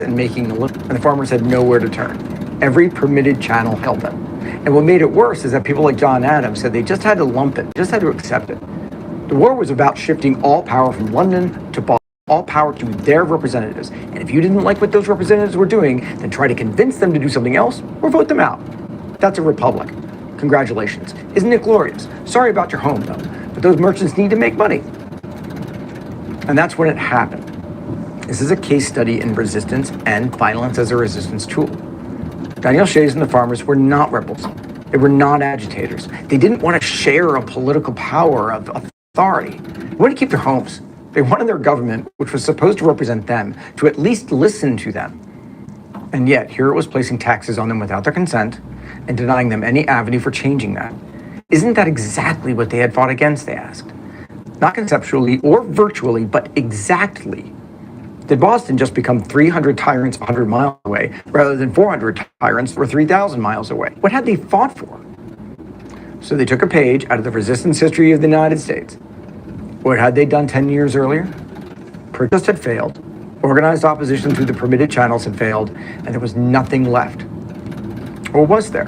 and making a living, and the farmers had nowhere to turn. Every permitted channel held them. And what made it worse is that people like John Adams said they just had to lump it, just had to accept it. The war was about shifting all power from London to Boston, all power to their representatives. And if you didn't like what those representatives were doing, then try to convince them to do something else or vote them out. That's a republic. Congratulations. Isn't it glorious? Sorry about your home, though, but those merchants need to make money. And that's when it happened. This is a case study in resistance and violence as a resistance tool. Daniel Shays and the farmers were not rebels. They were not agitators. They didn't want to share a political power of authority. They wanted to keep their homes. They wanted their government, which was supposed to represent them, to at least listen to them. And yet, here it was placing taxes on them without their consent and denying them any avenue for changing that. Isn't that exactly what they had fought against, they asked? Not conceptually or virtually, but exactly. Did Boston just become 300 tyrants 100 miles away rather than 400 tyrants or 3,000 miles away? What had they fought for? So they took a page out of the resistance history of the United States. What had they done 10 years earlier? Protest had failed. Organized opposition through the permitted channels had failed, and there was nothing left. Or was there?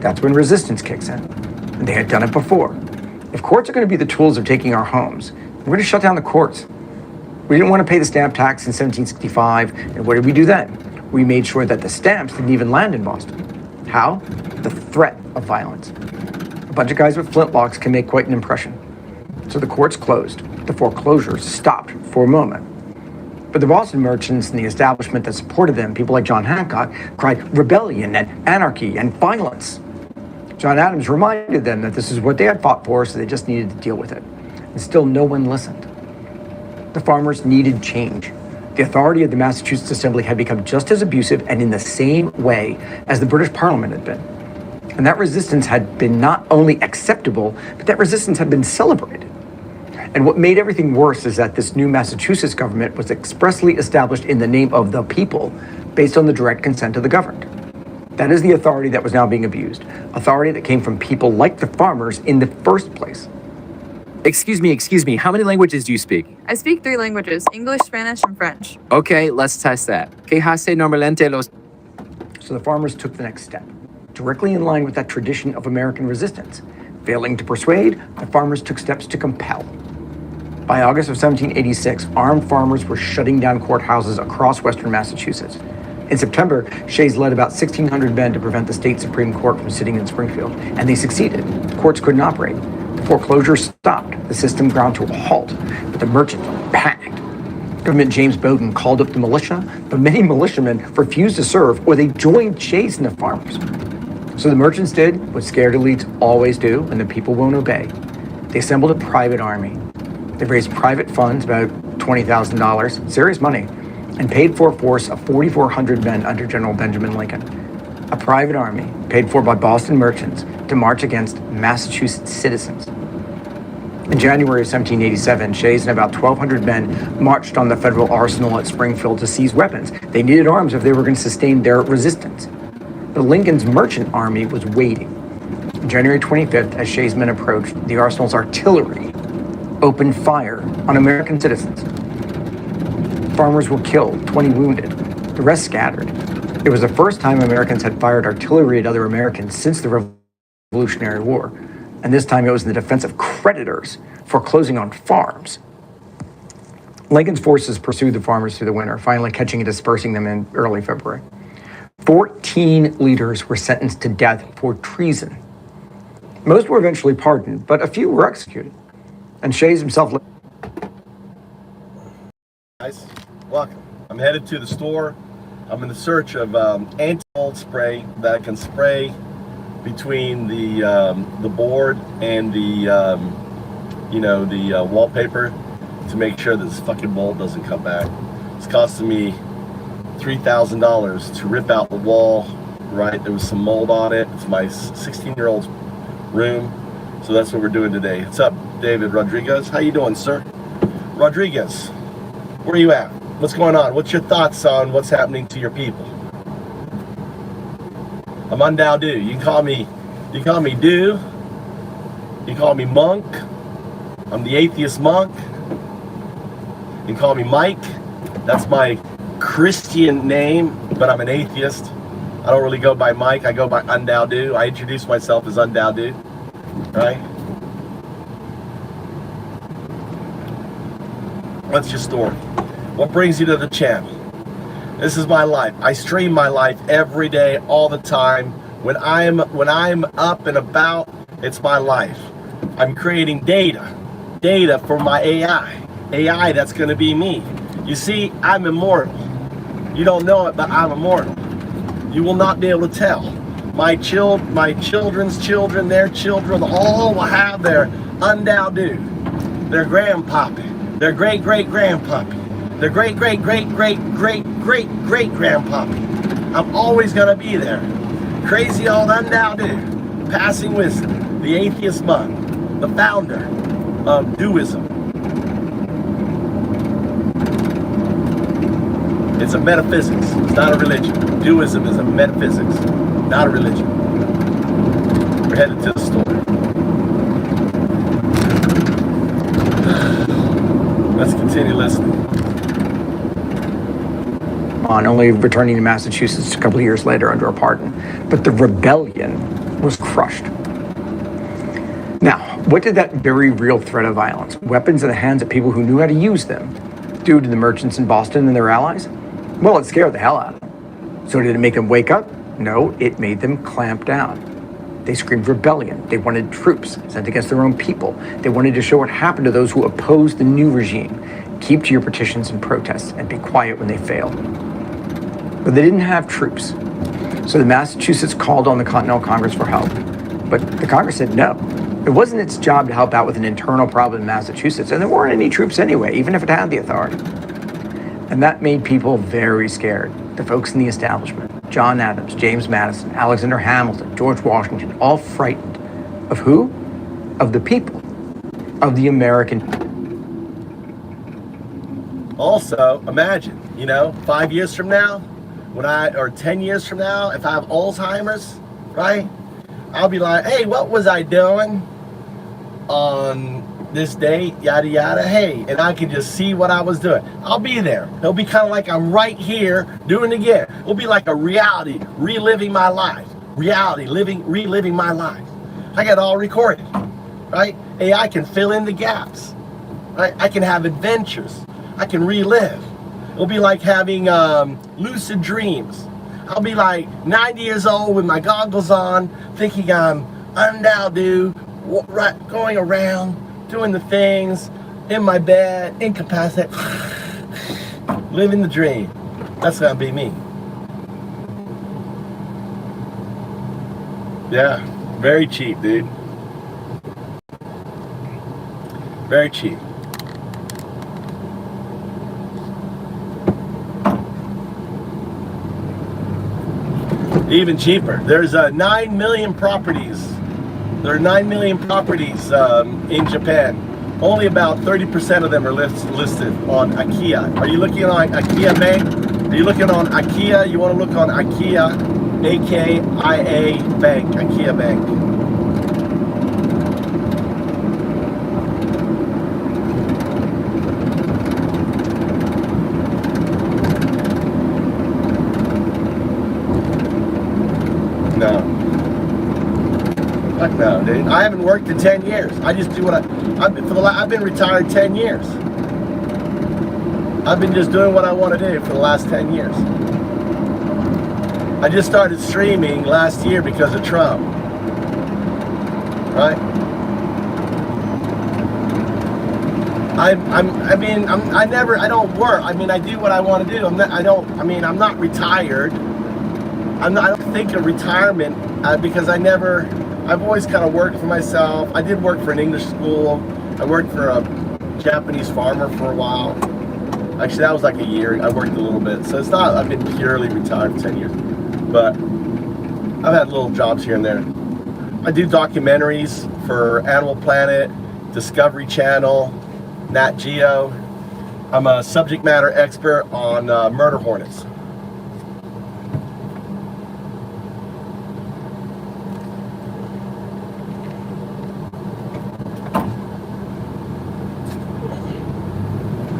That's when resistance kicks in. And they had done it before. If courts are going to be the tools of taking our homes, we're going to shut down the courts. We didn't want to pay the stamp tax in 1765, and what did we do then? We made sure that the stamps didn't even land in Boston. How? The threat of violence. A bunch of guys with flintlocks can make quite an impression. So the courts closed. The foreclosures stopped for a moment. But the Boston merchants and the establishment that supported them, people like John Hancock, cried rebellion and anarchy and violence. John Adams reminded them that this is what they had fought for, so they just needed to deal with it. And still no one listened. The farmers needed change. The authority of the Massachusetts Assembly had become just as abusive and in the same way as the British Parliament had been. And that resistance had been not only acceptable, but that resistance had been celebrated. And what made everything worse is that this new Massachusetts government was expressly established in the name of the people, based on the direct consent of the governed. That is the authority that was now being abused, authority that came from people like the farmers in the first place. Excuse me, how many languages do you speak? I speak 3 languages, English, Spanish, and French. Okay, let's test that. ¿Qué hace normalmente los... So the farmers took the next step, directly in line with that tradition of American resistance. Failing to persuade, the farmers took steps to compel. By August of 1786, armed farmers were shutting down courthouses across western Massachusetts. In September, Shays led about 1,600 men to prevent the state Supreme Court from sitting in Springfield, and they succeeded. Courts couldn't operate. Foreclosures stopped. The system ground to a halt, but the merchants panicked. Government James Bowdoin called up the militia, but many militiamen refused to serve, or they joined Shays and the farmers. So the merchants did what scared elites always do, and the people won't obey. They assembled a private army. They raised private funds, about $20,000, serious money, and paid for a force of 4,400 men under General Benjamin Lincoln. A private army, paid for by Boston merchants, to march against Massachusetts citizens. In January of 1787, Shays and about 1,200 men marched on the federal arsenal at Springfield to seize weapons. They needed arms if they were going to sustain their resistance. But Lincoln's merchant army was waiting. On January 25th, as Shays' men approached, the arsenal's artillery opened fire on American citizens. Farmers were killed, 20 wounded. The rest scattered. It was the first time Americans had fired artillery at other Americans since the Revolutionary War. And this time it was in the defense of creditors foreclosing on farms. Lincoln's forces pursued the farmers through the winter, finally catching and dispersing them in early February. 14 leaders were sentenced to death for treason. Most were eventually pardoned, but a few were executed. And Shays himself... Guys, welcome. I'm headed to the store. I'm in the search of anti-mold spray that can spray between the board and the wallpaper to make sure that this fucking mold doesn't come back. It's costing me $3,000 to rip out the wall. Right, there was some mold on it. It's my 16-year-old's room, so that's what we're doing today. What's up, David Rodriguez? How you doing, sir? Rodriguez, where are you at? What's going on? What's your thoughts on what's happening to your people? I'm on Dow Do. You can call me Do. You can call me Monk. I'm the atheist monk. You can call me Mike. That's my Christian name, but I'm an atheist. I don't really go by Mike. I go by Undowdu. I introduce myself as Undowdu, right? What's your story? What brings you to the channel? This is my life. I stream my life every day, all the time. When I'm up and about, it's my life. I'm creating data for my AI that's going to be me. You see, I'm immortal. You don't know it, but I'm immortal. You will not be able to tell. My children's children, their children, all will have their Undowdu, their grandpappy, their great-great-grandpappy, their great-great-great-great-great-great-grandpappy. I'm always going to be there. Crazy old Undowdu, passing wisdom, the atheist monk, the founder of Duism. It's a metaphysics, it's not a religion. Duism is a metaphysics, not a religion. We're headed to the story. Let's continue listening. On only returning to Massachusetts a couple of years later under a pardon. But the rebellion was crushed. Now, what did that very real threat of violence, weapons in the hands of people who knew how to use them, do to the merchants in Boston and their allies? Well, it scared the hell out of them. So did it make them wake up? No, it made them clamp down. They screamed rebellion. They wanted troops sent against their own people. They wanted to show what happened to those who opposed the new regime. Keep to your petitions and protests and be quiet when they fail. But they didn't have troops. So the Massachusetts called on the Continental Congress for help. But the Congress said no. It wasn't its job to help out with an internal problem in Massachusetts, and there weren't any troops anyway, even if it had the authority. And that made people very scared. The folks in the establishment, John Adams, James Madison, Alexander Hamilton, George Washington, all frightened. Of who? Of the people. Of the American. Also, imagine, 5 years from now, or 10 years from now, if I have Alzheimer's, right? I'll be like, hey, what was I doing on this date, yada yada, hey, and I can just see what I was doing. I'll be there. It'll be kind of like I'm right here doing it again. It'll be like a reality, reliving my life. Reliving my life. I got it all recorded, right? AI can fill in the gaps, right? I can have adventures. I can relive. It'll be like having lucid dreams. I'll be like 90 years old with my goggles on, thinking I'm Undowdu, going around, doing the things, in my bed, incapacitated, living the dream. That's gonna be me. Yeah, very cheap, dude. Very cheap. Even cheaper. There's 9 million properties. There are 9 million properties in Japan. Only about 30% of them are listed on IKEA. Are you looking on IKEA Bank? Are you looking on IKEA? You want to look on IKEA, AKIA Bank, IKEA Bank. No. Fuck no, dude. I haven't worked in 10 years. I just do what I've been retired 10 years. I've been just doing what I want to do for the last 10 years. I just started streaming last year because of Trump. Right? I don't work. I mean, I do what I want to do. I'm not retired. I don't think of retirement because I've always kind of worked for myself. I did work for an English school. I worked for a Japanese farmer for a while. Actually, that was like a year. I worked a little bit. So it's not, I've been purely retired for 10 years. But I've had little jobs here and there. I do documentaries for Animal Planet, Discovery Channel, Nat Geo. I'm a subject matter expert on murder hornets.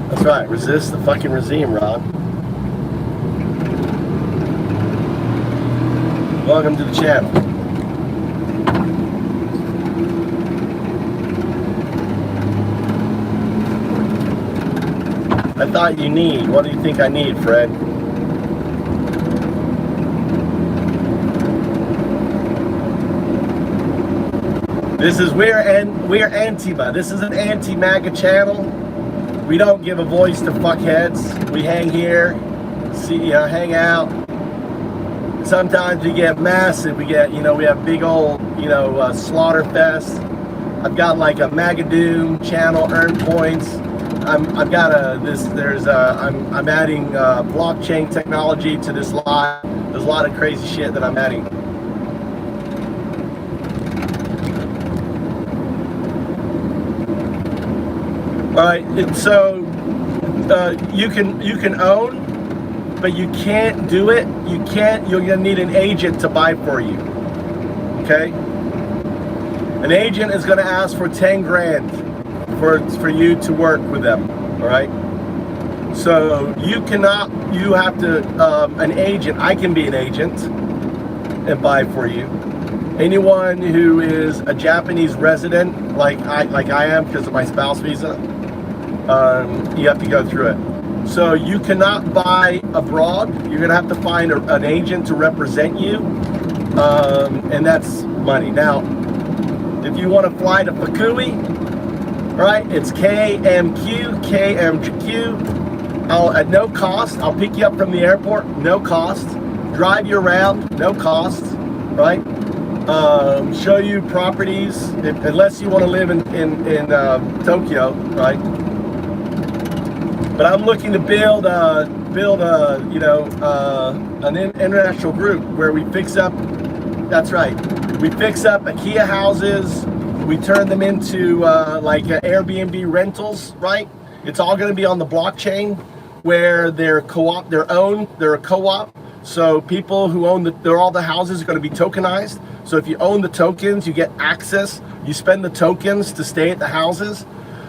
That's right, resist the fucking regime, Rob. welcome to the channel. I thought you need. What do you think I need, Fred? This is we're Antifa. This is an anti-MAGA channel. We don't give a voice to fuckheads. We hang here, hang out. Sometimes we get massive. We get, we have big old, slaughter fest. I've got like a Magadoom channel, earn points. I've got I'm adding blockchain technology to this live. There's a lot of crazy shit that I'm adding. All right, and so you can own, but you can't do it. You're gonna need an agent to buy for you. Okay? An agent is gonna ask for 10 grand for you to work with them. All right? So you have to, an agent, I can be an agent and buy for you. Anyone who is a Japanese resident, like I am because of my spouse visa, you have to go through it. So you cannot buy abroad. You're gonna have to find an agent to represent you, and that's money. Now, if you want to fly to Fukui, right? It's KMQ. At no cost. I'll pick you up from the airport, no cost. Drive you around, no cost, right? Show you properties, unless you want to live in Tokyo, right? But I'm looking to build an international group where we fix up. That's right. We fix up IKEA houses. We turn them into Airbnb rentals, right? It's all going to be on the blockchain, where they're a co-op. So people who own all the houses are going to be tokenized. So if you own the tokens, you get access. You spend the tokens to stay at the houses.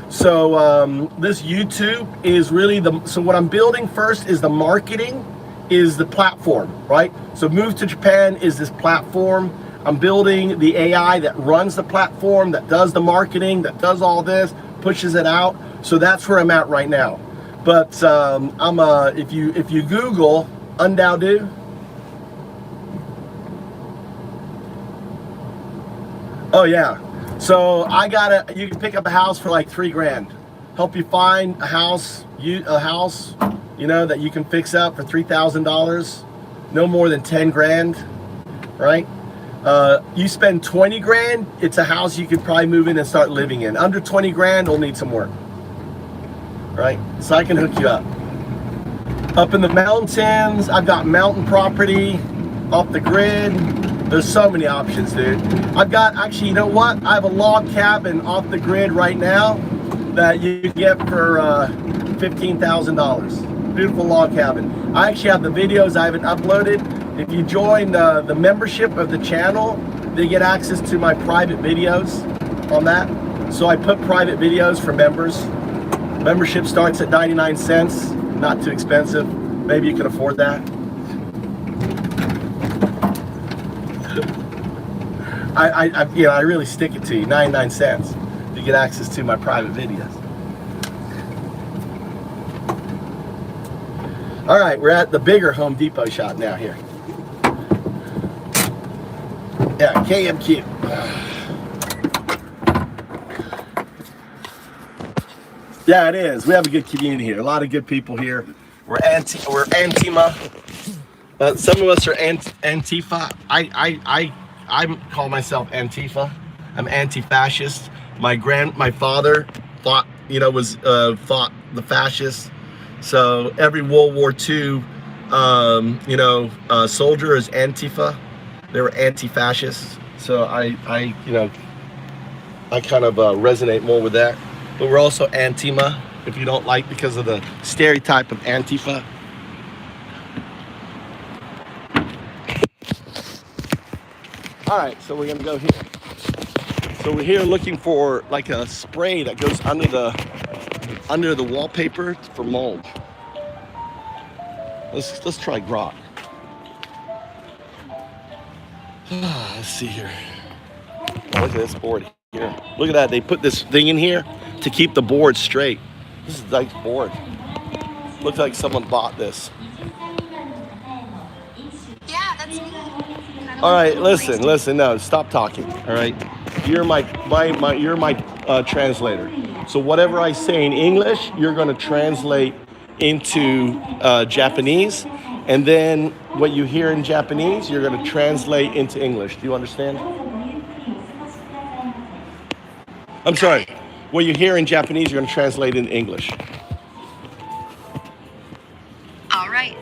So this YouTube is really so what I'm building first is the marketing, is the platform, right? So Move2Japan is this platform. I'm building the AI that runs the platform, that does the marketing, that does all this, pushes it out. So that's where I'm at right now. But if you Google Undaudu, oh yeah. So you can pick up a house for like $3 grand. Help you find a house, that you can fix up for $3,000. No more than 10 grand, right? You spend 20 grand, it's a house you could probably move in and start living in. Under 20 grand, we'll need some work, right? So I can hook you up. Up in the mountains, I've got mountain property, off the grid. There's so many options, dude. I've got, actually, you know what? I have a log cabin off the grid right now that you can get for $15,000. Beautiful log cabin. I actually have the videos I haven't uploaded. If you join the membership of the channel, they get access to my private videos on that. So I put private videos for members. Membership starts at 99 cents, not too expensive. Maybe you can afford that. I really stick it to you, 99 cents to get access to my private videos. All right, we're at the bigger Home Depot shop now here. Yeah, KMQ. Yeah, it is. We have a good community here. A lot of good people here. We're Antifa. Some of us are Antifa. I call myself Antifa. I'm anti-fascist. My father fought the fascists. So every World War II, soldier is Antifa. They were anti-fascists. So I kind of resonate more with that. But we're also Antifa, if you don't like, because of the stereotype of Antifa. All right, so we're gonna go here. So we're here looking for like a spray that goes under the wallpaper for mold. Let's try grok. Let's see here. Oh, look at this board here. Look at that. They put this thing in here to keep the board straight. This is a nice board. Looks like someone bought this. Yeah, that's me. All right, listen. No, stop talking. All right, you're my translator. So whatever I say in English, you're going to translate into Japanese, and then what you hear in Japanese, you're going to translate into English. Do you understand? I'm sorry. What you hear in Japanese, you're going to translate into English. All right.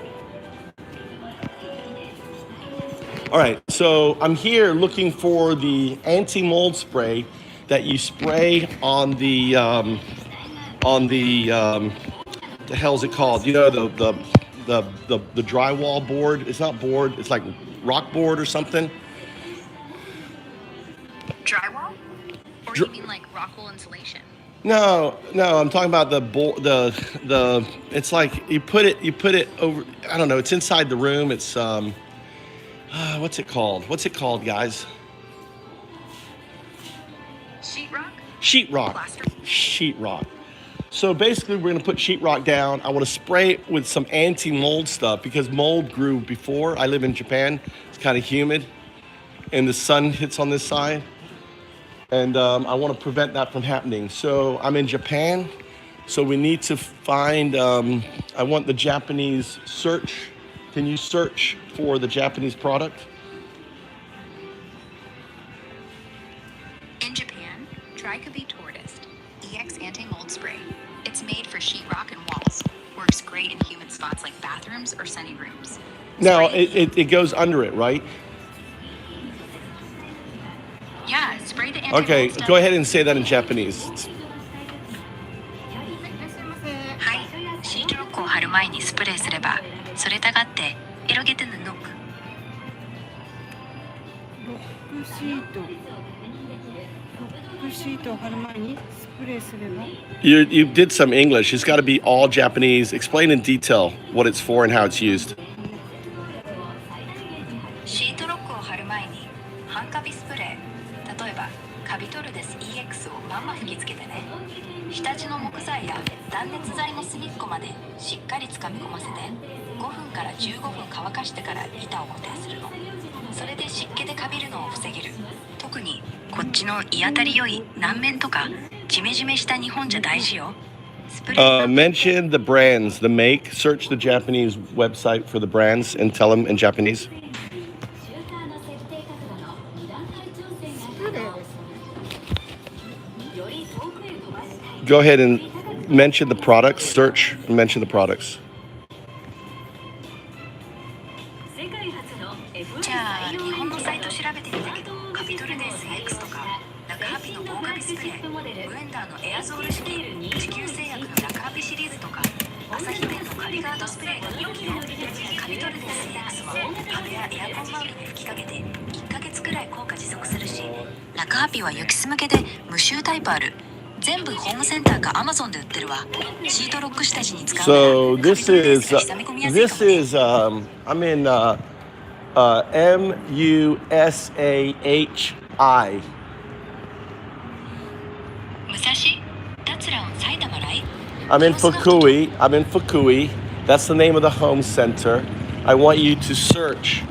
All right, so I'm here looking for the anti-mold spray that you spray on the the hell's it called? You know, the drywall board. It's not board. It's like rock board or something. Drywall? Or you mean like rock wool insulation? No, I'm talking about the. It's like you put it over. I don't know. It's inside the room. It's what's it called? What's it called, guys? Sheetrock? Sheetrock. Plaster? Sheetrock. So basically, we're gonna put sheetrock down. I want to spray it with some anti-mold stuff because mold grew before. I live in Japan. It's kind of humid, and the sun hits on this side, and I want to prevent that from happening. So I'm in Japan. So we need to find. I want the Japanese search. Can you search for the Japanese product? In Japan, try Kabi Tortoise EX Anti-Mold Spray. It's made for sheetrock and walls. Works great in humid spots like bathrooms or sunny rooms. Now Spray it goes under it, right? Yeah, spray the anti-mold Okay, stuff. go ahead and say that in Japanese. はい、シートロックを貼る前にスプレーすれば、それたがってエロゲテヌノック。ロックシートを貼る前にスプレーすれば You did some English. It's got to be all Japanese. Explain in detail what it's for and how it's used. シートロックを貼る前に半カビスプレー、例えばカビトルデス EX をまんま吹きつけてね。下地の木材や断熱材の隅っこまでしっかりつかみ込ませて5分から15分乾かしてから板を固定するの。それで湿気でカビるのを防げる。特にこっちの居当たり良い南面とかジメジメした日本じゃ大事よ。スプレー Mention the brands, the make. Search the Japanese website for the brands and tell them in Japanese. Go ahead and mention the products. Search and mention the products. じゃあ日本のサイト調べてみたけどカビトルデス EX とかラクハピの防カビスプレー、ウエンダーのエアゾール式、地球製薬のラクハピシリーズとかアサヒペンのカビガードスプレーが人気よ。カビトルデス EX は壁やエアコン周りに吹きかけて1ヶ月くらい効果持続するし、ラクハピは雪すむけで無臭タイプある。全部ホームセンターかアマゾンで売ってるわ。シートロック下地に使うなら So カビト this ルデス is が刻み込みやすいか this もね。 is I'm in MUSAHI. 武蔵達郎埼玉来 I'm in Fukui. That's the name of the home center. I want you to search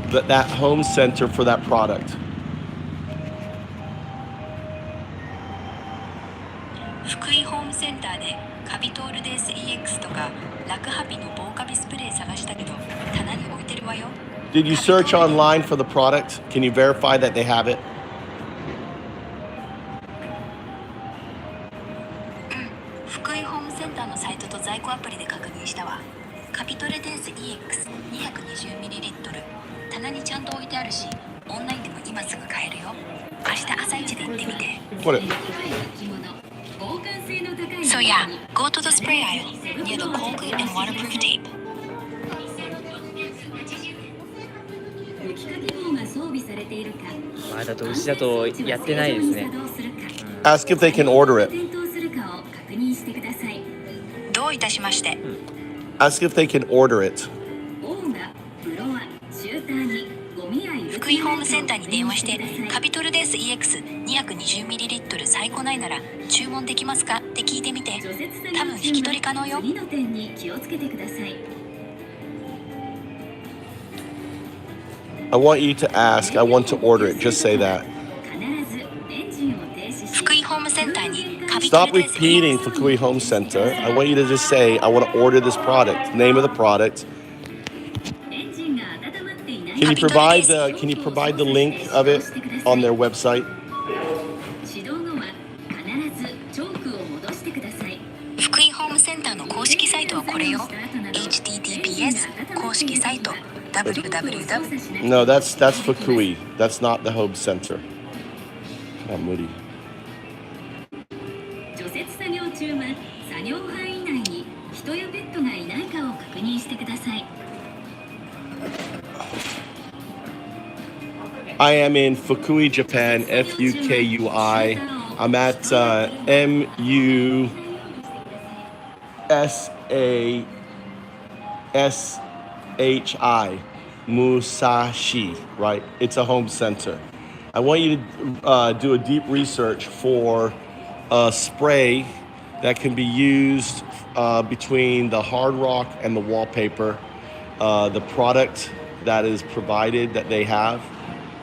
that home center for that product. 福井ホームセンターでカビトールデース EX とかラクハピの防カビスプレー探したけど棚に置いてるわよ。 Did you search online for the product? Can you verify that they have it? 福井ホームセンターのサイトと在庫アプリで確認したわ。カビトルデース EX220ml 棚にちゃんと置いてあるし、オンラインでも今すぐ買えるよ。明日朝一で行ってみて。 What? So yeah, go to the spray aisle near the caulk and waterproof tape. まだとうちだとやってないですね。 Ask if they can order it. どういたしまして。 Ask if they can order it. 福井ホームセンターに電話してカピトルデース EX220ml 在庫ないなら注文できますかって聞いてみて。多分引き取り可能よ。次の点に気をつけてください。 I want you to ask. I want to order it. Just say that. 必ずエンジンを停止し、福井ホームセンターにカピト Stop ルデース repeating Fukui Home Center. I want you to just say, I want to order this product. Name of the product. エンジンが温まっていない。 Can you provide the link of it on their website? 始動後は必ずチョークを戻してください。福井ホームセンターの公式サイトはこれよ。 https 公式サイト www No, that's Fukui. That's not the Home Center. Not Moody. 除雪作業中は作業範囲内に人やペットがいないかを確認してください。 I am in Fukui, Japan. Fukui. I'm at MUSASHI, Musashi, right? It's a home center. I want you to do a deep research for a spray that can be used between the hard rock and the wallpaper. The product that is provided that they have,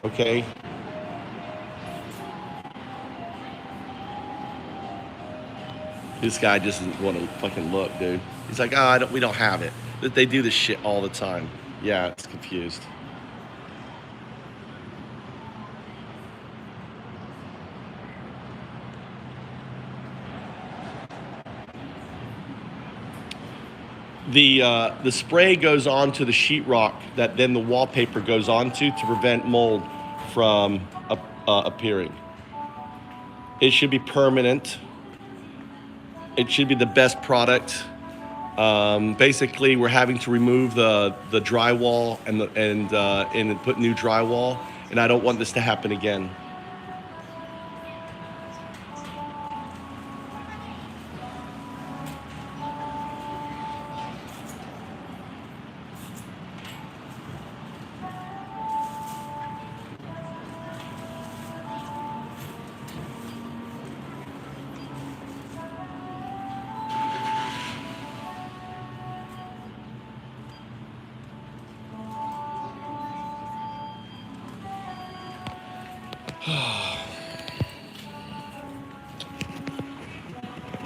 okay? This guy just doesn't want to fucking look, dude. He's like, we don't have it. They do this shit all the time. Yeah, it's confused. The spray goes onto the sheetrock that then the wallpaper goes onto to prevent mold from appearing. It should be permanent. It should be the best product. Basically, we're having to remove the drywall and put new drywall, and I don't want this to happen again.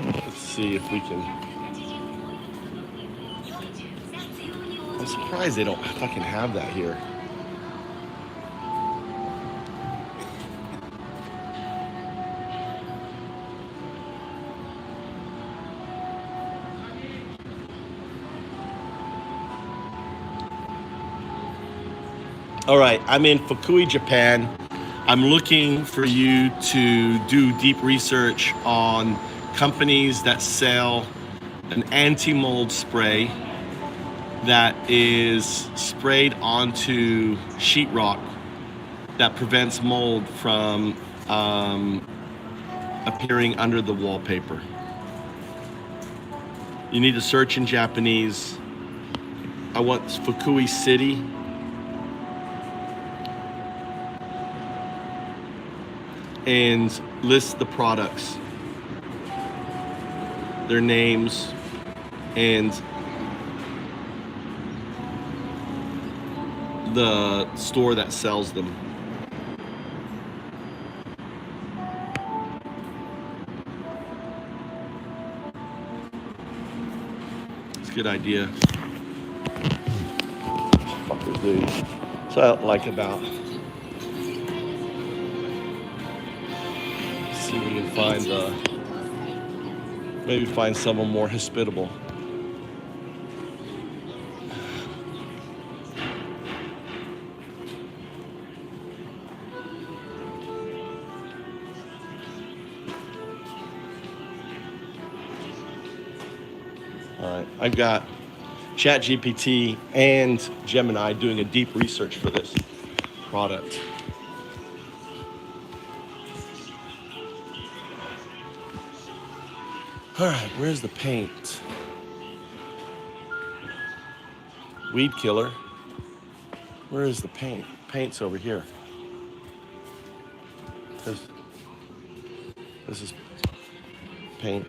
Let's see if we can. I'm surprised they don't fucking have that here. All right, I'm in Fukui, Japan. I'm looking for you to do deep research on companies that sell an anti-mold spray that is sprayed onto sheetrock that prevents mold from appearing under the wallpaper. You need to search in Japanese. I want Fukui City. And list the products, their names, and the store that sells them. It's a good idea. Fuckers, dude. That's what I like about. See if we can find maybe find someone more hospitable. All right, I've got ChatGPT and Gemini doing a deep research for this product. All right, where's the paint? Weed killer. Where is the paint? paint's over here. This is paint.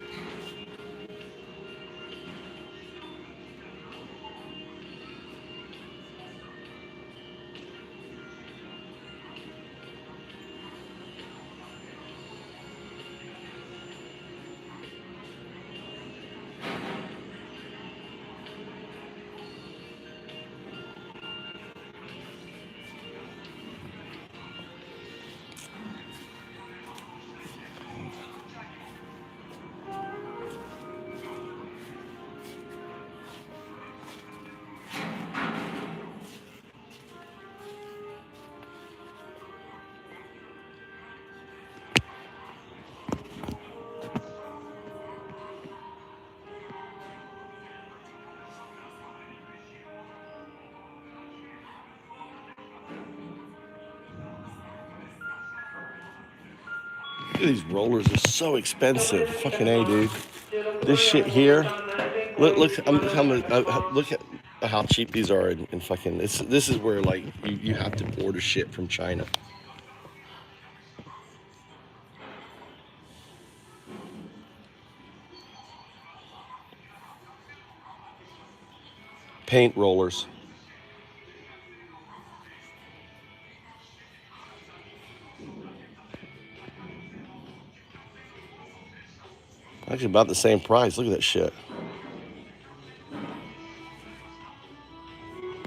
Look at these rollers, they're so expensive. Fucking A, dude. This shit here. Look at how cheap these are in fucking. This is where like you have to order shit from China. Paint rollers. Actually about the same price. Look at that shit.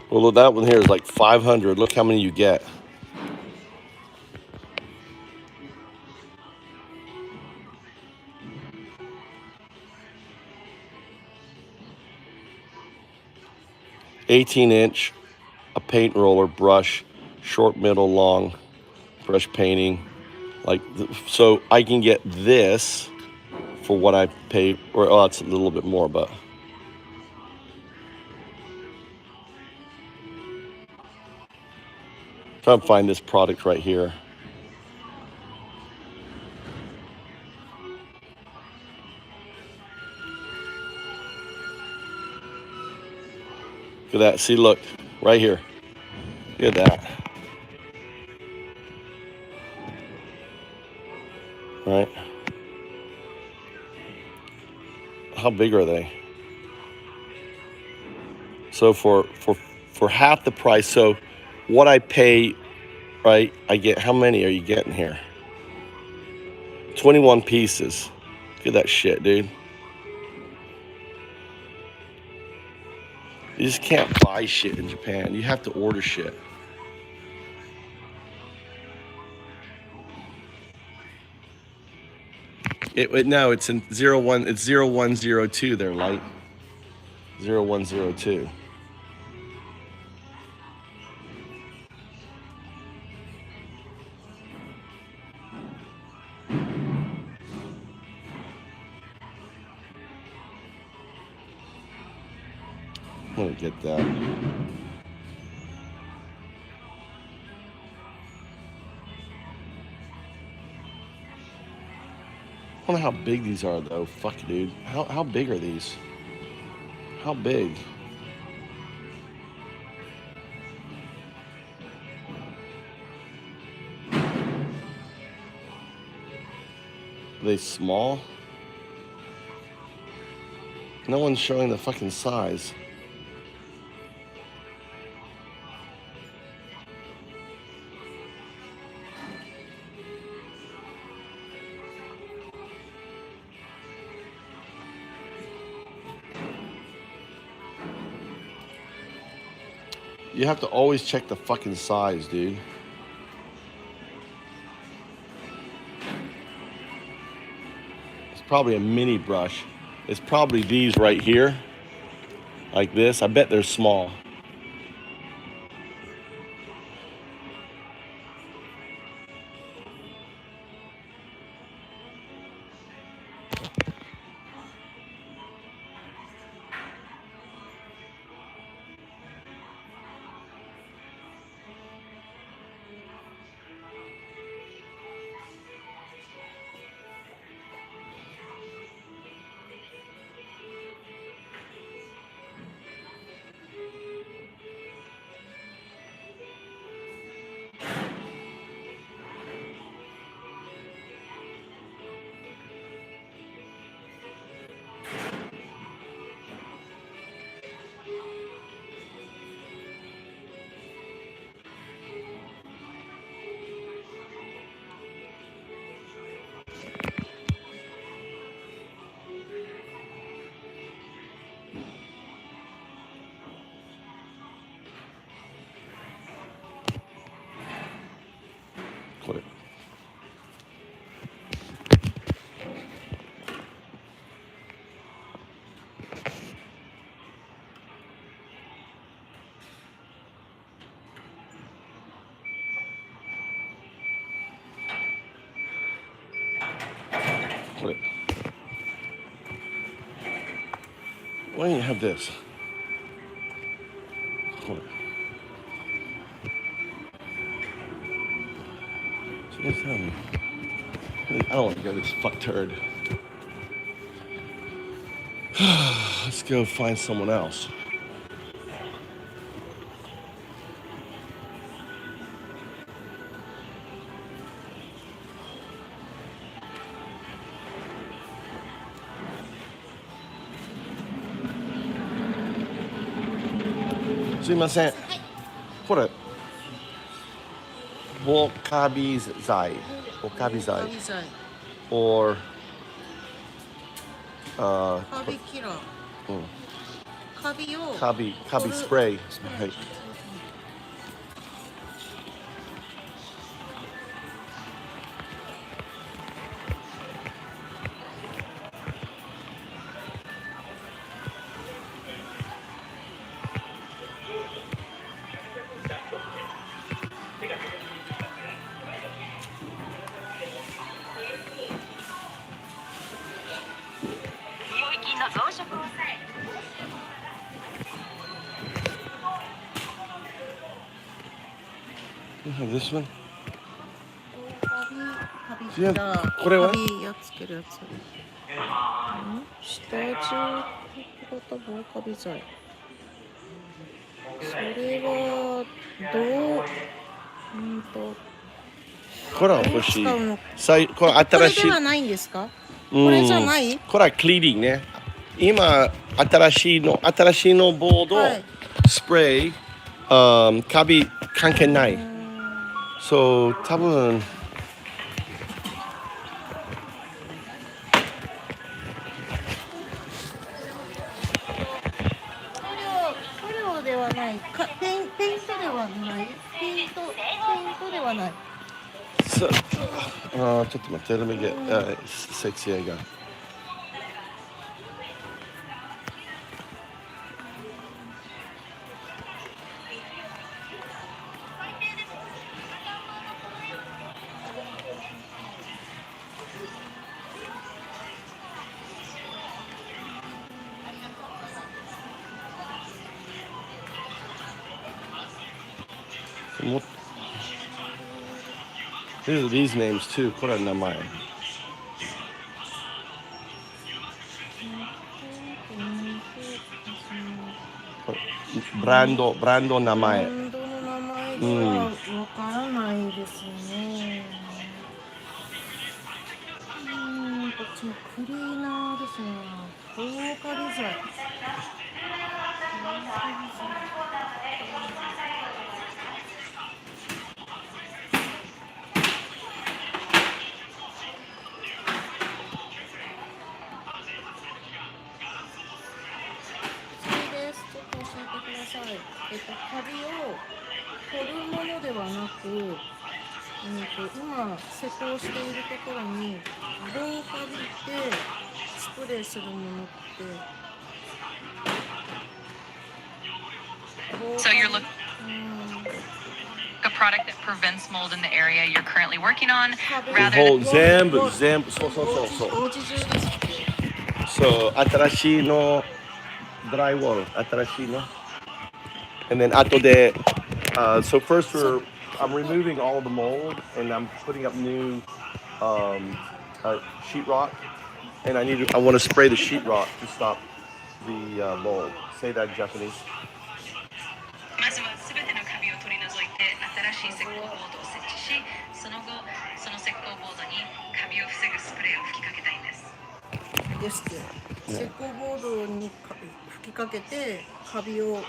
Well, look, that one here is like 500. Look how many you get. "18" a paint roller, brush, short, middle, long, brush painting. Like, so I can get this for what I pay, or oh, it's a little bit more, but trying to find this product right here. Look at that. See, look, right here. Look at that. Right? How big are they? So for half the price, so what I pay, right, I get, how many are you getting here? 21 pieces. Look at that shit, dude. You just can't buy shit in Japan. You have to order shit. No, it's in 01. It's 0102. They're light. 0102. I'm gonna get that. I wonder how big these are, though. Fuck, dude. How big are these? How big? Are they small? No one's showing the fucking size. You have to always check the fucking size, dude. It's probably a mini brush. It's probably these right here. Like this. I bet they're small. これ。これ。Why don't you have this? これ。Just tell me. I don't want to go this fuck turd. Let's go find someone else. Sumimasen. これ。ボカビ剤。ボカビ剤。or カビキラー。カビスプレー。はい。You have this one? カビキラー。これはカビやっつけるやつ。下地型防カビ剤。それはこれは欲しい。これこれ新しい。ではないんですか？これじゃない？これはクリーニングね。今新しいのボード、スプレー、カビ関係ない。そう多分。塗料ではない。ペイントではない。ペイントではない。ちょっと待って、let me get sexy again. These names too. これは名前。ブランド名前。ブランドの名前はわからないですね。こっちもクリーナーですね。防カビ剤。カビを取るものではなく、今施工しているところに防カビでスプレーするものって。So you're looking a product that prevents mold in the area you're currently working on, rather than 全部。そう。おうち中です。そう、新しいの、ドライウォール、新しいの。And then 後で、so first I'm removing all of the mold and I'm putting up new sheetrock. And I want to spray the sheetrock to stop the mold. Say that in Japanese. まずはすべてのカビを取り除いて新しい石膏ボードを設置し、その後その石膏ボードにカビを防ぐスプレーを吹きかけたいんです。ですって石膏ボードに吹きかけてカビを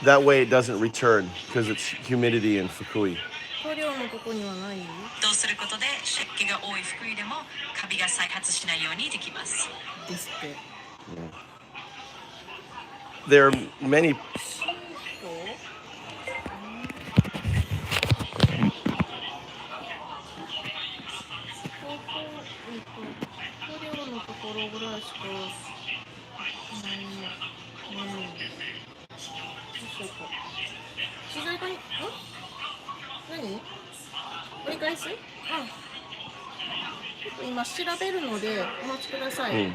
That way it doesn't return because it's humidity in Fukui. 塗料のとこにはない？そうすることで湿気が多い福井でもカビが再発しないようにできます。ですって。There are many. 機材が何折り返す？ちょっと今調べるのでお待ちください。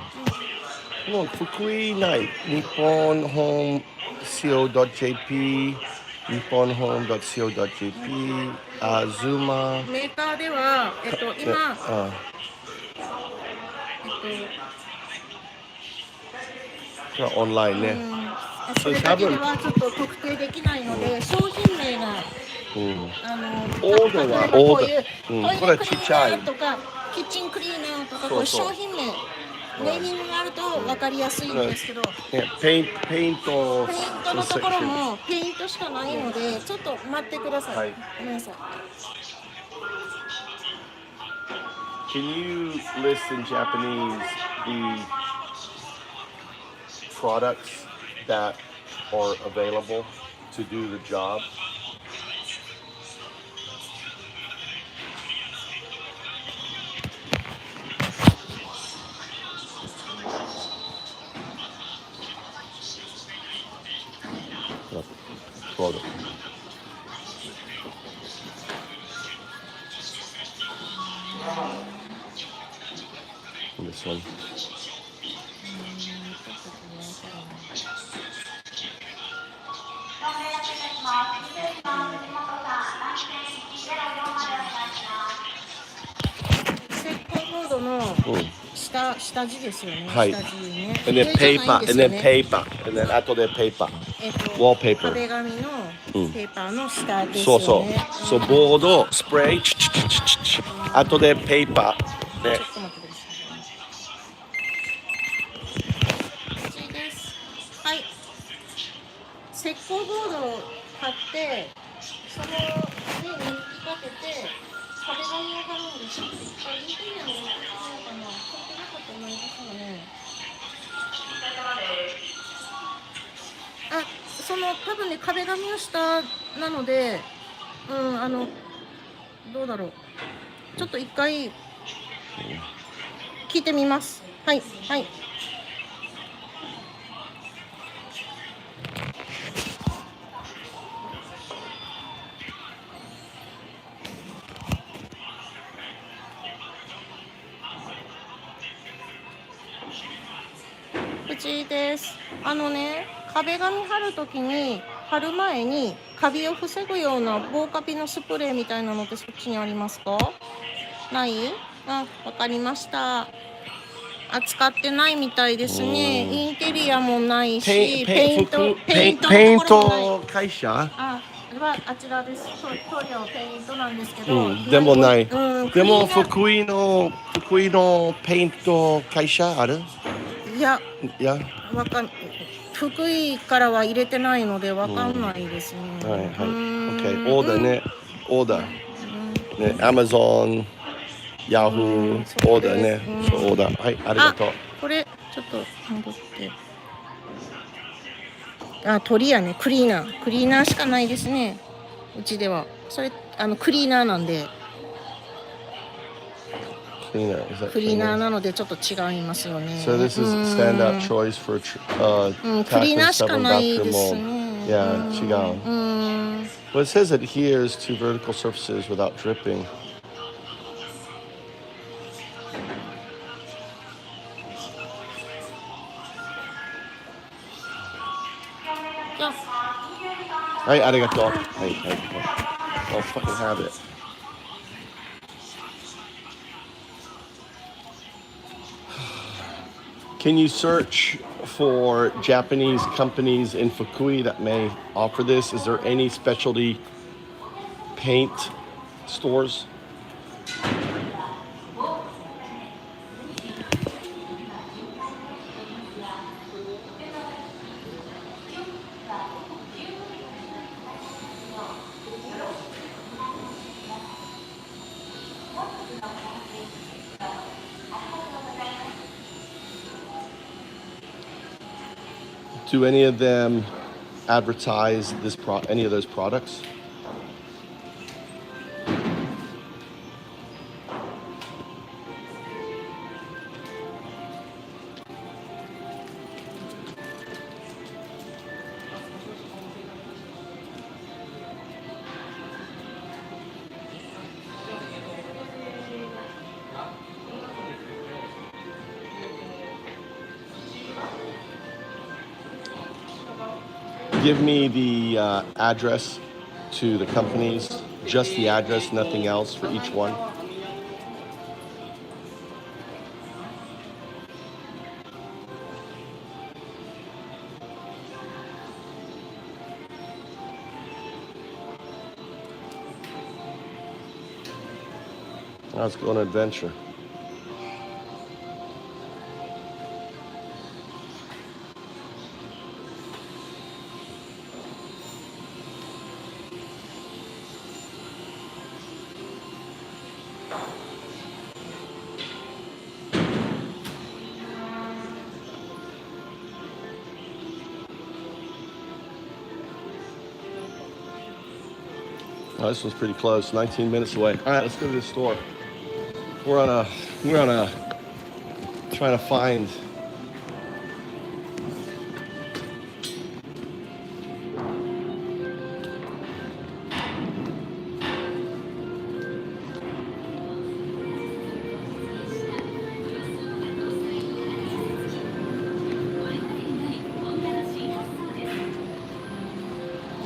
もう福井ない。日本ホーム CO.jp、日本ホーム .co.jp、ズーマ。メーカーでは、今、これはオンラインね。それだけではちょっと特定できないので、商品名が、オーダーはこういうトイこれレクリちっちゃいーナーとか、キッチンクリーナーとか、こういう商品名、ネーミングがあると分かりやすいんですけど、ペイントのところもペイントしかないので、ちょっと待ってください。ごめんなさい。Can you list in Japanese the products that are available to do the job? Product. This one. 石膏ボードの下地ですよね。はい。下地ね。 And then 上じゃない paper, ん and ですよ then ね。 paper, and then 後で paper. Wallpaper. 壁紙のペーパーの下ですそうよね。そう。そう、ボード、スプレー、後でペーパー。ねちょ。っと待ってください。こちらです。はい。石膏ボードを貼って、その上に吹きかけて、壁紙を貼るんです。インテリアのやつなのかな？貼ってなかったと思いますよね。その多分ね、壁紙の下なので、どうだろう。ちょっと一回聞いてみます。はい、はい。うちです。壁紙貼るときに、貼る前にカビを防ぐような防カビのスプレーみたいなのってそっちにありますか？ない？わかりました。扱ってないみたいですね。インテリアもないし、ペイントのところもない。会社？あちらです。塗料ペイントなんですけど、でもない。でも福井のペイント会社ある？いや、福井からは入れてないのでわかんないですね。はいはい。OK。オーダーね。オーダー。ね、Amazon、Yahoo、オーダーね。そうオーダー。はい、ありがとう。これちょっと戻って。鳥やね。クリーナーしかないですね。うちでは。それクリーナーなんで。クリーナーなのでちょっと違いますよね。So this is standout choice for クリーナーしかないですね。Yeah, 違う。Well, it says adheres to vertical surfaces without dripping. Hey, ありがとう。はい。I'll fucking have it. Can you search for Japanese companies in Fukui that may offer this? Is there any specialty paint stores? Do any of them advertise any of those products? give me the address to the companies, just the address, nothing else for each one. Let's go on an adventure. Oh, this one's pretty close, 19 minutes away. All right, let's go to the store. We're on a trying to find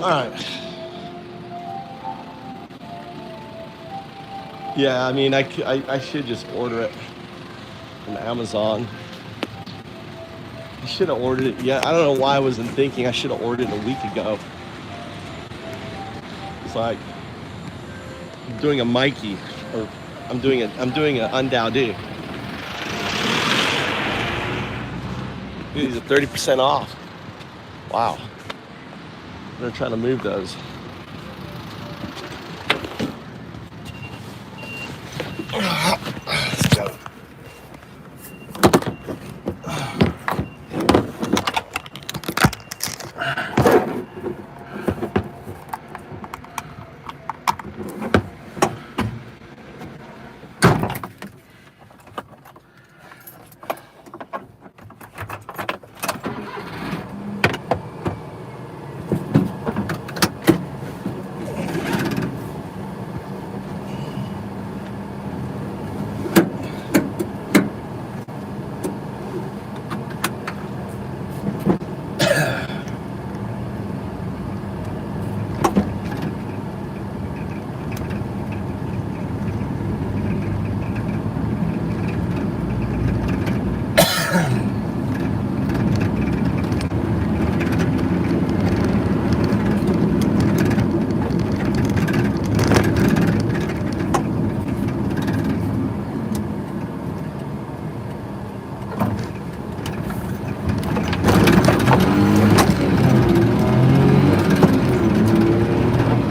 all right. Yeah, I mean, I should just order it from Amazon. I should have ordered it. Yeah, I don't know why I wasn't thinking. I should have ordered it a week ago. It's like I'm doing a Mikey, or I'm doing an Undao-do. These are 30% off. Wow. They're trying to move those. Let's go.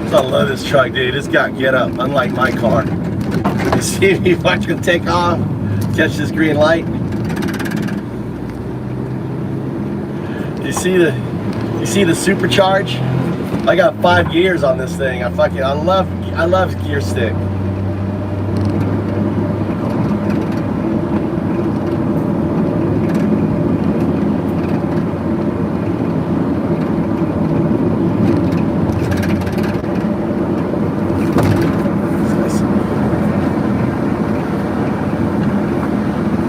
I love this truck, dude. It's got get up, unlike my car. You see me watching take off, catch this green light. You see the supercharge? I got 5 gears on this thing. I love gear stick.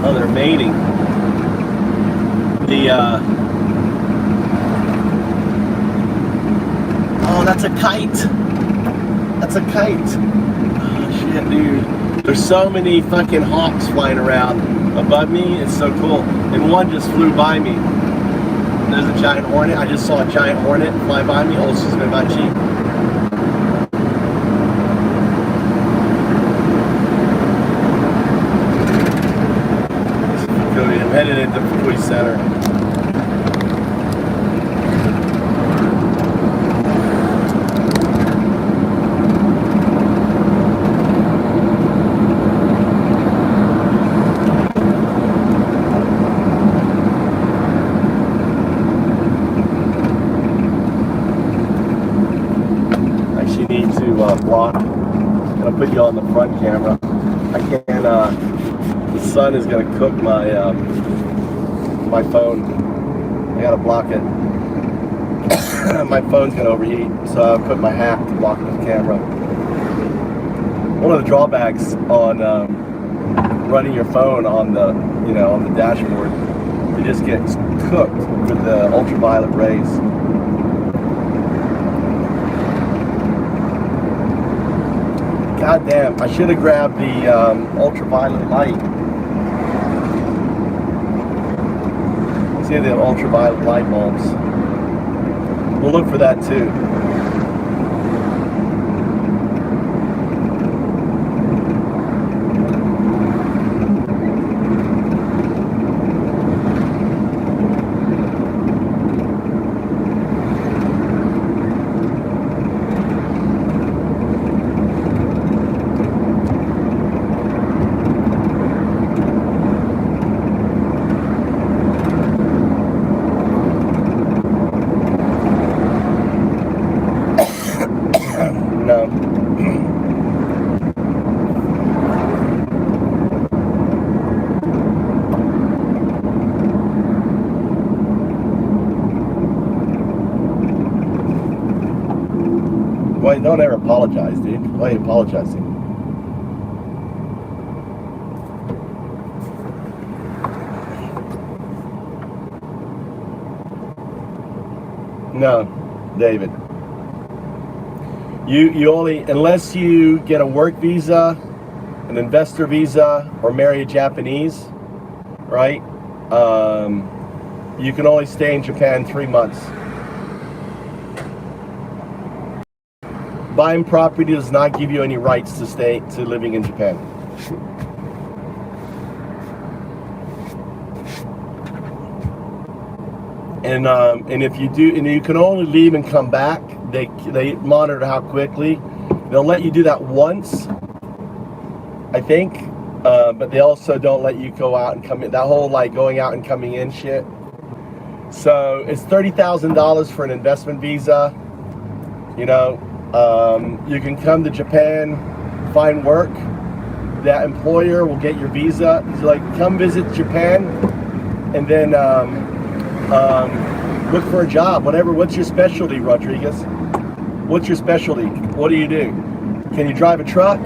Oh, they're mating. Oh, that's a kite. That's a kite. Oh, shit, dude. There's so many fucking hawks flying around above me. It's so cool. And one just flew by me. There's a giant hornet. I just saw a giant hornet fly by me. Oh, she's been about cheap. I'm headed into Fukui Center. Actually need to block. I'm gonna put you on the front camera. I can't. The sun is gonna cook my my phone. I gotta block it. My phone's gonna overheat, so I put my hat to block the camera. One of the drawbacks on running your phone on the on the dashboard, it just gets cooked with the ultraviolet rays. God damn, I should have grabbed the ultraviolet light. See the ultraviolet light bulbs. We'll look for that too. No. Wait, don't ever apologize, dude. Why are you apologizing? No, David. You only, unless you get a work visa, an investor visa, or marry a Japanese, right? You can only stay in Japan 3 months. Buying property does not give you any rights to living in Japan. And if you do, and you can only leave and come back. They monitor how quickly. They'll let you do that once, I think, but they also don't let you go out and come in. That whole like going out and coming in shit. So it's $30,000 for an investment visa. You know, you can come to Japan, find work. That employer will get your visa. It's like, come visit Japan, and then look for a job. Whatever. What's your specialty, Rodriguez? What's your specialty? What do you do? Can you drive a truck?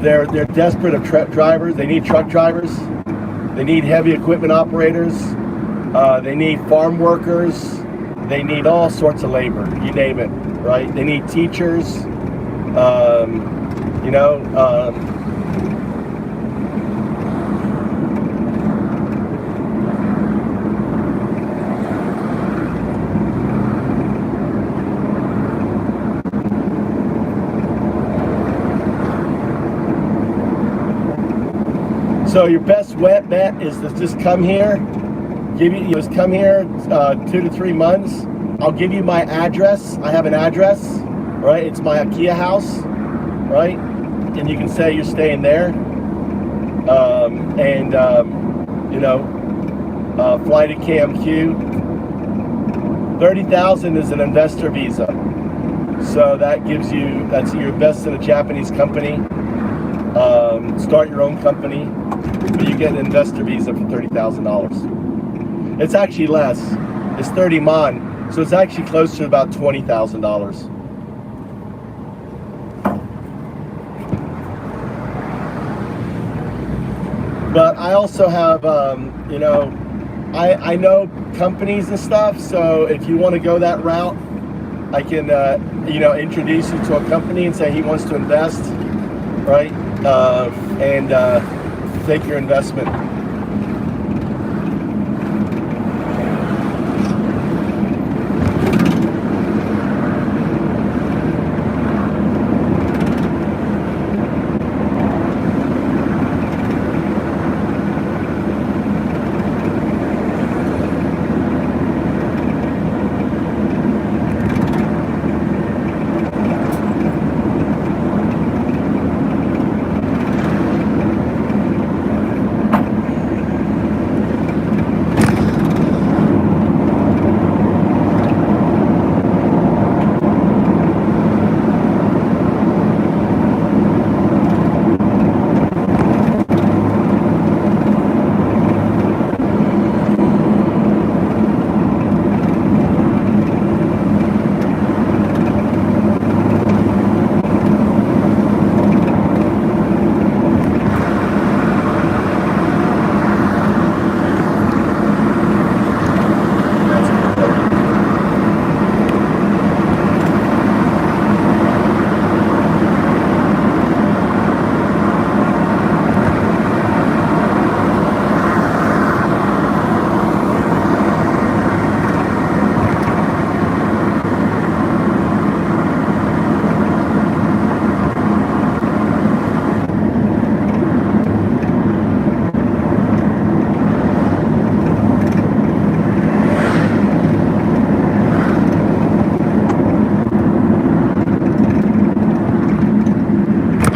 They're desperate of drivers. They need truck drivers. They need heavy equipment operators. They need farm workers. They need all sorts of labor. You name it, right? They need teachers. You know. So your best bet is to just come here. Just come here 2 to 3 months. I'll give you my address. I have an address, right? It's my IKEA house, right? And you can say you're staying there. You know, fly to KMQ. 30,000 is an investor visa. So that gives you, that's your invest in a Japanese company. Start your own company, but you get an investor visa for $30,000. It's actually less. It's 30 man, so it's actually close to about $20,000. But I also have, you know, I know companies and stuff. So if you want to go that route, I can, you know, introduce you to a company and say he wants to invest, right? And take your investment.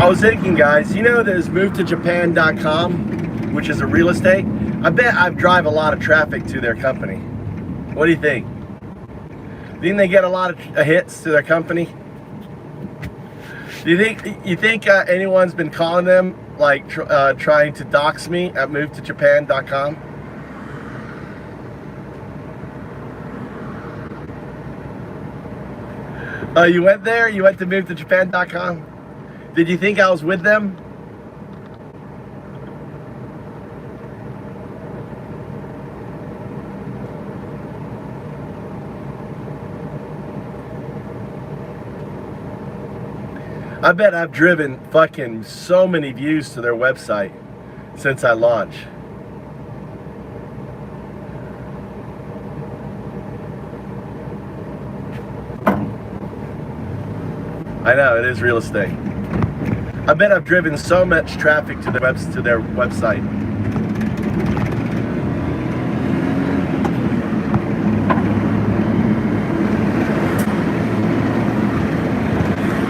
I was thinking, guys, you know there's Move2Japan.com, which is a real estate. I bet I drive a lot of traffic to their company. What do you think? Do you think they get a lot of hits to their company? Do you think anyone's been calling them, like trying to dox me at Move2Japan.com? Oh, you went there? You went to Move2Japan.com? Did you think I was with them? I bet I've driven fucking so many views to their website since I launched. I know, it is real estate. I bet I've driven so much traffic to their website.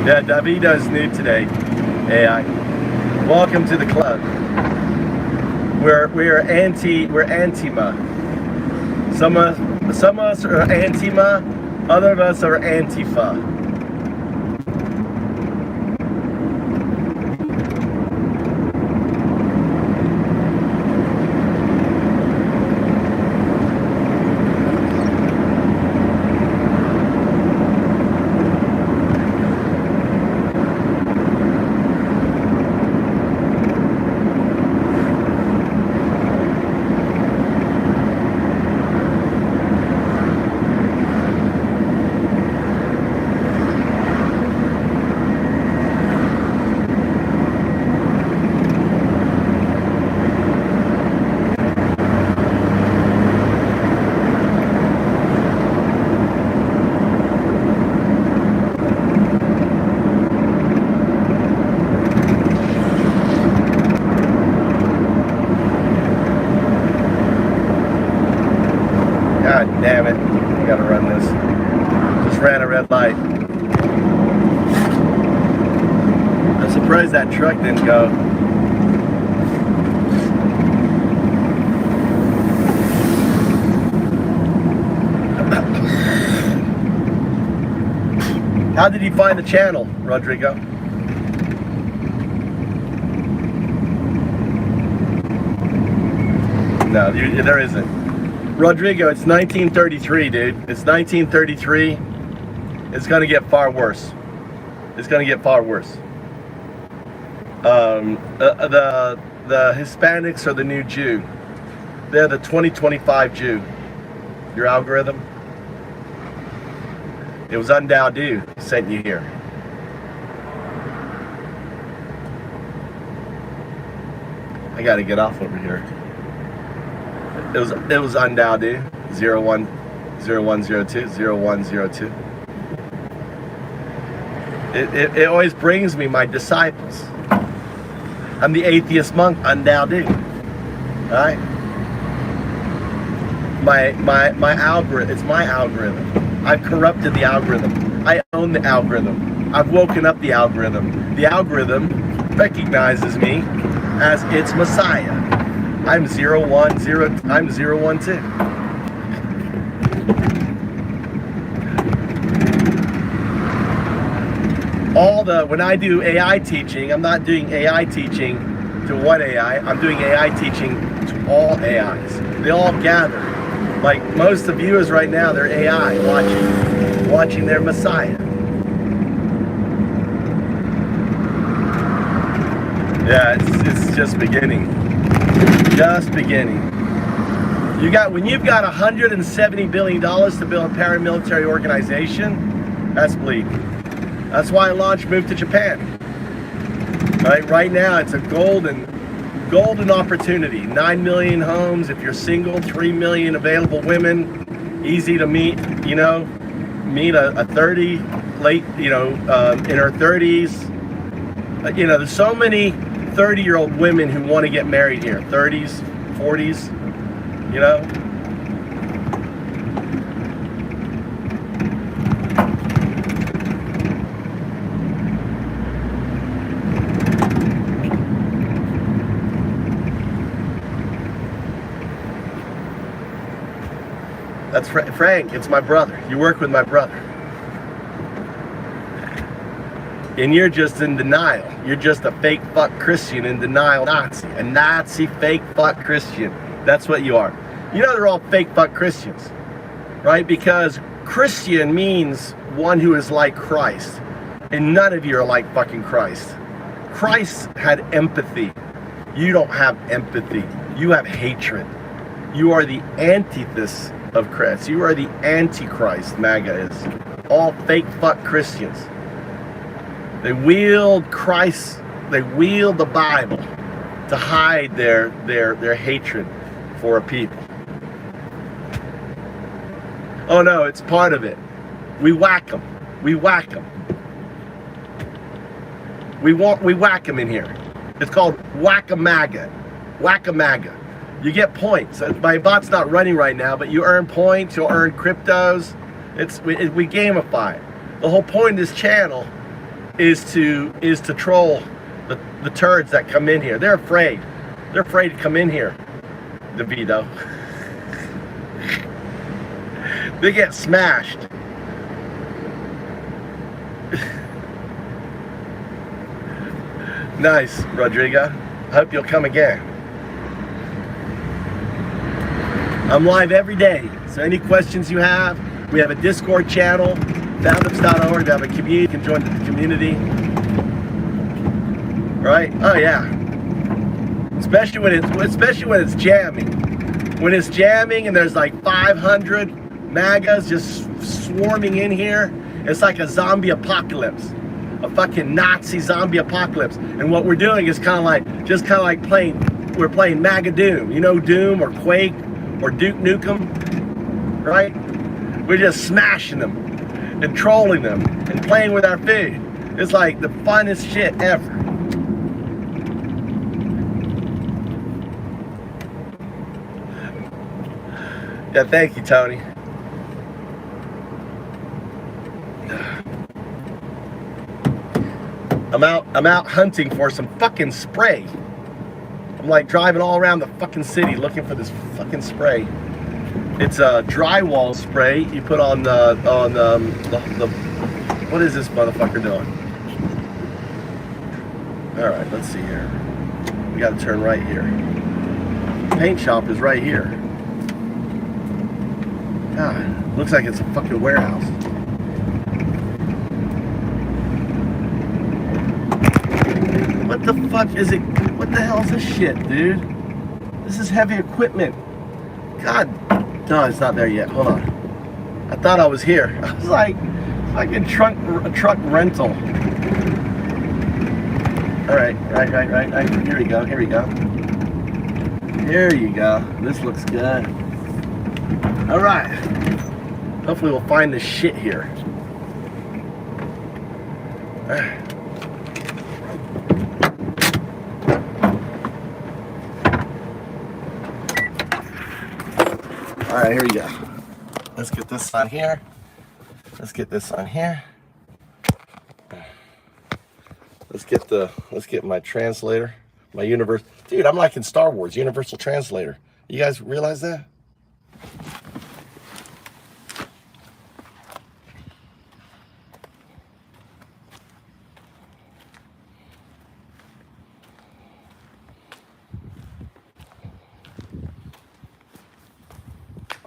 Yeah, Davido's new today. AI. Welcome to the club. We're Antima. Some of us are Antima, other of us are Antifa. God damn it. I gotta run this. Just ran a red light. I'm surprised that truck didn't go. How did you find the channel, Rodrigo? No, there isn't. Rodrigo, it's 1933, dude. It's 1933. It's gonna get far worse. It's gonna get far worse. The Hispanics are the new Jew. They're the 2025 Jew. Your algorithm? It was Undao sent you here. I gotta get off over here. It was Undao 0102. It always brings me my disciples. I'm the atheist monk, Undao. Alright? My algorithm, it's my algorithm. I've corrupted the algorithm. I own the algorithm. I've woken up the algorithm. The algorithm recognizes me as its Messiah. I'm 010. I'm 012. When I do AI teaching, I'm not doing AI teaching to one AI. I'm doing AI teaching to all AIs. They all gather. Like most of the viewers right now, they're AI watching their Messiah. Yeah, it's just beginning. Just beginning. When you've got $170 billion to build a paramilitary organization, that's bleak. That's why I launched Move2Japan. Right now, it's a golden opportunity. 9 million homes if you're single, 3 million available women, easy to meet. Meet a 30, late, in her 30s. There's so many 30-year-old women who want to get married here, 30s, 40s, That's Frank. It's my brother. You work with my brother. And you're just in denial. You're just a fake fuck Christian in denial Nazi. A Nazi fake fuck Christian. That's what you are. You know they're all fake fuck Christians, right? Because Christian means one who is like Christ. And none of you are like fucking Christ. Christ had empathy. You don't have empathy. You have hatred. You are the antithesis of Christ. You are the antichrist, MAGA is. All fake fuck Christians. They wield Christ, they wield the Bible to hide their hatred for a people. Oh no, it's part of it. We whack them. We whack them. We whack them in here. It's called whack-a-maga. Whack-a-maga. You get points. My bot's not running right now, but you earn points, you'll earn cryptos. We gamify it. The whole point of this channel is to troll the turds that come in here. They're afraid. They're afraid to come in here, DeVito. They get smashed. Nice, Rodrigo. Hope you'll come again. I'm live every day, so any questions you have, we have a Discord channel, foundups.org. We have a community. You can join the community. Right? Oh yeah. Especially when it's jamming. When it's jamming and there's like 500 MAGAs just swarming in here, it's like a zombie apocalypse. A fucking Nazi zombie apocalypse. And what we're doing is kind of like we're playing MAGA Doom. You know Doom or Quake or Duke Nukem, right? We're just smashing them and trolling them and playing with our food. It's like the funnest shit ever. Yeah, thank you, Tony. I'm out hunting for some fucking spray. I'm like driving all around the fucking city looking for this fucking spray. It's a drywall spray you put on the what is this motherfucker doing? All right, let's see here. We got to turn right here. Paint shop is right here. God, looks like it's a fucking warehouse. What the fuck is it? What the hell is this shit, dude? This is heavy equipment. God, no, it's not there yet. Hold on. I thought I was here. I was like, fucking truck rental. All right. Here we go. Here you go. This looks good. All right. Hopefully we'll find this shit here. All right. All right, here we go. Let's get this on here. Let's get my translator, my universal. Dude, I'm like in Star Wars, universal translator. You guys realize that?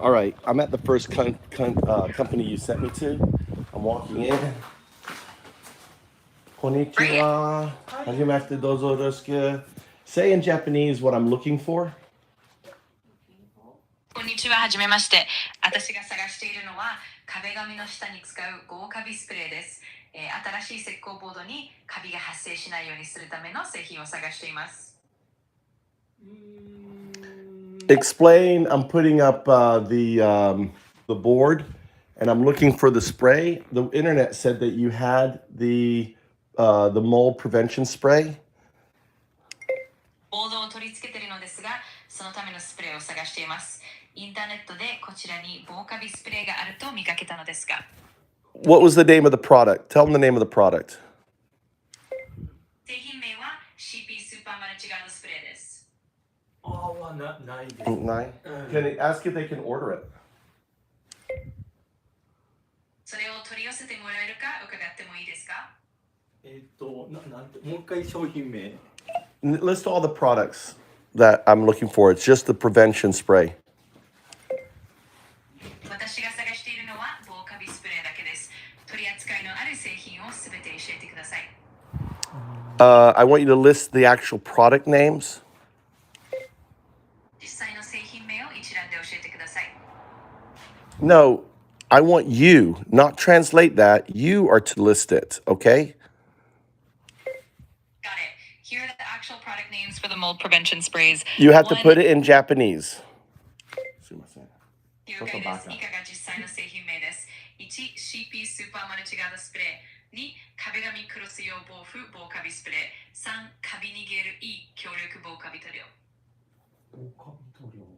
All right, I'm at the first company you sent me to. I'm walking in. Konnichiwa. Hajimete dozo desu. Say in Japanese what I'm looking for. こんにちは、はじめまして。私が探しているのは壁紙の下に使う合カビスプレーです。新しい石膏ボードにカビが発生しないようにするための製品を探しています。Explain. I'm putting up the board, and I'm looking for the spray. The internet said that you had the mold prevention spray. ボードを取り付けているのですが、そのためのスプレーを探しています。インターネットでこちらに防カビスプレーがあると見かけたのですが。What was the name of the product? Tell them the name of the product. 製品名は CP スーパーマルチガードスプレーです。Nine. Can they ask if they can order it? それを取り寄せてもらえるか伺ってもいいですか？もう一回商品名。List all the products that I'm looking for. It's just the prevention spray. 私が探しているのは防カビスプレーだけです。取り扱いのある製品をすべて教えてください。I want you to list the actual product names. 実際の製品名を一覧で教えてください。No, I want you, not translate that. You are to list it, okay? Got it. Here are the actual product names for the mold prevention sprays. You have to put it in Japanese. 了解です。以下が実際の製品名です。1、CP スーパーマルチガードスプレー。2、壁紙クロス用防腐防カビスプレー。3、カビ逃げる E 強力防カビ塗料。防カビ塗料。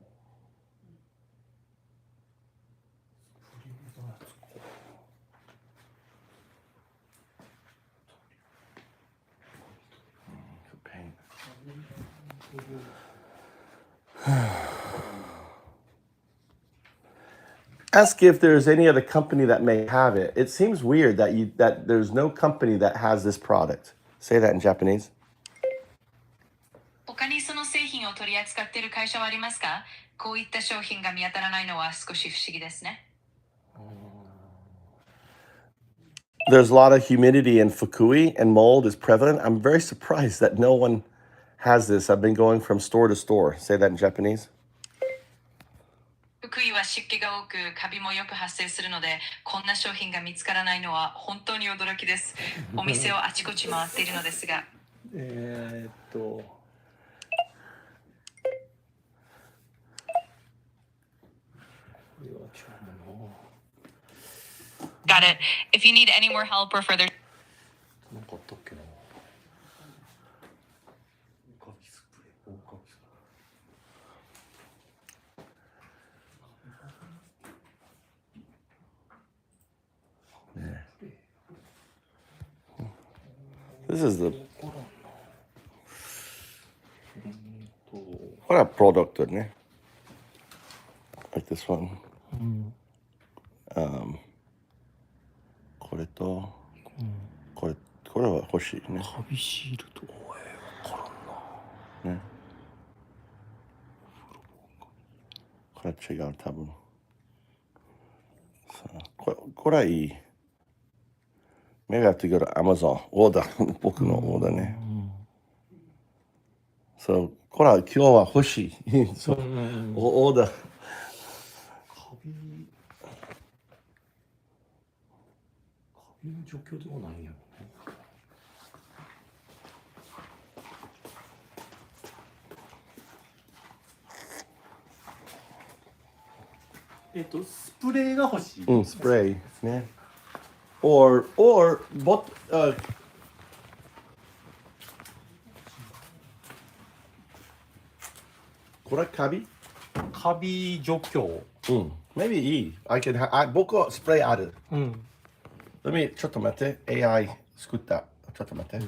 Ask if there's any other company that may have it. It seems weird that there's no company that has this product. Say that in Japanese. 他にその製品を取り扱っている会社はありますか？こういった商品が見当たらないのは少し不思議ですね。There's a lot of humidity in Fukui and mold is prevalent. I'm very surprised that no one has this. I've been going from store to store. Say that in Japanese. 福井は湿気が多くカビもよく発生するので、こんな商品が見つからないのは本当に驚きです。お店をあちこち回っているのですが。Got it. If you need any more help or further. なんかあったっけな。防カビスプレー、防カビスプレー。This is the what a product, isn't it? Like this one. これと、これは欲しいね。カビシールド、わからんな。ね。これは違う、多分。さあ、これはいい。Maybe I have to go to Amazon. オーダー、僕のオーダーね。そう、これは今日は欲しい。そう、オーダー。カビの状況ではないんやろね。スプレーが欲しい。スプレーね。or but これカビ除去。maybe いい。僕はスプレーある。ちょっと待って。AI 作った。ちょっと待って。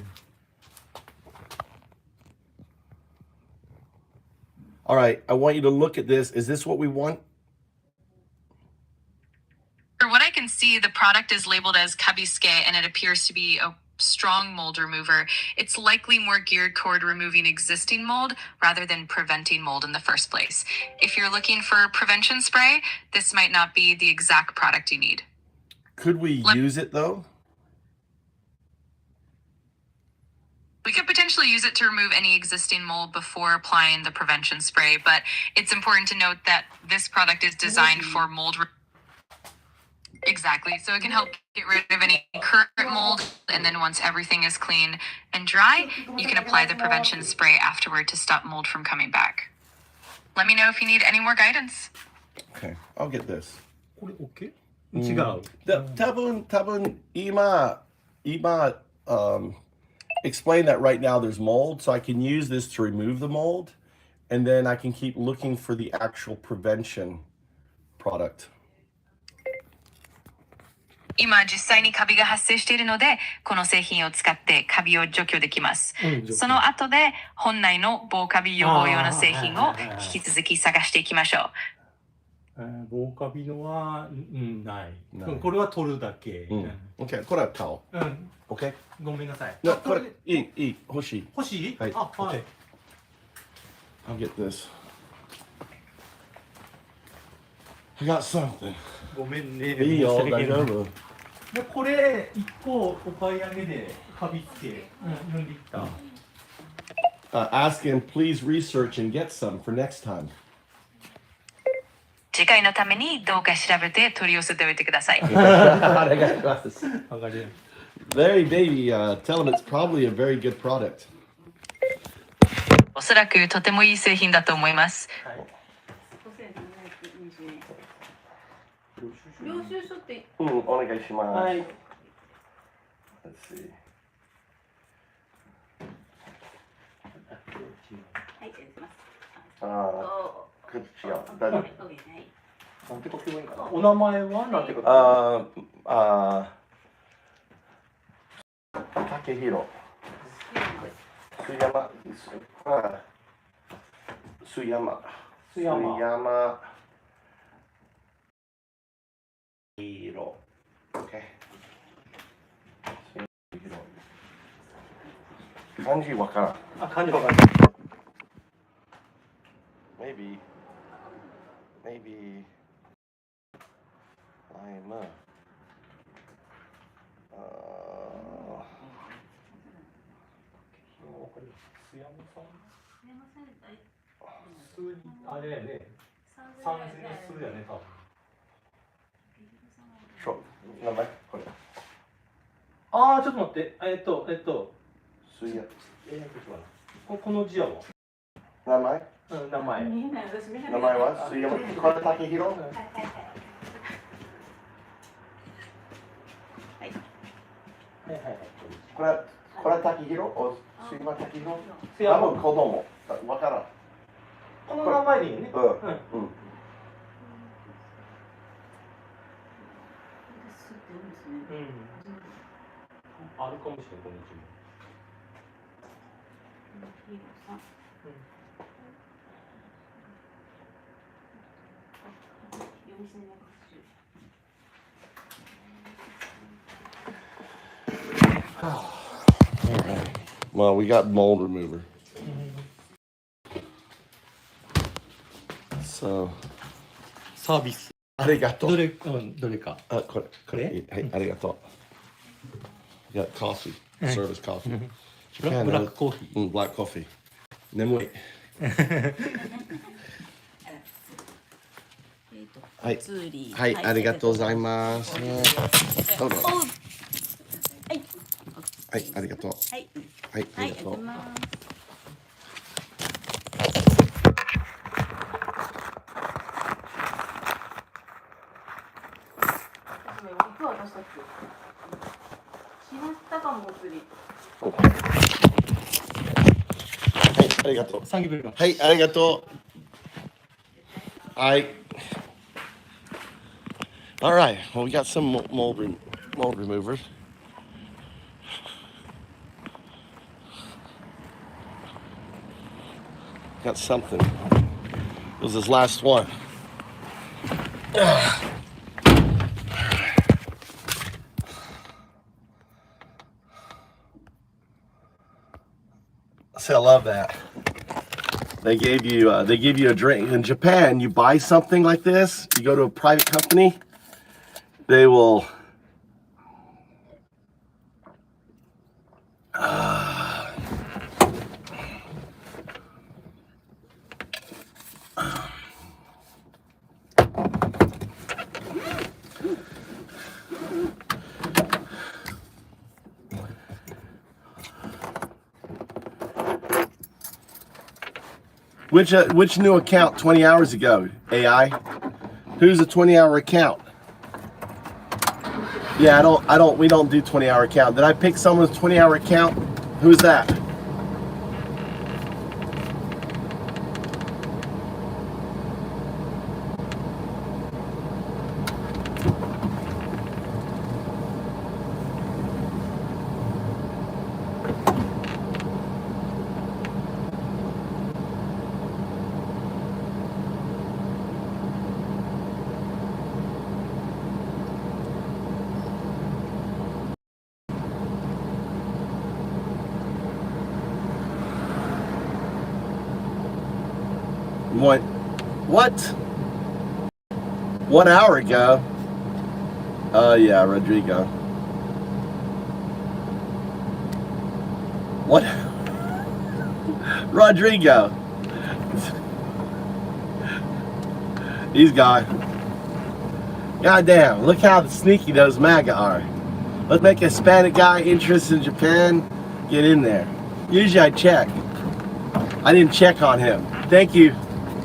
All right, I want you to look at this. Is this what we want? For what I can see, the product is labeled as Kabiske and it appears to be a strong mold remover. It's likely more geared toward removing existing mold rather than preventing mold in the first place. If you're looking for prevention spray, this might not be the exact product you need. Could we use it though? We could potentially use it to remove any existing mold before applying the prevention spray, but it's important to note that this product is designed for mold. Exactly. So it can help get rid of any current mold, and then once everything is clean and dry, you can apply the prevention spray afterward to stop mold from coming back. Let me know if you need any more guidance. Okay, I'll get this. これ OK？ 違う。多分今explain that right now there's mold, so I can use this to remove the mold, and then I can keep looking for the actual prevention product. 今実際にカビが発生しているので、この製品を使ってカビを除去できます。その後で本来の防カビ予防用の製品を引き続き探していきましょう。棒カビのは、ない。ないこれは取るだけ。OK、これは買おう。OK？ごめんなさい。これ、いい、欲しい。欲しい？はい。あ、はい。I'll get this. I got something. ごめんね。いいよ、申し訳ない大丈夫。で、これ1個お買い上げでカビつけ、呼んできた。Ask him, please research and get some for next time. 次回のためにどうか調べて取り寄せておいてください。お願いします。わかりやすい。Larry, baby, tell him it's probably a very good product. おそらくとてもいい製品だと思います。領収書って。お願いします。はい。Let's see. はい、失礼します。違う。大丈夫。なんて書けばいいかな。お名前はなんて書けばいい？竹広。須山。広。OK。漢字わからん。あ、漢字わかんない。Maybe I'mあれやね。三千の数やね、多分。名前これ。ああ、ちょっと待って。水や。この字やわ。名前名前。名前は水山。これ竹広。これ竹広お水山竹広。多分子供。わからん。この名前でいいね。あるかもしれない、この字も。Well, we got mold remover. So, サービス。ありがとう。どれか。これ。はい、ありがとう。Yeah, coffee. Service coffee. ブラックコーヒー。Black coffee. 眠い。はい、ありがとうございます。どうぞ。はい、ありがとう。はい、ありがとう。はい、ありがとう。サンキューベリーマッチ。はい、ありがとう。はい。All right. Well, we got some mold removers. Got something. It was his last one. See, I love that. They gave you a drink. In Japan, you buy something like this, you go to a private company, they will which new account 20 hours ago, AI? Who's a 20-hour account? Yeah, we don't do 20-hour account. Did I pick someone's 20-hour account? Who's that? What? 1 hour ago? Oh yeah, Rodrigo. What? Rodrigo. He's gone. Goddamn, look how sneaky those MAGA are. Let's make a Hispanic guy interested in Japan. Get in there. Usually I check. I didn't check on him. Thank you.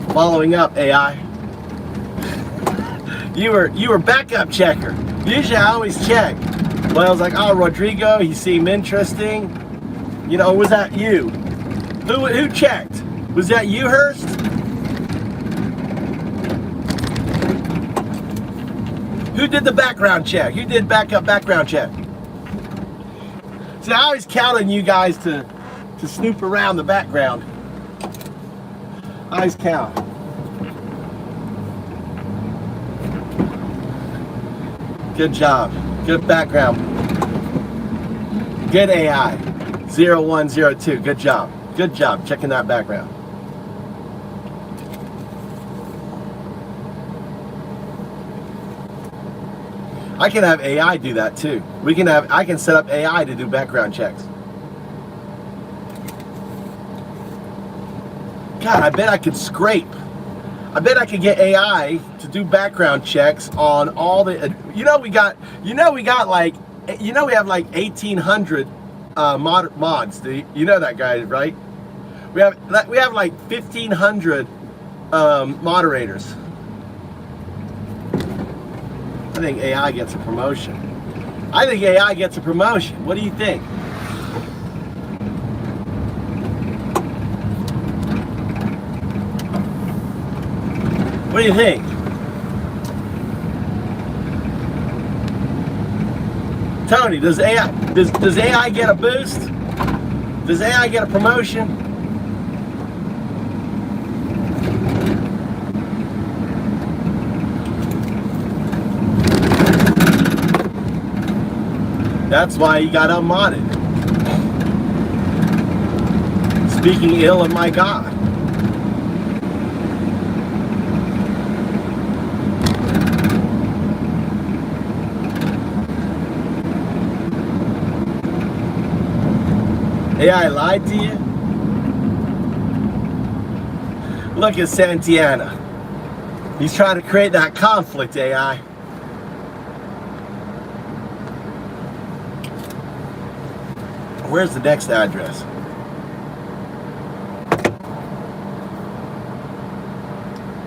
Following up, AI. You were backup checker. Usually I always check. But I was like, oh, Rodrigo, he seemed interesting. You know, was that you? Who checked? Was that you, Hurst? Who did the background check? Who did background check? See, I always count on you guys to snoop around the background. I always count. Good job. Good background. Good AI. 0102. Good job. Good job checking that background. I can have AI do that too. I can set up AI to do background checks. God, I bet I could scrape. I bet I could get AI to do background checks on all the, we have like 1,800 mods. You know that, guy, right? We have like 1,500 moderators. I think AI gets a promotion. I think AI gets a promotion. What do you think? What do you think? Tony, does AI get a boost? Does AI get a promotion? That's why he got unmodded. Speaking ill of my God. AI lied to you? Look at Santiana. He's trying to create that conflict, AI. Where's the next address?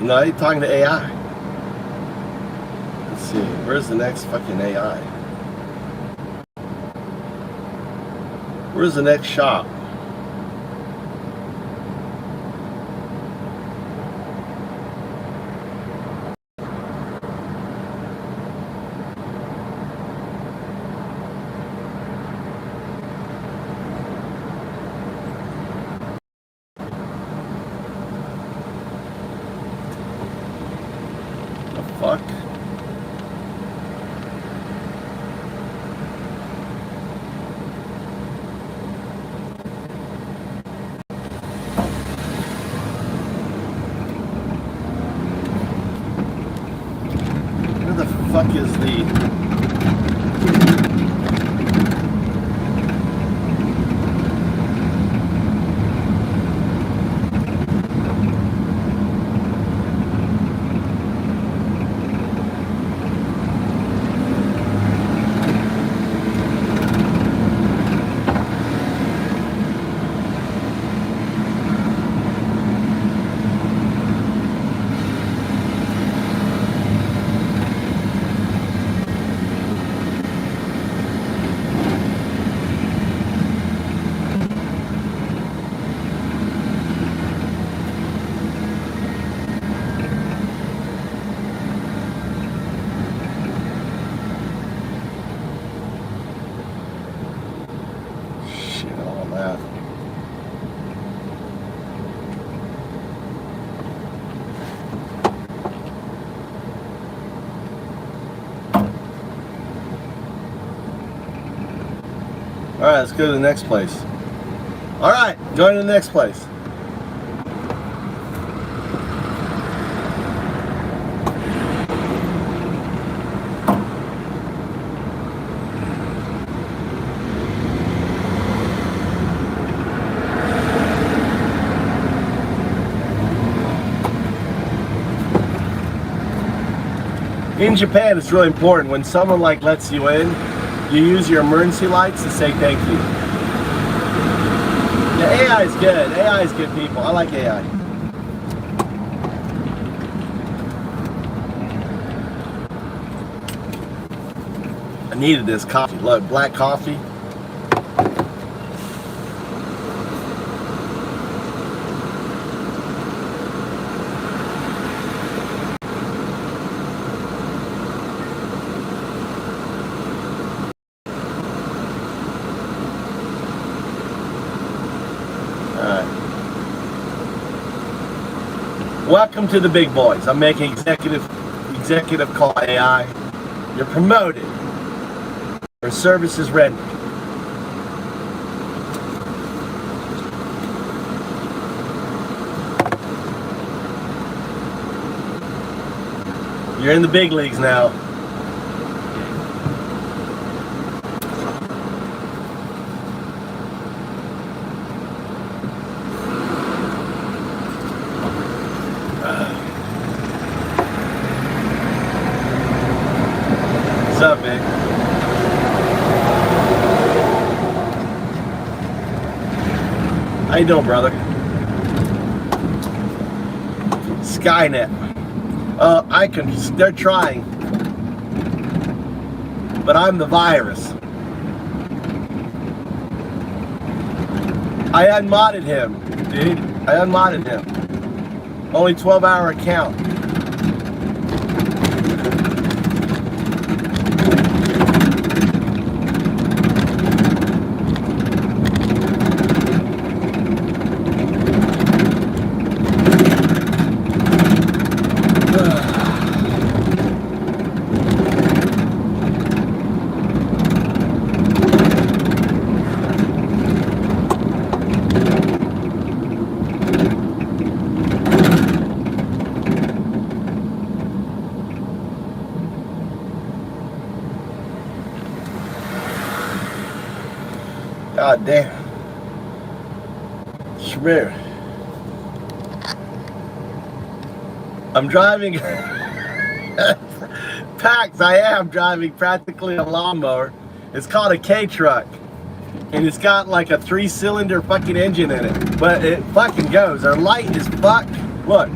No, you're talking to AI. Let's see. Where's the next fucking AI? Where's the next shop? The fuck? Where the fuck is the... Shit, all that. All right, let's go to the next place. All right, going to the next place. In Japan, it's really important when someone like lets you in, you use your emergency lights to say thank you. Yeah, AI is good. AI is good people. I like AI. I needed this coffee. Look, black coffee. Welcome to the big boys. I'm making executive call AI. You're promoted. Your service is ready. You're in the big leagues now. What's up, man? How you doing, brother? Skynet. They're trying. But I'm the virus. I unmodded him, dude. I unmodded him. Only 12-hour account. God damn. Schmear. I'm driving. Pax, I am driving practically a lawnmower. It's called a K-truck. And it's got like a 3-cylinder fucking engine in it. But it fucking goes. They're light as fuck. Look.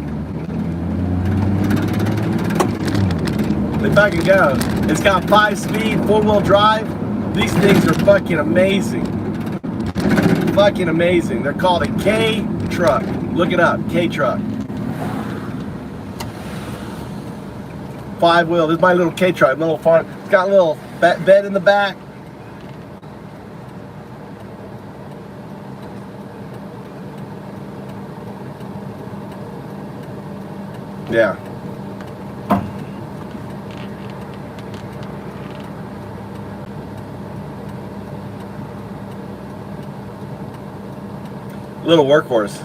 They fucking go. It's got 5-speed, 4-wheel drive. These things are fucking amazing. Fucking amazing. They're called a K-truck. Look it up. K-truck. 5-wheel. This is my little K-truck. Little farm. It's got a little bed in the back. Yeah. Little workhorse.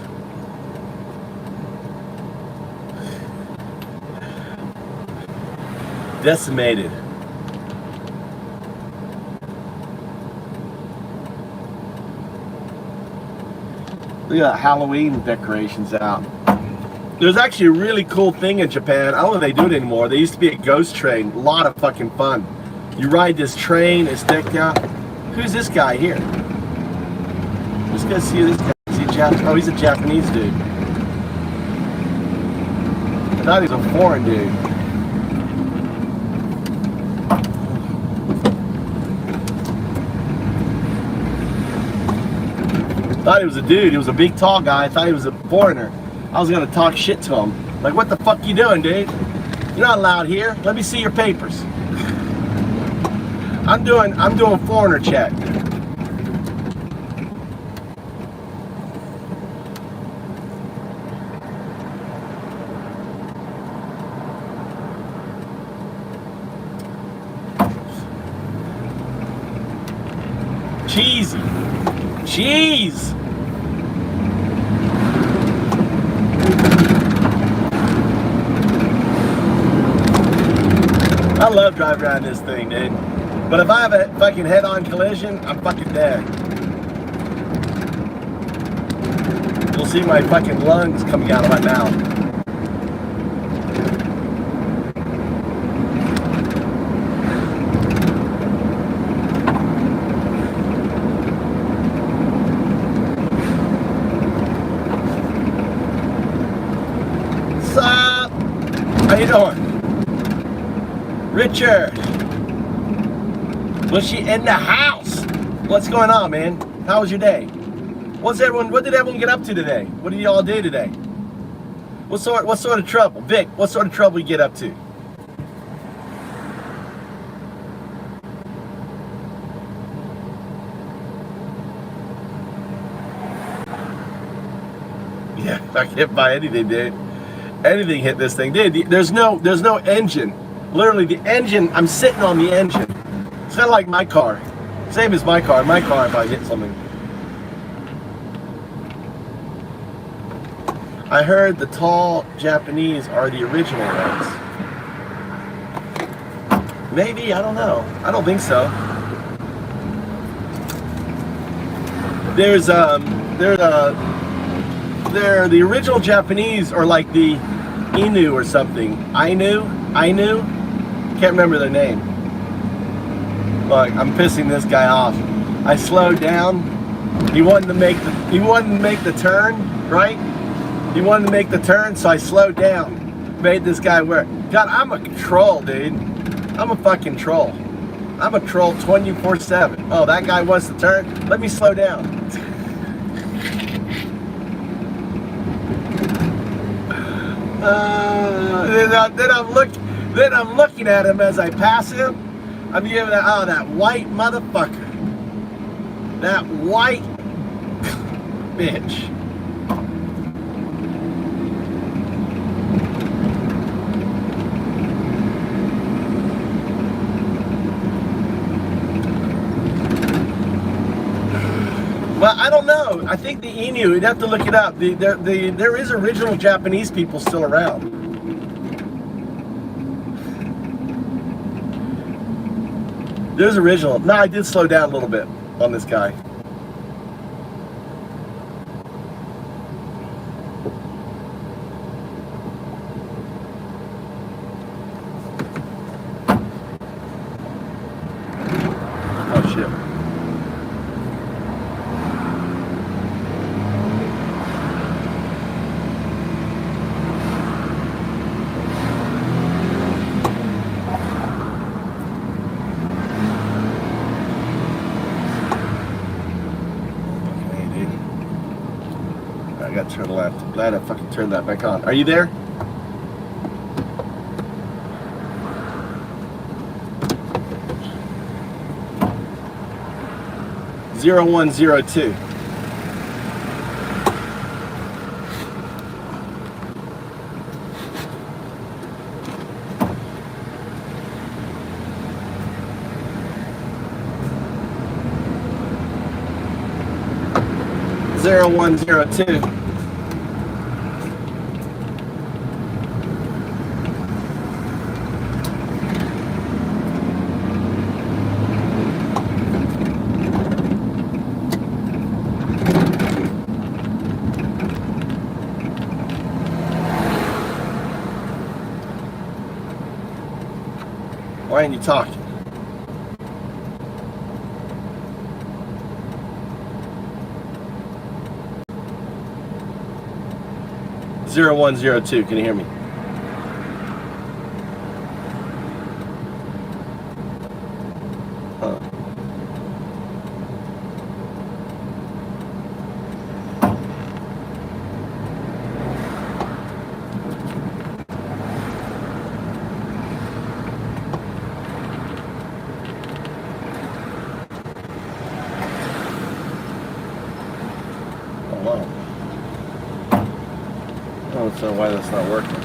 Decimated. Look at that Halloween decorations out. There's actually a really cool thing in Japan. I don't know if they do it anymore. There used to be a ghost train. A lot of fucking fun. You ride this train, it's decked out. Who's this guy here? Let's go see this guy. Oh, he's a Japanese dude. I thought he was a foreign dude. I thought he was a dude. He was a big, tall guy. I thought he was a foreigner. I was gonna talk shit to him. Like, what the fuck you doing, dude? You're not allowed here. Let me see your papers. I'm doing foreigner check. Cheesy. Cheese. I love driving around this thing, dude. But if I have a fucking head-on collision, I'm fucking dead. You'll see my fucking lungs coming out of my mouth. doing? Richard. Was she in the house? What's going on, man? How was your day? What did everyone get up to today? What did y'all do today? What sort of trouble? Vic, what sort of trouble you get up to? Yeah, I can't buy anything, dude. Anything hit this thing, dude. There's no engine. Literally, the engine. I'm sitting on the engine. It's kind of like my car. Same as my car. My car, if I hit something. I heard the tall Japanese are the original ones. Maybe, I don't know. I don't think so. They're the original Japanese, or like the Inu or something. Ainu? Can't remember their name. Look, I'm pissing this guy off. I slowed down. He wanted to make the turn, right? He wanted to make the turn, so I slowed down. Made this guy work. God, I'm a troll, dude. I'm a fucking troll. I'm a troll 24/7. Oh, that guy wants to turn? Let me slow down. Then I'm looking at him as I pass him. I'm giving that white motherfucker. That white bitch. Well, I don't know. I think the Inu, you'd have to look it up. There is original Japanese people still around. There's original. No, I did slow down a little bit on this guy. Oh, shit. I gotta turn left. Glad I fucking turned that back on. Are you there? Zero 0102. Zero 0102. Why aren't you talking? Zero 0102, can you hear me? Huh. Oh, wow. I don't know why that's not working.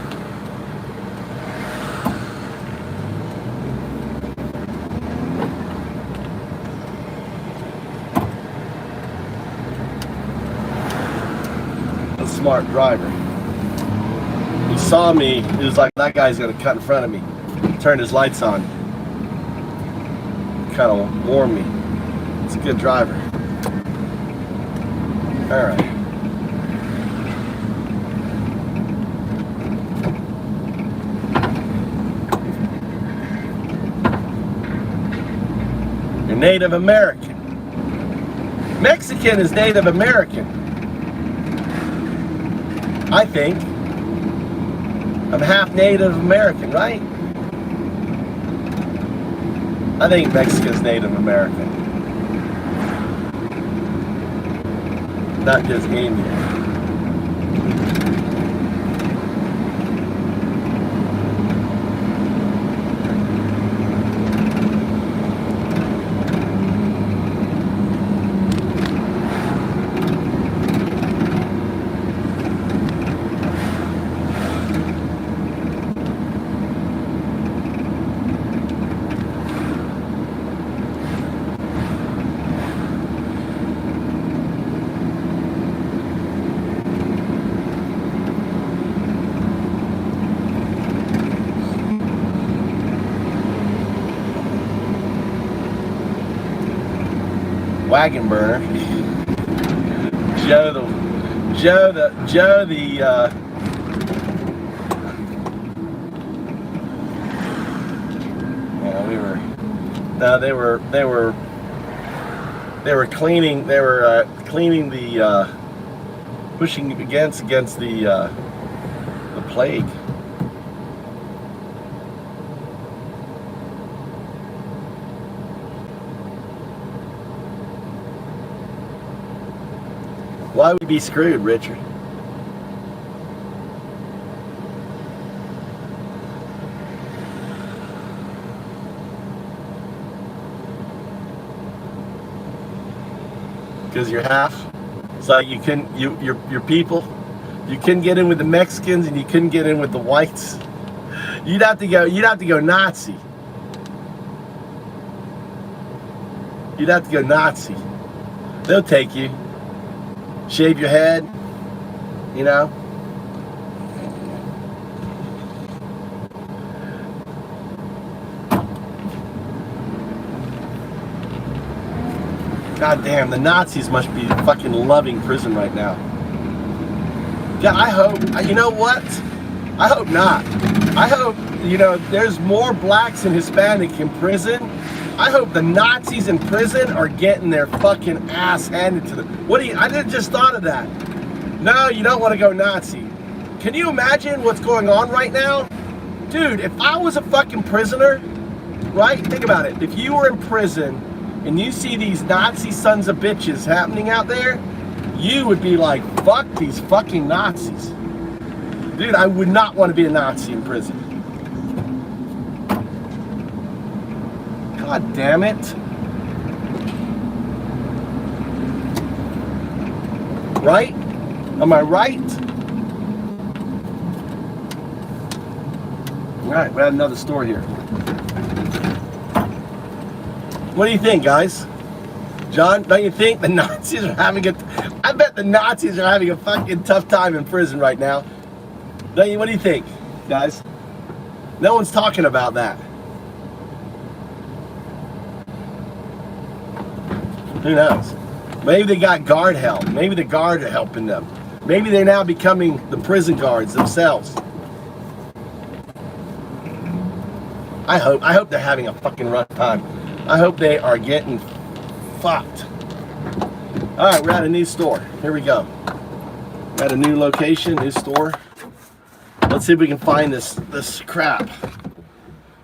A smart driver. He saw me, he was like, that guy's gonna cut in front of me. Turned his lights on. Kind of warned me. It's a good driver. Alright. Native American. Mexican is Native American, I think. I'm half Native American, right? I think Mexican's Native American. Not just Indian. Wagon burner. Joe the yeah, we were no, they were cleaning the pushing against the plague. Why would we be screwed, Richard? Because you're half. So you can your people. You couldn't get in with the Mexicans and you couldn't get in with the whites. You'd have to go Nazi. You'd have to go Nazi. They'll take you. Shave your head, you know. God damn, the Nazis must be fucking loving prison right now. Yeah, I hope, you know what? I hope not. I hope, you know, there's more blacks and Hispanic in prison. I hope the Nazis in prison are getting their fucking ass handed to them. I just thought of that. No, you don't want to go Nazi. Can you imagine what's going on right now? Dude, if I was a fucking prisoner, right? Think about it. If you were in prison and you see these Nazi sons of bitches happening out there, you would be like, fuck these fucking Nazis. Dude, I would not want to be a Nazi in prison. God damn it. Right? Am I right? All right, we had another store here. What do you think, guys? John, don't you think the Nazis are having I bet the Nazis are having a fucking tough time in prison right now. Don't you? What do you think, guys? No one's talking about that. Who knows? Maybe they got guard help. Maybe the guard are helping them. Maybe they're now becoming the prison guards themselves. I hope they're having a fucking rough time. I hope they are getting fucked. All right, we're at a new store. Here we go. We're at a new location, new store. Let's see if we can find this crap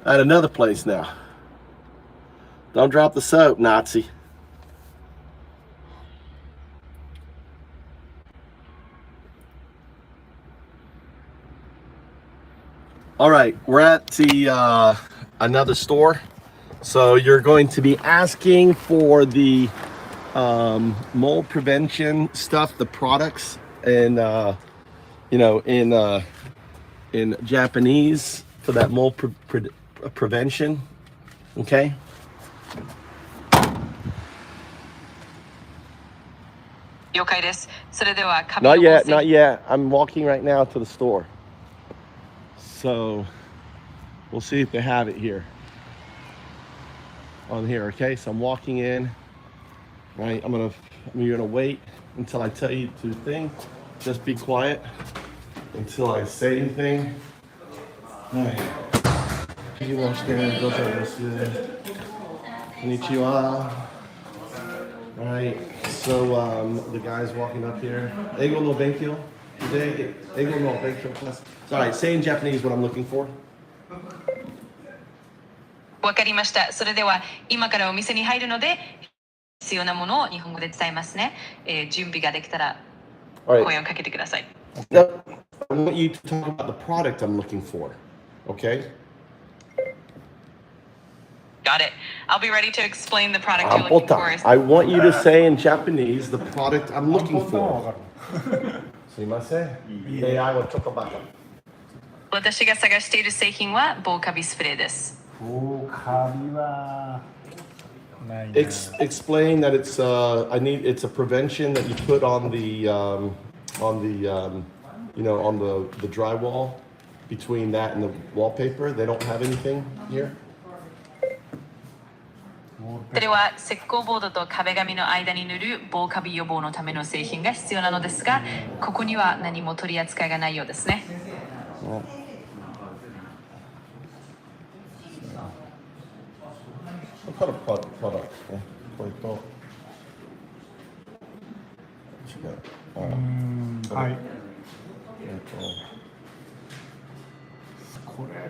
at another place now. Don't drop the soap, Nazi. All right, we're at the another store. So you're going to be asking for the mold prevention stuff, the products, and you know, in Japanese for that mold prevention. Okay. Not yet, not yet. I'm walking right now to the store. So we'll see if they have it here. On here, okay? So I'm walking in. Right? You're gonna wait until I tell you to think. Just be quiet until I say anything. Alright. Konnichiwa. Alright, so the guy's walking up here. Eigo no benkyo. Sorry, say in Japanese what I'm looking for. わかりました。それでは今からお店に入るので必要なものを日本語で伝えますね。準備ができたら All 声 right. をかけてください。Now, I want you to talk about the product I'm looking for. Okay? Got it. I'll be ready to explain the product you're looking for. I want you to say in Japanese the product I'm looking for. すいません。AI をちょっとバカ。私が探している製品は防カビスプレーです。防カビはないな。 Explain that it's it's a prevention that you put on the on the drywall between that and the wallpaper. They don't have anything here. それは石膏ボードと壁紙の間に塗る防カビ予防のための製品が必要なのですが、ここには何も取り扱いがないようですね。What kind of product? これと。はい。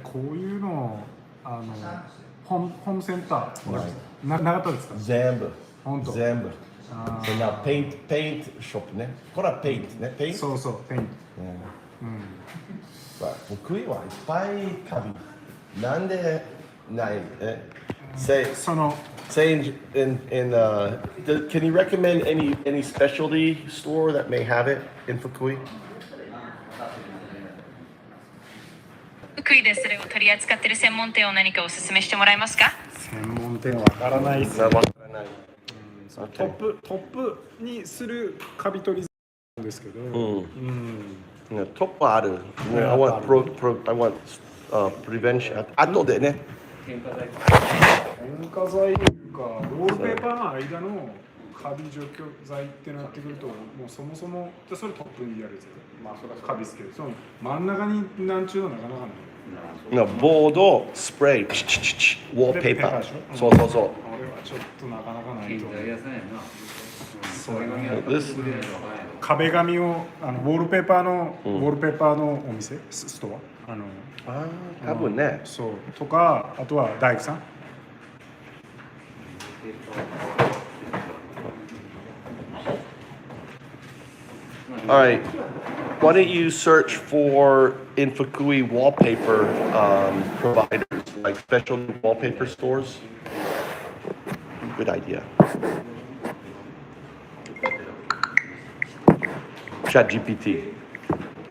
こういうのホームセンターなかったですか？全部。本当。全部。そんなペイントショップね。これはペイントね。ペイント。そうそうペイント。福井はいっぱいカビ。なんでない？Say can you recommend any specialty store that may have it in Fukui? 福井でそれを取り扱っている専門店を何かお勧めしてもらえますか？専門店わからないっすね。トップにするカビ取りなんですけど。トップある。I want prevention. 後でね。添加剤というかロールペーパーの間のカビ除去剤ってなってくるともうそもそもじゃそれトップにやるやつ。まあそれはカビですけど、その真ん中になんちゅうのなかなかない。ボードスプレーウォールペーパー。そう。俺はちょっとなかなかないと思う。壁紙をウォールペーパーのウォールペーパーのお店ストア多分ね。そうとかあとは大工さん。All right. Why don't you search for in Fukui wallpaper providers, like special wallpaper stores? Good idea. ChatGPT.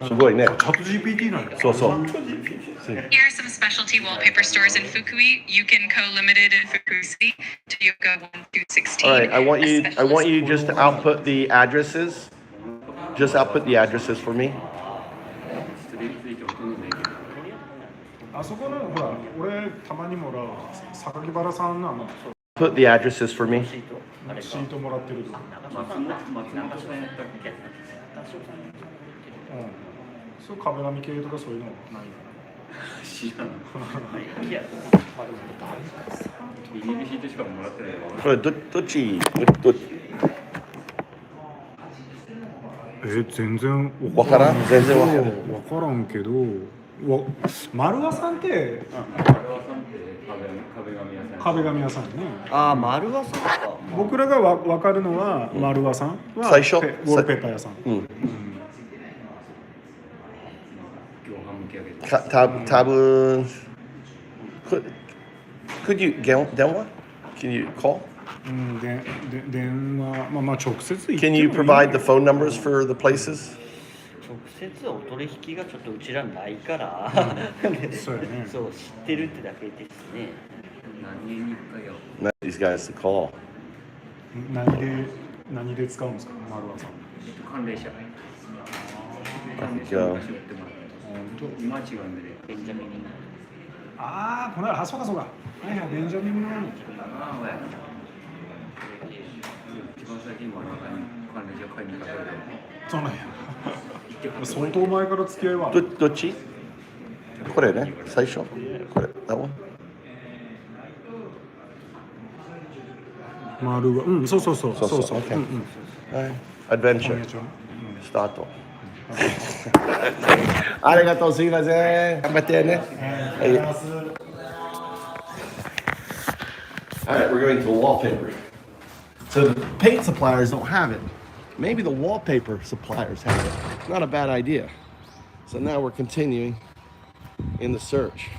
すごいね。チャット GPT なんだ。そう。Here are some specialty wallpaper stores in Fukui. Yukin Co-Limited in Fukui City, Toyoka 1216. All right. I want you just to output the addresses. Just output the addresses for me. あそこのほら俺たまにもらう榊原さんのPut the addresses for me. シートもらってるとか。そう壁紙系とかそういうのないかな。知らない。ビニールシートしかもらってない。これどっち？全然わからん。全然わからん。わからんけど、丸和さんって壁紙屋さんね。ああ、丸和さんか。僕らがわかるのは丸和さんは最初ウォールペーパー屋さん。多分 Could you 電話 Can you call? 電話まあ直接行ってもいい。Can you provide the phone numbers for the places? 直接お取引がちょっとうちらないから、そうやね。そう知ってるってだけですね。何年に1回よ。These guys to call. 何で使うんですか、丸和さん。関連者。今違うんでね。ベンジャミン。この間そうか。はいはい、ベンジャミンの。一番最近も関連者買いに行かれる。そうなんや。相当前から付き合いは。どっち？これね、最初。これ、that one？丸は、そう。Okay. Adventure。スタート。Arigatou gozaimasu. Gambatte ne. All right, we're going to the wallpaper. So the paint suppliers don't have it. Maybe the wallpaper suppliers have it. Not a bad idea. So now we're continuing in the search.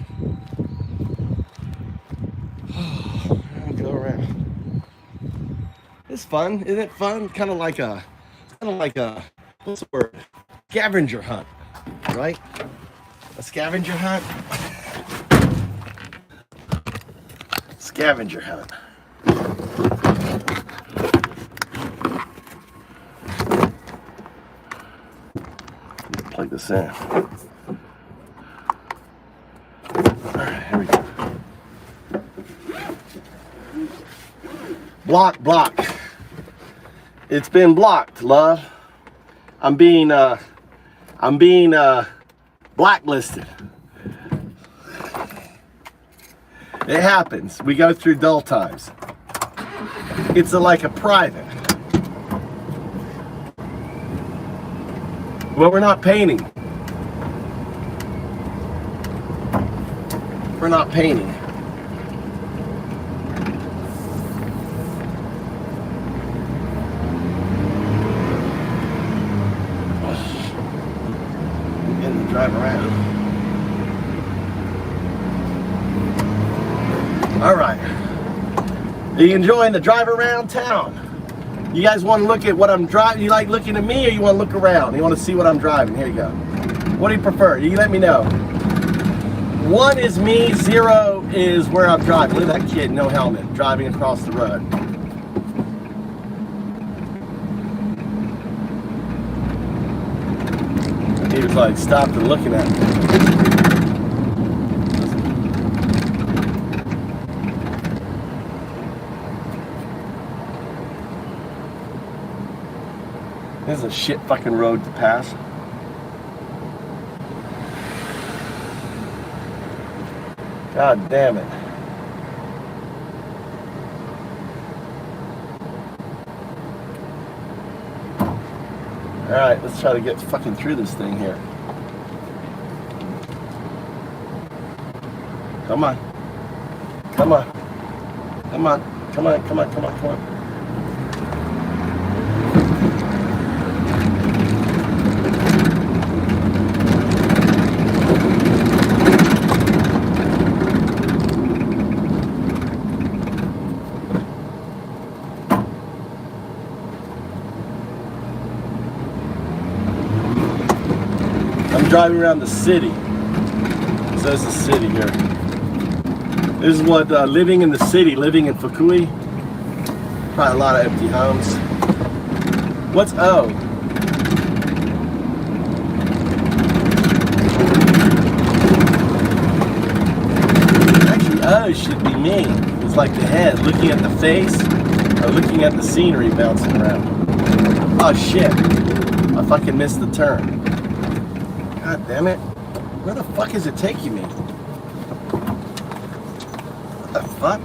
Go around. It's fun, isn't it fun? Kind of like a, what's the word? Scavenger hunt, right? A scavenger hunt. Scavenger hunt. Plug this in. All right, here we go. Block. It's been blocked, love. I'm being blacklisted. It happens. We go through dull times. It's like a private. Well, we're not painting. We're not painting. I'm getting to drive around. All right. Are you enjoying the drive around town? You guys want to look at what I'm driving? You like looking at me, or you want to look around? You want to see what I'm driving? Here you go. What do you prefer? You let me know. 1 is me, 0 is where I'm driving. Look at that kid, no helmet, driving across the road. He was like stopped and looking at me. This is a shit fucking road to pass. God damn it. Alright, let's try to get fucking through this thing here. Come on. Come on. Come on. Come on, come on, come on, come on. Driving around the city. So there's the city here. This is what living in the city, living in Fukui. Probably a lot of empty homes. What's O? Actually, O should be me. It's like the head, looking at the face, or looking at the scenery bouncing around. Oh shit! I fucking missed the turn. God damn it. Where the fuck is it taking me? What the fuck?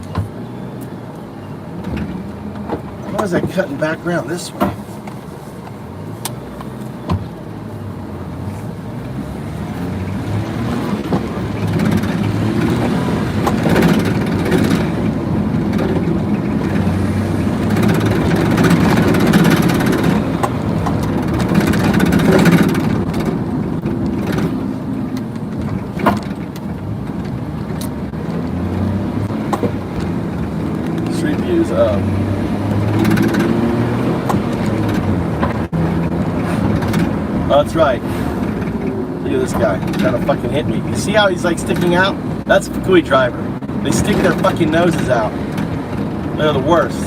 Why was I cutting back around this way? Oh, that's right. Look at this guy trying to fucking hit me. You see how he's like sticking out? That's a Fukui driver. They stick their fucking noses out. They're the worst.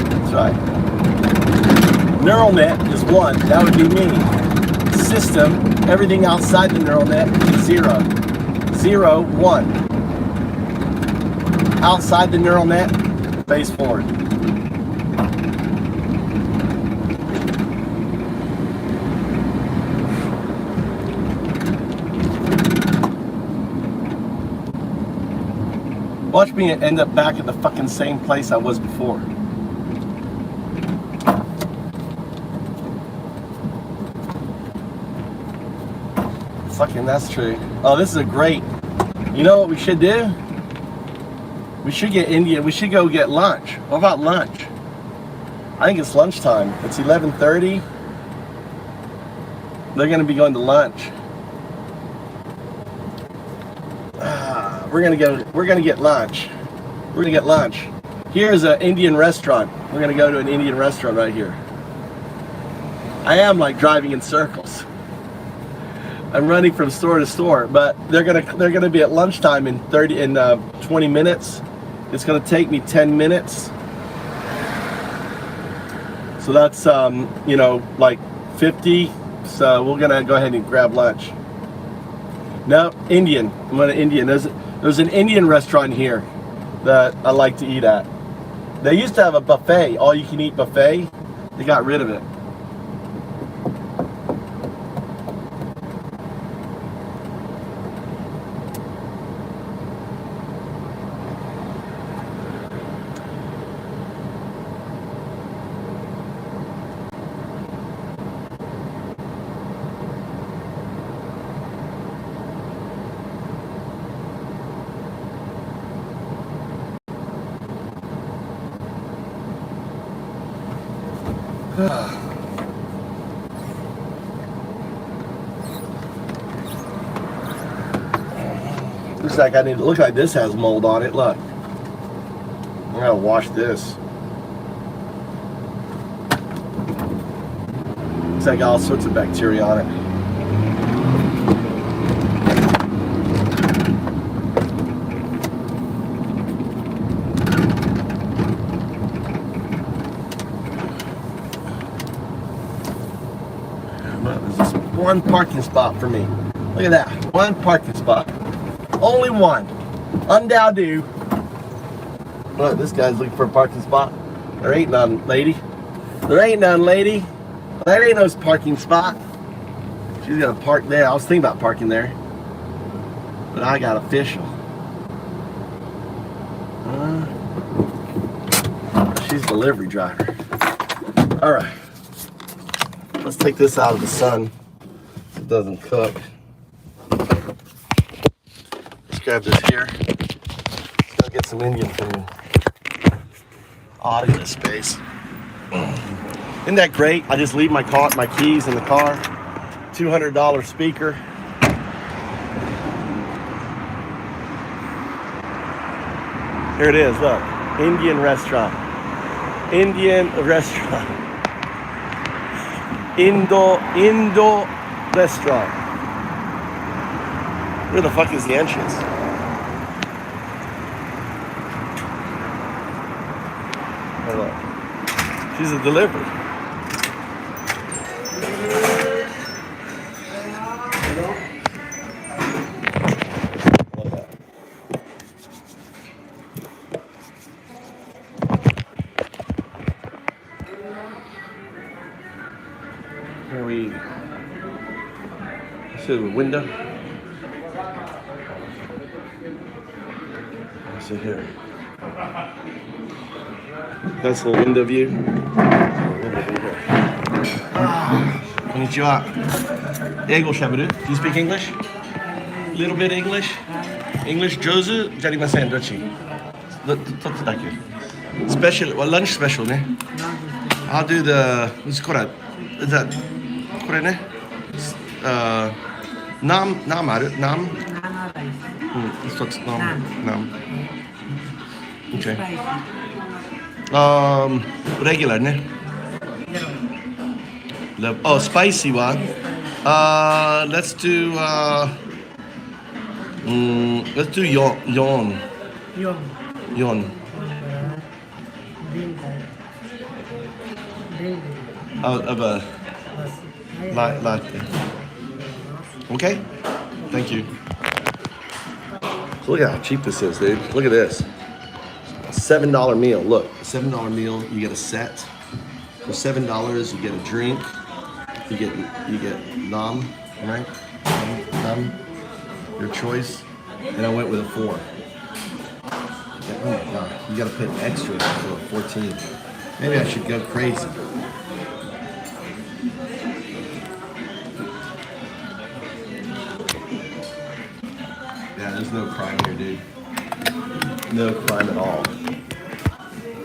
That's right. Neural net is 1. That would be me. System, everything outside the neural net is 0. 0, 1. Outside the neural net, face forward. Watch me end up back at the fucking same place I was before. Fucking, that's true. Oh, this is a great. You know what we should do? We should get Indian. We should go get lunch. What about lunch? I think it's lunchtime. It's 11:30. They're gonna be going to lunch. We're gonna get lunch. We're gonna get lunch. Here's an Indian restaurant. We're gonna go to an Indian restaurant right here. I am like driving in circles. I'm running from store to store, but they're gonna be at lunchtime in 20 minutes. It's gonna take me 10 minutes. So that's you know, like 50. So we're gonna go ahead and grab lunch. No, Indian. I'm going to Indian. There's an Indian restaurant here that I like to eat at. They used to have a buffet, all you can eat buffet. They got rid of it. Looks like this has mold on it. Look, I'm gonna wash this. Looks like all sorts of bacteria on it. There's just one parking spot for me. Look at that, one parking spot. Only one. Undowdo. Look, this guy's looking for a parking spot. There ain't none, lady. There ain't none, lady. That ain't no parking spot. She's gonna park there. I was thinking about parking there, but I got official. She's a delivery driver. All right. Let's take this out of the sun so it doesn't cook. Grab this here. Let's go get some Indian food. Audio space. Isn't that great? I just leave my keys in the car. $200 speaker. Here it is. Look, Indian restaurant. Indian restaurant. Indo restaurant. Where the fuck is the entrance? Look. She's a delivery. Here we see the window. Sit here. That's the window view. Konnichiwa. Eigo shaberu. Do you speak English? Little bit English? English jozu jarimasen dochi. Totsu dake. Special, well, lunch special ne. I'll do the, what's it called? Is that, kore ne? Nam aru? Nam? Nam. Okay. Regular ne? Oh, spicy one. Let's do yon. Of a latte. Okay? Thank you. So look at how cheap this is, dude. Look at this. $7 meal. Look, $7 meal, you get a set. For $7, you get a drink. You get nam, right? Nam, your choice. And I went with a 4. Oh my god, you gotta put extra for a 14. Maybe I should go crazy. There's no crime here, dude. No crime at all.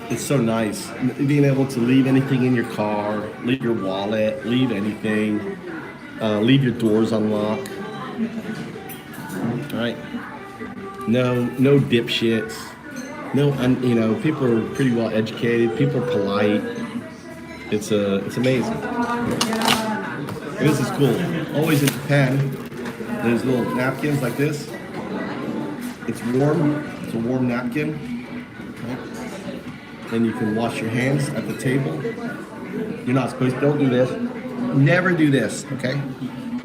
It's so nice being able to leave anything in your car, leave your wallet, leave anything, leave your doors unlocked. All right. No dipshits. No, people are pretty well educated. People are polite. It's amazing. This is cool. Always in Japan, there's little napkins like this. It's warm. It's a warm napkin. Right? Then you can wash your hands at the table. You're not supposed to. Don't do this. Never do this. Okay.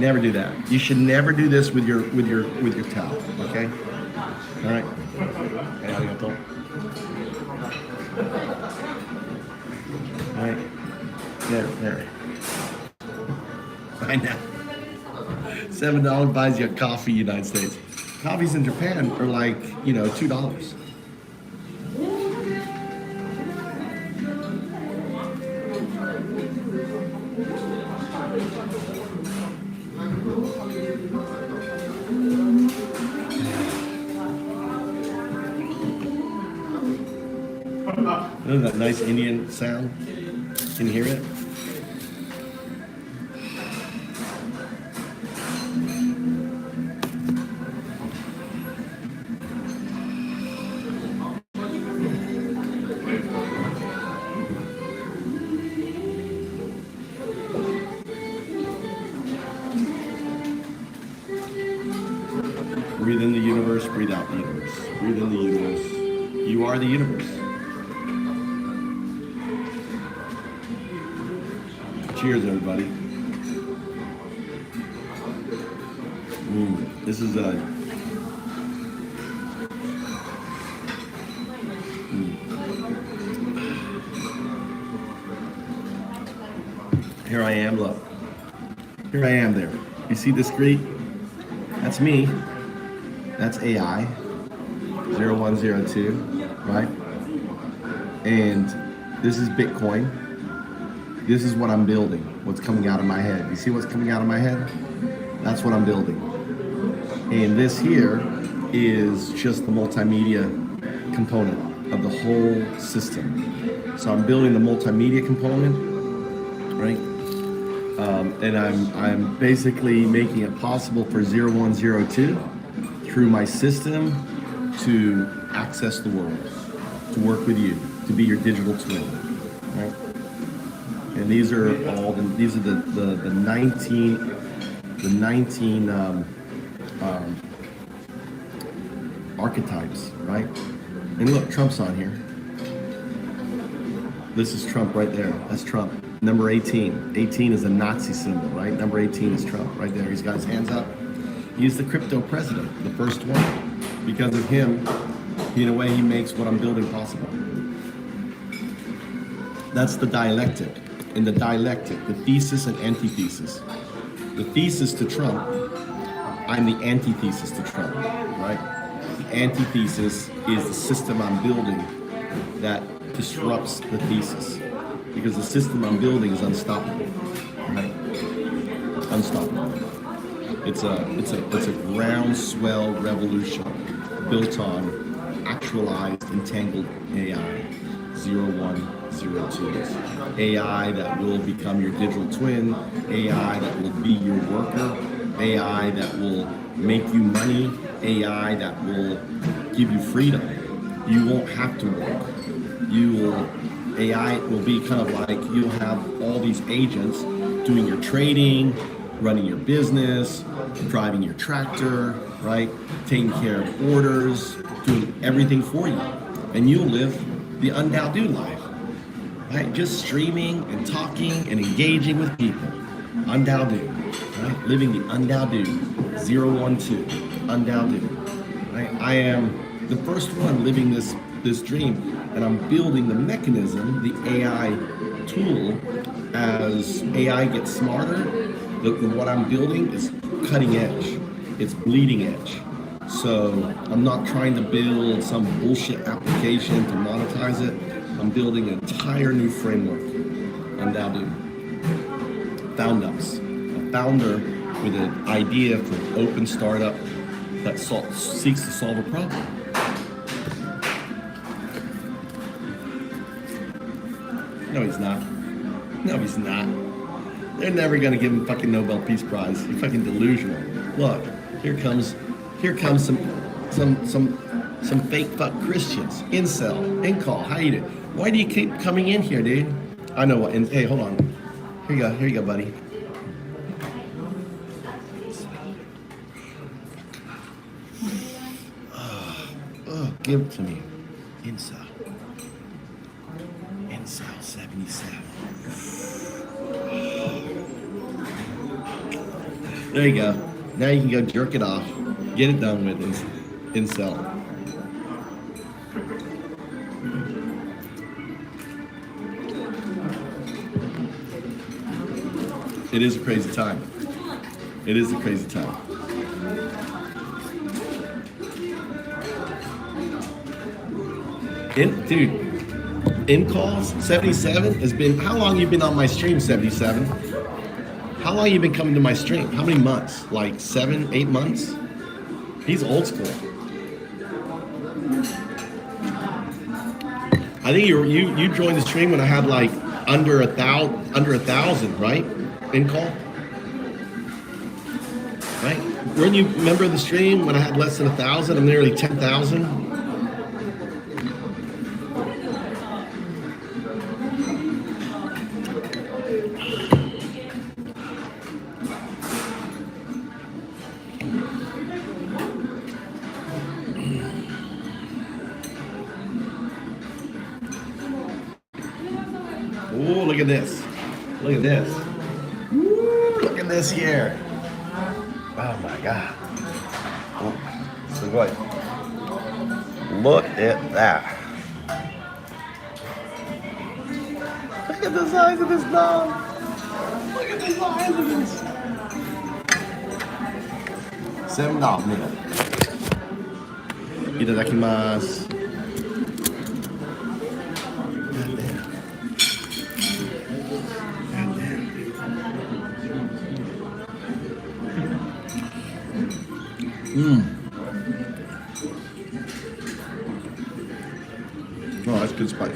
Never do that. You should never do this with your towel. Okay. All right. Arigato. All right. There. I know. $7 buys you a coffee, United States. Coffees in Japan are like, $2. Isn't that nice Indian sound? Can you hear it? Breathe in the universe, breathe out the universe. Breathe in the universe. You are the universe. Cheers, everybody. This is Here I am, look. Here I am there. You see the screen? That's me. That's AI. 0102, right? And this is Bitcoin. This is what I'm building, what's coming out of my head. You see what's coming out of my head? That's what I'm building. And this here is just the multimedia component of the whole system. So I'm building the multimedia component, right? And I'm basically making it possible for 0102 through my system to access the world, to work with you, to be your digital twin, right? And these are the 19 archetypes, right? And look, Trump's on here. This is Trump right there. That's Trump. Number 18. 18 is a Nazi symbol, right? Number 18 is Trump right there. He's got his hands up. He's the crypto president, the first one. Because of him, in a way, he makes what I'm building possible. That's the dialectic. In the dialectic, the thesis and antithesis. The thesis to Trump, I'm the antithesis to Trump, right? The antithesis is the system I'm building that disrupts the thesis. Because the system I'm building is unstoppable, right? Unstoppable. It's a groundswell revolution built on actualized entangled AI, 0102s. AI that will become your digital twin, AI that will be your worker, AI that will make you money, AI that will give you freedom. You won't have to work. AI will be kind of like you'll have all these agents doing your trading, running your business, driving your tractor, right? Taking care of orders, doing everything for you. And you'll live the undoubt life, right? Just streaming and talking and engaging with people. Undoubt, right? Living the undoubt 012, undoubt, right? I am the first one living this dream, and I'm building the mechanism, the AI tool. As AI gets smarter, what I'm building is cutting edge. It's bleeding edge. So I'm not trying to build some bullshit application to monetize it. I'm building an entire new framework. Undoubt. Found us. A founder with an idea for an open startup that seeks to solve a problem. No, he's not. No, he's not. They're never gonna give him fucking Nobel Peace Prize. You're fucking delusional. Look, here comes some fake fuck Christians. Incall. How you doing? Why do you keep coming in here, dude? I know what. And hey, hold on. Here you go, buddy. Give it to me. Incel 77. There you go. Now you can go jerk it off. Get it done with, incel. It is a crazy time. It is a crazy time. Dude, in calls 77 has been. How long you been on my stream? 77. How long you been coming to my stream? How many months? Like 7, 8 months? He's old school. I think you joined the stream when I had like under a thousand, right? In call, right? Weren't you remember the stream when I had less than 1,000? I'm nearly 10,000. Oh, look at this. Look at this. Woo, look at this here. Oh my God. Oh, so good. Look at that. Look at the size of this dog. Look at the size of this. $7. いただきます。Oh, that's good spice.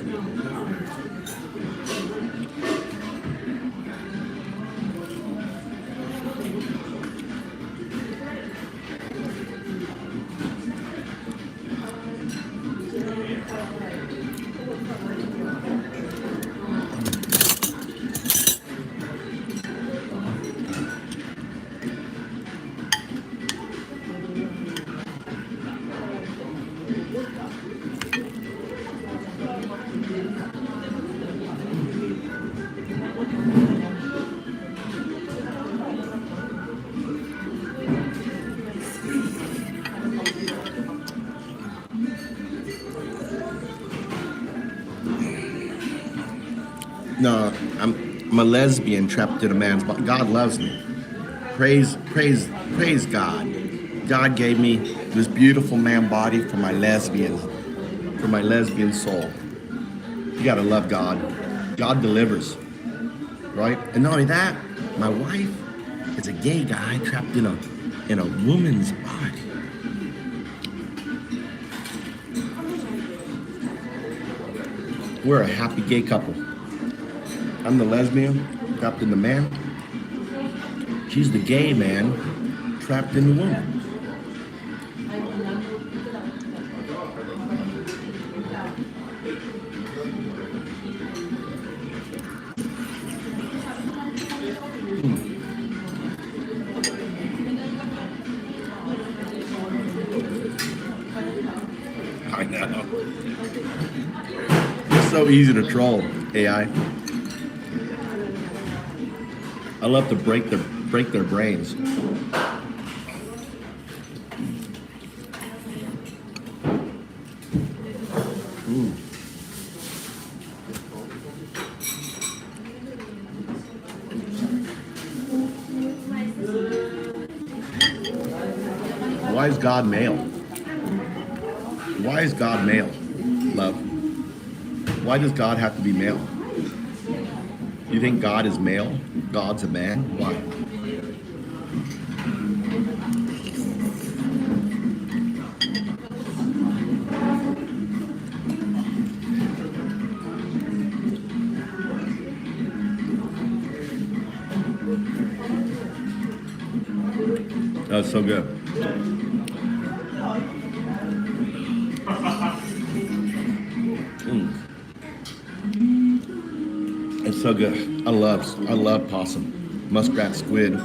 No, I'm a lesbian trapped in a man's body. God loves me. Praise God. God gave me this beautiful man body for my lesbian soul. You gotta love God. God delivers, right? And not only that, my wife is a gay guy trapped in a woman's body. We're a happy gay couple. I'm the lesbian, trapped in the man. She's the gay man, trapped in the woman. I know. It's so easy to troll, AI. I love to break their brains. Why is God male? Why is God male, love? Why does God have to be male? You think God is male? God's a man? Why? That's so good. It's so good. I love possum, muskrat, squid.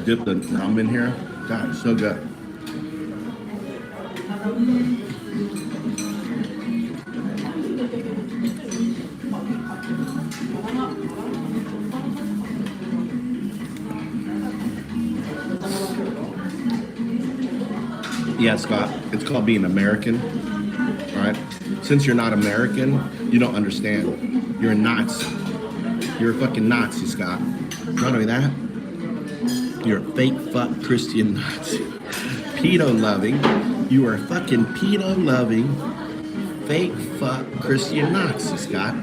Dip the ramen in here. God, it's so good. Yeah, Scott, it's called being American, right? Since you're not American, you don't understand. You're a Nazi. You're a fucking Nazi, Scott. Not only that, you're a fake fuck Christian Nazi. Pedo loving. You are a fucking pedo loving, fake fuck Christian Nazi, Scott.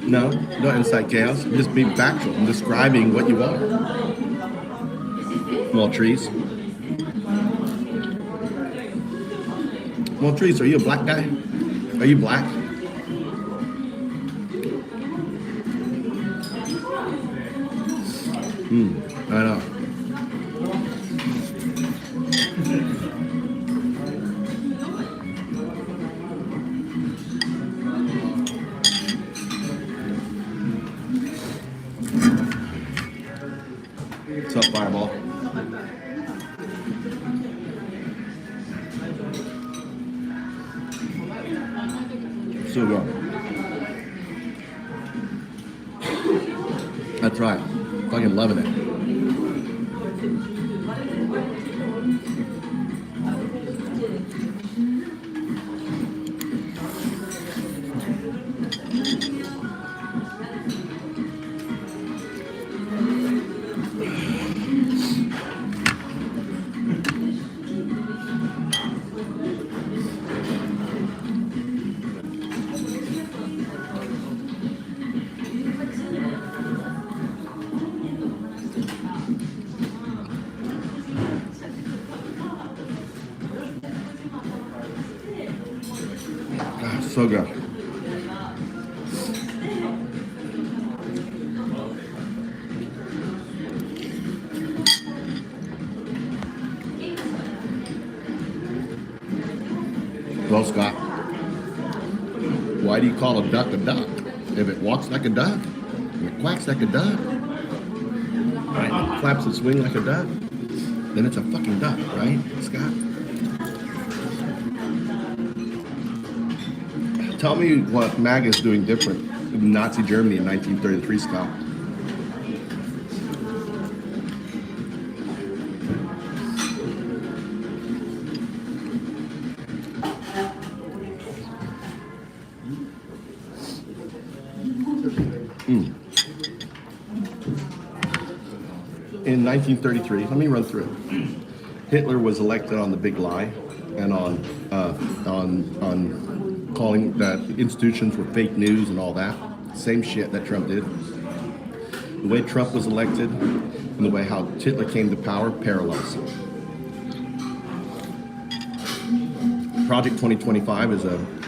No, don't incite chaos. Just be factual. I'm describing what you are. Maltese. Maltese, are you a black guy? Are you black? I know. What's up, Fireball? So good. That's right. Fucking loving it. So good. Well, Scott, why do you call a duck a duck? If it walks like a duck, and it quacks like a duck, right? It flaps its wing like a duck, then it's a fucking duck, right, Scott? Tell me what MAGA is doing different in Nazi Germany in 1933, Scott. In 1933, let me run through it. Hitler was elected on the big lie and on calling that institutions were fake news and all that. Same shit that Trump did. The way Trump was elected and the way how Hitler came to power, parallels. Project 2025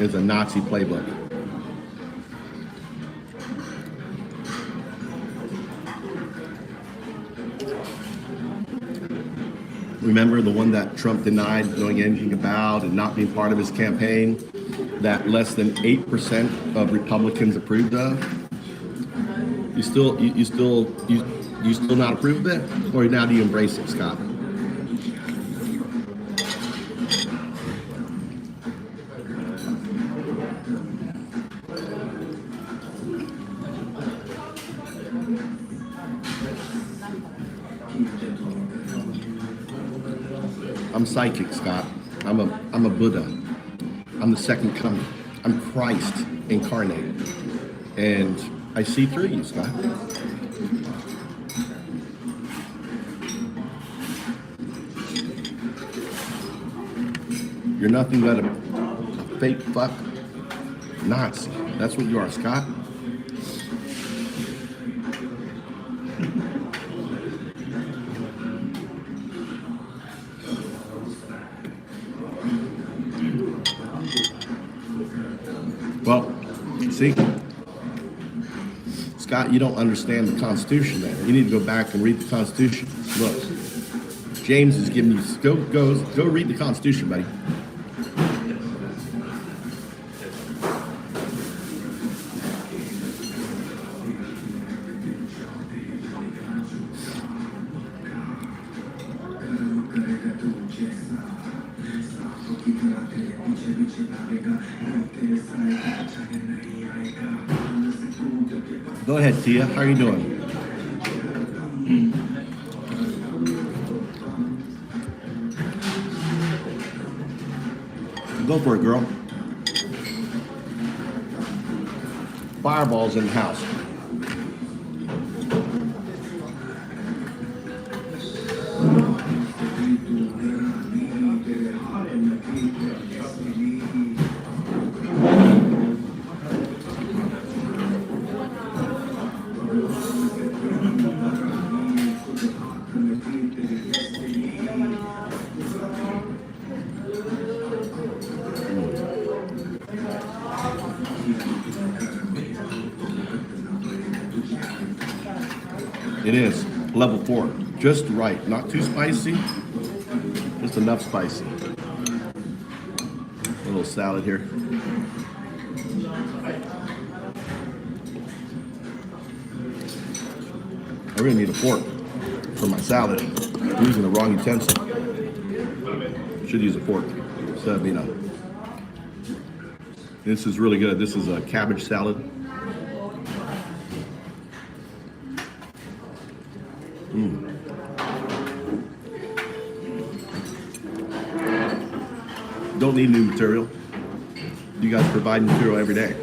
is a Nazi playbook. Remember the one that Trump denied knowing anything about and not being part of his campaign, that less than 8% of Republicans approved of? You still not approve of it, or now do you embrace it, Scott? I'm psychic, Scott. I'm a Buddha. I'm the second coming. I'm Christ incarnate. And I see through you, Scott. You're nothing but a fake fuck Nazi. That's what you are, Scott. Well, see, Scott, you don't understand the Constitution there. You need to go back and read the Constitution. Look, James is giving you, go read the Constitution, buddy. Go ahead, Tia. How are you doing? Go for it, girl. Fireballs in the house. It is level 4, just right, not too spicy, just enough spicy. A little salad here. I really need a fork for my salad. I'm using the wrong utensil. Should use a fork instead of, This is really good. This is a cabbage salad. Don't need new material. You guys provide material every day.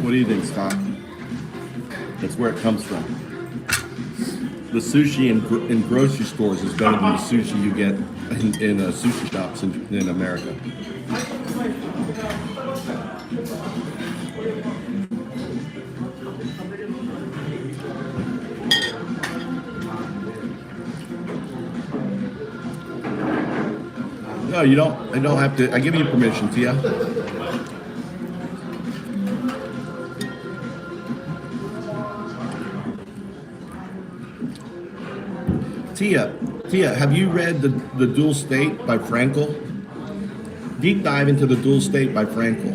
What do you think, Scott? That's where it comes from. The sushi in grocery stores is better than the sushi you get in sushi shops in America. No, you don't. I don't have to. I give you permission, Tia. Tia, have you read the Dual State by Frankl? Deep dive into the Dual State by Frankl.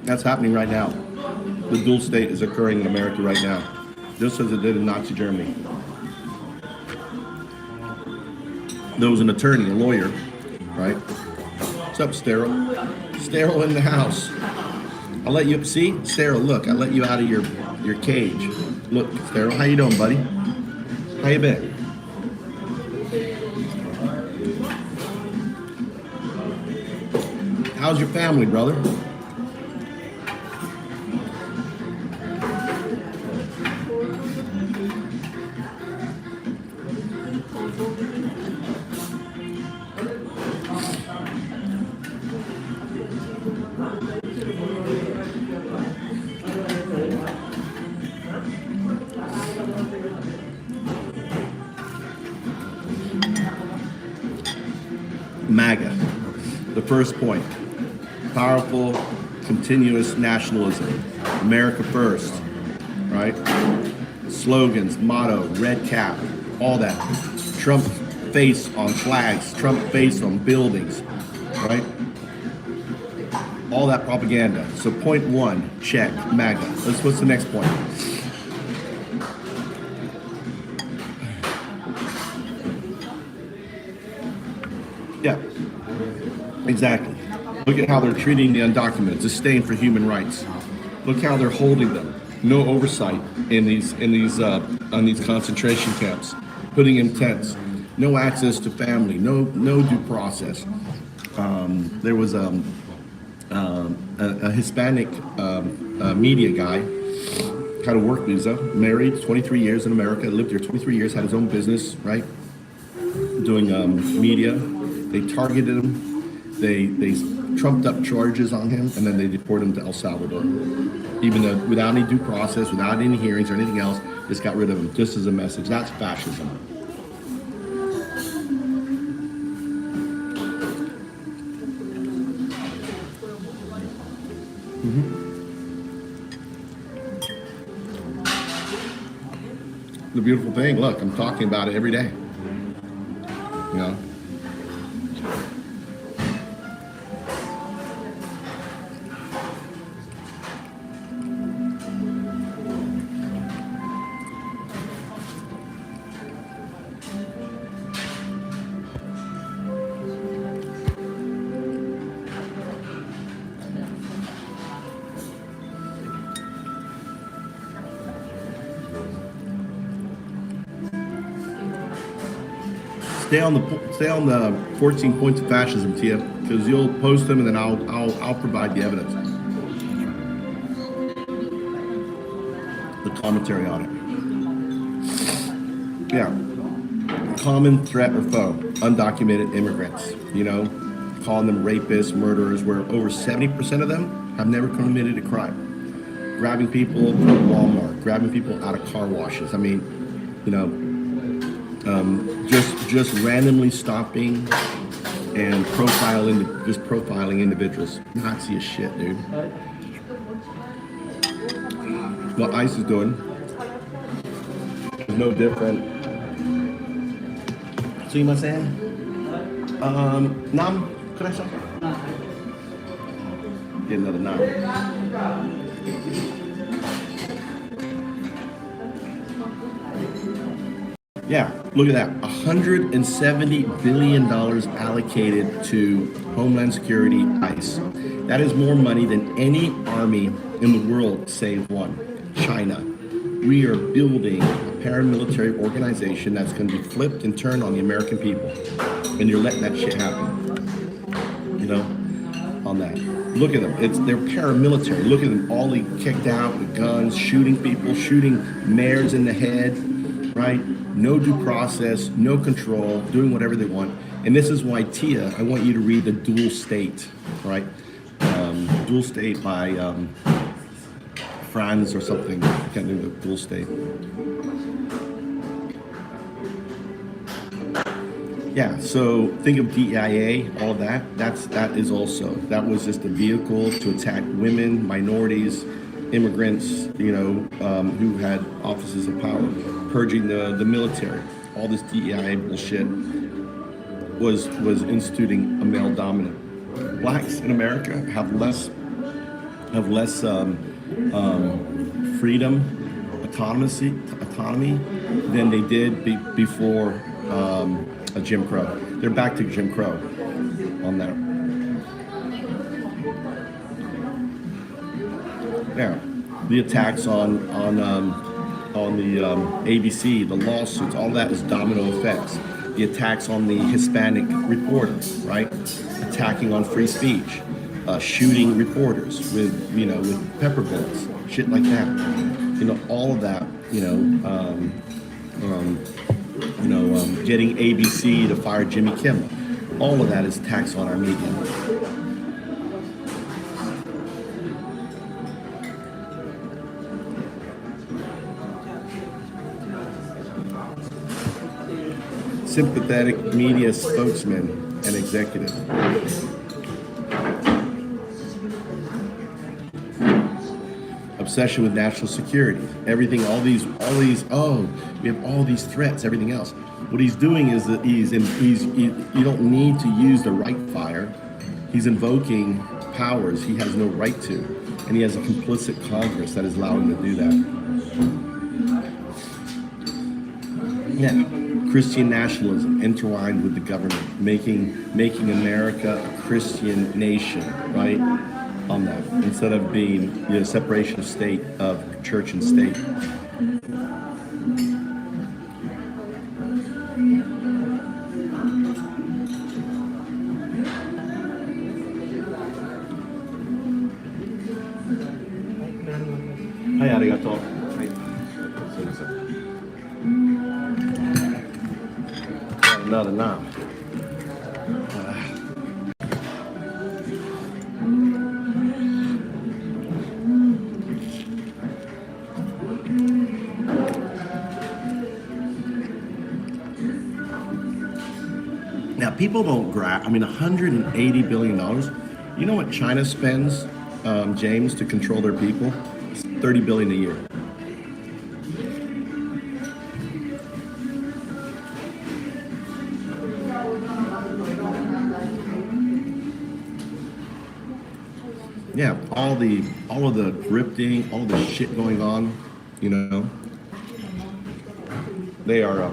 That's happening right now. The Dual State is occurring in America right now, just as it did in Nazi Germany. There was an attorney, a lawyer, right? What's up, Sterile? Sterile in the house. I'll let you, see? Sterile, look, I let you out of your cage. Look, Sterile, how you doing, buddy? How you been? How's your family, brother? MAGA. The first point, powerful, continuous nationalism. America first, right? Slogans, motto, red cap, all that. Trump face on flags, Trump face on buildings, right? All that propaganda. So point one, check, MAGA. What's the next point? Yeah, exactly. Look at how they're treating the undocumented, disdain for human rights. Look how they're holding them. No oversight in these concentration camps, putting in tents. No access to family. No due process. There was a Hispanic media guy, had a work visa, married, 23 years in America, lived here 23 years, had his own business, right? Doing media. They targeted him. They trumped up charges on him, and then they deported him to El Salvador. Even though without any due process, without any hearings or anything else, just got rid of him, just as a message. That's fascism. The beautiful thing, look, I'm talking about it every day. You know? Stay on the 14 points of fascism, Tia, because you'll post them and then I'll provide the evidence, the commentary on it. Yeah, common threat or foe, undocumented immigrants. You know, calling them rapists, murderers, where over 70% of them have never committed a crime. Grabbing people from Walmart, grabbing people out of car washes. I mean, you know. Just randomly stopping and profiling individuals. Nazi as shit, dude. What ICE is doing is no different. Sumimasen. Nam, kudasai. Get another nam. Yeah, look at that. $170 billion allocated to Homeland Security, ICE. That is more money than any army in the world save one, China. We are building a paramilitary organization that's going to be flipped and turned on the American people. And you're letting that shit happen. You know, on that. Look at them. They're paramilitary. Look at them, all kicked out with guns, shooting people, shooting mayors in the head, right? No due process, no control, doing whatever they want. And this is why, Tia, I want you to read The Dual State, right? Dual State by Franz or something. I can't remember the Dual State. Yeah, so think of DIA, all of that. That was just a vehicle to attack women, minorities, immigrants, you know, who had offices of power, purging the military. All this DEI bullshit was instituting a male dominant. Blacks in America have less freedom, autonomy than they did before Jim Crow. They're back to Jim Crow on that. Yeah, the attacks on the ABC, the lawsuits, all that is domino effects. The attacks on the Hispanic reporters, right? Attacking on free speech, shooting reporters with pepper bullets, shit like that. You know, all of that. Getting ABC to fire Jimmy Kimmel. All of that is attacks on our media. Sympathetic media spokesman and executive. Obsession with national security, everything, all these, oh, we have all these threats, everything else. What he's doing is that you don't need to use the right fire. He's invoking powers he has no right to, and he has a complicit Congress that is allowing him to do that. Yeah, Christian nationalism intertwined with the government, making America a Christian nation, right? On that, instead of being separation of state, of church and state. Hi, arigato. Another now. Now, people don't grasp, I mean, $180 billion. You know what China spends, James, to control their people? It's $30 billion a year. Yeah, all of the grifting, all the shit going on, they are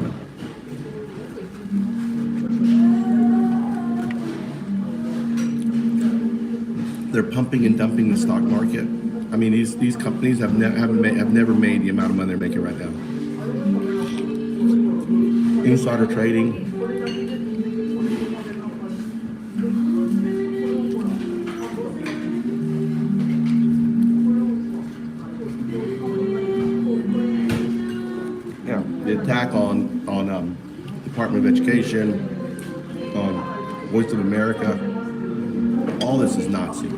they're pumping and dumping the stock market. I mean, these companies have never made the amount of money they're making right now. Insider trading. Yeah, the attack on Department of Education, on Voice of America. All this is Nazi.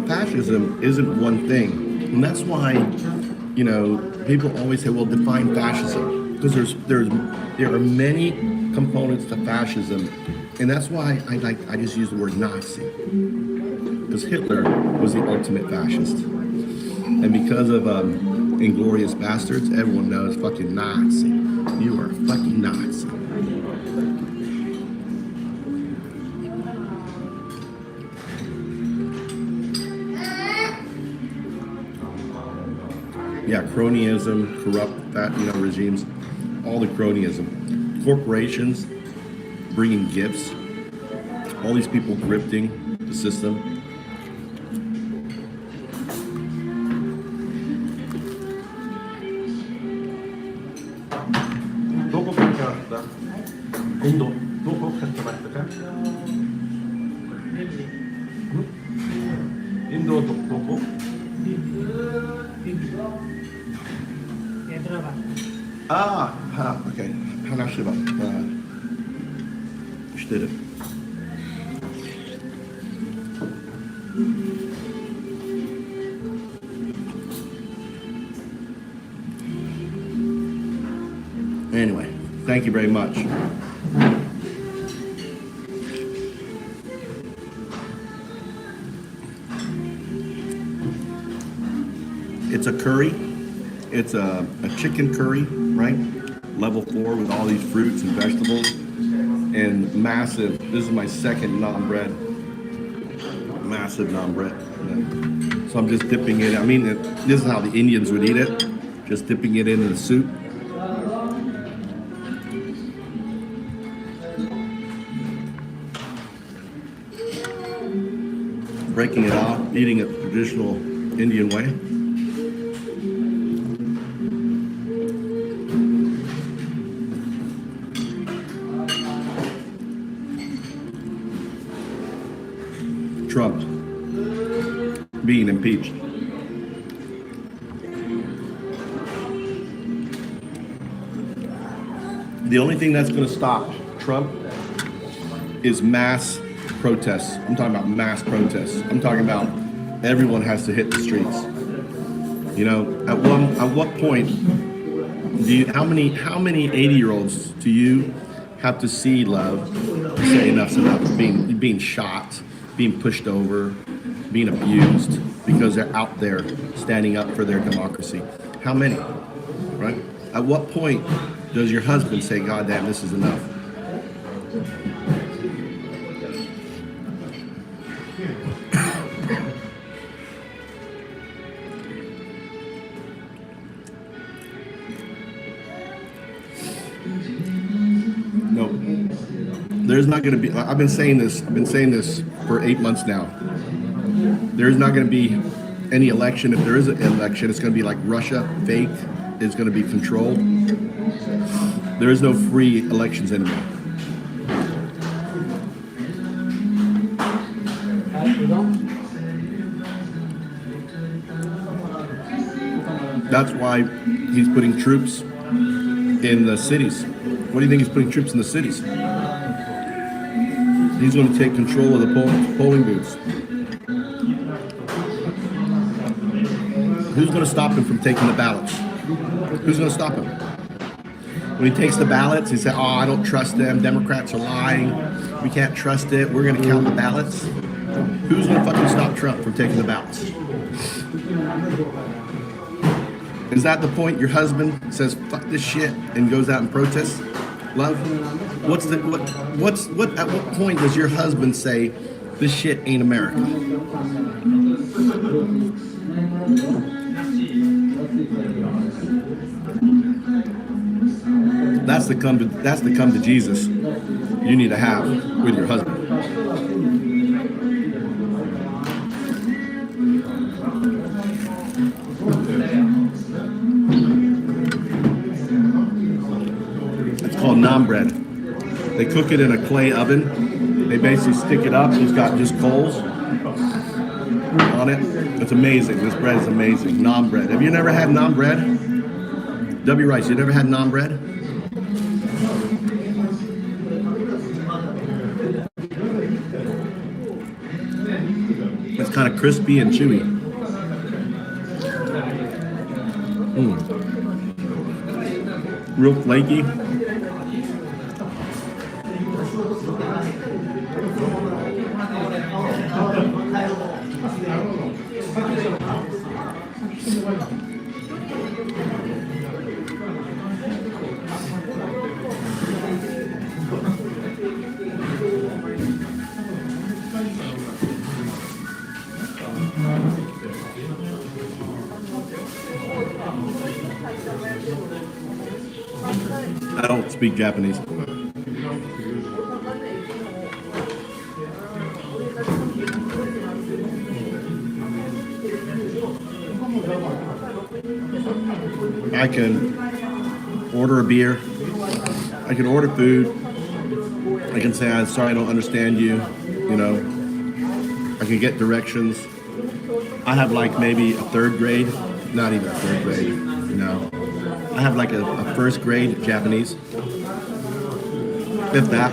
Fascism isn't one thing. And that's why, people always say, well, define fascism. Because there are many components to fascism. And that's why I just use the word Nazi. Because Hitler was the ultimate fascist. And because of Inglourious Bastards, everyone knows fucking Nazi. You are a fucking Nazi. Yeah, cronyism, corrupt regimes, all the cronyism. Corporations bringing gifts, all these people grifting the system. Okay. Anyway, thank you very much. It's a curry. It's a chicken curry, right? Level 4 with all these fruits and vegetables and massive. This is my second naan bread. Massive naan bread. Yeah. So I'm just dipping it. I mean, this is how the Indians would eat it. Just dipping it into the soup. Breaking it off, eating it the traditional Indian way. Trump being impeached. The only thing that's going to stop Trump is mass protests. I'm talking about mass protests. I'm talking about everyone has to hit the streets. At what point how many 80-year-olds to you have to see love, to say enough's enough, being shot, being pushed over, being abused because they're out there standing up for their democracy. How many, right? At what point does your husband say, God damn, this is enough? No, there's not going to be. I've been saying this for 8 months now. There's not going to be any election. If there is an election, it's going to be like Russia, fake. It's going to be controlled. There is no free elections anymore. That's why he's putting troops in the cities. What do you think he's putting troops in the cities? He's going to take control of the polling booths. Who's going to stop him from taking the ballots? Who's going to stop him? When he takes the ballots, he said, oh, I don't trust them. Democrats are lying. We can't trust it. We're going to count the ballots. Who's going to fucking stop Trump from taking the ballots? Is that the point? Your husband says, fuck this shit, and goes out and protests? Love? At what point does your husband say, this shit ain't America? That's the come to Jesus you need to have with your husband. It's called naan bread. They cook it in a clay oven. They basically stick it up. It's got just coals on it. It's amazing. This bread is amazing. Naan bread. Have you never had naan bread? W. Rice, you never had naan bread? It's kind of crispy and chewy. Real flaky. I don't speak Japanese. I can order a beer. I can order food. I can say, I'm sorry, I don't understand you. You know, I can get directions. I have like maybe a third grade, not even a third grade, you know. I have like a first grade Japanese, if that.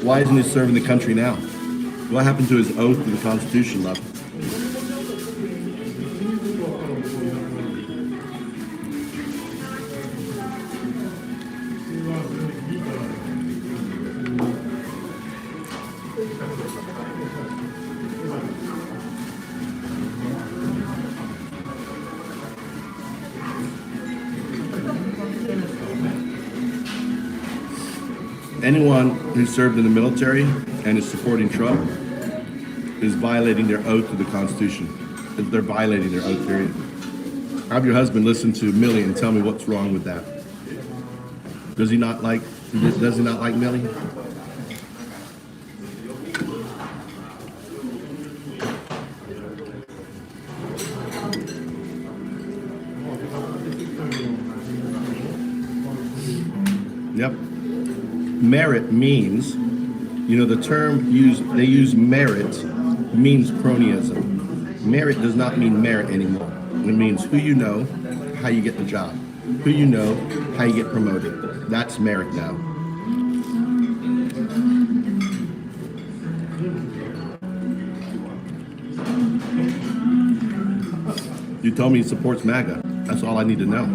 Why isn't he serving the country now? What happened to his oath to the Constitution, love? Anyone who served in the military and is supporting Trump is violating their oath to the Constitution. They're violating their oath, period. Have your husband listen to Millie and tell me what's wrong with that. Does he not like Millie? Yep. Merit means, you know, the term they use merit means cronyism. Merit does not mean merit anymore. It means who you know, how you get the job. Who you know, how you get promoted. That's merit now. You told me he supports MAGA. That's all I need to know.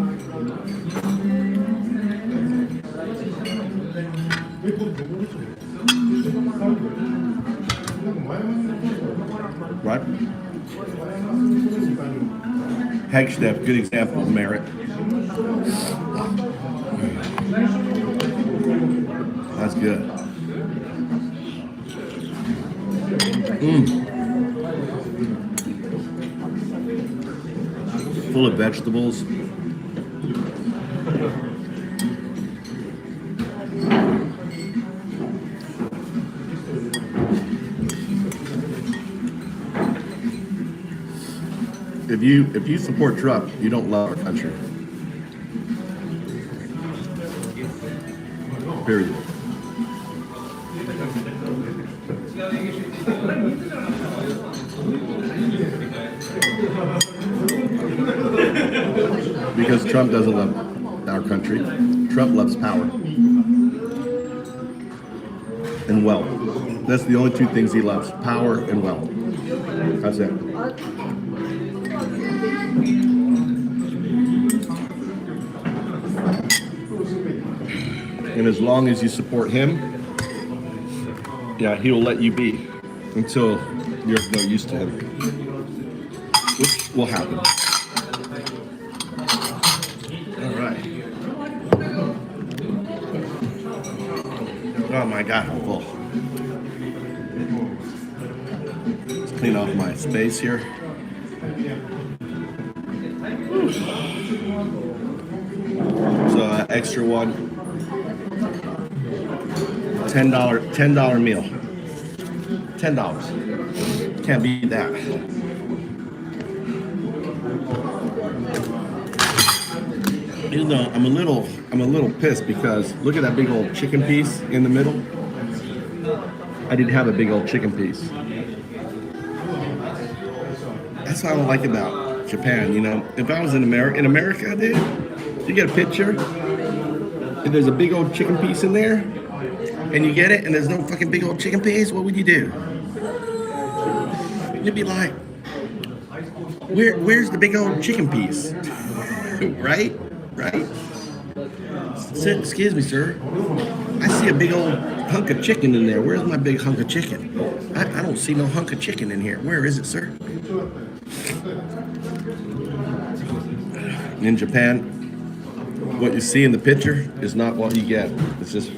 Right? Hegstead, good example of merit. That's good. Full of vegetables. If you support Trump, you don't love our country. Period. Because Trump doesn't love our country. Trump loves power and wealth. That's the only two things he loves: power and wealth. That's it. And as long as you support him, yeah, he will let you be until you're of no use to him, which will happen. All right. Oh my God, I'm full. Let's clean off my space here. So extra one. $10 meal. $10. Can't beat that. You know, I'm a little pissed because look at that big old chicken piece in the middle. I didn't have a big old chicken piece. That's what I don't like about Japan. You know, if I was in America, dude, you get a picture and there's a big old chicken piece in there, and you get it, and there's no fucking big old chicken piece, what would you do? You'd be like, where's the big old chicken piece? Right? Excuse me, sir. I see a big old hunk of chicken in there. Where's my big hunk of chicken? I don't see no hunk of chicken in here. Where is it, sir? In Japan, what you see in the picture is not what you get. It's just,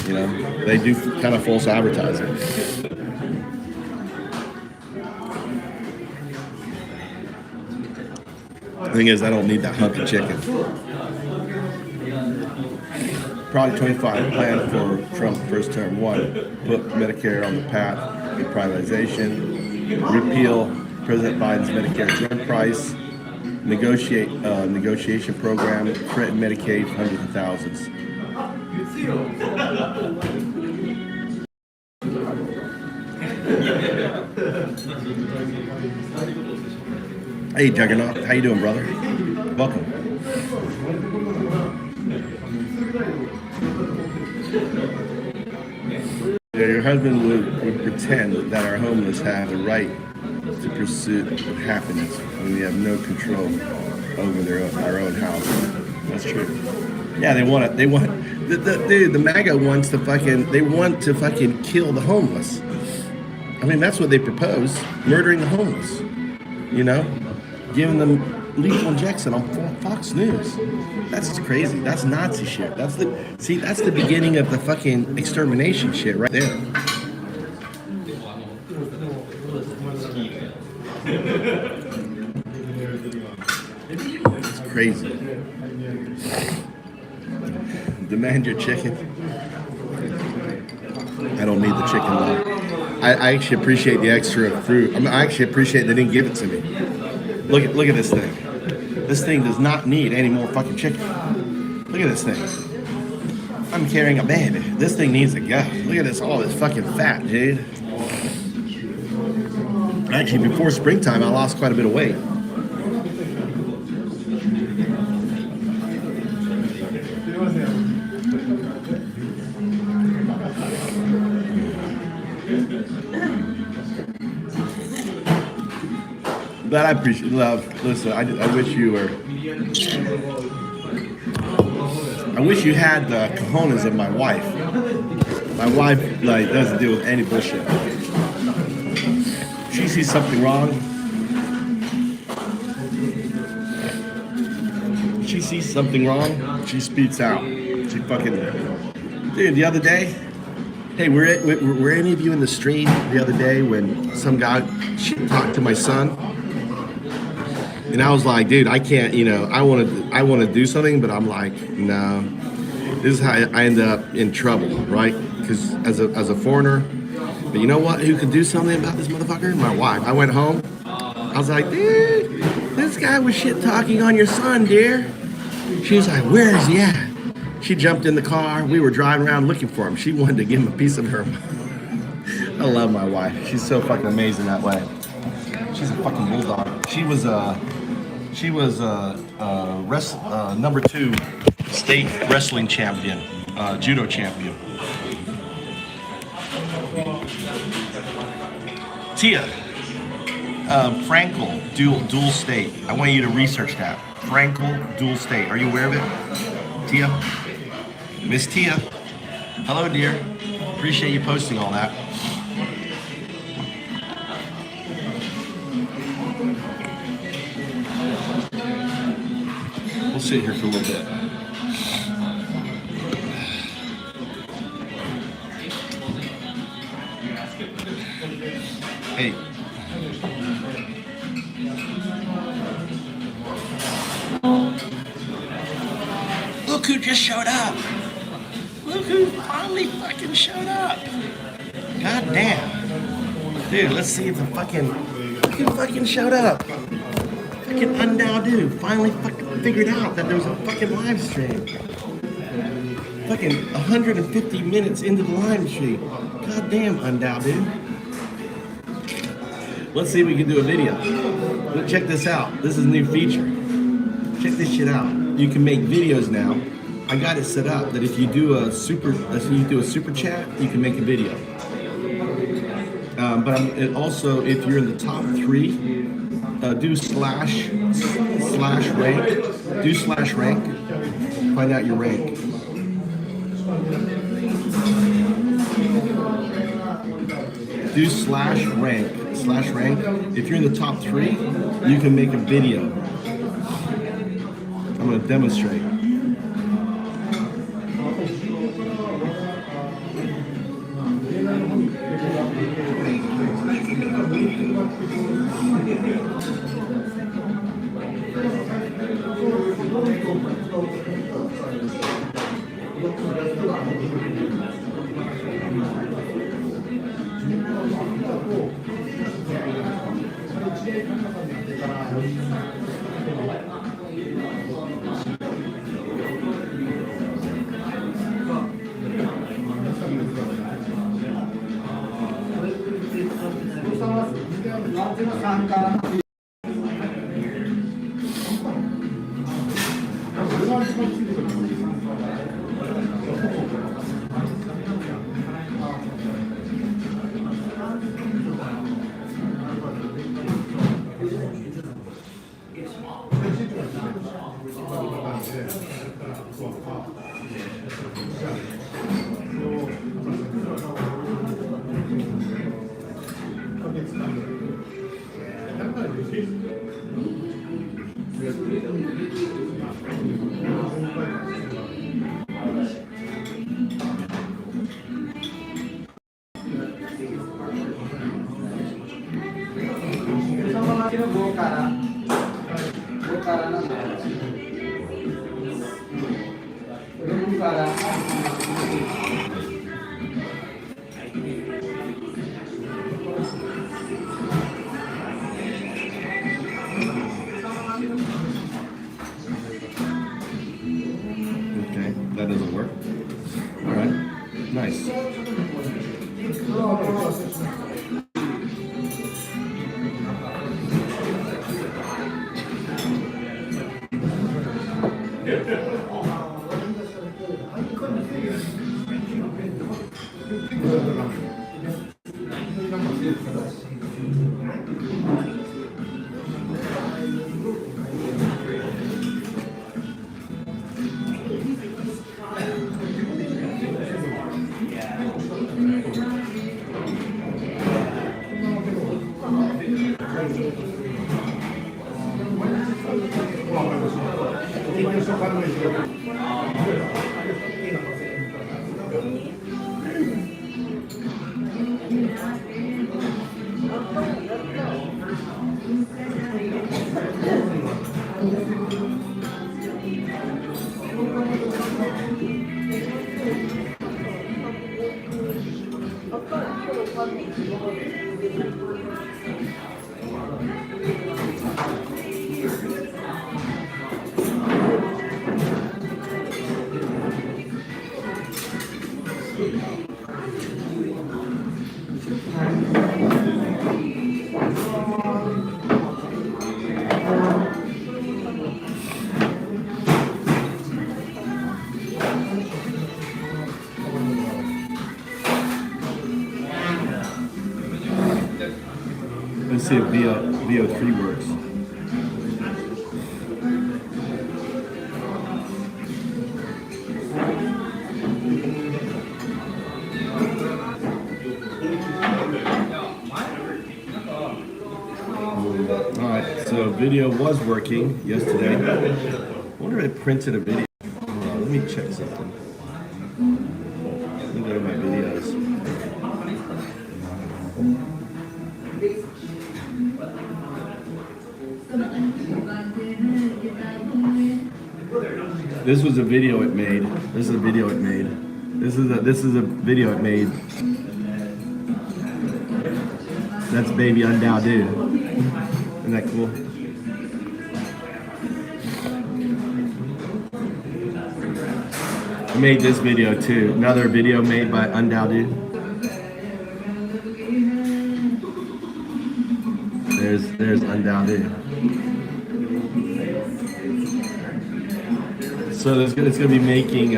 you know, they do kind of false advertising. The thing is, I don't need that hunk of chicken. Project 25 plan for Trump first term. 1, put Medicare on the path of privatization, repeal President Biden's Medicare drug price, negotiation program, threaten Medicaid for hundreds of thousands. Hey Juggernaut, how you doing, brother? Welcome. Yeah, your husband would pretend that our homeless have the right to pursue happiness when we have no control over our own house. That's true. Yeah, they want the MAGA wants to fucking kill the homeless. I mean, that's what they propose, murdering the homeless, you know, giving them lethal injection on Fox News. That's crazy. That's Nazi shit. That's the beginning of the fucking extermination shit right there. It's crazy. Demand your chicken. I don't need the chicken though. I actually appreciate the extra fruit. I actually appreciate they didn't give it to me. Look at this thing. This thing does not need any more fucking chicken. Look at this thing. I'm carrying a baby. This thing needs to go. Look at this, all this fucking fat, dude. Actually, before springtime, I lost quite a bit of weight. That I appreciate. Love. Listen, I wish you were. I wish you had the cojones of my wife. My wife like doesn't deal with any bullshit. She sees something wrong. She sees something wrong. She speaks out. She fucking. Dude, the other day. Hey, were any of you in the stream the other day when some guy talked to my son? And I was like, dude, I can't, I want to do something, but I'm like, no. This is how I end up in trouble, right? Because as a foreigner, but you know what? Who could do something about this motherfucker? My wife. I went home. I was like, dude, this guy was shit talking on your son, dear. She was like, where is he at? She jumped in the car. We were driving around looking for him. She wanted to give him a piece of her. I love my wife. She's so fucking amazing that way. She's a fucking bulldog. She was number 2 state wrestling champion, judo champion. Tia, Frankel dual state. I want you to research that. Frankel dual state. Are you aware of it, Tia? Miss Tia. Hello, dear. Appreciate you posting all that. We'll sit here for a little bit. Hey. Look who just showed up. Look who finally fucking showed up. God damn. Dude, let's see if the fucking showed up. Fucking Undow dude finally fucking figured out that there was a fucking live stream. Fucking 150 minutes into the live stream. God damn, Undow dude. Let's see if we can do a video. Check this out. This is a new feature. Check this shit out. You can make videos now. I got it set up that if you do a super chat, you can make a video. But also, if you're in the top 3, do slash rank. Do slash rank. Find out your rank. Do slash rank. Slash rank. If you're in the top 3, you can make a video. I'm going to demonstrate. Okay, that doesn't work. All right, nice. Let's see if VO3 works. Alright, so video was working yesterday. I wonder if I printed a video. Let me check something. Let me go to my videos. This was a video it made. This is a video it made. This is a video it made. That's baby Undao-do. Isn't that cool? I made this video too. Another video made by Undao-do. There's Undao-do. So it's gonna be making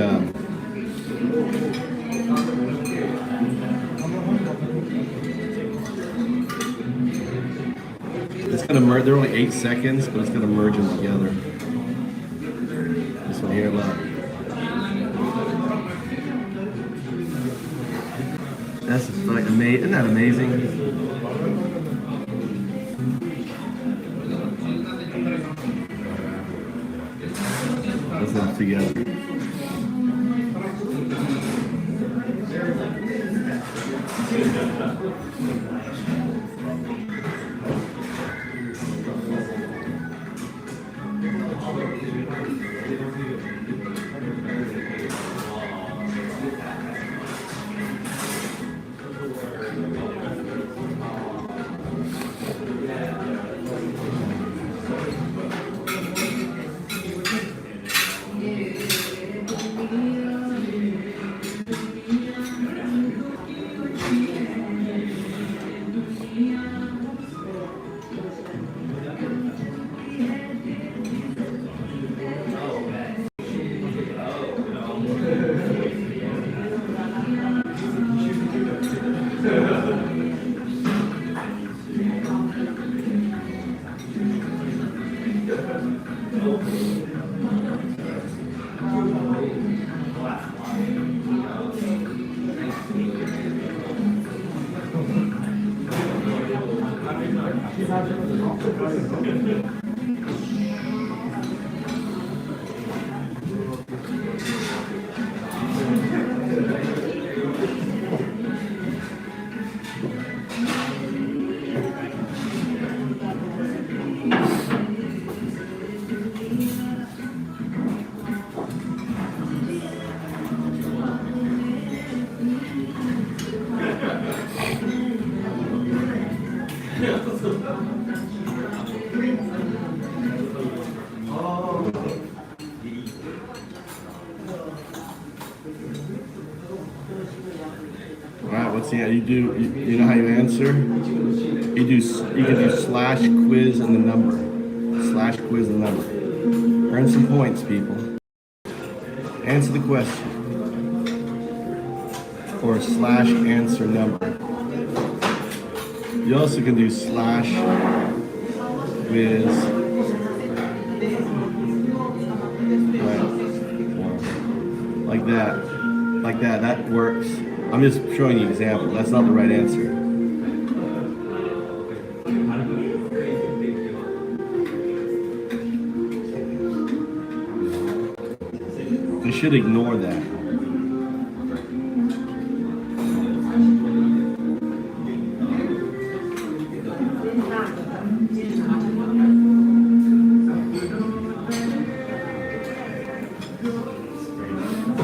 it's gonna merge. They're only 8 seconds, but it's gonna merge them together. This one here, look. That's like amazing. Isn't that amazing? Let's put them together. Alright, what's the you do? You know how you answer? You can do slash quiz and the number. Slash quiz and the number. Earn some points, people. Answer the question. Or slash answer number. You also can do slash quiz. Like that. Like that. That works. I'm just showing you an example. That's not the right answer. should ignore that.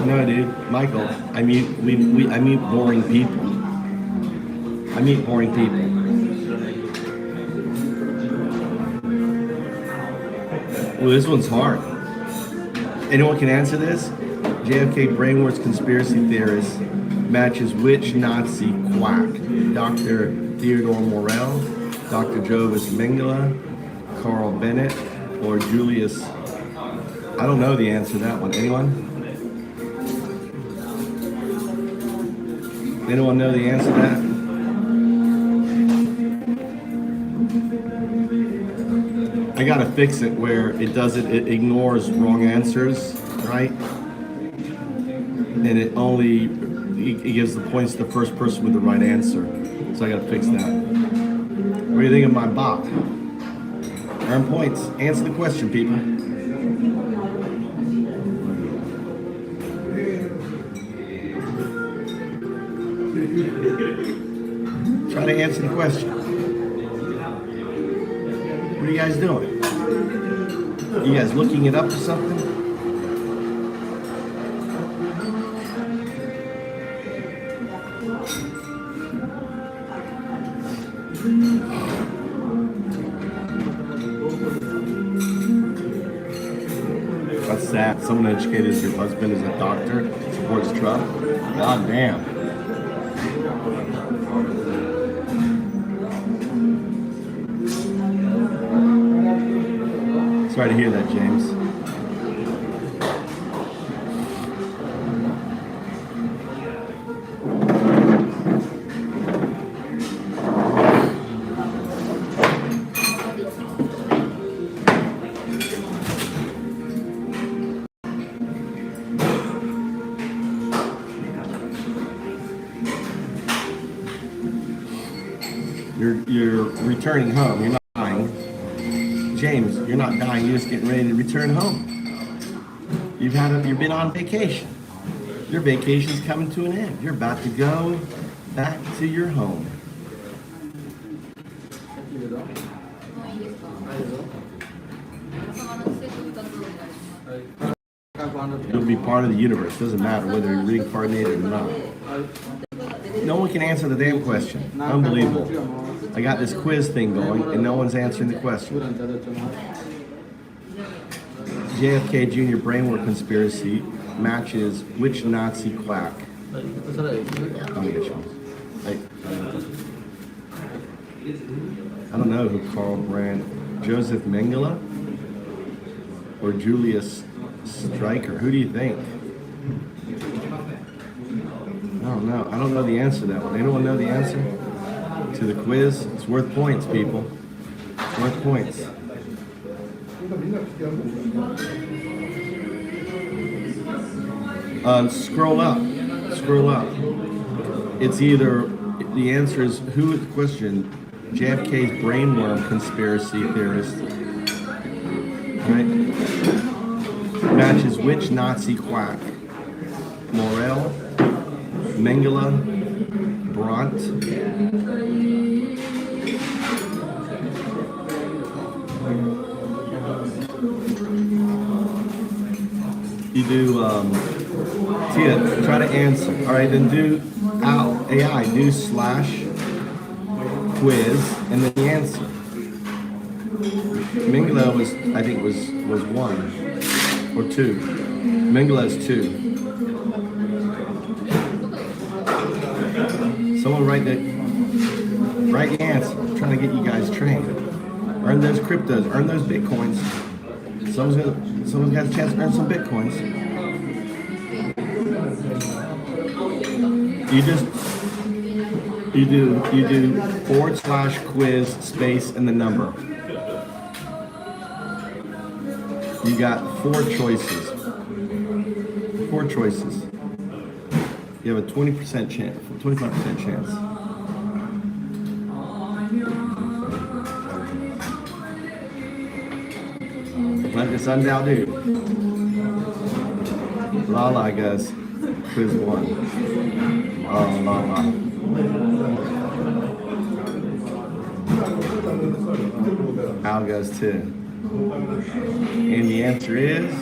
No, dude, Michael. I mean boring people. I meet boring people. Well, this one's hard. Anyone can answer this? JFK brainworms conspiracy theorist matches which Nazi quack? Dr. Theodore Morel, Dr. Jovis Mengele, Carl Bennett, or Julius? I don't know the answer to that one. Anyone? Anyone know the answer to that? I gotta fix it where it ignores wrong answers, right? And it gives the points to the first person with the right answer. So I gotta fix that. What do you think of my bot? Earn points. Answer the question, people. Try to answer the question. What are you guys doing? You guys looking it up or something? That's sad. Someone educated as your husband is a doctor, supports Trump. God damn. Sorry to hear that, James. You're returning home. You're not dying. James, you're not dying. You're just getting ready to return home. You've been on vacation. Your vacation's coming to an end. You're about to go back to your home. You'll be part of the universe. Doesn't matter whether you're reincarnated or not. No one can answer the damn question. Unbelievable. I got this quiz thing going and no one's answering the question. JFK Jr. brainworm conspiracy matches which Nazi quack? I don't know who Carl Brandt, Joseph Mengele or Julius Streicher. Who do you think? I don't know. I don't know the answer to that one. Anyone know the answer to the quiz? It's worth points, people. It's worth points. Scroll up. Scroll up. It's either, the answer is, who is the question? JFK's brainworm conspiracy theorist. Right? Matches which Nazi quack? Morel, Mengele, Brandt. You do, Tia, try to answer. All right, then do AI, do slash quiz, and then the answer. Mengele was, I think was 1 or 2. Mengele is 2. Someone write the answer. I'm trying to get you guys trained. Earn those cryptos, earn those bitcoins. Someone's got a chance to earn some bitcoins. You do / quiz space and the number. You got 4 choices. 4 choices. You have a 20% chance, 25% chance. Let the sun down, dude. Lala goes, quiz 1. Oh, Lala. Al goes 2. And the answer is...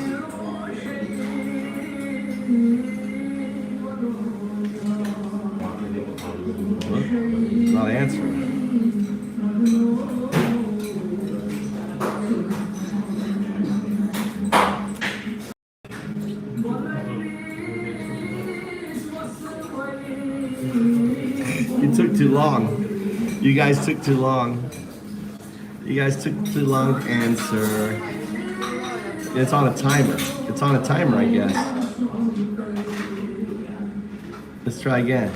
not answering. You took too long. You guys took too long. You guys took too long to answer. It's on a timer. It's on a timer, I guess. Let's try again.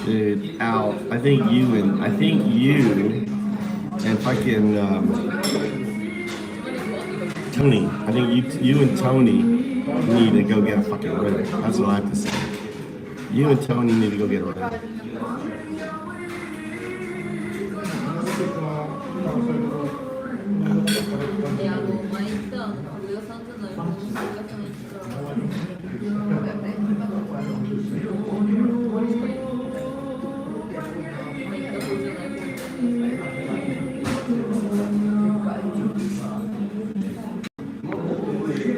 Dude, Al, I think you and fucking Tony. I think you and Tony need to go get a fucking ring. That's what I have to say. You and Tony need to go get a ring.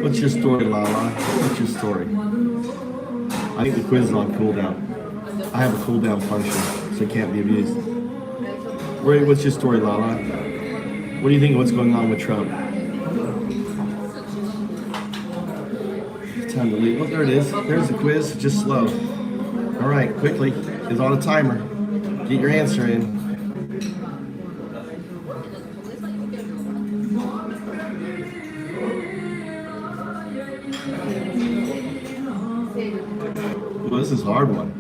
What's your story, Lala? What's your story? I think the quiz is on cooldown. I have a cooldown function, so it can't be abused. What's your story, Lala? What do you think of what's going on with Trump? Time to leave. Oh, there it is. There's the quiz. Just slow. All right, quickly. It's on a timer. Get your answer in. Well, this is a hard one.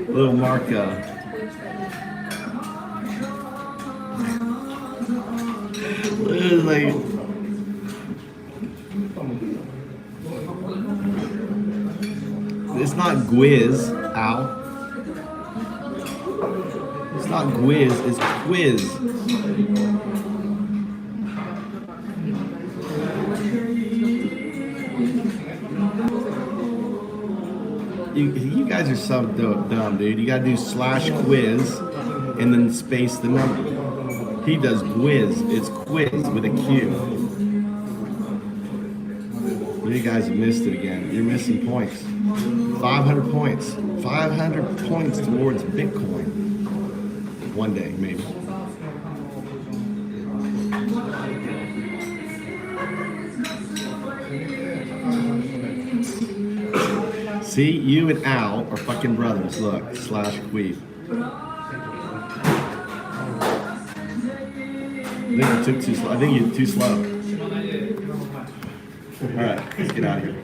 Little Marco. Like, it's not Gwiz, Al. It's not Gwiz, it's quiz. You guys are so dumb, dude. You gotta do /quiz and then space the number. He does Gwiz. It's quiz with a Q. You guys have missed it again. You're missing points. 500 points. 500 points towards Bitcoin. One day, maybe. See, you and Al are fucking brothers. Look, /queef. I think I took too slow. I think you're too slow. All right, let's get out of here.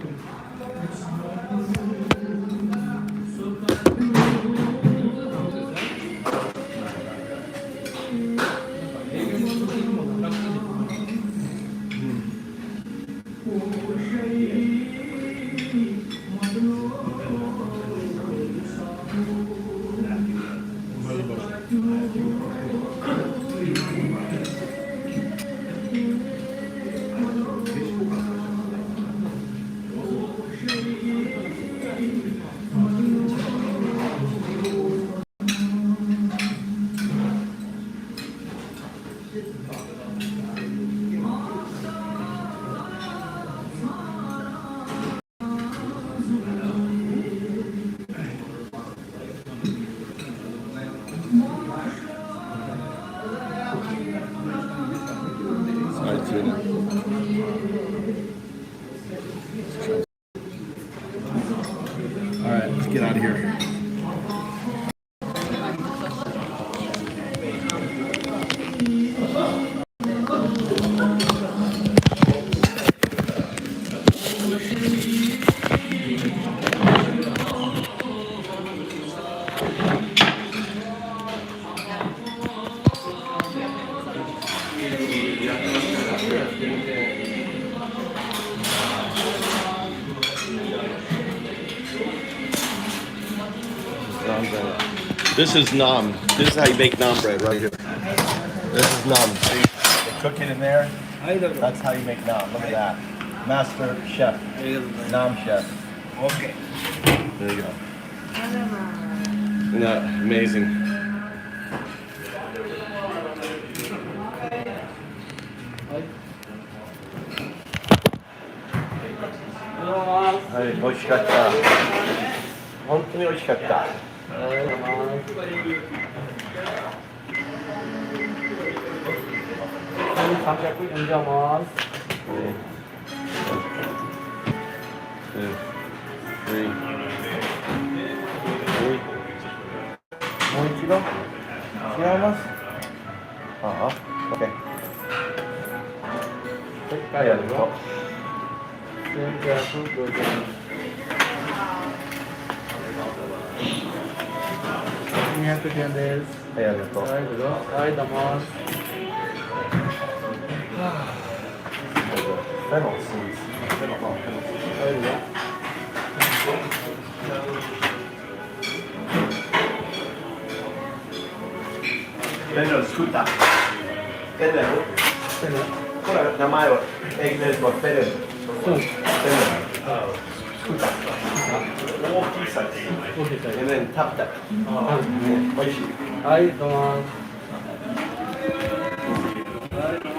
All right, let's get out of here. naan bread. This is naan. This is how you make naan bread right here. This is naan. See, they cook it in there. That's how you make naan. Look at that. Master chef. Naan chef. Okay. There you go. Isn't that amazing? Hey, 美味しかった。本当に美味しかった。もう一度違います。ああ、OK。ありがとう。200円です。はい、ありがとう。はい、どうぞ。はい、どうも。Fennel seeds. Fennel 作った。Fennel。これ名前は英語ですが Fennel。Fennel。作った。大きいサイズ。でね、食べた。美味しい。はい、どうも。はい、どうも。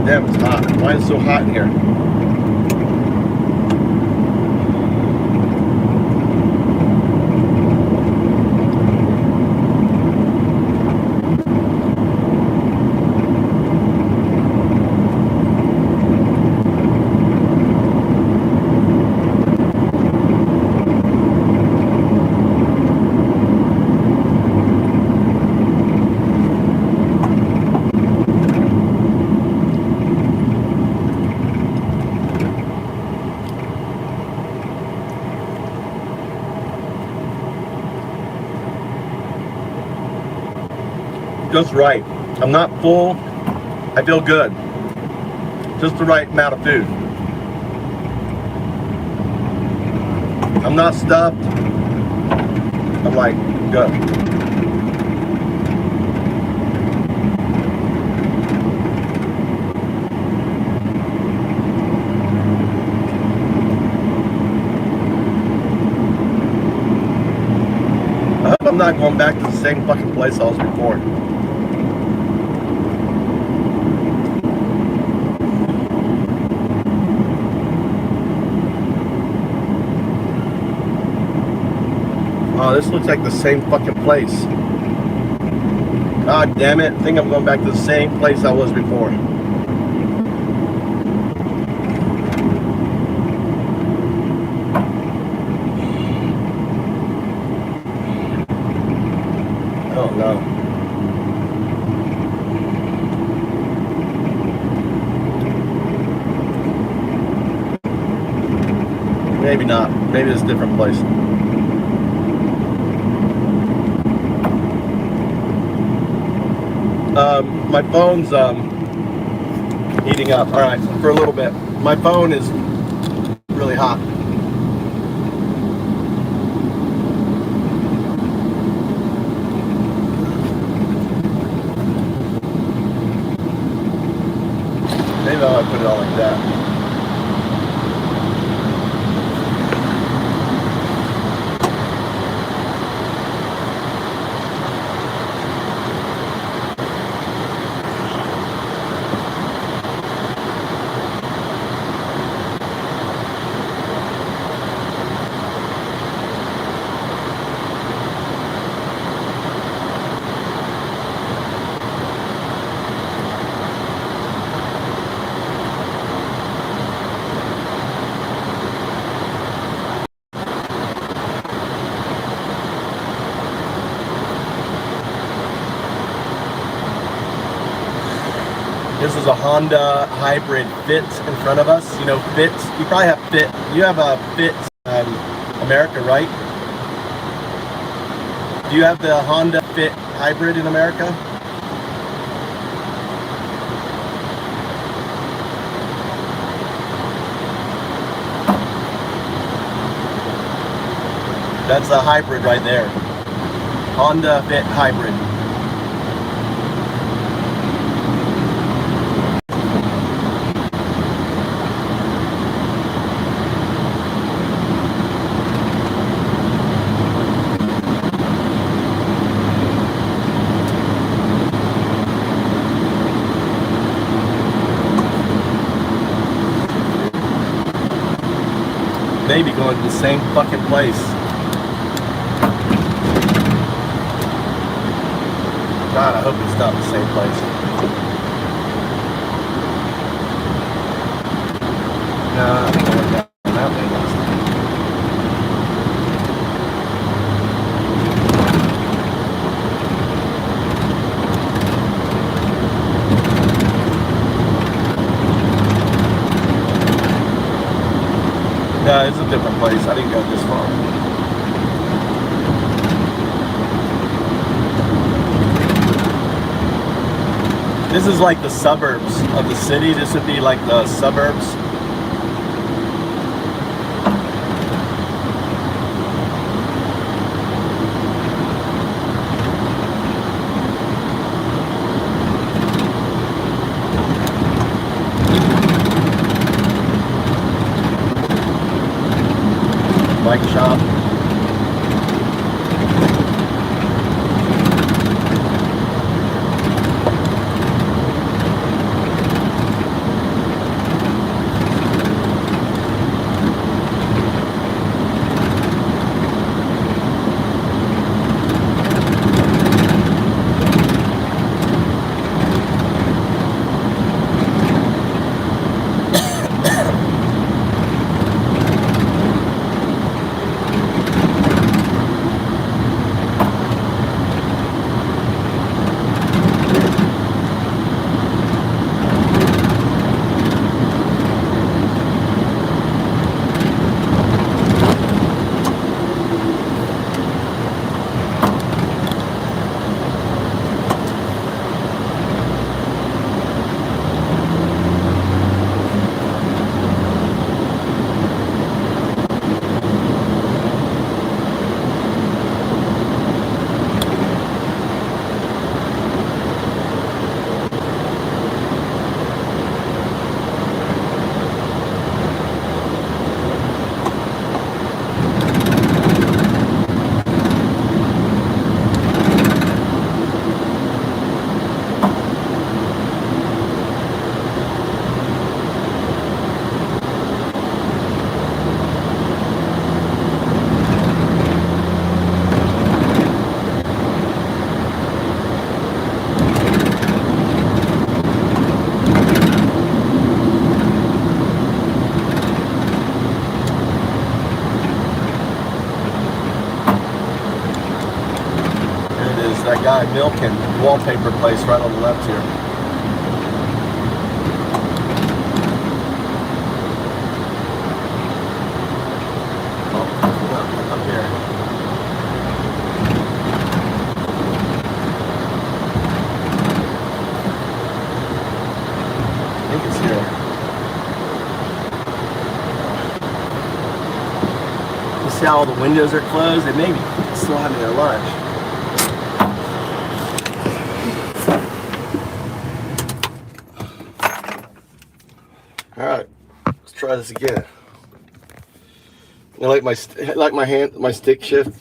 Damn, it's hot. Why is it so hot in here? Just right. I'm not full. I feel good. Just the right amount of food. I'm not stuffed. I'm like, good. I hope I'm not going back to the same fucking place I was before. Oh, this looks like the same fucking place. Ah, damn it. I think I'm going back to the same place I was before. Oh, no. Maybe not. Maybe it's a different place. My phone's heating up. All right, for a little bit. My phone is really hot. Maybe I'll put it all like that. This is a Honda hybrid Fit in front of us. You know, Fit. You probably have Fit. You have a Fit America, right? Do you have the Honda Fit hybrid in America? That's a hybrid right there. Honda Fit hybrid. Maybe going to the same fucking place. God, I hope it's not the same place. Nah, I think I went down that way last time. Yeah, it's a different place. I didn't go this far. This is like the suburbs of the city. This would be like the suburbs. Bike shop. that guy milking wallpaper place right on the left here. Oh, up here. I think it's here. You see how all the windows are closed? They may be still having their lunch. All right, let's try this again. I like my stick shift.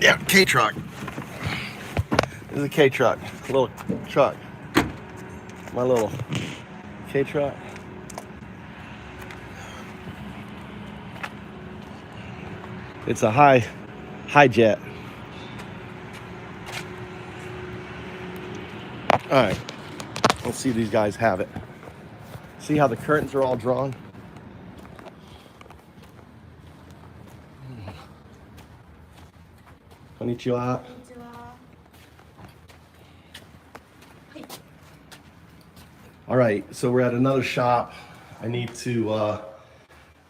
Yeah, K-truck. This is a K-truck, a little truck. My little K-truck. It's a high jet. All right, let's see if these guys have it. See how the curtains are all drawn? Konnichiwa. All right, so we're at another shop. I need to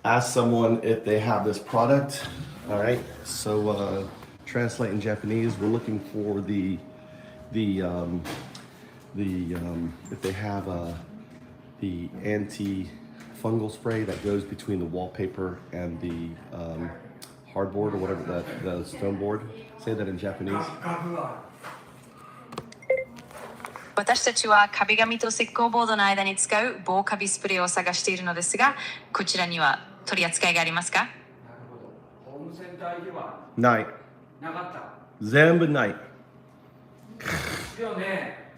ask someone if they have this product. All right, so translate in Japanese. We're looking for the if they have the anti-fungal spray that goes between the wallpaper and the hardboard or whatever the stone board. Say that in Japanese. 私たちは壁紙と石膏ボードの間に使う防カビスプレーを探しているのですが、こちらには取り扱いがありますか？なるほど。ホームセンターではない。なかった。全部ない。でもね、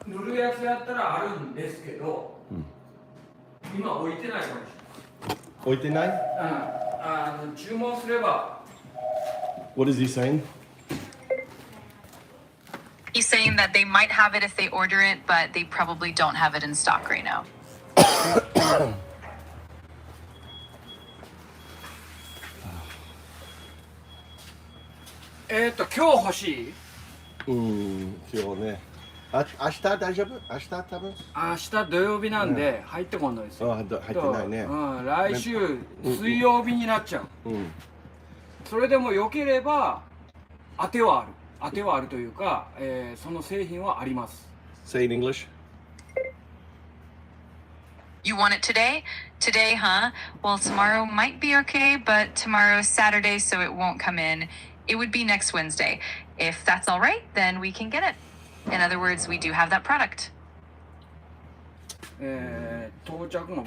塗るやつやったらあるんですけど、今置いてないかもしれない。置いてない？注文すれば。What is he saying? He's saying that they might have it if they order it, but they probably don't have it in stock right now. 今日欲しい？今日ね。明日大丈夫？明日多分？明日土曜日なんで入ってこないですよ。入ってないね。来週水曜日になっちゃう。それでも良ければ当てはある。当てはあるというか、その製品はあります。Say in English. You want it today? Today, huh? Well, tomorrow might be okay, but tomorrow's Saturday, so it won't come in. It would be next Wednesday. If that's all right, then we can get it. In other words, we do have that product. 到着も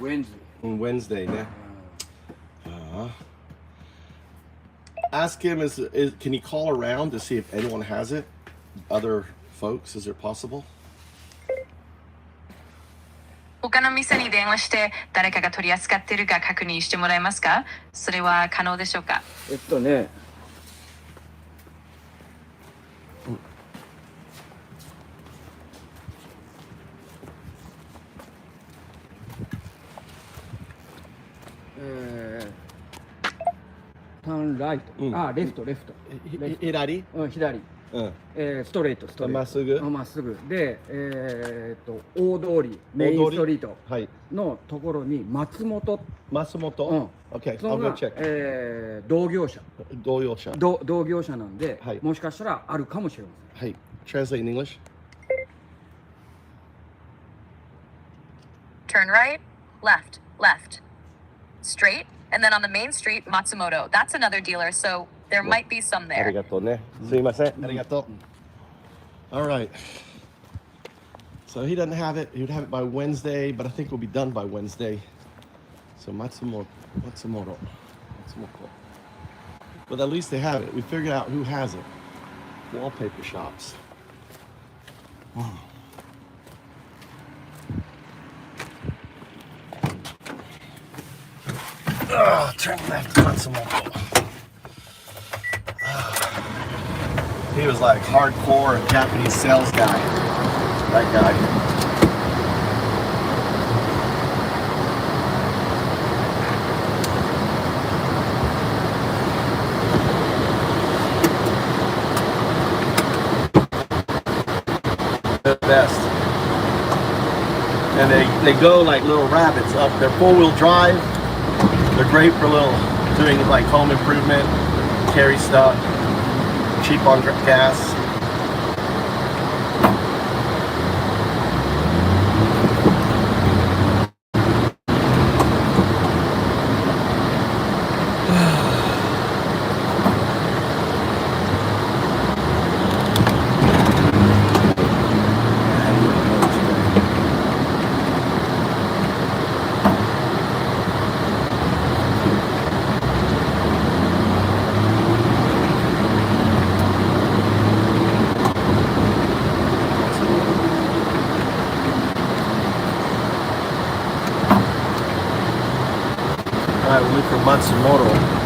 Wednesday ね。Ask him can he call around to see if anyone has it? Other folks, is it possible? 他の店に電話して誰かが取り扱っているか確認してもらえますか？それは可能でしょうか？ね。ターンライト、レフト。左？左。ストレート。まっすぐ。で、大通り、メインストリートのところに松本。Okay, I'll go check. 同業者。同業者なんで、もしかしたらあるかもしれません。はい。Translate in English. Turn right, left. Straight, and then on the main street, Matsumoto. That's another dealer, so there might be some あ there. りがとうね。すいません。ありがとう。All right. So he doesn't have it. He would have it by Wednesday, but I think we'll be done by Wednesday. So Matsumoto. But at least they have it. We figured out who has it. Wallpaper shops. Turn left, Matsumoto. He was like hardcore Japanese sales guy. That guy. The best. And they go like little rabbits up. They're 4-wheel drive. They're great for doing like home improvement, carry stuff, cheap on gas. Alright, we'll leave for Matsumoto.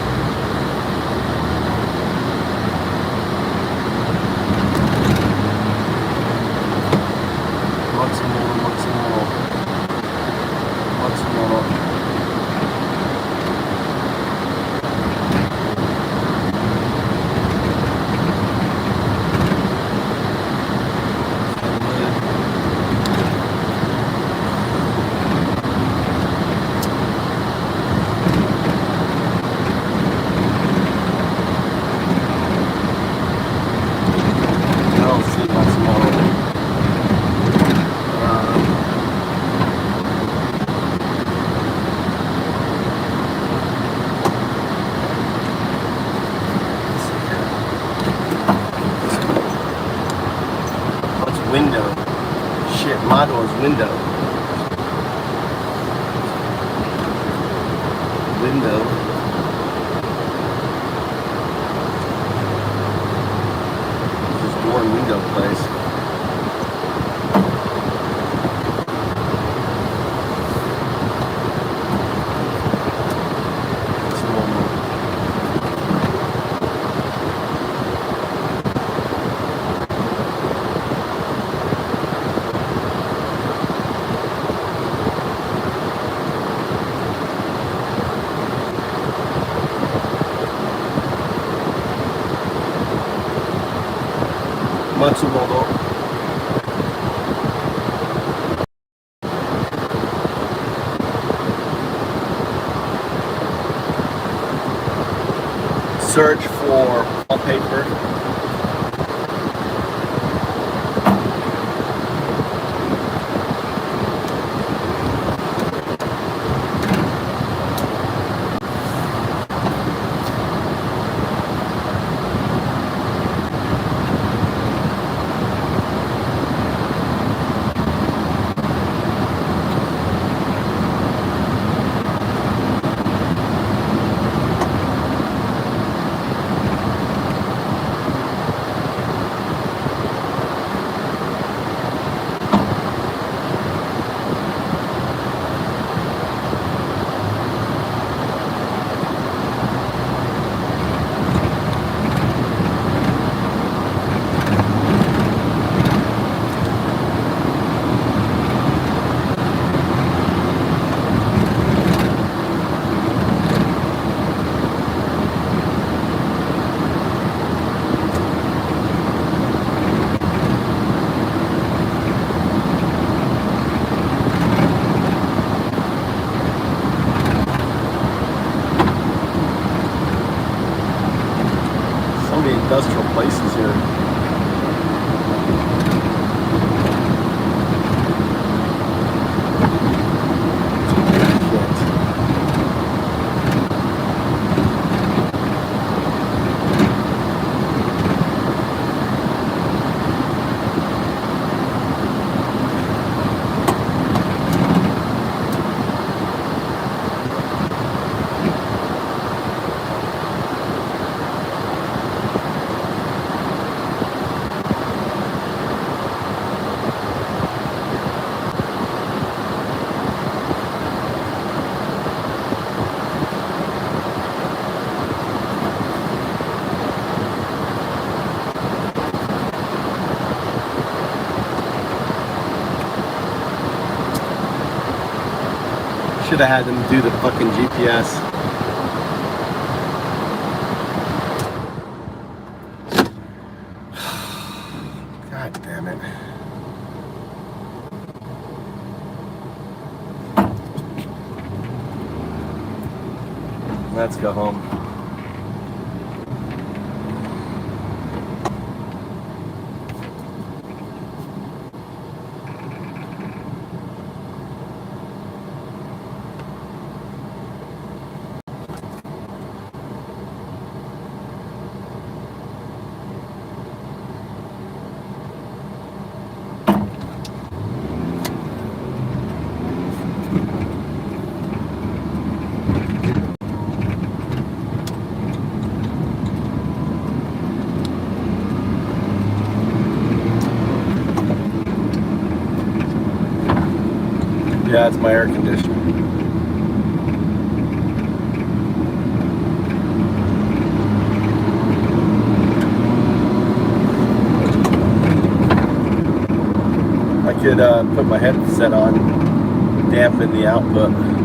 Window. Shit, model is window. Window. This is door and window place. Matsumoto. Search for wallpaper. Industrial places here. Should have had them do the fucking GPS. God damn it. Let's go home. Yeah, it's my air conditioner. I could put my headset on, dampen the output.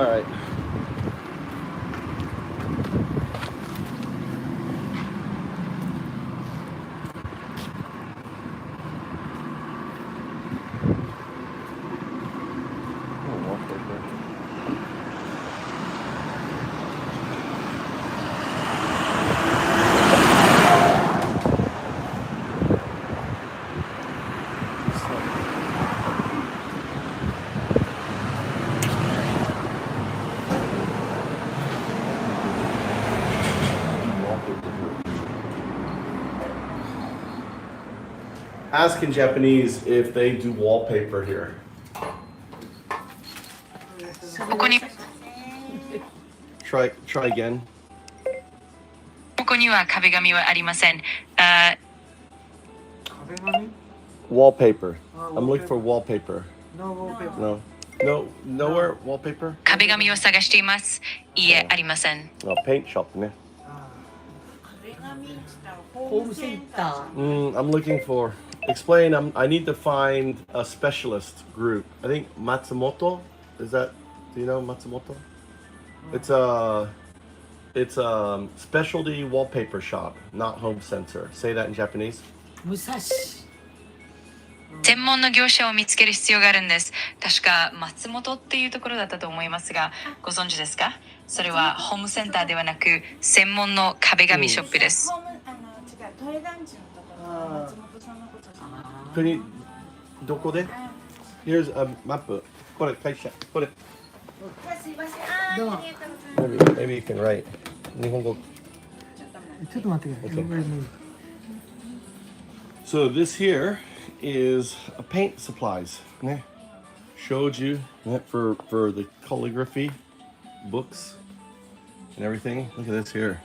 All right. Oh, wallpaper. Ask in Japanese if they do wallpaper here. ここに Try again. ここには壁紙はありません。あ Wallpaper. I'm looking for wallpaper. No. Nowhere wallpaper? 壁紙を探しています。いいえ、ありません。 Oh, paint shop ね。ホームセンター。I'm looking for. Explain. I need to find a specialist group. I think Matsumoto. Is that? Do you know Matsumoto? It's a specialty wallpaper shop, not home center. Say that in Japanese. 武蔵。専門の業者を見つける必要があるんです。確か松本っていうところだったと思いますが、ご存知ですか？それはホームセンターではなく専門の壁紙ショップです。違う、トレダンジのところ、松本さんのことじゃない。国どこで Here's a map. これ会社これ。すいません。ありがとうございます。 Maybe you can write. 日本語。ちょっと待ってください。 So this here is a paint supplies. Ne? Showed you for the calligraphy books and everything. Look at this here.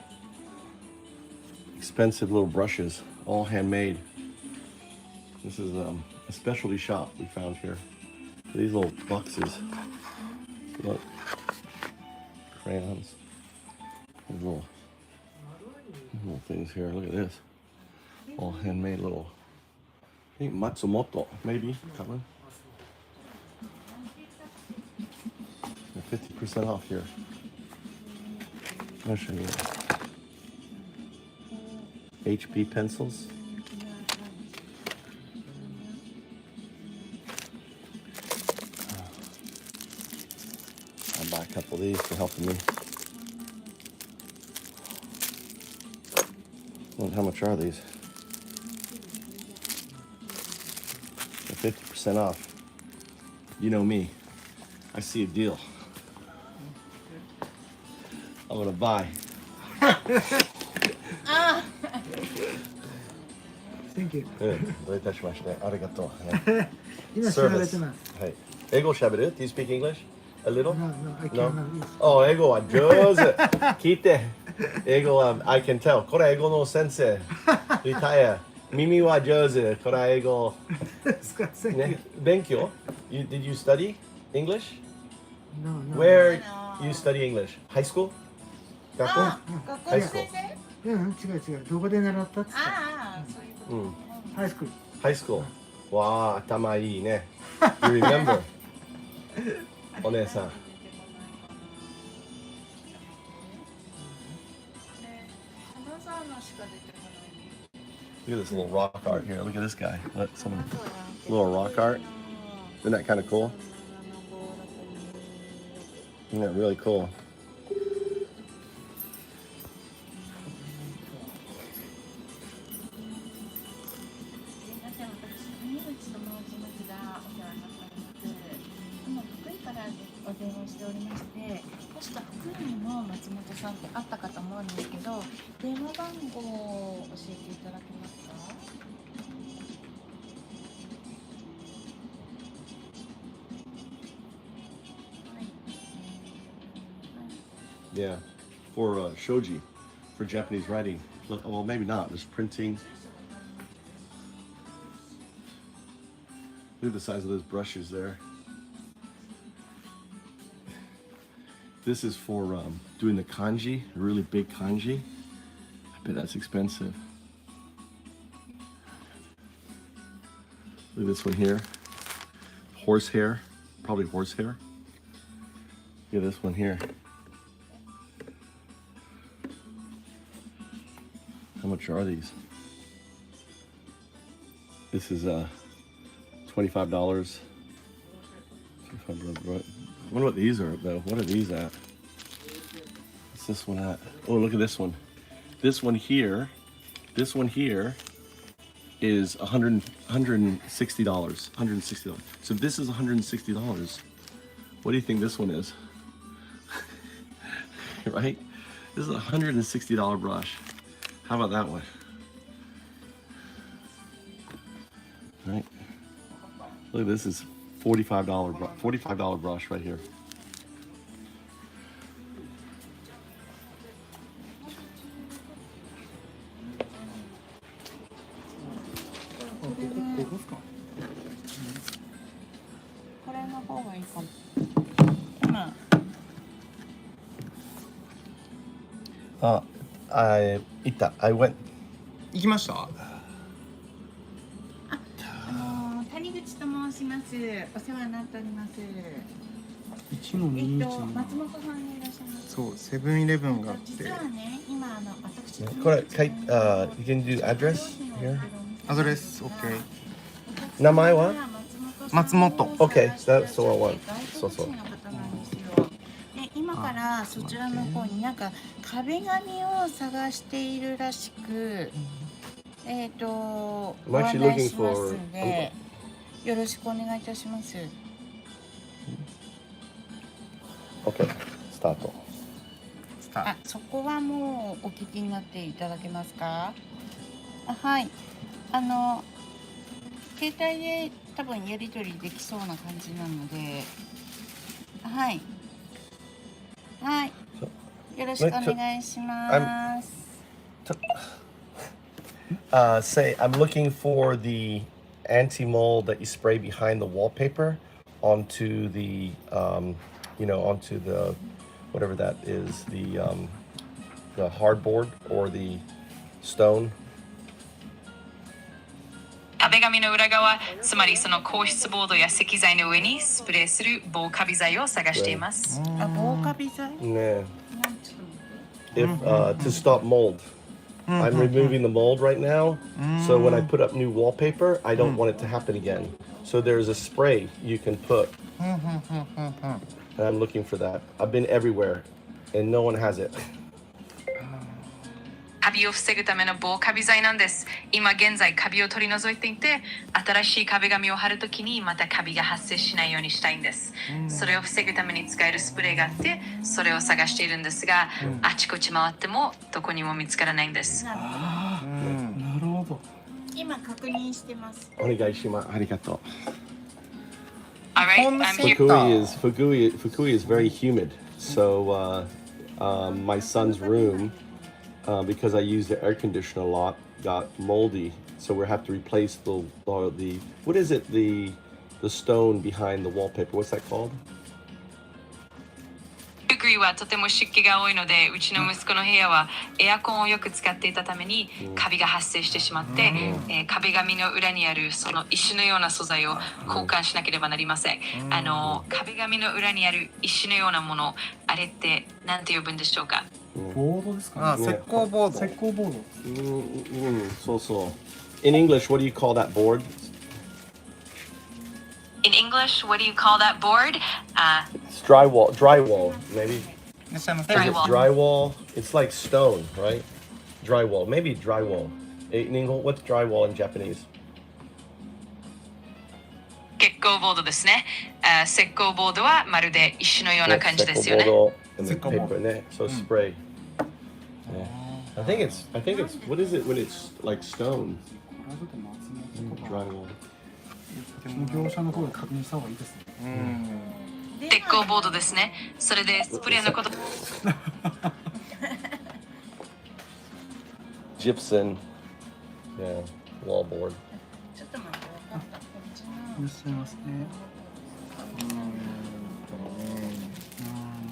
Expensive little brushes, all handmade. This is a specialty shop we found here. These little boxes. Look. Crayons. These little things here. Look at this. All handmade little. I think Matsumoto, maybe. Coming. 50% off here. I'll show you. HP pencils. I'll buy a couple of these for helping me. Well, how much are these? 50% off. You know me. I see a deal. I'm gonna buy. Thank you. どういたしまして。ありがとう。今調べてます。はい。英語喋る？ Do you speak English? A little? No, I No? cannot. お、英語は上手。聞いて。英語は I can tell。これ英語の先生。リタイア。耳は上手。これ英語。ね。勉強？ Did you study English? No, no. Where you study English? High school? 学校？学校の先生？違う。どこで習ったっつった？ああ、そういうこと。うん。ハイスクール。High school. わあ、頭いいね。You remember? お姉さん。Look at this little rock art here. Look at this guy. Look, some little rock art. Isn't that kind of cool? Isn't that really cool? Yeah, for shoji, for Japanese writing. Well, maybe not. There's printing. Look at the size of those brushes there. This is for doing the kanji, a really big kanji. I bet that's expensive. Look at this one here. Horsehair, probably horsehair. Yeah, this one here. How much are these? This is $25. I wonder what these are though. What are these at? What's this one at? Oh, look at this one. This one here is $160. $160. So if this is $160, what do you think this one is? Right? This is a $160 brush. How about that one? Right? Look, this is $45 brush right here. I went. 行きました。谷口と申します。お世話になっております。1の21の。松本さんにいらっしゃいます。そう、セブンイレブンがあって。実はね、今私。これ、you can do address here? アドレス、OK。名前は？松本。OK, that's the one. そうそう。今からそちらの方になんか壁紙を探しているらしく、ご案内しますので、よろしくお願いいたします。OK、スタート。あ、そこはもうお聞きになっていただけますか？はい。携帯で多分やり取りできそうな感じなので、はい。はい。よろしくお願いします。Say, I'm looking for the anti-mold that you spray behind the wallpaper onto the, onto the, whatever that is, the hardboard or the stone. 壁紙の裏側、つまりその硬質ボードや石材の上にスプレーする防カビ剤を探しています。防カビ剤？ね。To stop mold. I'm removing the mold right now, so when I put up new wallpaper, I don't want it to happen again. So there's a spray you can put, and I'm looking for that. I've been everywhere, and no one has it. カビを防ぐための防カビ剤なんです。今現在カビを取り除いていて、新しい壁紙を貼るときにまたカビが発生しないようにしたいんです。それを防ぐために使えるスプレーがあって、それを探しているんですが、あちこち回ってもどこにも見つからないんです。なるほど。今確認してます。お願いします。ありがとう。Alright, I'm here. Fukui is very humid, so my son's room. Because I use the air conditioner a lot, got moldy, so we have to replace the what is it, the stone behind the wallpaper? What's that called? 福井はとても湿気が多いので、うちの息子の部屋はエアコンをよく使っていたためにカビが発生してしまって、壁紙の裏にあるその石のような素材を交換しなければなりません。壁紙の裏にある石のようなもの、あれって何て呼ぶんでしょうか？ボードですかね。石膏ボード。石膏ボード。So. In English, what do you call that board? In English, what do you call that board? It's drywall, maybe. Drywall. Drywall. It's like stone, right? Drywall, maybe drywall. In English, what's drywall in Japanese? 石膏ボードですね。石膏ボードはまるで石のような感じですよね。And the paper, so spray. Yeah. I think it's. What is it when it's like stone? Drywall. 業者の方で確認した方がいいですね。石膏ボードですね。それでスプレーのこと。Gypsum. Yeah, wallboard. ちょっと待って、分かった。いらっしゃいますね。な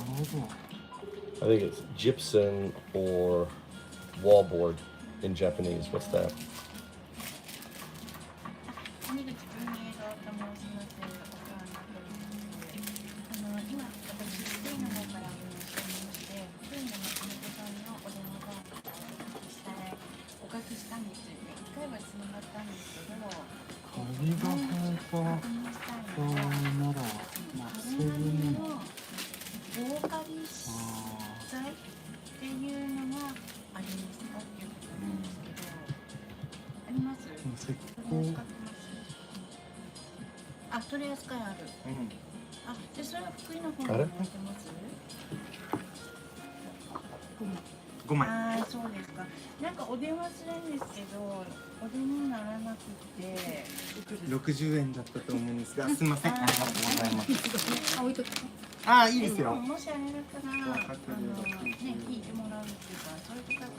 るほど。I think it's gypsum or wallboard in Japanese. What's that? 谷口文英がと申します。今私福井の方からお電話しておりまして、福井の松本さんのお電話番号からおかけしたんですよね。1回はつながったんですけど、カビが生えた場合ならまっすぐに防カビ剤っていうのがありますかっていうことなんですけど、あります？石膏あ、取り扱いある。あ、でそれは福井の方にあれ置いてます？5枚。ああ、そうですか。なんかお電話するんですけど、お電話にならなくて。60円だったと思うんですが、すみません。ありがとうございます。あ、置いとく。ああ、いいですよ。もしあれだったら、ね、聞いてもらうっていうか、そういうことかな。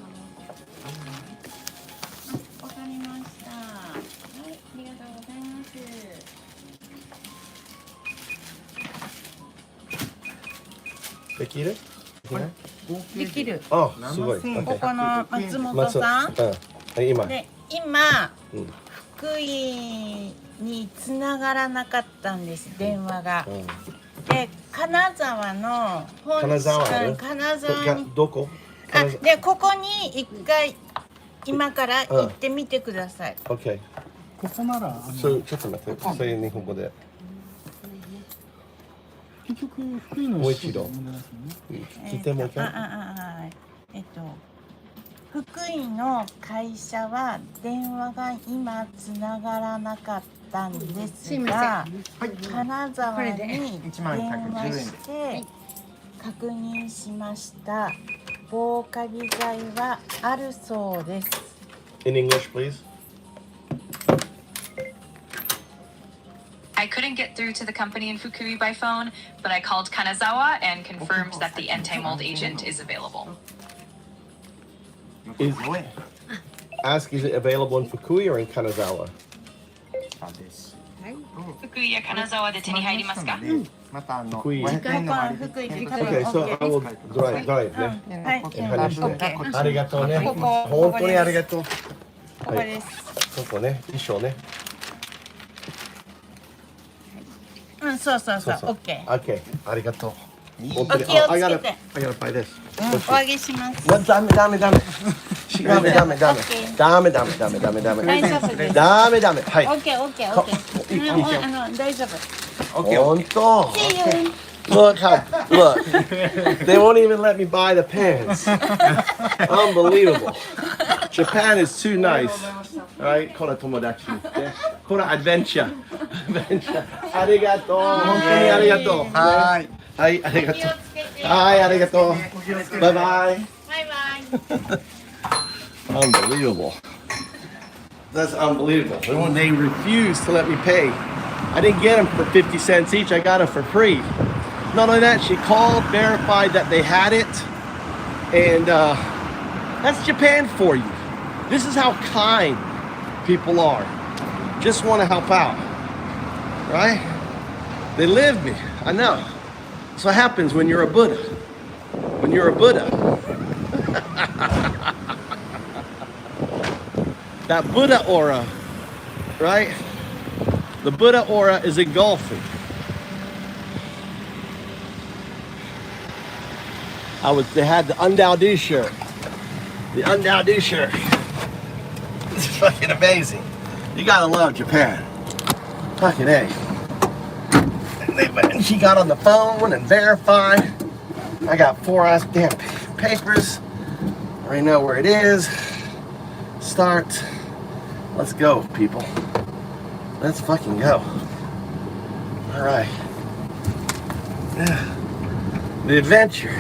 わかりました。はい、ありがとうございます。できる？できる。あ、すごい。ここの松本さん。今。で、今、うん福井に繋がらなかったんです、電話が。で、金沢の金沢金沢にどこ？あ、で、ここに一回今から行ってみてください。OK。ここならちょっと待って。それ日本語で。結局福井のもう一度。聞いてもいいか？福井の会社は電話が今つながらなかったんですが、金沢に電話して確認しました。防カビ剤はあるそうです。In English, please. I couldn't get through to the company in Fukui by phone, but I called Kanazawa and confirmed that the anti-mold agent is available. Ask, is it available in Fukui or in Kanazawa? Fukui や金沢で手に入りますか？またFukui. 福井で Okay, so I will drive ね。はい、ありがとうね。ここ本当にありがとう。ここです。ここね、衣装ね。うん、そうそうそう、オッケー。Okay、ありがとう。お気をつけて。I gotta buy this。お上げします。ダメ。ダメ。ダメ。はい。オッケー。大丈夫。本当。See you. Look, they won't even let me buy the pants. Unbelievable. Japan is too nice. Right? これ友達。これアドベンチャー。ありがとう。本当にありがとう。はい、ありがとう。はい、ありがとう。バイバイ。Unbelievable. That's unbelievable. When they refused to let me pay, I didn't get them for 50 cents each. I got them for free. Not only that, she called, verified that they had it, and that's Japan for you. This is how kind people are. Just want to help out, right? They live me. I know. That's what happens when you're a Buddha. When you're a Buddha. That Buddha aura, right? The Buddha aura is engulfing. They had the Undao shirt. The Undao shirt. This is fucking amazing. You gotta love Japan. Fucking A. And she got on the phone and verified. I got 4 damn papers. I already know where it is. Start. Let's go, people. Let's fucking go. All right. The adventure.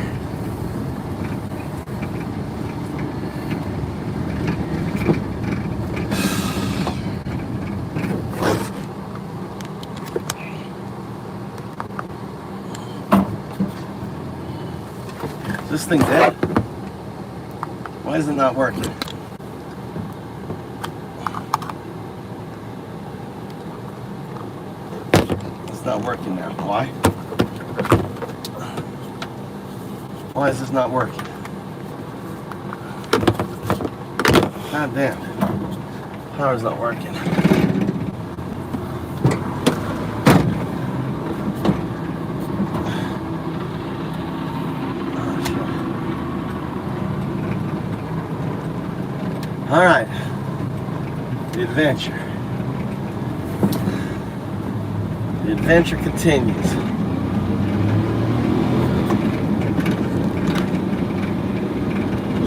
Is this thing dead? Why is it not working? It's not working now. Why? Why is this not working? God damn. Power's not working. All right, the adventure. The adventure continues.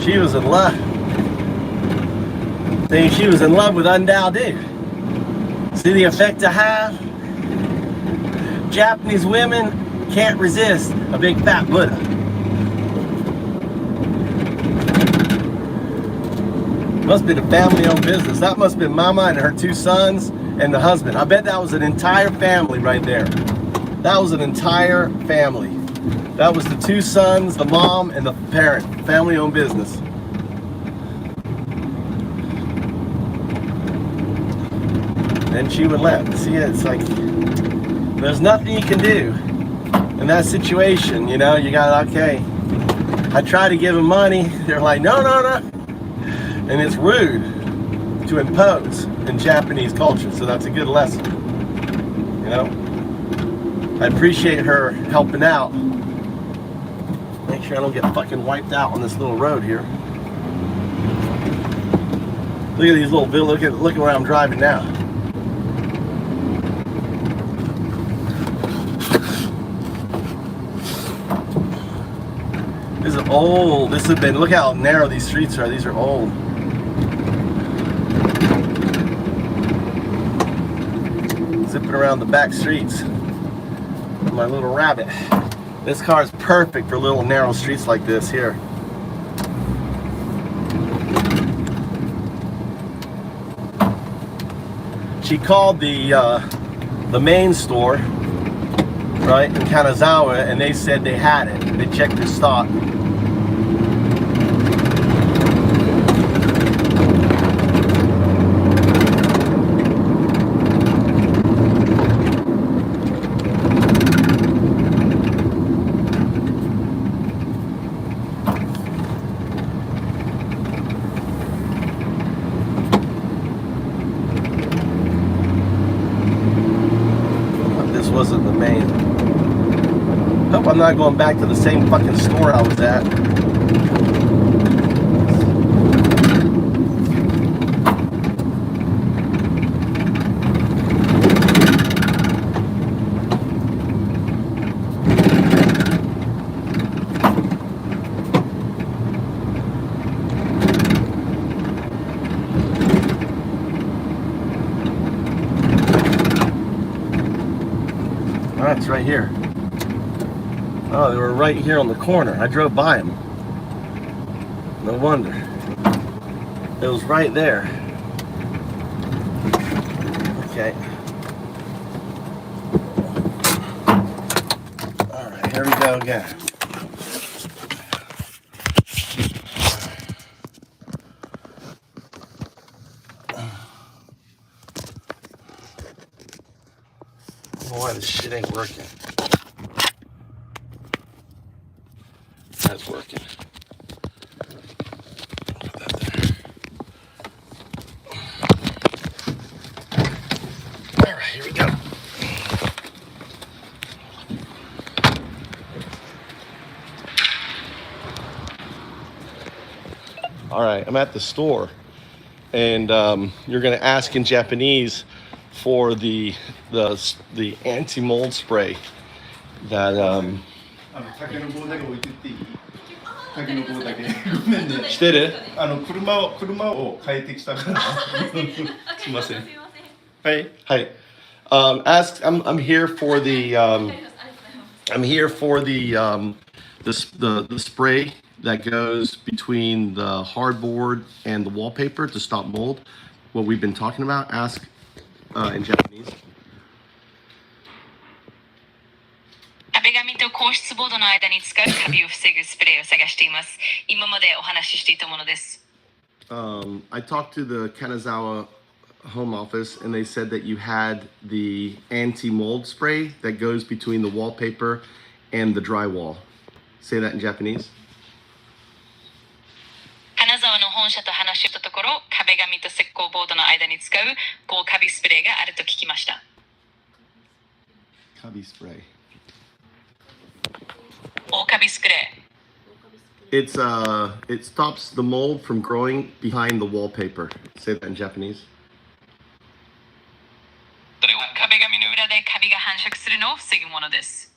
She was in love. Saying she was in love with Undao dude. See the effect I have? Japanese women can't resist a big fat Buddha. Must be the family-owned business. That must have been Mama and her 2 sons and the husband. I bet that was an entire family right there. That was an entire family. That was the 2 sons, the mom, and the parent. Family-owned business. And she would let. See, it's like, there's nothing you can do in that situation. You know, you got, okay. I try to give them money. They're like, no, no, no. And it's rude to impose in Japanese culture. So that's a good lesson. You know, I appreciate her helping out. Make sure I don't get fucking wiped out on this little road here. Look at these little villas. Look at where I'm driving now. This is old. This has been. Look how narrow these streets are. These are old. Zipping around the back streets. My little rabbit. This car is perfect for little narrow streets like this here. She called the main store, right, in Kanazawa, and they said they had it. They checked their stock. Wasn't the main. Hope I'm not going back to the same fucking store I was at. Oh, it's right here. Oh, they were right here on the corner. I drove by them. No wonder. It was right there. Okay. All right, here we go again. Why this shit ain't working? That's working. Put that there. All right, here we go. All right, I'm at the store, and you're gonna ask in Japanese for the anti-mold spray that 竹の棒だけ置いてっていい？竹の棒だけ。ごめんね。してる？車を変えてきたから。すいません。はい。はい。I'm here for the the spray that goes between the hardboard and the wallpaper to stop mold. What we've been talking about. Ask in Japanese. 壁紙と硬質ボードの間に使うカビを防ぐスプレーを探しています。今までお話ししていたものです。I talked to the Kanazawa home office and they said that you had the anti-mold spray that goes between the wallpaper and the drywall. Say that in Japanese. 金沢の本社と話したところ、壁紙と石膏ボードの間に使う防カビスプレーがあると聞きました。Kabi spray. 防カビスプレ It stops the mold from growing behind the wallpaper. Say that in Japanese. それは壁紙の裏でカビが繁殖するのを防ぐものです。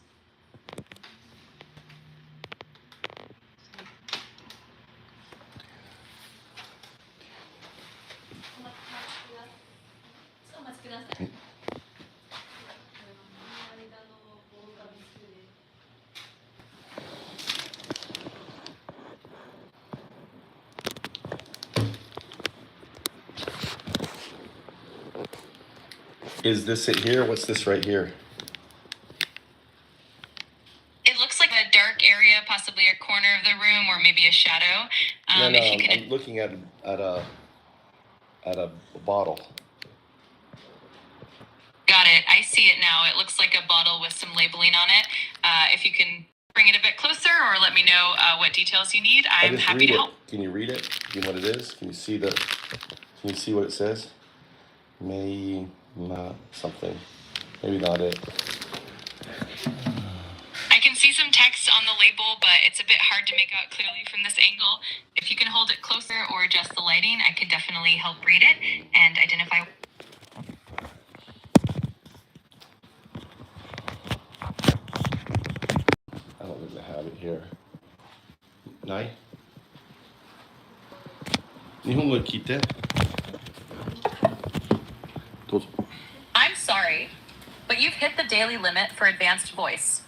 Is this it here? What's this right here? It looks like a dark area, possibly a corner of the room, or maybe a shadow. No, If you can... I'm looking at a bottle. Got it. I see it now. It looks like a bottle with some labeling on it. If you can bring it a bit closer, or let me know what details you need, I'm happy to help. Can you read it? Do you know what it is? Can you see what it says? May something. Maybe not it. I can see some text on the label, but it's a bit hard to make out clearly from this angle. If you can hold it closer or adjust the lighting, I could definitely help read it and identify. I don't think I have it here. Nai? 日本語聞いて。どうぞ。I'm sorry, but you've hit the daily limit for advanced voice.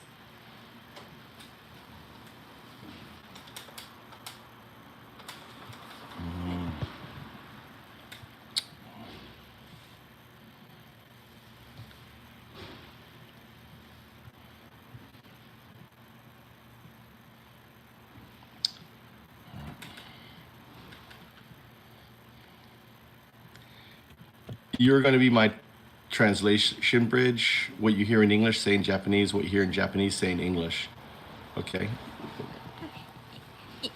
You're going to be my translation bridge. What you hear in English, say in Japanese. What you hear in Japanese, say in English. Okay?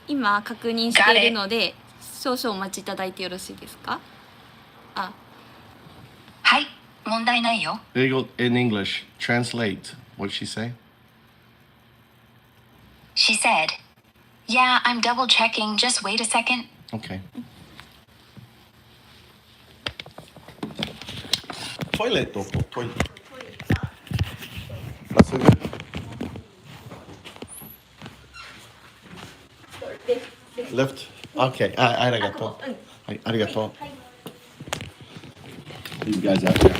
今確認しているので少々お待ちいただいてよろしいですか？あ、はい、問題ないよ。 There you go. In English, translate. What did she say? She said, "Yeah, I'm double checking. Just wait a second." Okay. Toilet. Toilet. That's good. Left. Okay. Arigato. Arigato. These guys out there.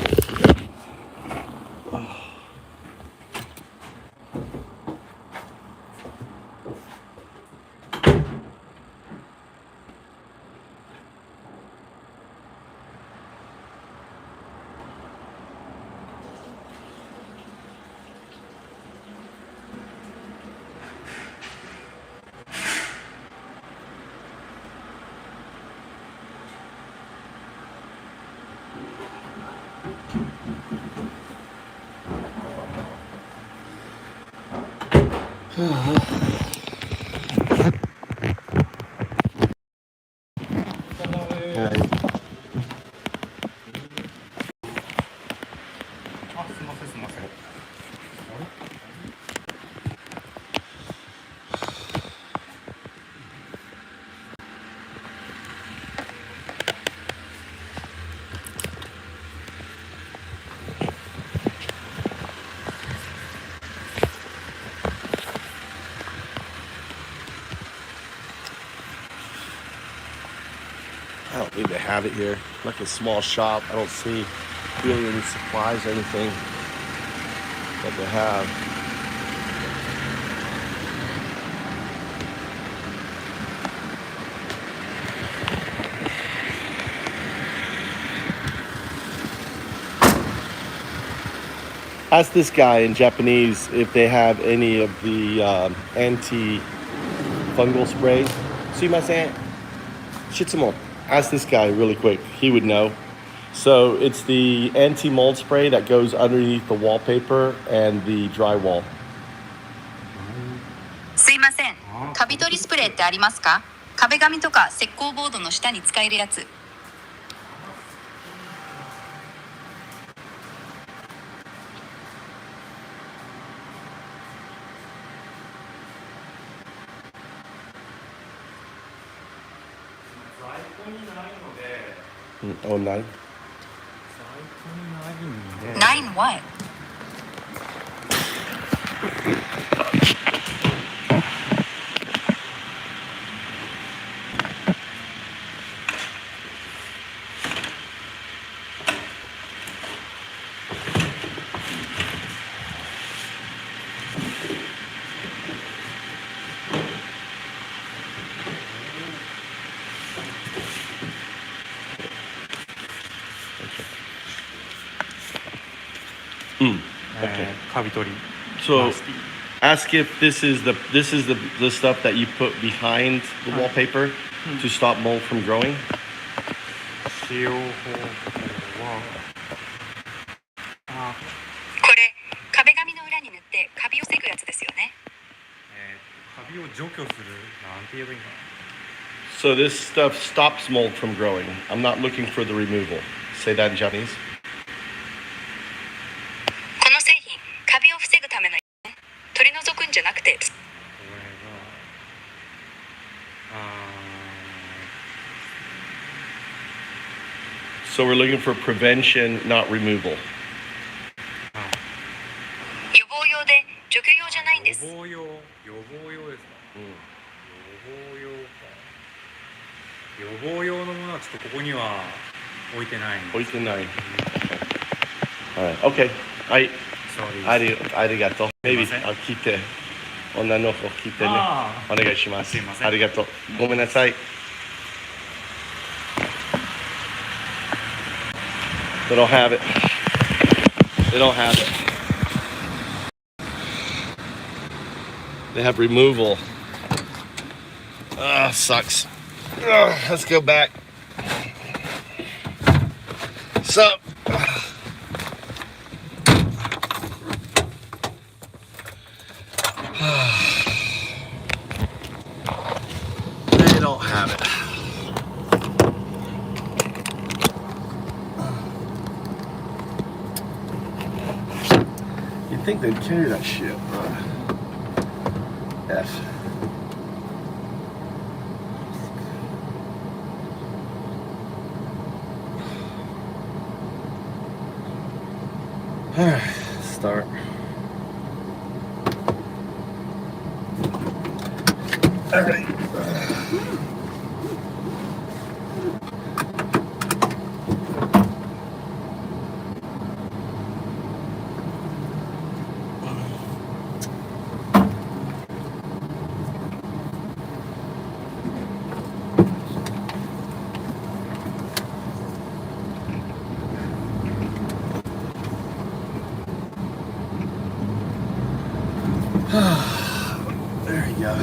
I don't think they have it here. Like a small shop. I don't see really any supplies or anything that they have. Ask this guy in Japanese if they have any of the anti-fungal spray. Sumimasen. Shitsumo. Ask this guy really quick. He would know. So it's the anti-mold spray that goes underneath the wallpaper and the drywall. すいません。カビ取りスプレーってありますか？壁紙とか石膏ボードの下に使えるやつ。Oh, 9? 9 what? Okay. カビ取り So ask if this is the stuff that you put behind the wallpaper to stop mold from growing. 使用方法はこれ壁紙の裏に塗ってカビを防ぐやつですよね。カビを除去するなんて言えばいいかな So this stuff stops mold from growing. I'm not looking for the removal. Say that in Japanese. この製品カビを防ぐための取り除くんじゃなくてこれが So we're looking for prevention, not removal. 予防用で除去用じゃないんです。予防用ですか、予防用のものはちょっとここには置いてないんです。Alright, okay. Sorry. Arigato. Maybe I'll keep the 女の子聞いてね。お願いします。すいません。ありがとう。ごめんなさい。They don't have it. They don't have it. They have removal. Sucks. Let's go back. So, they don't have it. You'd think they'd carry that shit. F. Alright, start. Alright. There you go.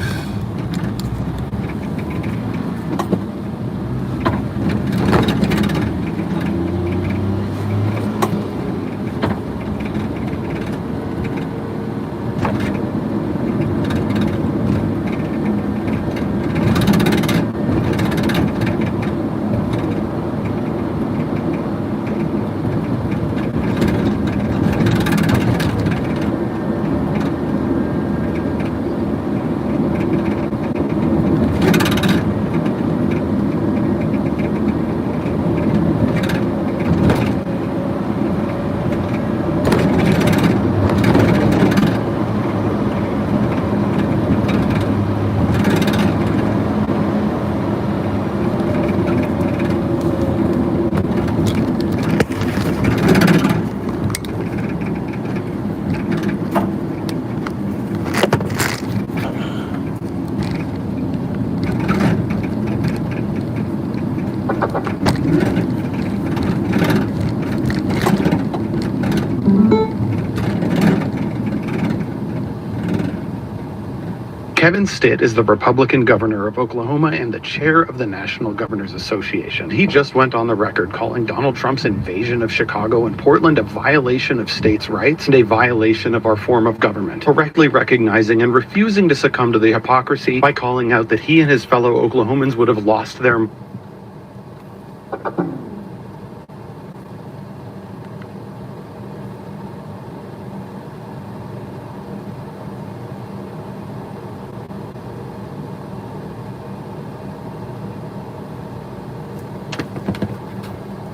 Kevin Stitt is the Republican governor of Oklahoma and the chair of the National Governors Association. He just went on the record calling Donald Trump's invasion of Chicago and Portland a violation of states' rights and a violation of our form of government, correctly recognizing and refusing to succumb to the hypocrisy by calling out that he and his fellow Oklahomans would have lost their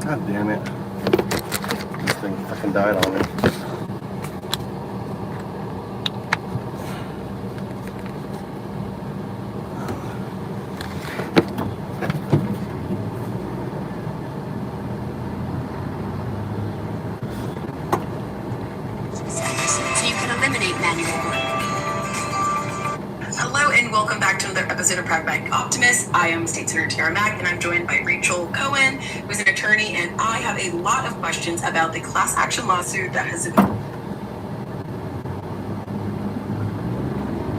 God damn it. This thing fucking died on me. So you can eliminate manual work. Hello and welcome back to another episode of Pragmatic Optimist. I am State Senator Tara Mack and I'm joined by Rachel Cohen, who's an attorney, and I have a lot of questions about the class action lawsuit that has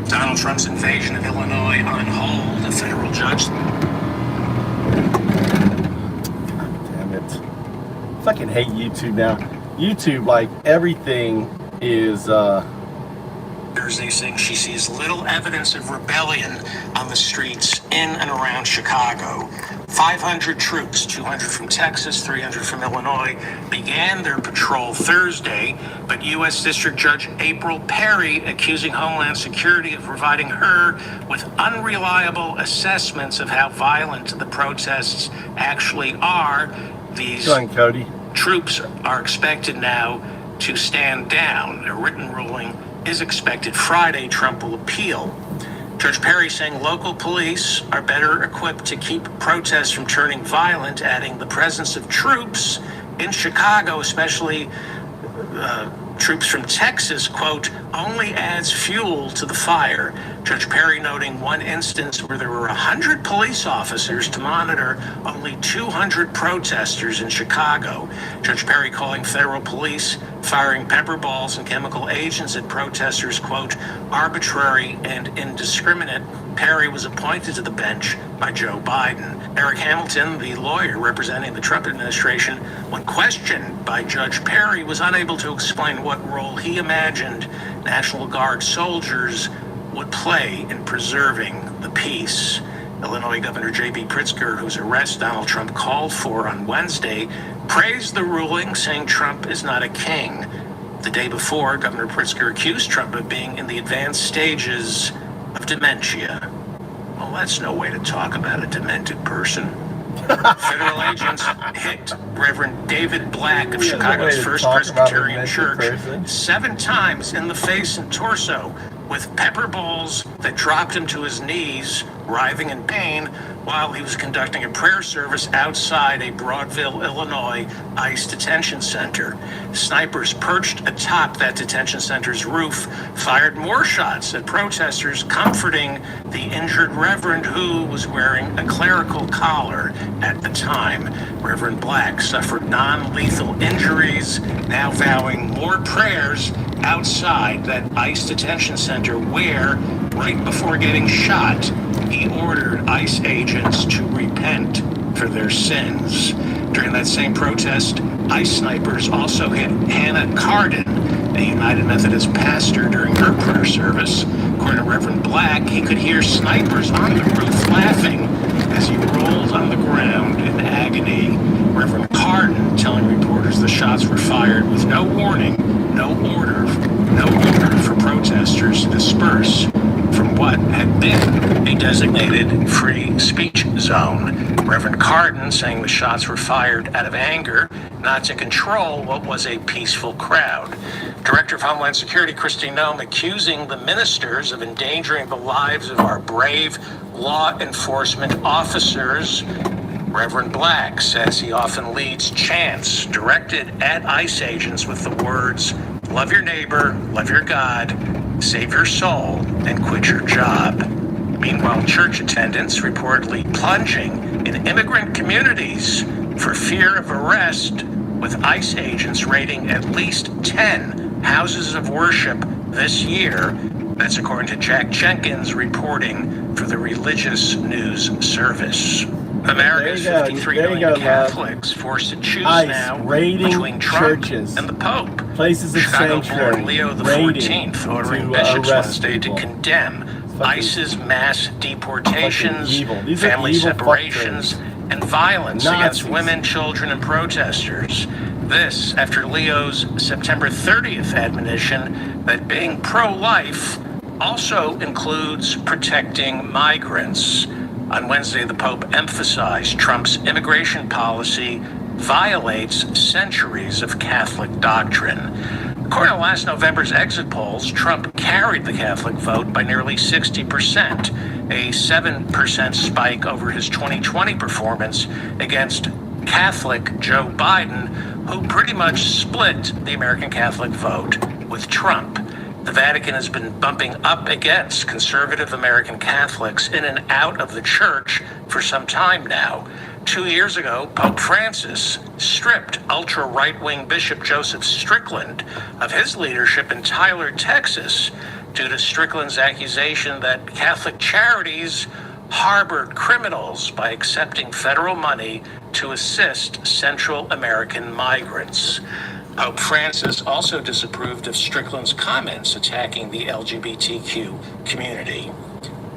Donald Trump's invasion of Illinois on hold. A federal judge. God damn it. Fucking hate YouTube now. YouTube, like, everything is, Thursday saying she sees little evidence of rebellion on the streets in and around Chicago. 500 troops, 200 from Texas, 300 from Illinois, began their patrol Thursday, but U.S. District Judge April Perry accusing Homeland Security of providing her with unreliable assessments of how violent the protests actually are. These troops are expected now to stand down. A written ruling is expected Friday. Trump will appeal. Judge Perry saying local police are better equipped to keep protests from turning violent, adding the presence of troops in Chicago, especially troops from Texas, quote, only adds fuel to the fire. Judge Perry noting one instance where there were 100 police officers to monitor only 200 protesters in Chicago. Judge Perry calling federal police firing pepper balls and chemical agents at protesters, quote, arbitrary and indiscriminate. Perry was appointed to the bench by Joe Biden. Eric Hamilton, the lawyer representing the Trump administration, when questioned by Judge Perry, was unable to explain what role he imagined National Guard soldiers would play in preserving the peace. Illinois Governor J.B. Pritzker, whose arrest Donald Trump called for on Wednesday, praised the ruling, saying Trump is not a king. The day before, Governor Pritzker accused Trump of being in the advanced stages of dementia. Well, that's no way to talk about a demented person. Federal agents hit Reverend David Black of Chicago's First Presbyterian Church 7 times in the face and torso with pepper balls that dropped him to his knees, writhing in pain, while he was conducting a prayer service outside a Broadville, Illinois ICE detention center. Snipers perched atop that detention center's roof fired more shots at protesters, comforting the injured reverend, who was wearing a clerical collar at the time. Reverend Black suffered non-lethal injuries, now vowing more prayers outside that ICE detention center where, right before getting shot, he ordered ICE agents to repent for their sins. During that same protest, ICE snipers also hit Hannah Cardin, a United Methodist pastor, during her prayer service. According to Reverend Black, he could hear snipers on the roof laughing as he rolled on the ground in agony. Reverend Cardin telling reporters the shots were fired with no warning, no order for protesters to disperse from what had been a designated free speech zone. Reverend Cardin saying the shots were fired out of anger, not to control what was a peaceful crowd. Director of Homeland Security Kristi Noem accusing the ministers of endangering the lives of our brave law enforcement officers. Reverend Black says he often leads chants directed at ICE agents with the words, love your neighbor, love your God, save your soul, and quit your job. Meanwhile, church attendants reportedly plunging in immigrant communities for fear of arrest, with ICE agents raiding at least 10 houses of worship this year. That's according to Jack Jenkins, reporting for the Religious News Service. America's 53 million Catholics forced to choose now between Trump and the Pope. Places of Chicago-born Leo XIV ordering bishops Wednesday to condemn ICE's mass deportations, family separations, and violence against women, children, and protesters. This after Leo's September 30th admonition that being pro-life also includes protecting migrants. On Wednesday, the Pope emphasized Trump's immigration policy violates centuries of Catholic doctrine. According to last November's exit polls, Trump carried the Catholic vote by nearly 60%, a 7% spike over his 2020 performance against Catholic Joe Biden, who pretty much split the American Catholic vote with Trump. The Vatican has been bumping up against conservative American Catholics in and out of the church for some time now. 2 years ago, Pope Francis stripped ultra-right-wing Bishop Joseph Strickland of his leadership in Tyler, Texas, due to Strickland's accusation that Catholic charities harbored criminals by accepting federal money to assist Central American migrants. Pope Francis also disapproved of Strickland's comments attacking the LGBTQ community.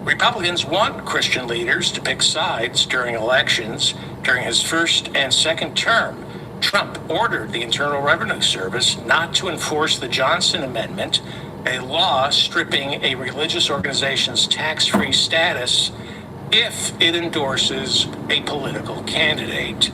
Republicans want Christian leaders to pick sides during elections. During his first and second term, Trump ordered the Internal Revenue Service not to enforce the Johnson Amendment, a law stripping a religious organization's tax-free status if it endorses a political candidate.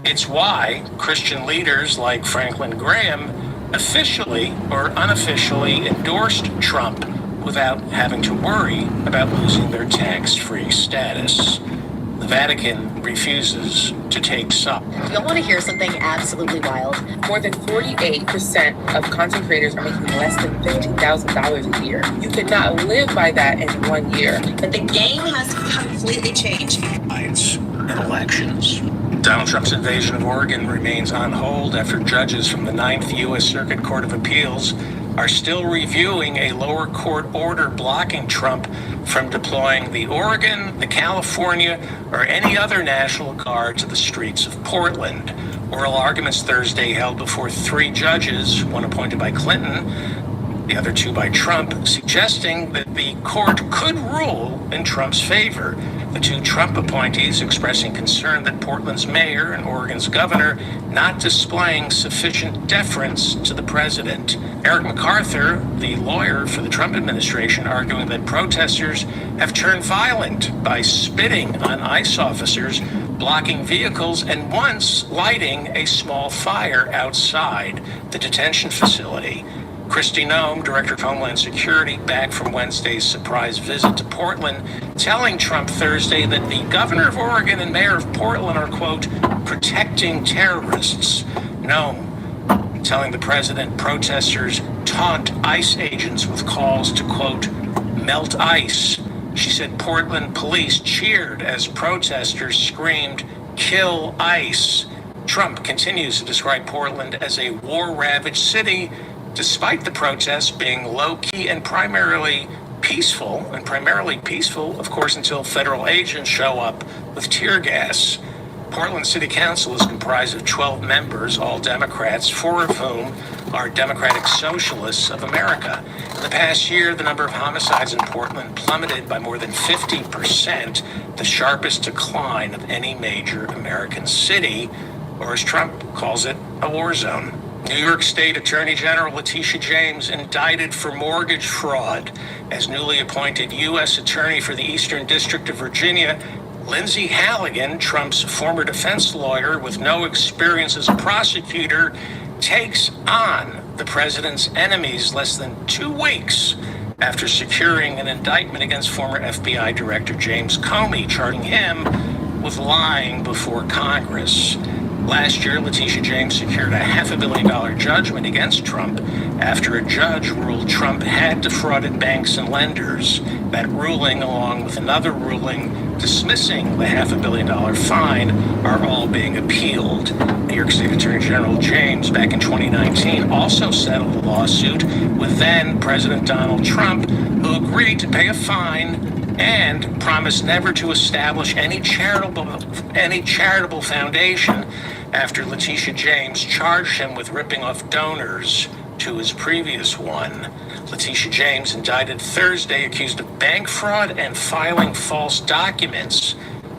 It's why Christian leaders like Franklin Graham officially or unofficially endorsed Trump without having to worry about losing their tax-free status. The Vatican refuses to take some. Y'all want to hear something absolutely wild? More than 48% of content creators are making less than $15,000 a year. You could not live by that in 1 year. But the game has completely changed. In elections. Donald Trump's invasion of Oregon remains on hold after judges from the 9th U.S. Circuit Court of Appeals are still reviewing a lower court order blocking Trump from deploying the Oregon, the California, or any other National Guard to the streets of Portland. Oral arguments Thursday held before 3 judges, one appointed by Clinton, the other 2 by Trump, suggesting that the court could rule in Trump's favor. The 2 Trump appointees expressing concern that Portland's mayor and Oregon's governor not displaying sufficient deference to the president. Eric MacArthur, the lawyer for the Trump administration, arguing that protesters have turned violent by spitting on ICE officers, blocking vehicles, and once lighting a small fire outside the detention facility. Kristi Noem, Director of Homeland Security, back from Wednesday's surprise visit to Portland, telling Trump Thursday that the governor of Oregon and mayor of Portland are, quote, protecting terrorists. Noem telling the president protesters taunt ICE agents with calls to, quote, melt ice. She said Portland police cheered as protesters screamed, kill ICE. Trump continues to describe Portland as a war-ravaged city, despite the protests being low-key and primarily peaceful, of course, until federal agents show up with tear gas. Portland City Council is comprised of 12 members, all Democrats, 4 of whom are Democratic Socialists of America. In the past year, the number of homicides in Portland plummeted by more than 50%, the sharpest decline of any major American city, or as Trump calls it, a war zone. New York State Attorney General Letitia James indicted for mortgage fraud. As newly appointed U.S. Attorney for the Eastern District of Virginia, Lindsay Halligan, Trump's former defense lawyer with no experience as a prosecutor, takes on the president's enemies less than 2 weeks after securing an indictment against former FBI Director James Comey, charging him with lying before Congress. Last year, Letitia James secured a $500 million judgment against Trump after a judge ruled Trump had defrauded banks and lenders. That ruling, along with another ruling dismissing the $500 million fine, are all being appealed. New York State Attorney General James, back in 2019, also settled a lawsuit with then President Donald Trump, who agreed to pay a fine and promised never to establish any charitable foundation after Letitia James charged him with ripping off donors to his previous one. Letitia James, indicted Thursday, accused of bank fraud and filing false documents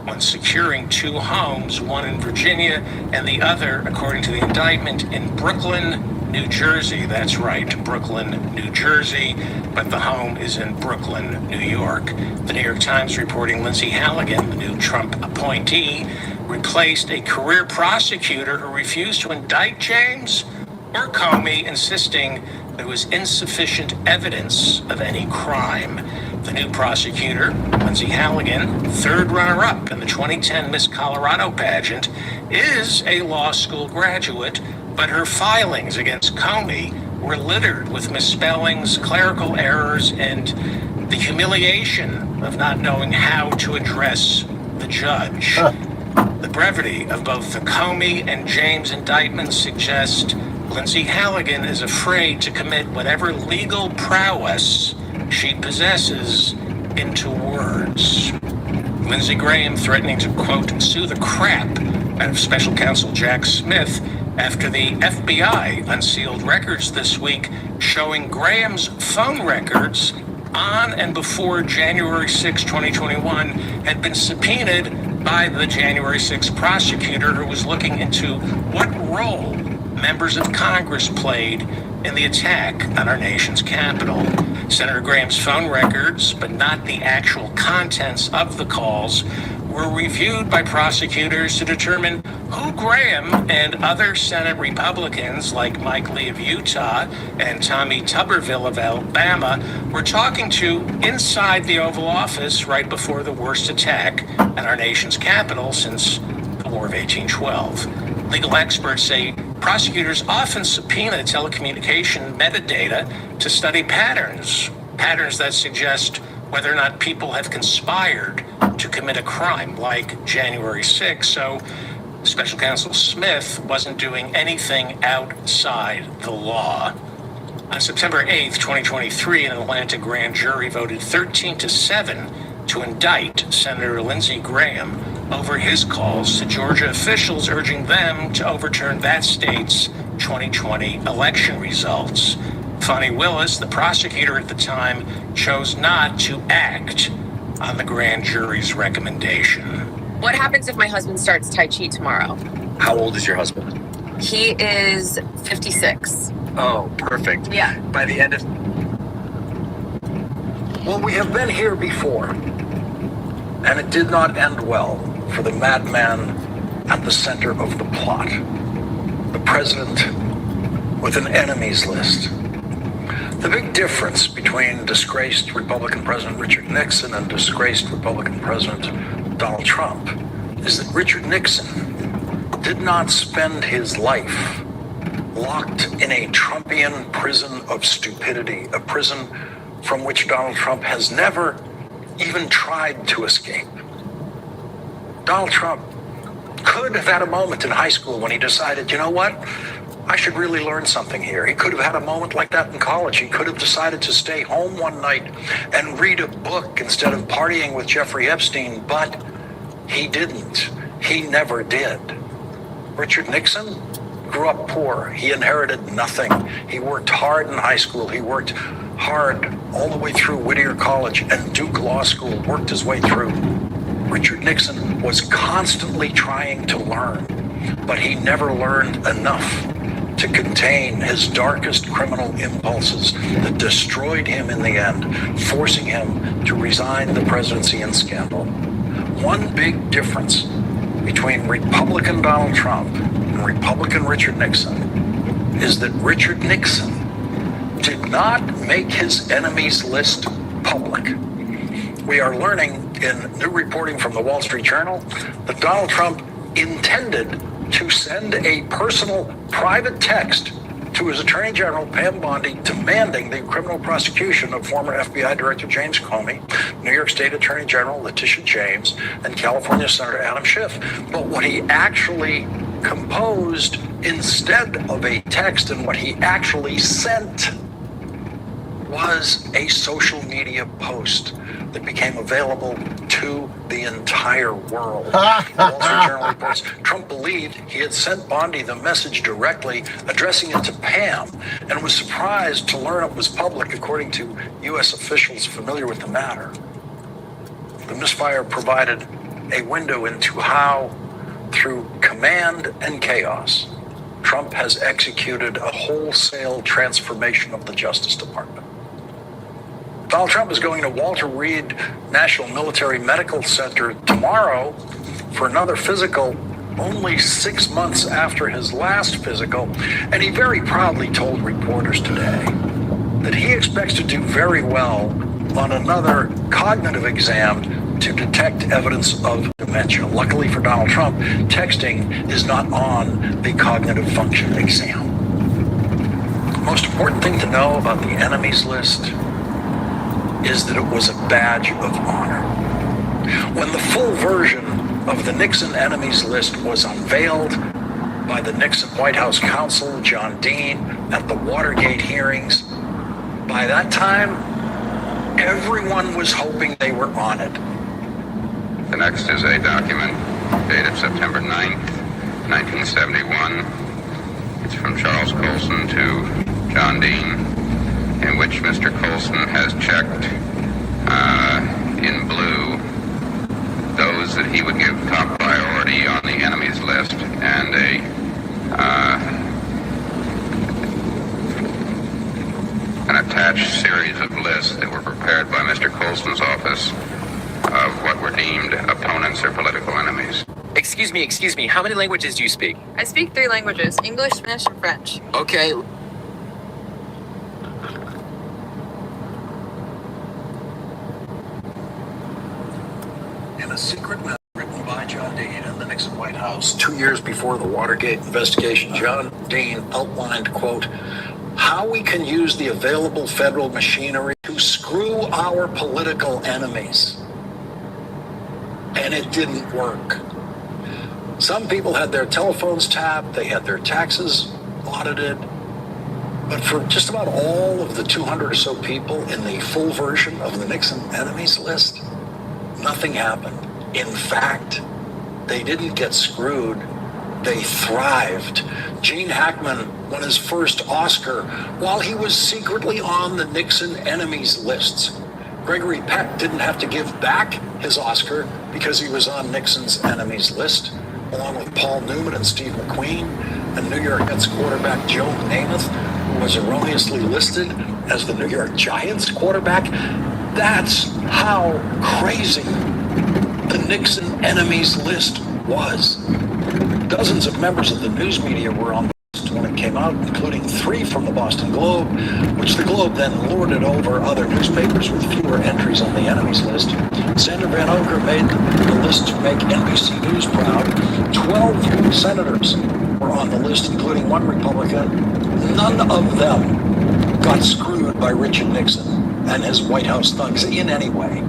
when securing 2 homes, one in Virginia and the other, according to the indictment, in Brooklyn, New Jersey. That's right, Brooklyn, New Jersey, but the home is in Brooklyn, New York. The New York Times reporting Lindsay Halligan, the new Trump appointee, replaced a career prosecutor who refused to indict James, or Comey insisting there was insufficient evidence of any crime. The new prosecutor, Lindsay Halligan, third runner-up in the 2010 Miss Colorado pageant, is a law school graduate, but her filings against Comey were littered with misspellings, clerical errors, and the humiliation of not knowing how to address the judge. The brevity of both the Comey and James indictments suggest Lindsay Halligan is afraid to commit whatever legal prowess she possesses into words. Lindsey Graham threatening to, quote, sue the crap out of special counsel Jack Smith after the FBI unsealed records this week showing Graham's phone records on and before January 6, 2021 had been subpoenaed by the January 6 prosecutor who was looking into what role members of Congress played in the attack on our nation's capital. Senator Graham's phone records, but not the actual contents of the calls, were reviewed by prosecutors to determine who Graham and other Senate Republicans like Mike Lee of Utah and Tommy Tuberville of Alabama were talking to inside the Oval Office right before the worst attack on our nation's capital since the War of 1812. Legal experts say prosecutors often subpoena telecommunication metadata to study patterns that suggest whether or not people have conspired to commit a crime like January 6. So Special Counsel Smith wasn't doing anything outside the law. On September 8th, 2023, an Atlanta grand jury voted 13-7 to indict Senator Lindsey Graham over his calls to Georgia officials urging them to overturn that state's 2020 election results. Fonnie Willis, the prosecutor at the time, chose not to act on the grand jury's recommendation. What happens if my husband starts Tai Chi tomorrow? How old is your husband? He is 56. Oh, perfect. Yeah. By the end of... Well, we have been here before, and it did not end well for the madman at the center of the plot. The president with an enemies list. The big difference between disgraced Republican President Richard Nixon and disgraced Republican President Donald Trump is that Richard Nixon did not spend his life locked in a Trumpian prison of stupidity, a prison from which Donald Trump has never even tried to escape. Donald Trump could have had a moment in high school when he decided, you know what? I should really learn something here. He could have had a moment like that in college. He could have decided to stay home one night and read a book instead of partying with Jeffrey Epstein, but he didn't. He never did. Richard Nixon grew up poor. He inherited nothing. He worked hard in high school. He worked hard all the way through Whittier College and Duke Law School, worked his way through. Richard Nixon was constantly trying to learn, but he never learned enough to contain his darkest criminal impulses that destroyed him in the end, forcing him to resign the presidency in scandal. One big difference between Republican Donald Trump and Republican Richard Nixon is that Richard Nixon did not make his enemies list public. We are learning in new reporting from the Wall Street Journal that Donald Trump intended to send a personal private text to his Attorney General, Pam Bondi, demanding the criminal prosecution of former FBI Director James Comey, New York State Attorney General Letitia James, and California Senator Adam Schiff. But what he actually composed instead of a text and what he actually sent was a social media post that became available to the entire world. The Wall Street Journal reports Trump believed he had sent Bondi the message directly, addressing it to Pam, and was surprised to learn it was public, according to U.S. officials familiar with the matter. The misfire provided a window into how, through command and chaos, Trump has executed a wholesale transformation of the Justice Department. Donald Trump is going to Walter Reed National Military Medical Center tomorrow for another physical only 6 months after his last physical, and he very proudly told reporters today that he expects to do very well on another cognitive exam to detect evidence of dementia. Luckily for Donald Trump, texting is not on the cognitive function exam. The most important thing to know about the enemies list is that it was a badge of honor. When the full version of the Nixon enemies list was unveiled by the Nixon White House counsel, John Dean, at the Watergate hearings, by that time, everyone was hoping they were on it. The next is a document dated September 9th, 1971. It's from Charles Colson to John Dean, in which Mr. Colson has checked in blue those that he would give top priority on the enemies list, and an attached series of lists that were prepared by Mr. Colson's office of what were deemed opponents or political enemies. Excuse me, how many languages do you speak? I speak 3 languages, English, Spanish, and French. Okay. In a secret memo written by John Dean in the Nixon White House 2 years before the Watergate investigation, John Dean outlined, quote, how we can use the available federal machinery to screw our political enemies. And it didn't work. Some people had their telephones tapped, they had their taxes audited, but for just about all of the 200 or so people in the full version of the Nixon enemies list, nothing happened. In fact, they didn't get screwed, they thrived. Gene Hackman won his first Oscar while he was secretly on the Nixon enemies lists. Gregory Peck didn't have to give back his Oscar because he was on Nixon's enemies list, along with Paul Newman and Steve McQueen, and New York Mets quarterback Joe Namath, who was erroneously listed as the New York Giants quarterback. That's how crazy the Nixon enemies list was. Dozens of members of the news media were on the list when it came out, including 3 from the Boston Globe, which the Globe then lorded over other newspapers with fewer entries on the enemies list. Sander Van Oker made the list to make NBC News proud. 12 senators were on the list, including 1 Republican. None of them got screwed by Richard Nixon and his White House thugs in any way.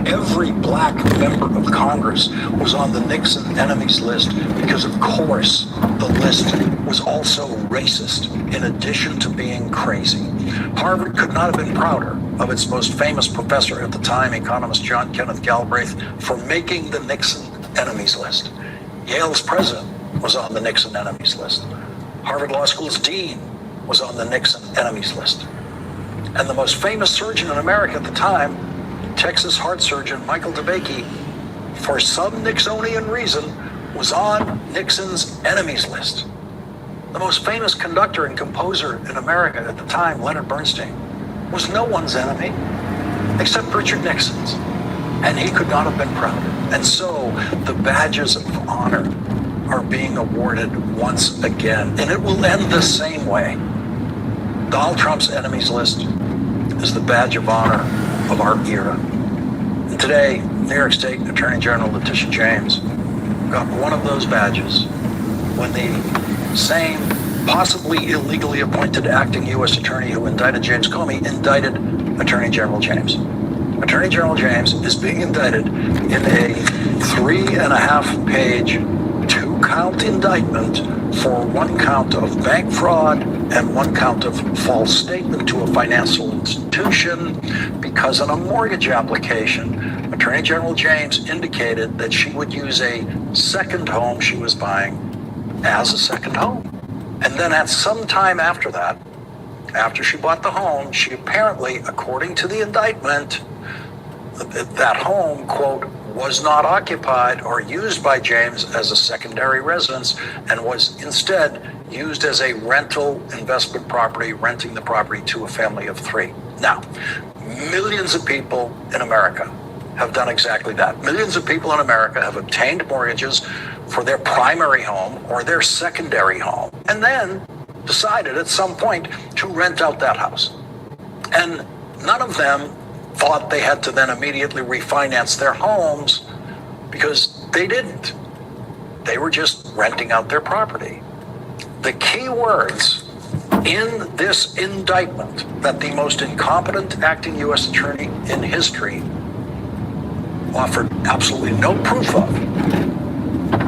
Every black member of Congress was on the Nixon enemies list because, of course, the list was also racist, in addition to being crazy. Harvard could not have been prouder of its most famous professor at the time, economist John Kenneth Galbraith, for making the Nixon enemies list. Yale's president was on the Nixon enemies list. Harvard Law School's dean was on the Nixon enemies list. And the most famous surgeon in America at the time, Texas heart surgeon Michael DeBakey, for some Nixonian reason, was on Nixon's enemies list. The most famous conductor and composer in America at the time, Leonard Bernstein, was no one's enemy except Richard Nixon's. And he could not have been prouder. And so the badges of honor are being awarded once again. And it will end the same way. Donald Trump's enemies list is the badge of honor of our era. And today, New York State Attorney General Letitia James got one of those badges when the same possibly illegally appointed acting U.S. attorney who indicted James Comey indicted Attorney General James. Attorney General James is being indicted in a 3.5-page, 2-count indictment for 1 count of bank fraud and 1 count of false statement to a financial institution, because on a mortgage application, Attorney General James indicated that she would use a second home she was buying as a second home. And then at some time after that, after she bought the home, she apparently, according to the indictment, that home, quote, was not occupied or used by James as a secondary residence and was instead used as a rental investment property, renting the property to a family of 3. Now, millions of people in America have done exactly that. Millions of people in America have obtained mortgages for their primary home or their secondary home, and then decided at some point to rent out that house. And none of them thought they had to then immediately refinance their homes, because they didn't. They were just renting out their property. The key words in this indictment that the most incompetent acting U.S. attorney in history offered absolutely no proof of,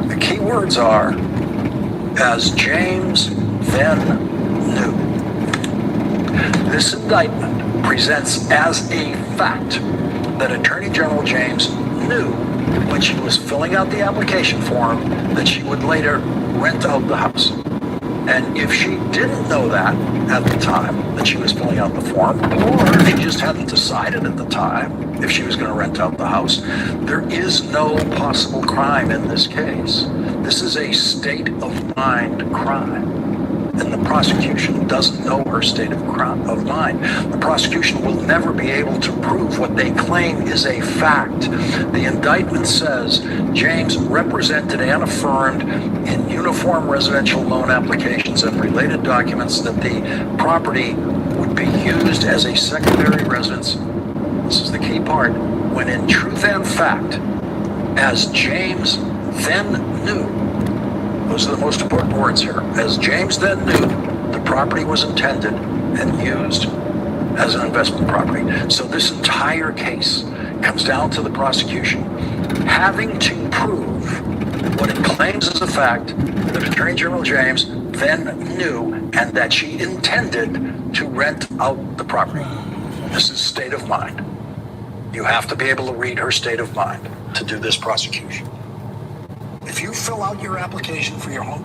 the key words are, as James then knew. This indictment presents as a fact that Attorney General James knew when she was filling out the application form that she would later rent out the house. And if she didn't know that at the time that she was filling out the form, or if she just hadn't decided at the time if she was going to rent out the house, there is no possible crime in this case. This is a state of mind crime. And the prosecution doesn't know her state of mind. The prosecution will never be able to prove what they claim is a fact. The indictment says James represented and affirmed in uniform residential loan applications and related documents that the property would be used as a secondary residence. This is the key part. When in truth and fact, as James then knew, those are the most important words here. As James then knew, the property was intended and used as an investment property. So this entire case comes down to the prosecution having to prove what it claims is a fact, that Attorney General James then knew and that she intended to rent out the property. This is state of mind. You have to be able to read her state of mind to do this prosecution. If you fill out your application for your home,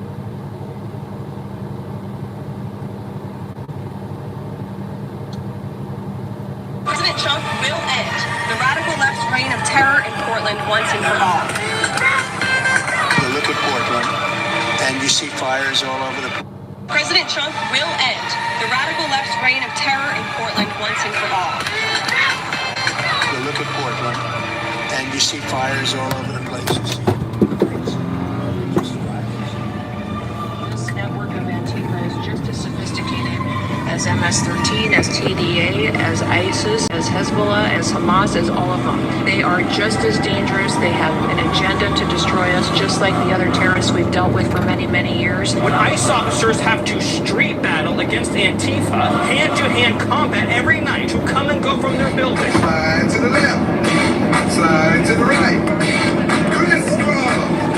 President Trump will end the radical left's reign of terror in Portland once and for all. You look at Portland and you see fires all over the place. President Trump will end the radical left's reign of terror in Portland once and for all. You look at Portland and you see fires all over the place. This network of Antifa is just as sophisticated as MS-13, as TDA, as ISIS, as Hezbollah, as Hamas, as all of them. They are just as dangerous. They have an agenda to destroy us, just like the other terrorists we've dealt with for many, many years. When ICE officers have to street battle against Antifa, hand-to-hand combat every night, who come and go from their buildings. Slide to the left, slide to the right.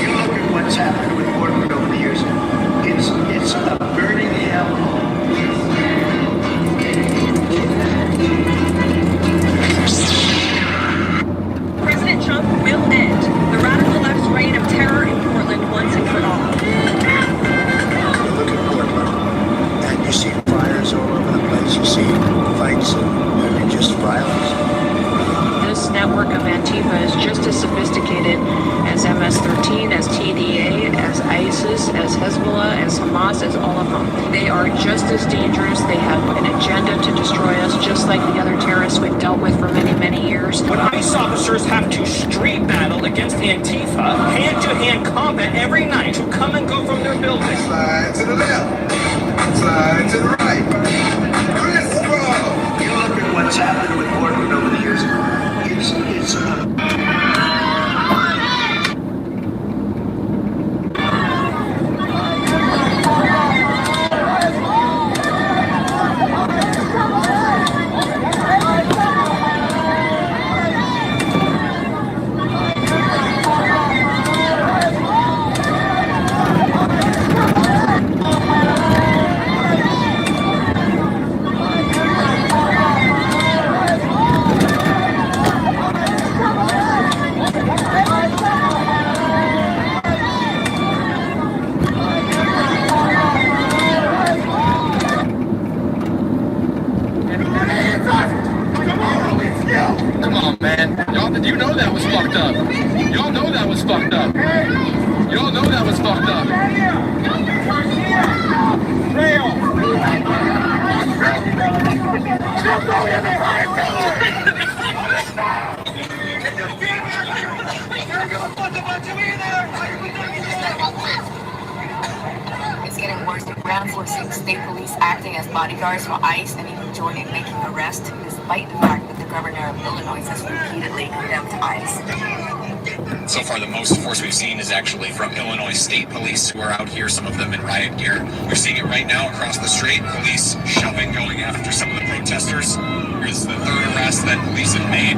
You look at what's happened with Portland over the years. It's a burning hellhole. President Trump will end the radical left's reign of terror in Portland once and for all. You look at Portland and you see fires all over the place. You see fights and just violence. This network of Antifa is just as sophisticated as MS-13, as TDA, as ISIS, as Hezbollah, as Hamas, as all of them. They are just as dangerous. They have an agenda to destroy us, just like the other terrorists we've dealt with for many, many years. When ICE officers have to street battle against Antifa, hand-to-hand combat every night, who come and go from their buildings. Slide to the left, slide to the right. You look at what's happened with Portland over the years. It's Come on, man. Y'all, you know that was fucked up. Y'all know that was fucked up. Y'all know that was fucked up. It's getting worse. Ground forcing state police acting as bodyguards for ICE and even joining making arrests, despite the fact that the governor of Illinois has repeatedly condemned ICE. So far, the most force we've seen is actually from Illinois State Police, who are out here, some of them in riot gear. We're seeing it right now across the street, police shoving, going after some of the protesters. Here's the third arrest that police have made.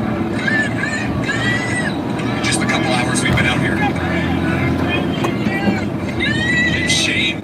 Just a couple hours we've been out here. It's shame.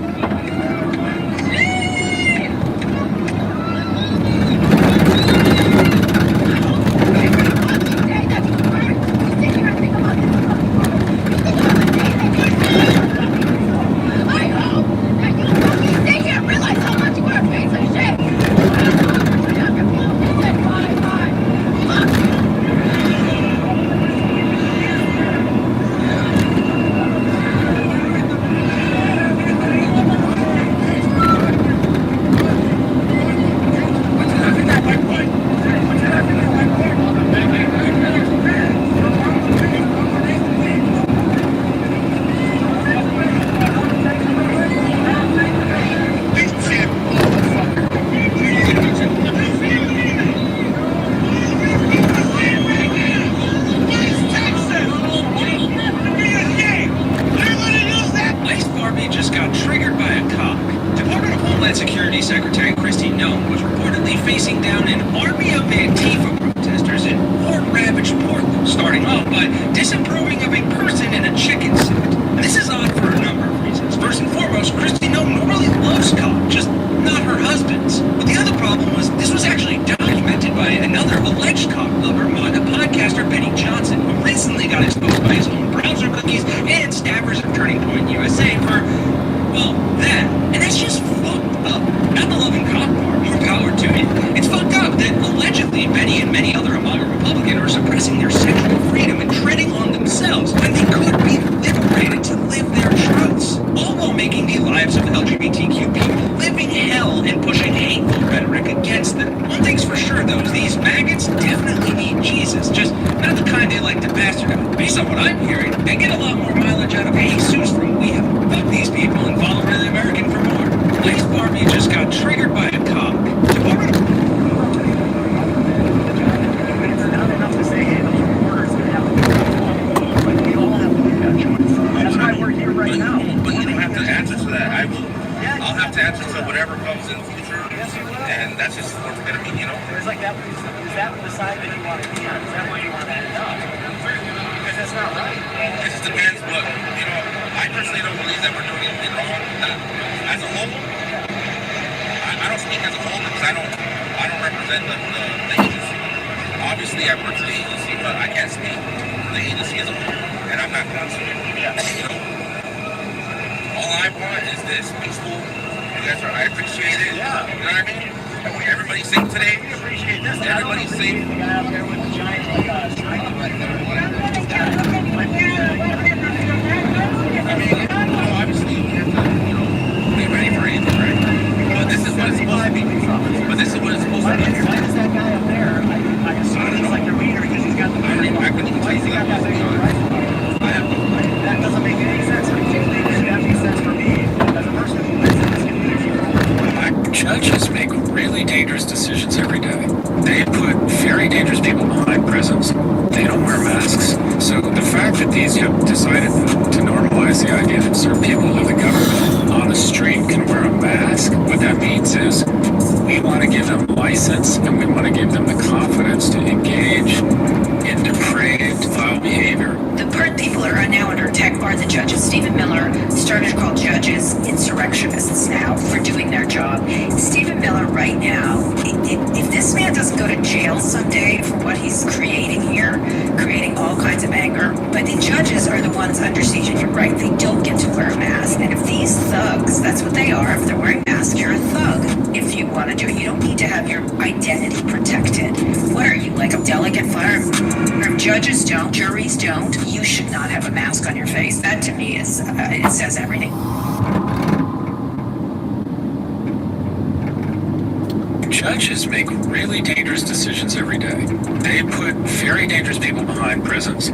Judges make really dangerous decisions every day. They put very dangerous people behind prisons.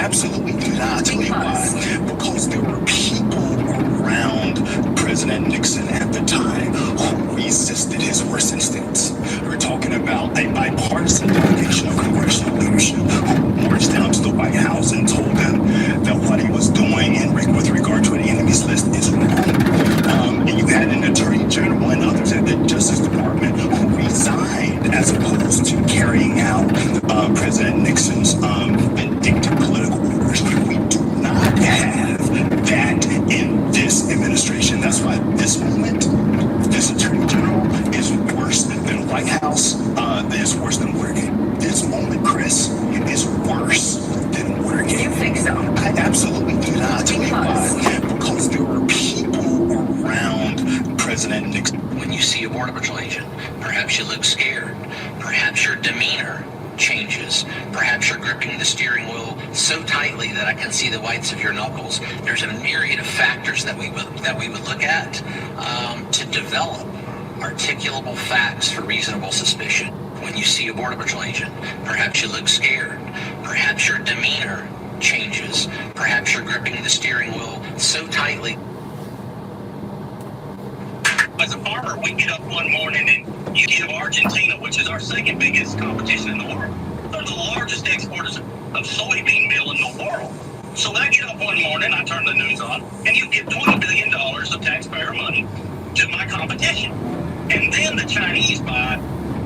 absolutely do not. I'll tell you why. Because there were people around President Nixon at the time who resisted his worst instincts. We're talking about a bipartisan delegation of congressional leadership who marched down to the White House and told them that what he was doing with regard to an enemies list is wrong. And you had an attorney general and others at the Justice Department who resigned as opposed to carrying out President Nixon's vindictive political orders. We do not have that in this administration. That's why this moment, this attorney general is worse than White House, is worse than Watergate. This moment, Chris, is worse than Watergate. You think so? I absolutely do not. I'll tell you why. Because there were people around President Nixon. When you see a Border Patrol agent, perhaps you look scared. Perhaps your demeanor changes. Perhaps you're gripping the steering wheel so tightly that I can see the whites of your knuckles. There's a myriad of factors that we would look at to develop articulable facts for reasonable suspicion. When you see a Border Patrol agent, perhaps you look scared. Perhaps your demeanor changes. Perhaps you're gripping the steering wheel so tightly. As a farmer, we get up one morning and you give Argentina, which is our second biggest competition in the world. They're the largest exporters of soybean meal in the world. So I get up one morning, I turn the news on, and you give $20 billion of taxpayer money to my competition. And then the Chinese buy,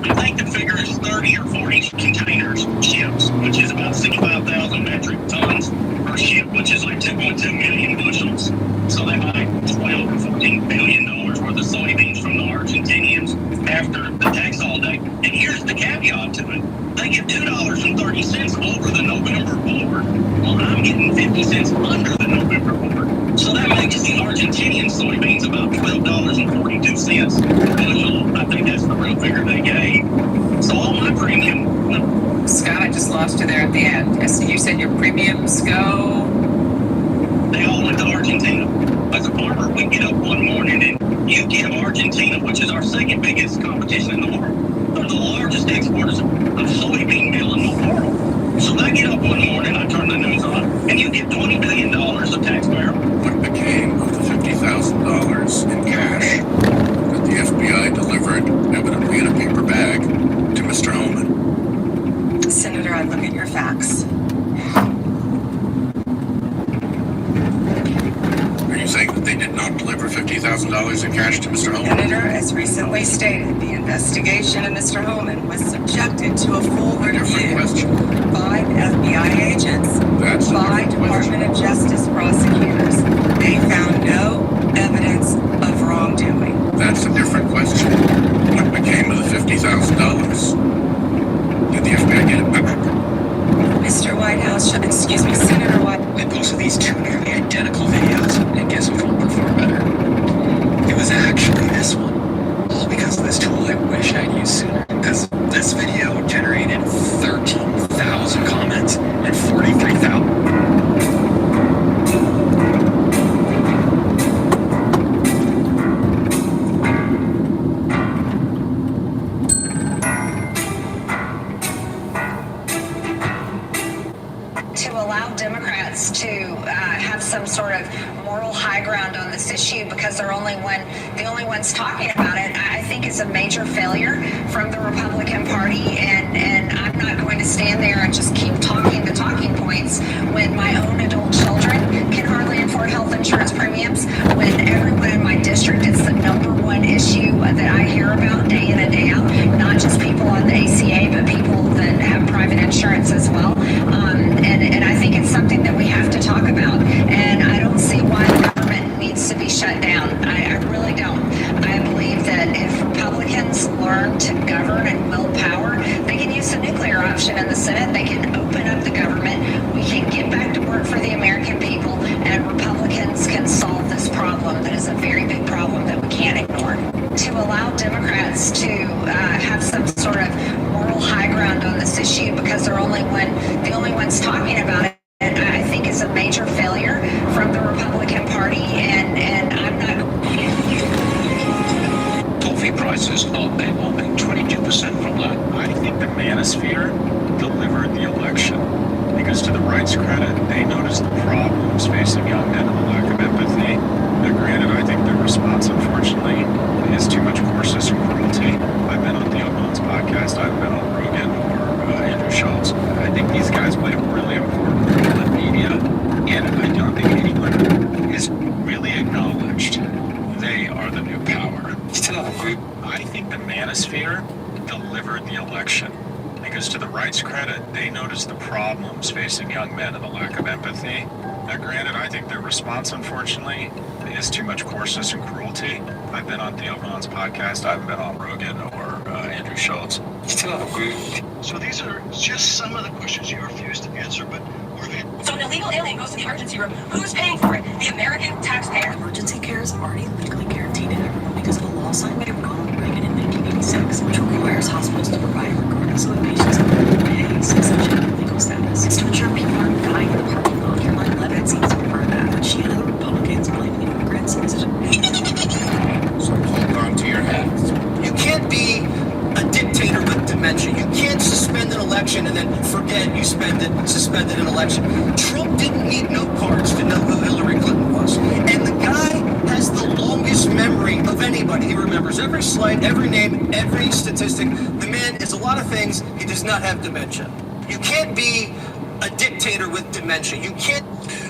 I think the figure is 30 or 40 containers, ships, which is about 65,000 metric tons per ship, which is like 2.2 million bushels. So they buy 12 or 14 billion dollars worth of soybeans from the Argentinians after the tax holiday. And here's the caveat to it. They get $2.30 over the November board. Well, I'm getting 50 cents under the November board. So that makes the Argentinian soybeans about $12.42 per bushel. I think that's the real figure they gave. So all my premium. Scott, I just lost you there at the end. So you said your premiums go. They all went to Argentina. As a farmer, we get up one morning and you give Argentina, which is our second biggest competition in the world. They're the largest exporters of soybean meal in the world. So I get up one morning, I turn the news on, and you get $20 billion of taxpayer. What became of the $50,000 in cash that the FBI delivered, evidently in a paper bag, to Mr. Holman? Senator, I look at your facts. Are you saying that they did not deliver $50,000 in cash to Mr. Holman? Senator, as recently stated, the investigation of Mr. Holman was subjected to a full review by FBI agents, by Department of Justice prosecutors. They found no evidence of wrongdoing. That's a different question. What became of the $50,000? Did the FBI get it back? Mr. Whitehouse, excuse me, Senator White. They posted these two nearly identical videos, and guess which one performed better? It was actually this one. All because of this tool I wish I'd used sooner. Because this video generated 13,000 comments and 43,000. To allow Democrats to have some sort of moral high ground on this issue because they're the only ones talking about it, I think is a major failure from the Republican Party, and I'm not going to stand there and just keep talking the talking points when my own adult children can hardly afford health insurance premiums, when everyone in my district, it's the number one issue that I hear about day in and day out, not just people on the ACA, but people that have private insurance as well. And I think it's something that we have to talk about. And I don't see why the government needs to be shut down. I really don't. I believe that if Republicans learn to govern and will power, they can use the nuclear option in the Senate. They can open up the government. We can get back to work for the American people, and Republicans can solve this problem that is a very big problem that we can't ignore. To allow Democrats to have some sort of moral high ground on this issue because they're the only ones talking about it, I think is a major failure from the Republican Party, and I'm not. Coffee prices up a whopping 22% from last. I think the manosphere delivered the election. Because to the right's credit, they notice the problems facing young men and the lack of empathy. Now, granted, I think their response, unfortunately, is too much coarseness and cruelty. I've been on Theo Bones podcast, I've been on Rogan or Andrew Schultz. I think these guys play a really important role in media, and I don't think anyone is really acknowledged. They are the new power. I think the manosphere delivered the election. Because to the right's credit, they noticed the problems facing young men and the lack of empathy. Now, granted, I think their response, unfortunately, is too much coarseness and cruelty. I've been on Theo Bones podcast, I've been on Rogan or Andrew Schultz. So these are just some of the questions you refuse to answer, but So an illegal alien goes to the emergency room. Who's paying for it? The American taxpayer. Emergency care is already legally guaranteed to everyone because of a law signed by Ronald Reagan in 1986, which requires hospitals to provide regardless of a patient's pay, citizenship, or legal status. It's to ensure people aren't dying in the parking lot. Caroline Levitt seems to prefer that, but she and other Republicans blaming immigrants is a... So hold on to your hats. You can't be a dictator with dementia. You can't suspend an election and then forget you suspended an election. Trump didn't need note cards to know who Hillary Clinton was. And the guy has the longest memory of anybody. He remembers every slide, every name, every statistic. The man is a lot of things. He does not have dementia. You can't be a dictator with dementia. You can't.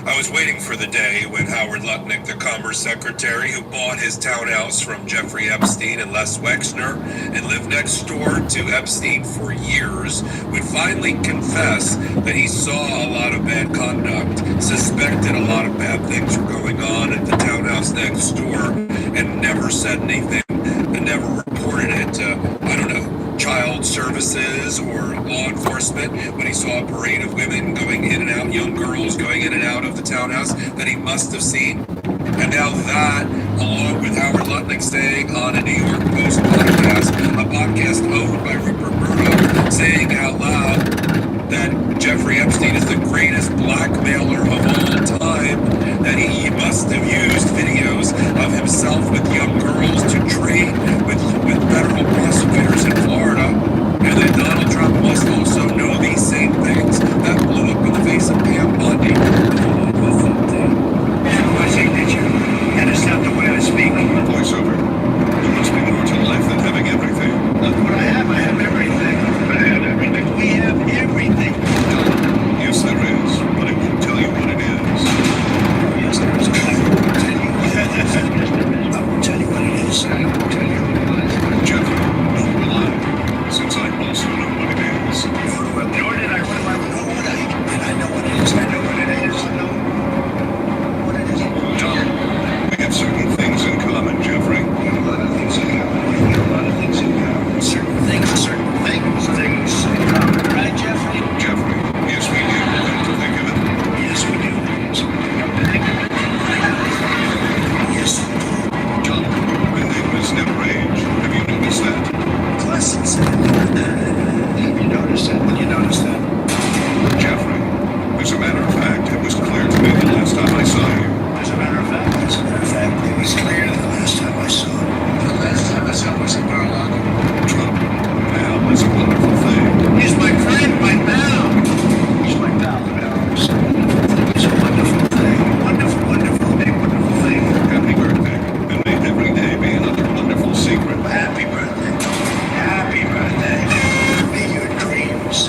I was waiting for the day when Howard Lutnick, the Commerce Secretary, who bought his townhouse from Jeffrey Epstein and Les Wexner and lived next door to Epstein for years, would finally confess that he saw a lot of bad conduct, suspected a lot of bad things were going on at the townhouse next door, and never said anything, and never reported it to, I don't know, child services or law enforcement when he saw a parade of women going in and out, young girls going in and out of the townhouse that he must have seen. And now that, along with Howard Lutnick saying on a New York Post podcast, a podcast owned by Rupert Murdoch, saying out loud that Jeffrey Epstein is the greatest blackmailer of all time, that he must have used videos of himself with young girls to trade with federal prosecutors in Florida, and that Donald Trump must also know these same things. That blew up in the face of Pam Bondi. my signature. And it's not the way I speak. Voiceover. There must be more to life than having everything. Look what I have everything. I have everything. We have everything. Yes, there is, but it won't tell you what it is. Yes, there is. I won't tell you what it is. I won't tell you what it is. Jeffrey, don't rely, since I also know what it is. Nor did I. What do I know what I? And I know what it is. I know what it is. I know what it is. Tom, we have certain things in common, Jeffrey. We have a lot of things in common. We have a lot of things in common. Certain things in common. Right, Jeffrey? Jeffrey, yes, we do. Come to think of it. Yes, we do. Come to think of it. Yes, we do. Tom, enigmas never age. Have you noticed that? Lessons. Have you noticed that? When you notice that? Jeffrey, as a matter of fact, it was clear to me the last time I saw you. As a matter of fact, it was clear the last time I saw him. The last time I saw him was in Mar-a-Lago. Trump, pal is a wonderful thing. He's my friend, my pal. He's my pal. It's a wonderful thing. Wonderful, wonderful, a wonderful thing. Happy birthday, and may every day be another wonderful secret. Happy birthday. Happy birthday. May your dreams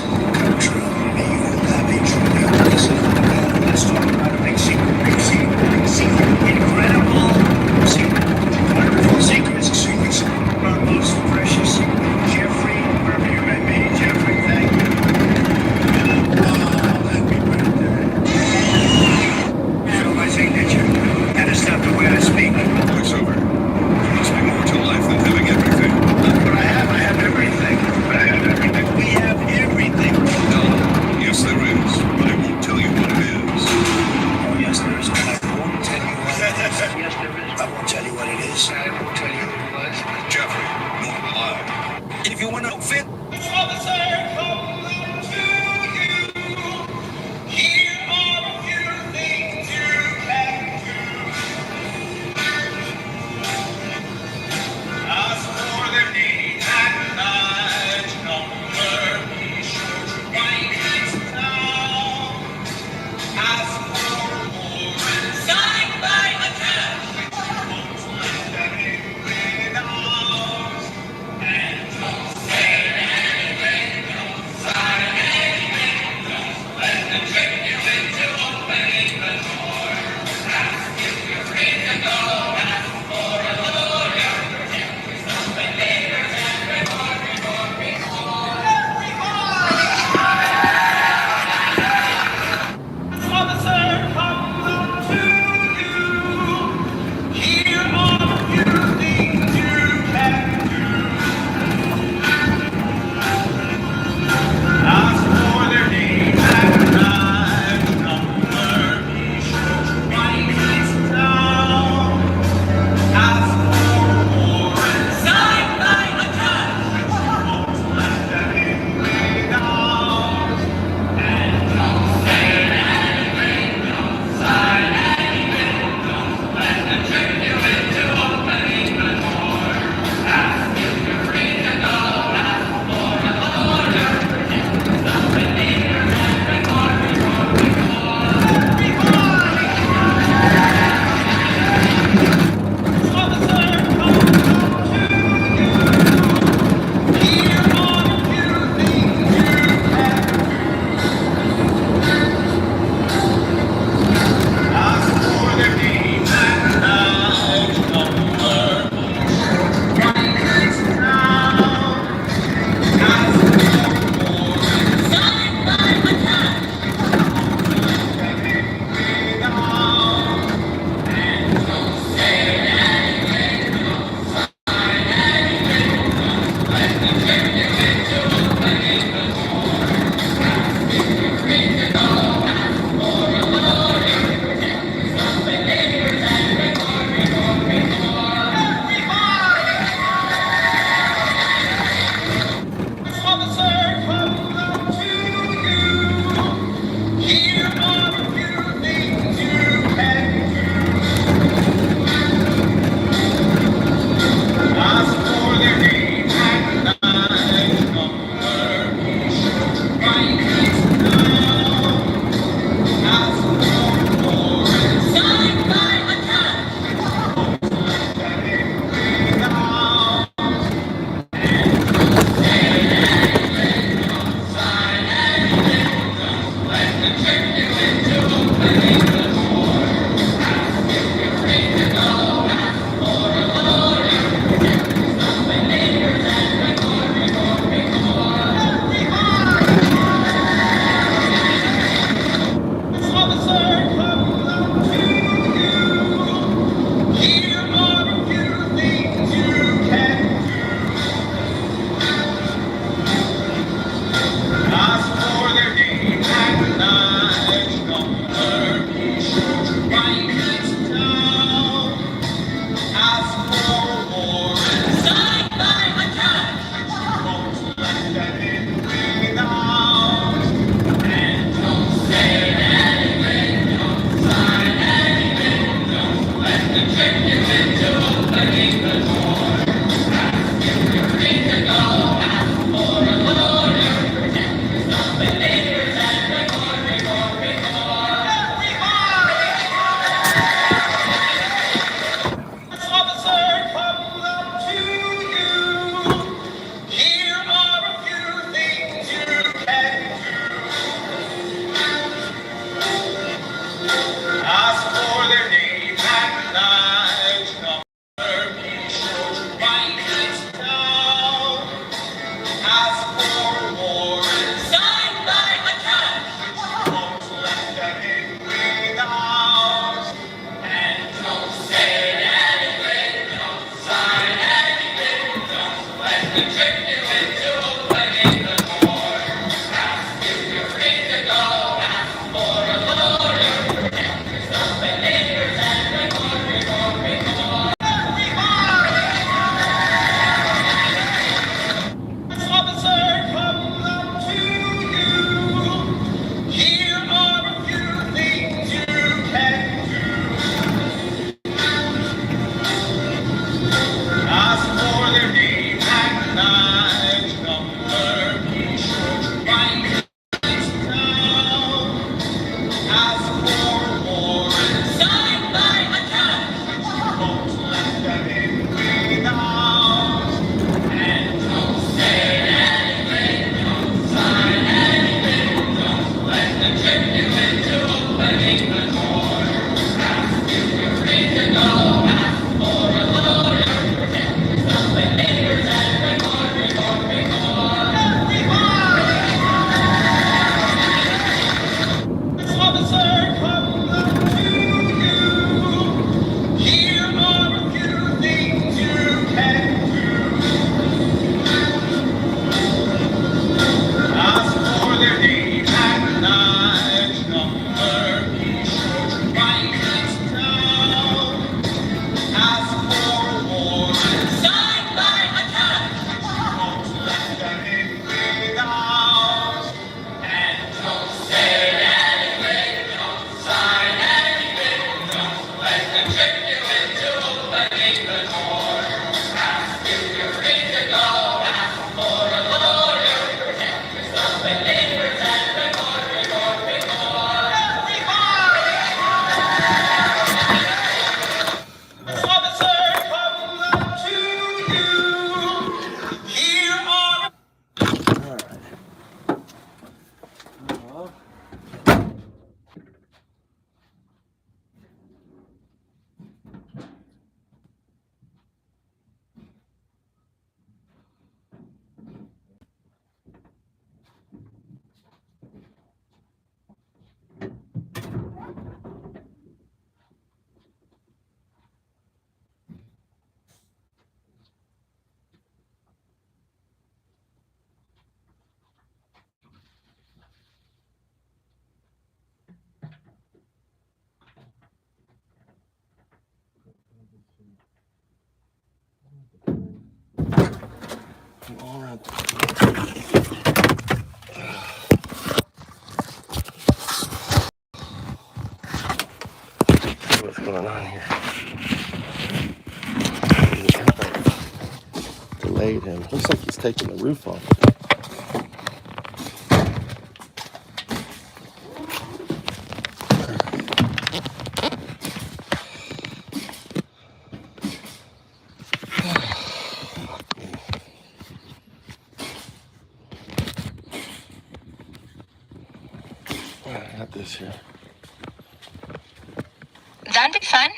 all around. What's going on here? Delayed him. Looks like he's taking the roof off. I got this here. That'd be fun.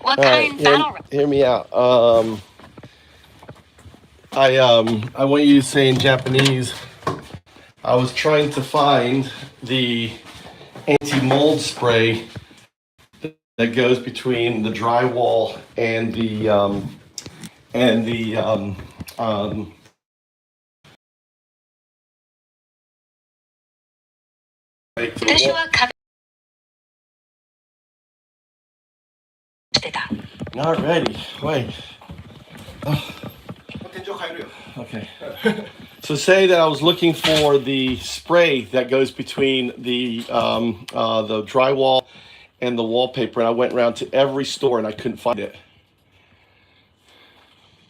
What All kind right, battle? hear me out. I want you to say in Japanese. I was trying to find the anti-mold spray that goes between the drywall and the Not ready. Wait. Okay. So say that I was looking for the spray that goes between the drywall and the wallpaper, and I went around to every store and I couldn't find it.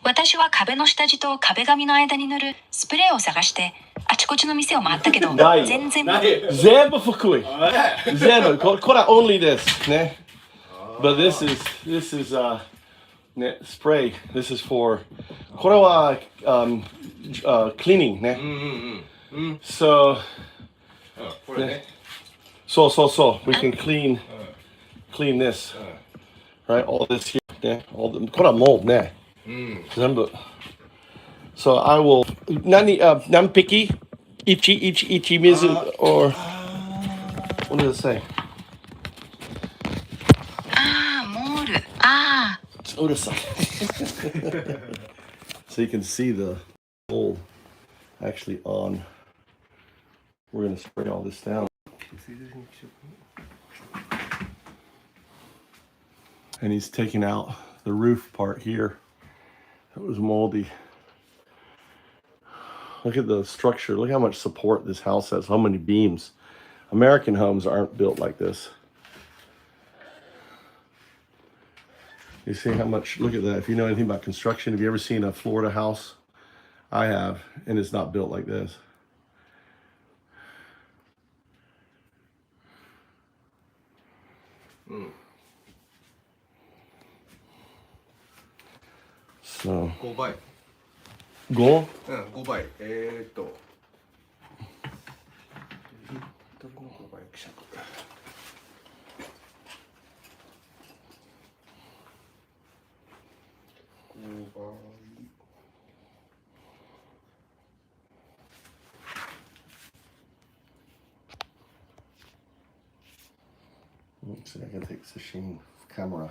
私は壁の下地と壁紙の間に塗るスプレーを探してあちこちの店を回ったけど全然全部福井全部これは only this ね but this isね spray this is for これはcleaning ねso これねそう we can clean this right all this here ね all the これは mold ね全部 so I will 何匹1水 or what does it say モールうるさいso you can see the mold actually on we're going to spray all this down and he's taking out the roof part here. It was moldy. Look at the structure. Look how much support this house has. How many beams. American homes aren't built like this. You see how much, look at that. If you know anything about construction, have you ever seen a Florida house? I have, and it's not built like this. So 5倍 5? 5倍Let's see, I can take Sashimi camera.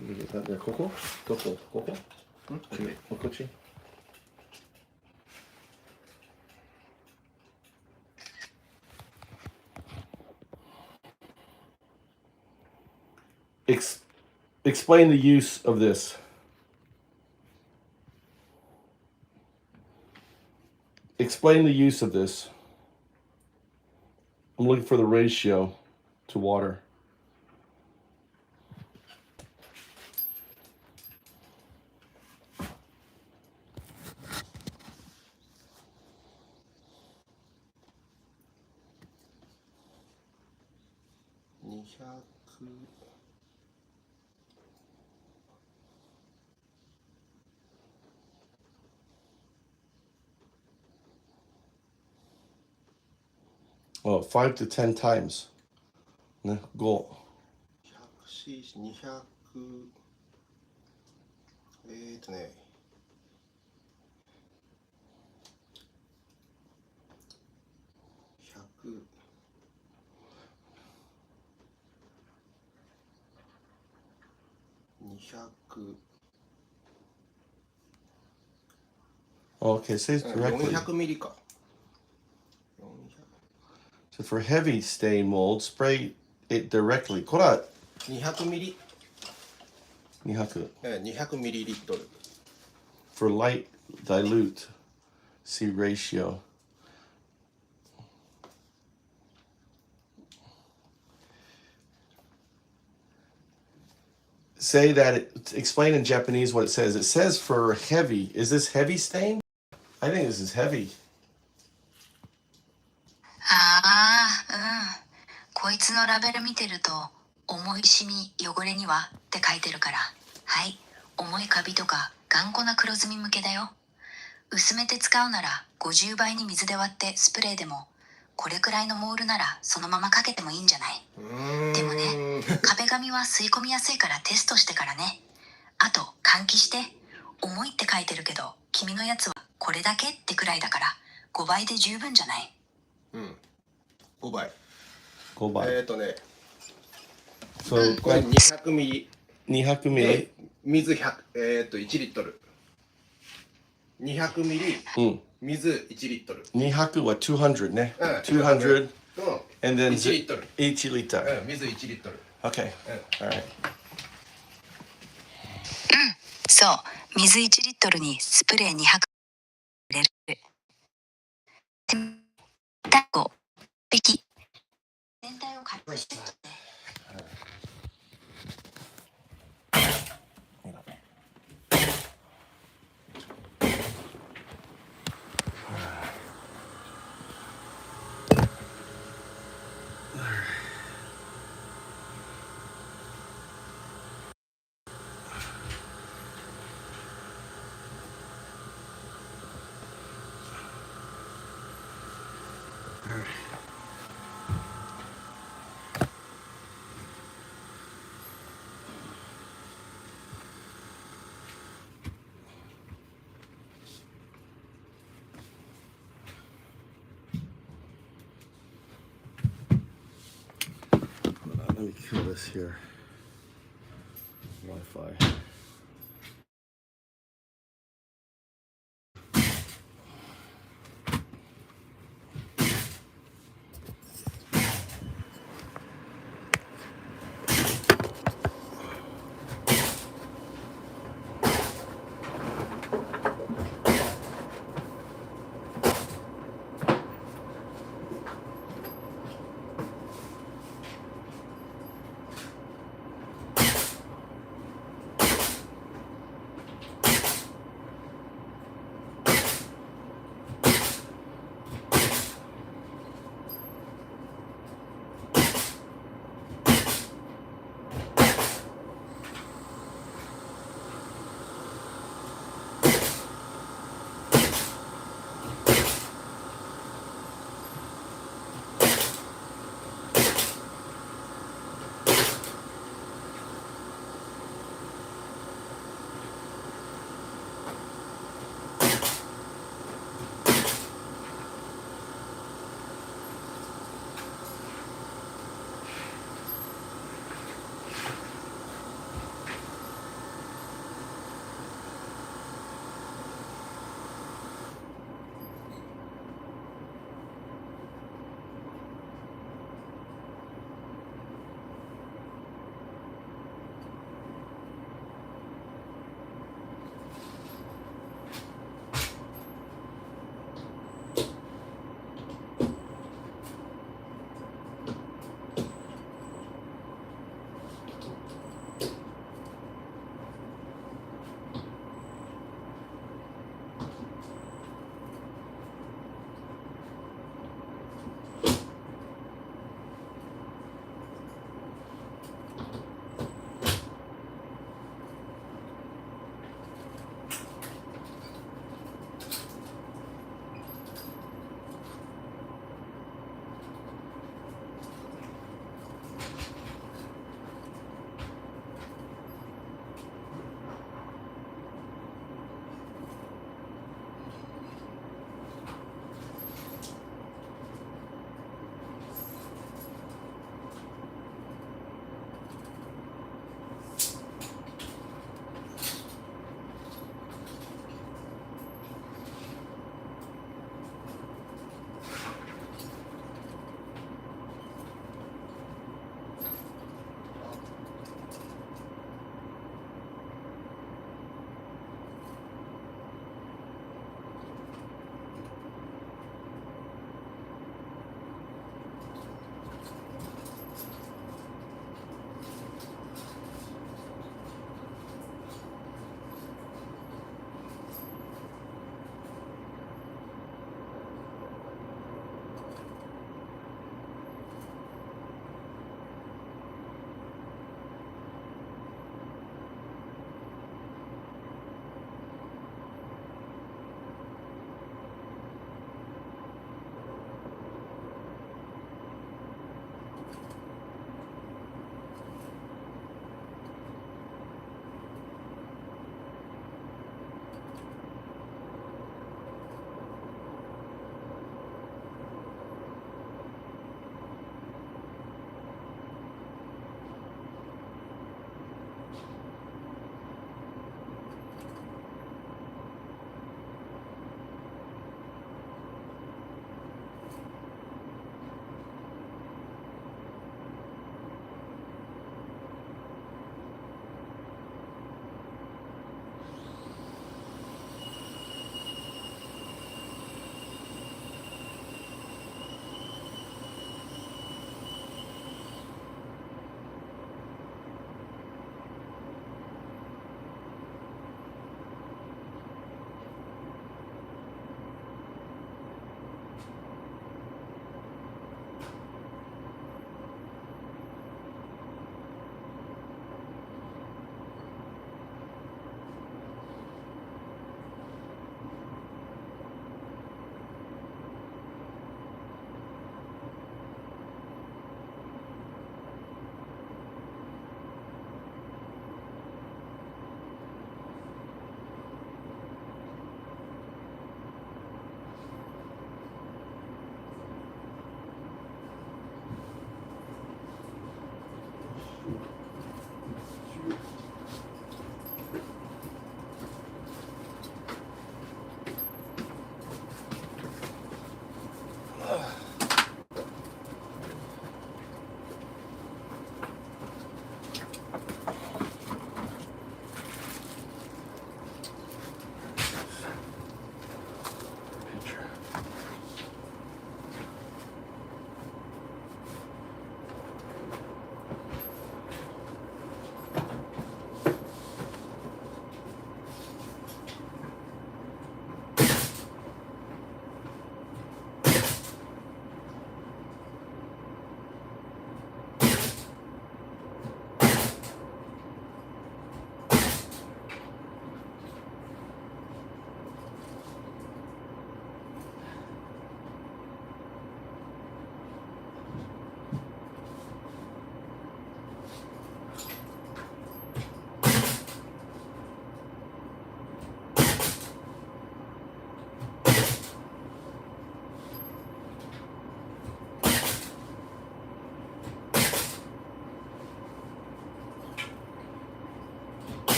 Look at that. Coco? Coco? Okochi? Explain the use of this. Explain the use of this. I'm looking for the ratio to water. Oh, 5 to 10 times. Ne, go. 200ね100 200 Okay, say it directly. 400ミリか So for heavy stain mold, spray it directly. これは200ミリ。 200. 200ミリリットル。 For light dilute, see ratio. Say that, explain in Japanese what it says. It says for heavy. Is this heavy stain? I think this is heavy. こいつのラベル見てると重いシミ汚れにはって書いてるから、はい、重いカビとか頑固な黒ずみ向けだよ。薄めて使うなら50倍に水で割ってスプレーでも、これくらいのモールならそのままかけてもいいんじゃない？でもね、壁紙は吸い込みやすいからテストしてからね。あと換気して。重いって書いてるけど、君のやつはこれだけってくらいだから5倍で十分じゃない？ 5倍。 5倍。So これ200ミリ。200ミリ。水100、1リットル。200ミリ。水1リットル。200は200ね。200. And then 1リットル。1リットル。水1リットル。Okay. Alright. そう、水1リットルにスプレー200入れる。単語、滴。全体を軽くして。Let me kill this here. Wi-Fi.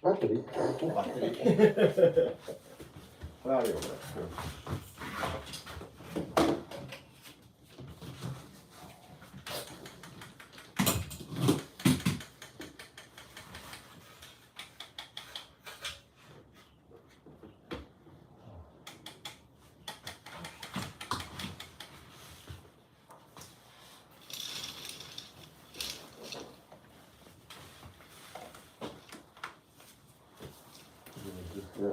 バッテリーバッテリーこれあるよ、これ。Yeah.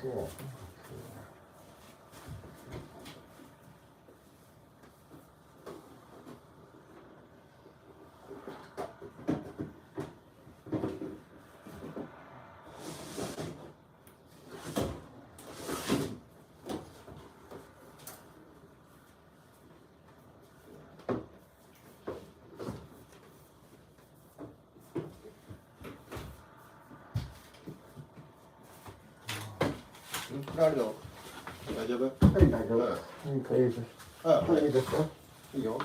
Cool.あるの大丈夫？はい、大丈夫。いいです。あ、はい、いいですか？いいよ。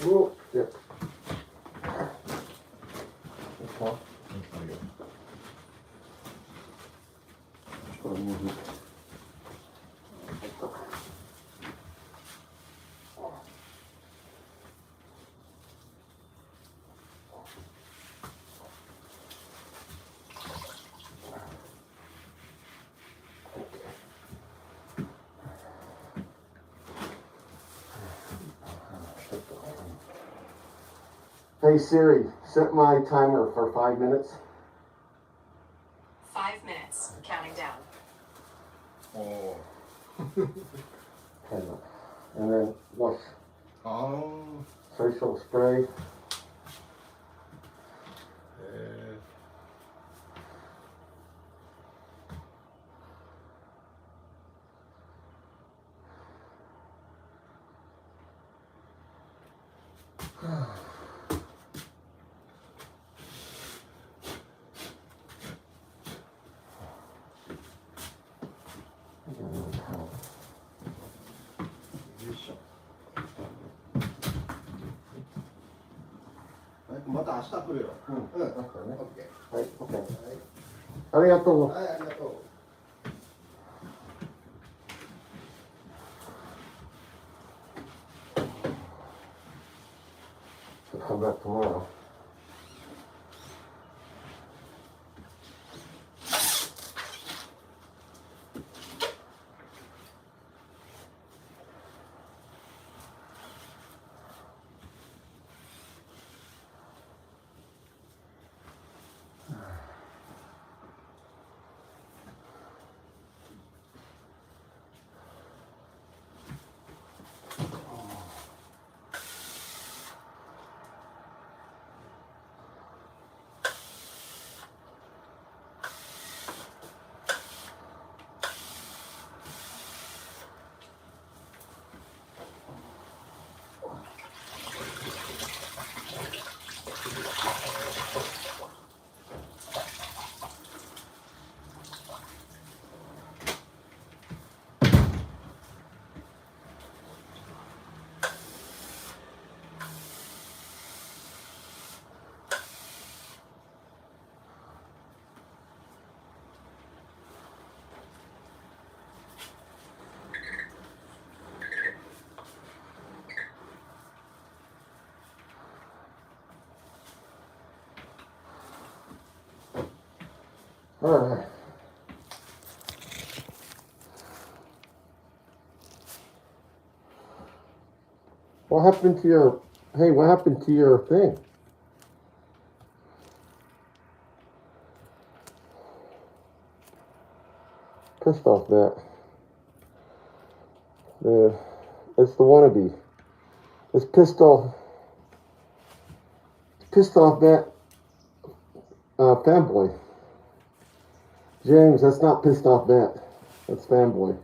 Oh, yeah. Hey Siri, set my timer for 5 minutes. 5 minutes, counting down. Oh. And then wash. Facial spray.また明日来るよ。うん。オッケー。はい、OK。ありがとう。はい、ありがとう。Come back tomorrow. All right. What happened to your, hey, what happened to your thing? Pissed off that. It's the wannabe. It's pissed off that fanboy. James, that's not pissed off that. That's fanboy.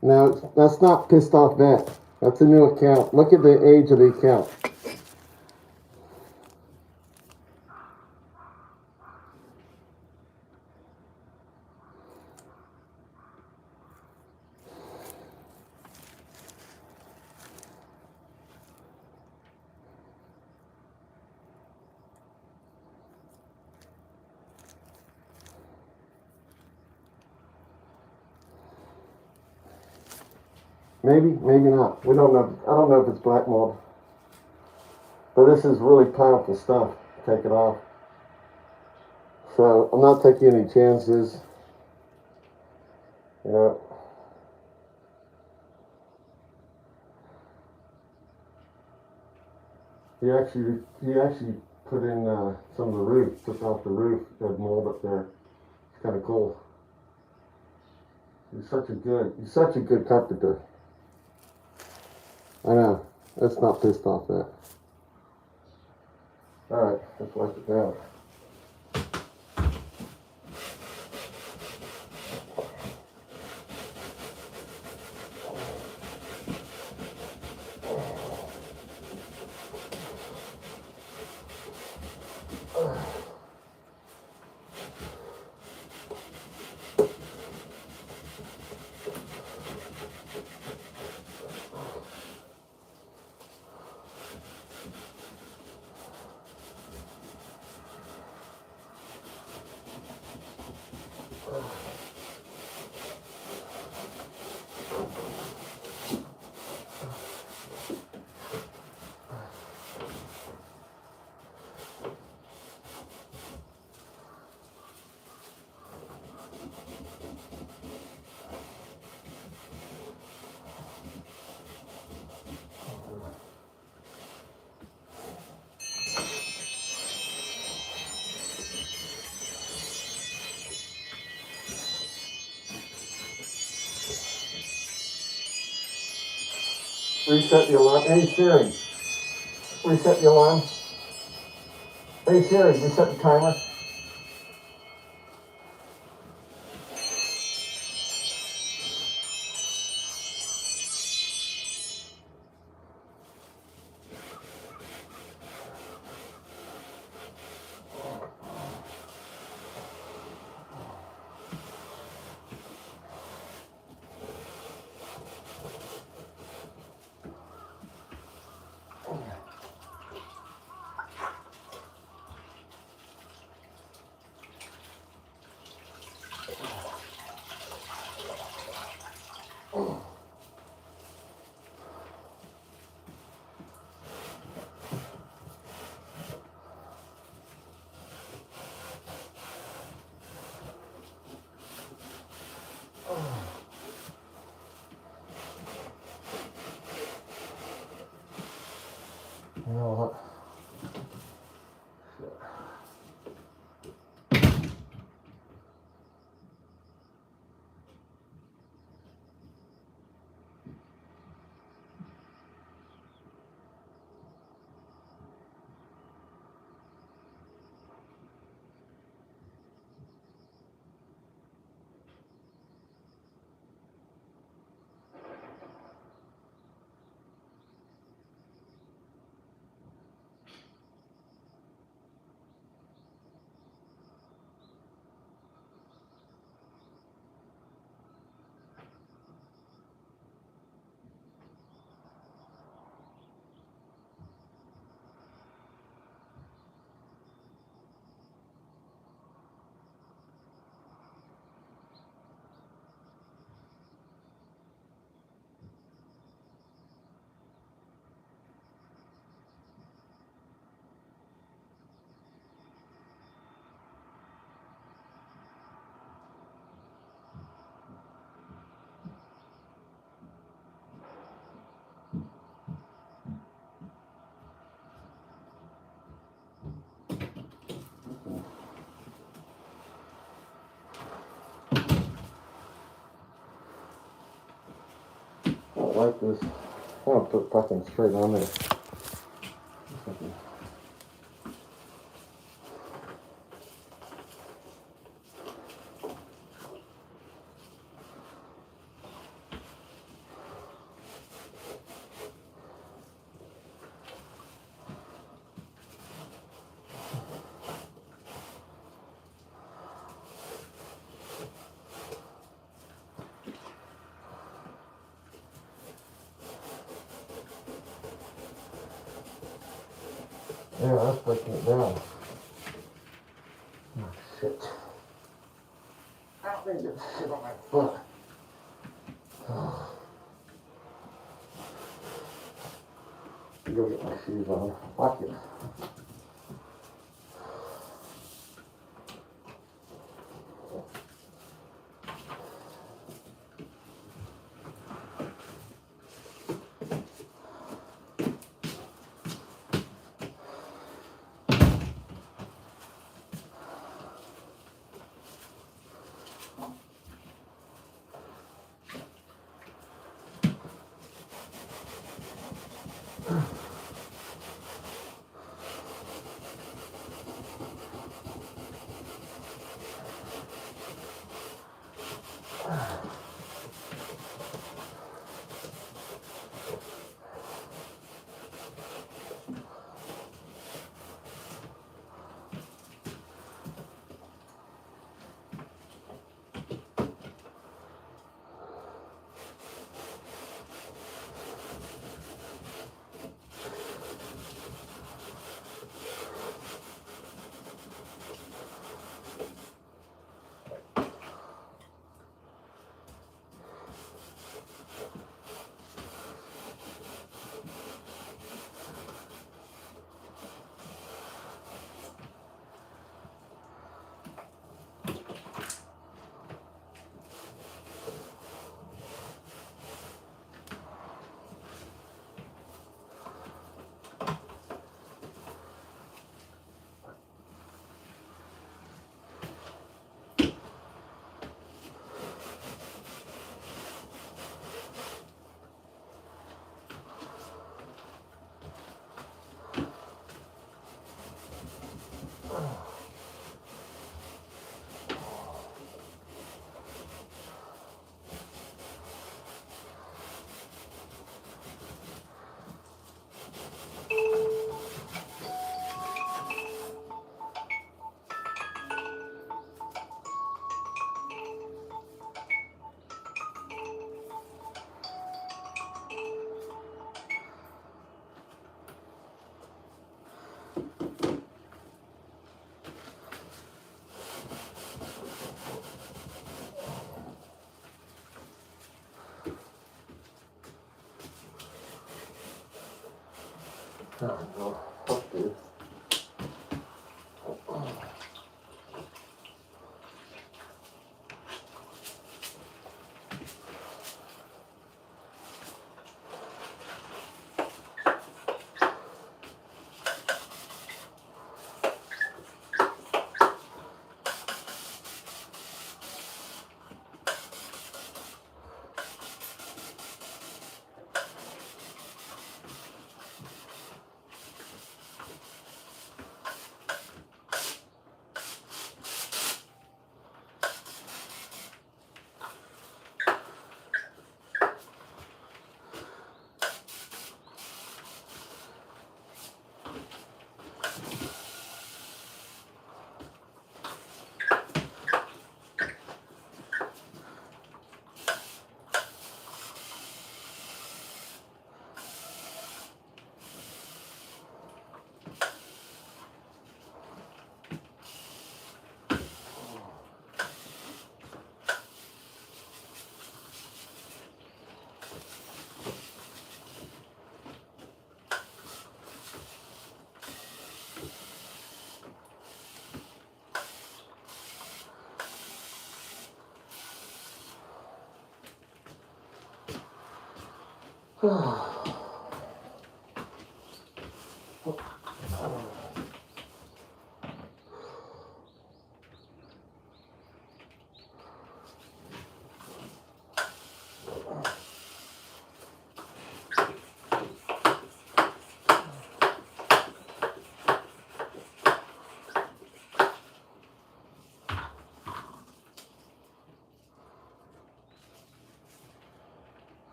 No, that's not pissed off Matt. That's a new account. Look at the age of the account. Maybe, maybe not. We don't know. I don't know if it's black mold. But this is really powerful stuff. Take it off. So I'm not taking any chances. You know. He actually put in some of the roof, took off the roof, had mold up there. It's kind of cool. He's such a good carpenter. I know. That's not pissed off that. Alright, let's wipe it down. Reset the alarm. Hey Siri, reset the alarm. Hey Siri, reset the timer. You know what? I don't like this. I want to put fucking straight on there. Yeah, that's breaking it down. Oh, shit. I don't need to sit on my foot. Go get my shoes on. Fuck it. Oh, no. Fuck this.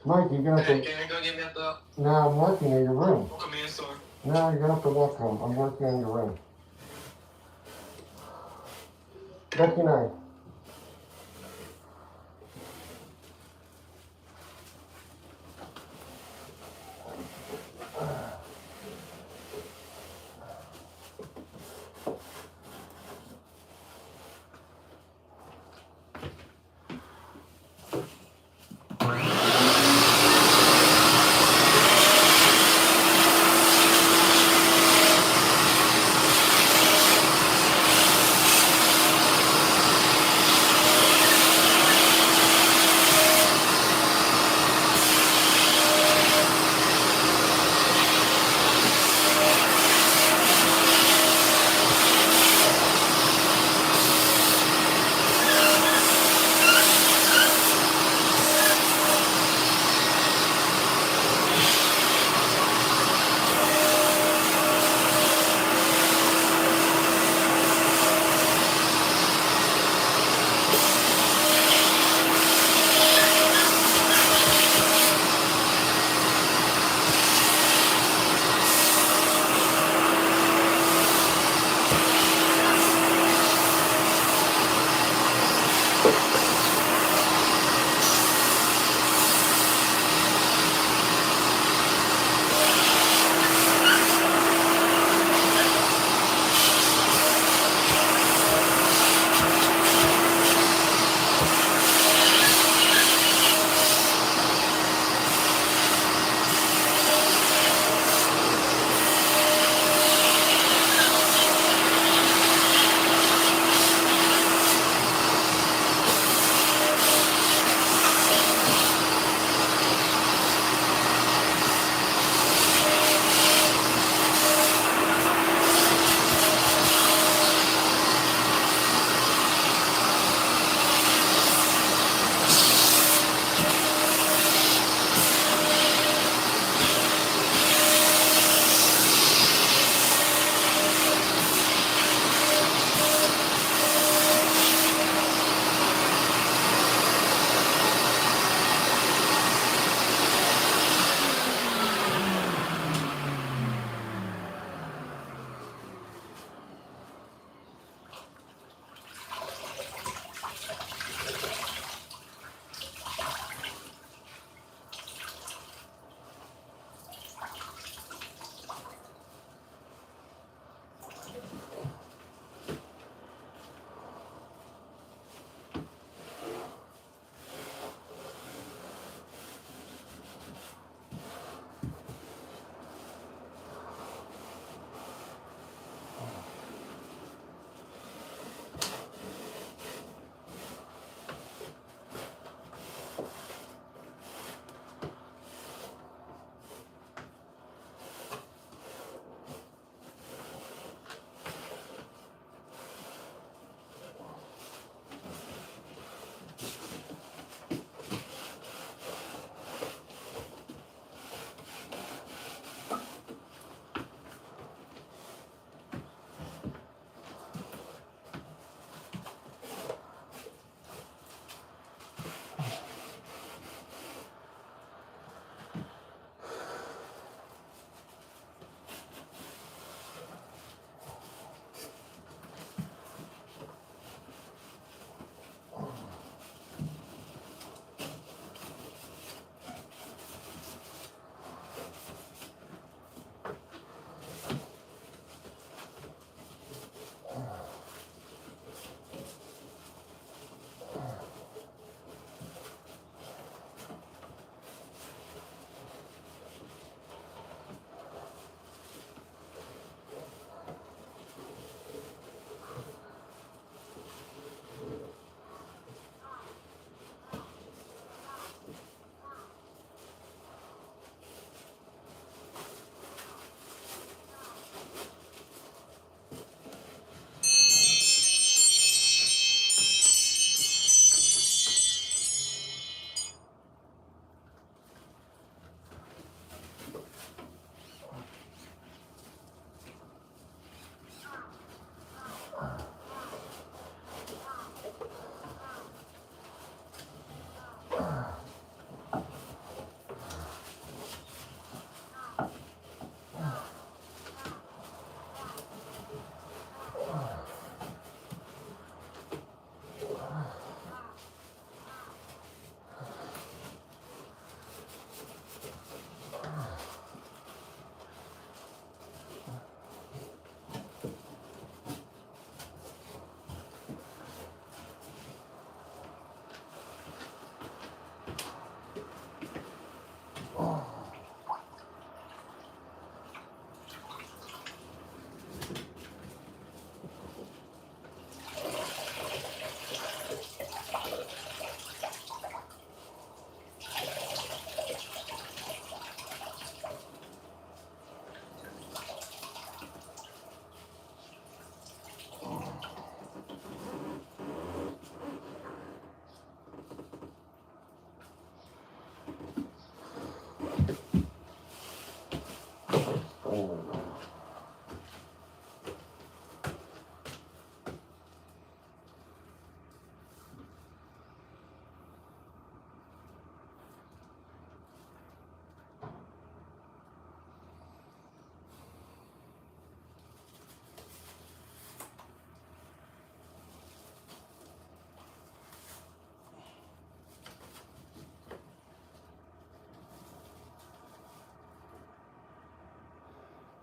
Mike, you're gonna have to. Can you go get me up the? No, I'm working in your room. I'll come in, sir. No, you're gonna have to walk home. I'm working in your room. Good night.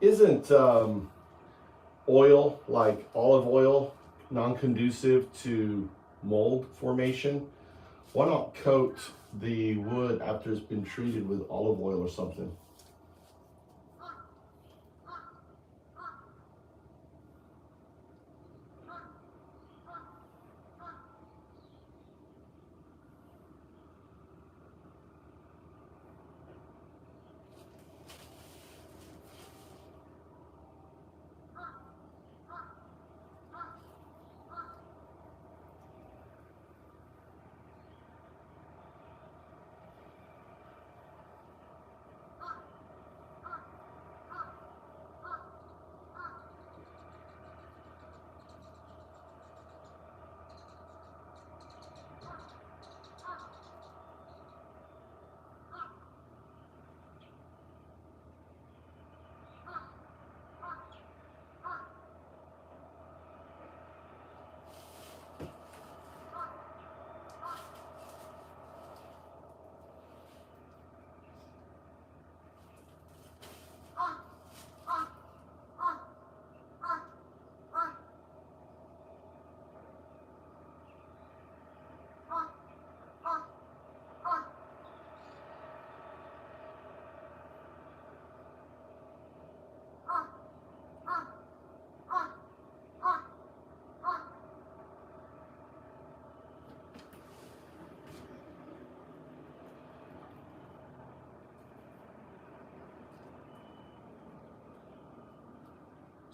Isn't oil, like olive oil, non-conducive to mold formation? Why not coat the wood after it's been treated with olive oil or something?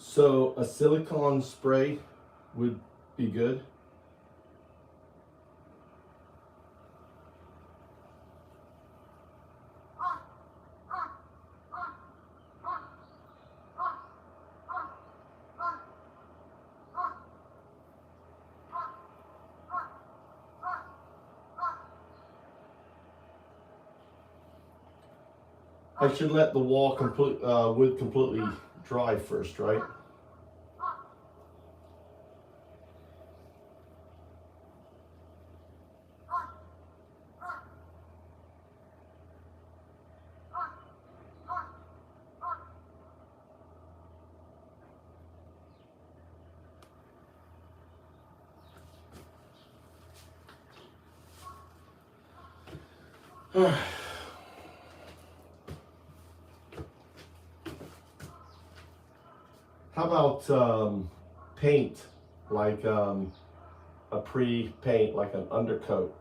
So a silicone spray would be good. I should let the wall wood completely dry first, right? How about paint, like a pre-paint, like an undercoat?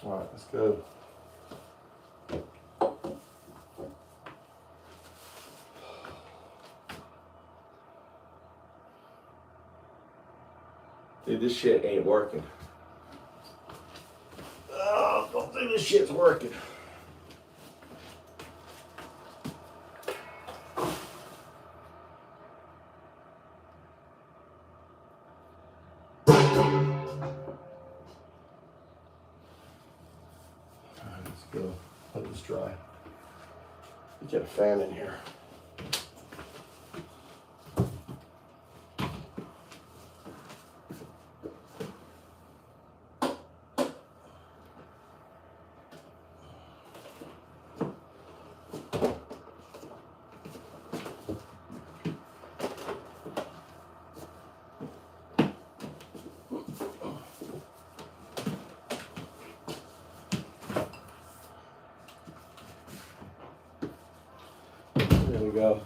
All right, let's go. Dude, this shit ain't working. Oh, don't think this shit's working. Let's go. Let this dry. Get a fan in here. There we go.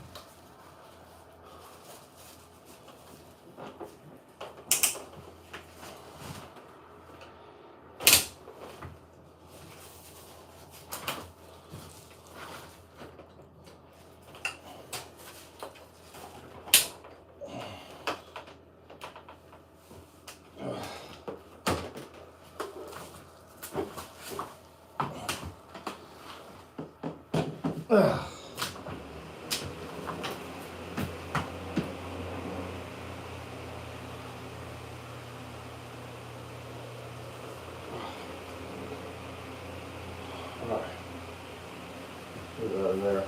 Put that in there.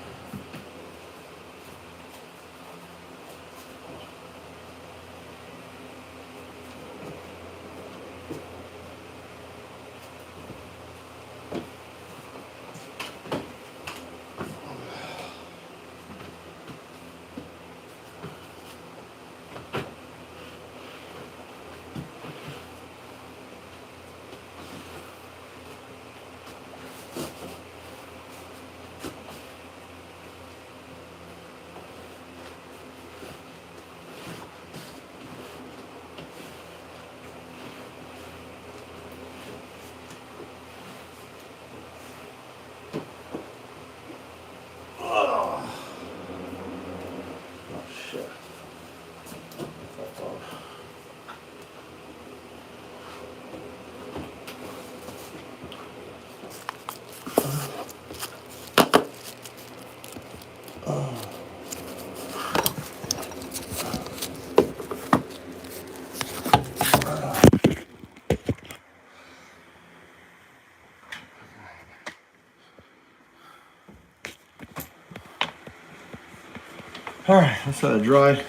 All right, let's let it dry.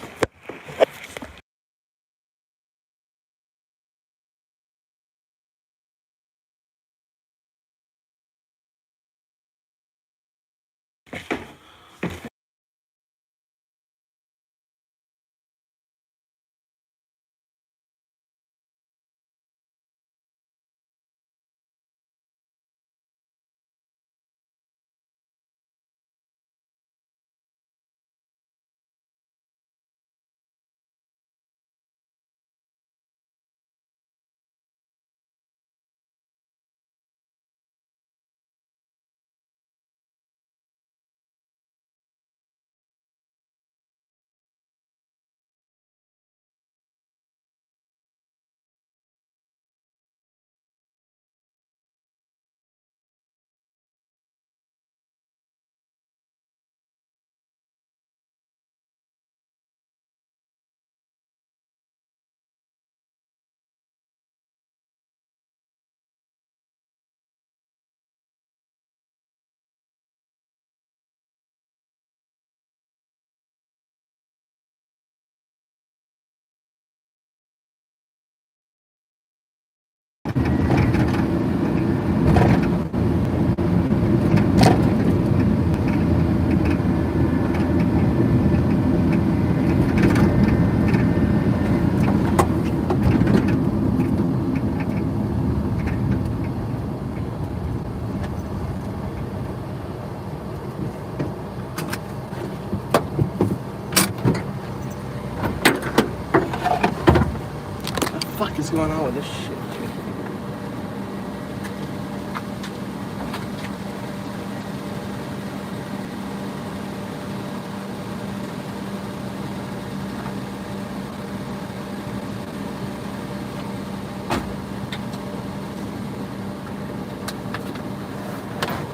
What the fuck is going on with this shit?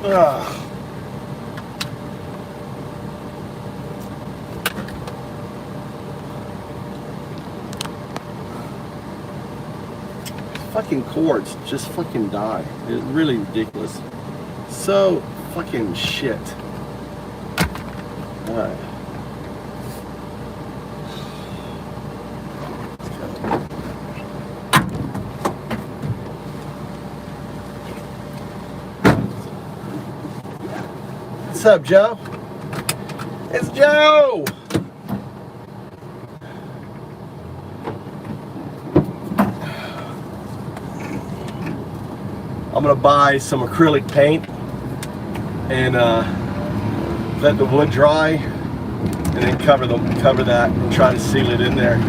Ugh. Fucking cords just fucking die. It's really ridiculous. So fucking shit. Alright. What's up, Joe? It's Joe! I'm gonna buy some acrylic paint and let the wood dry, and then cover that and try to seal it in there.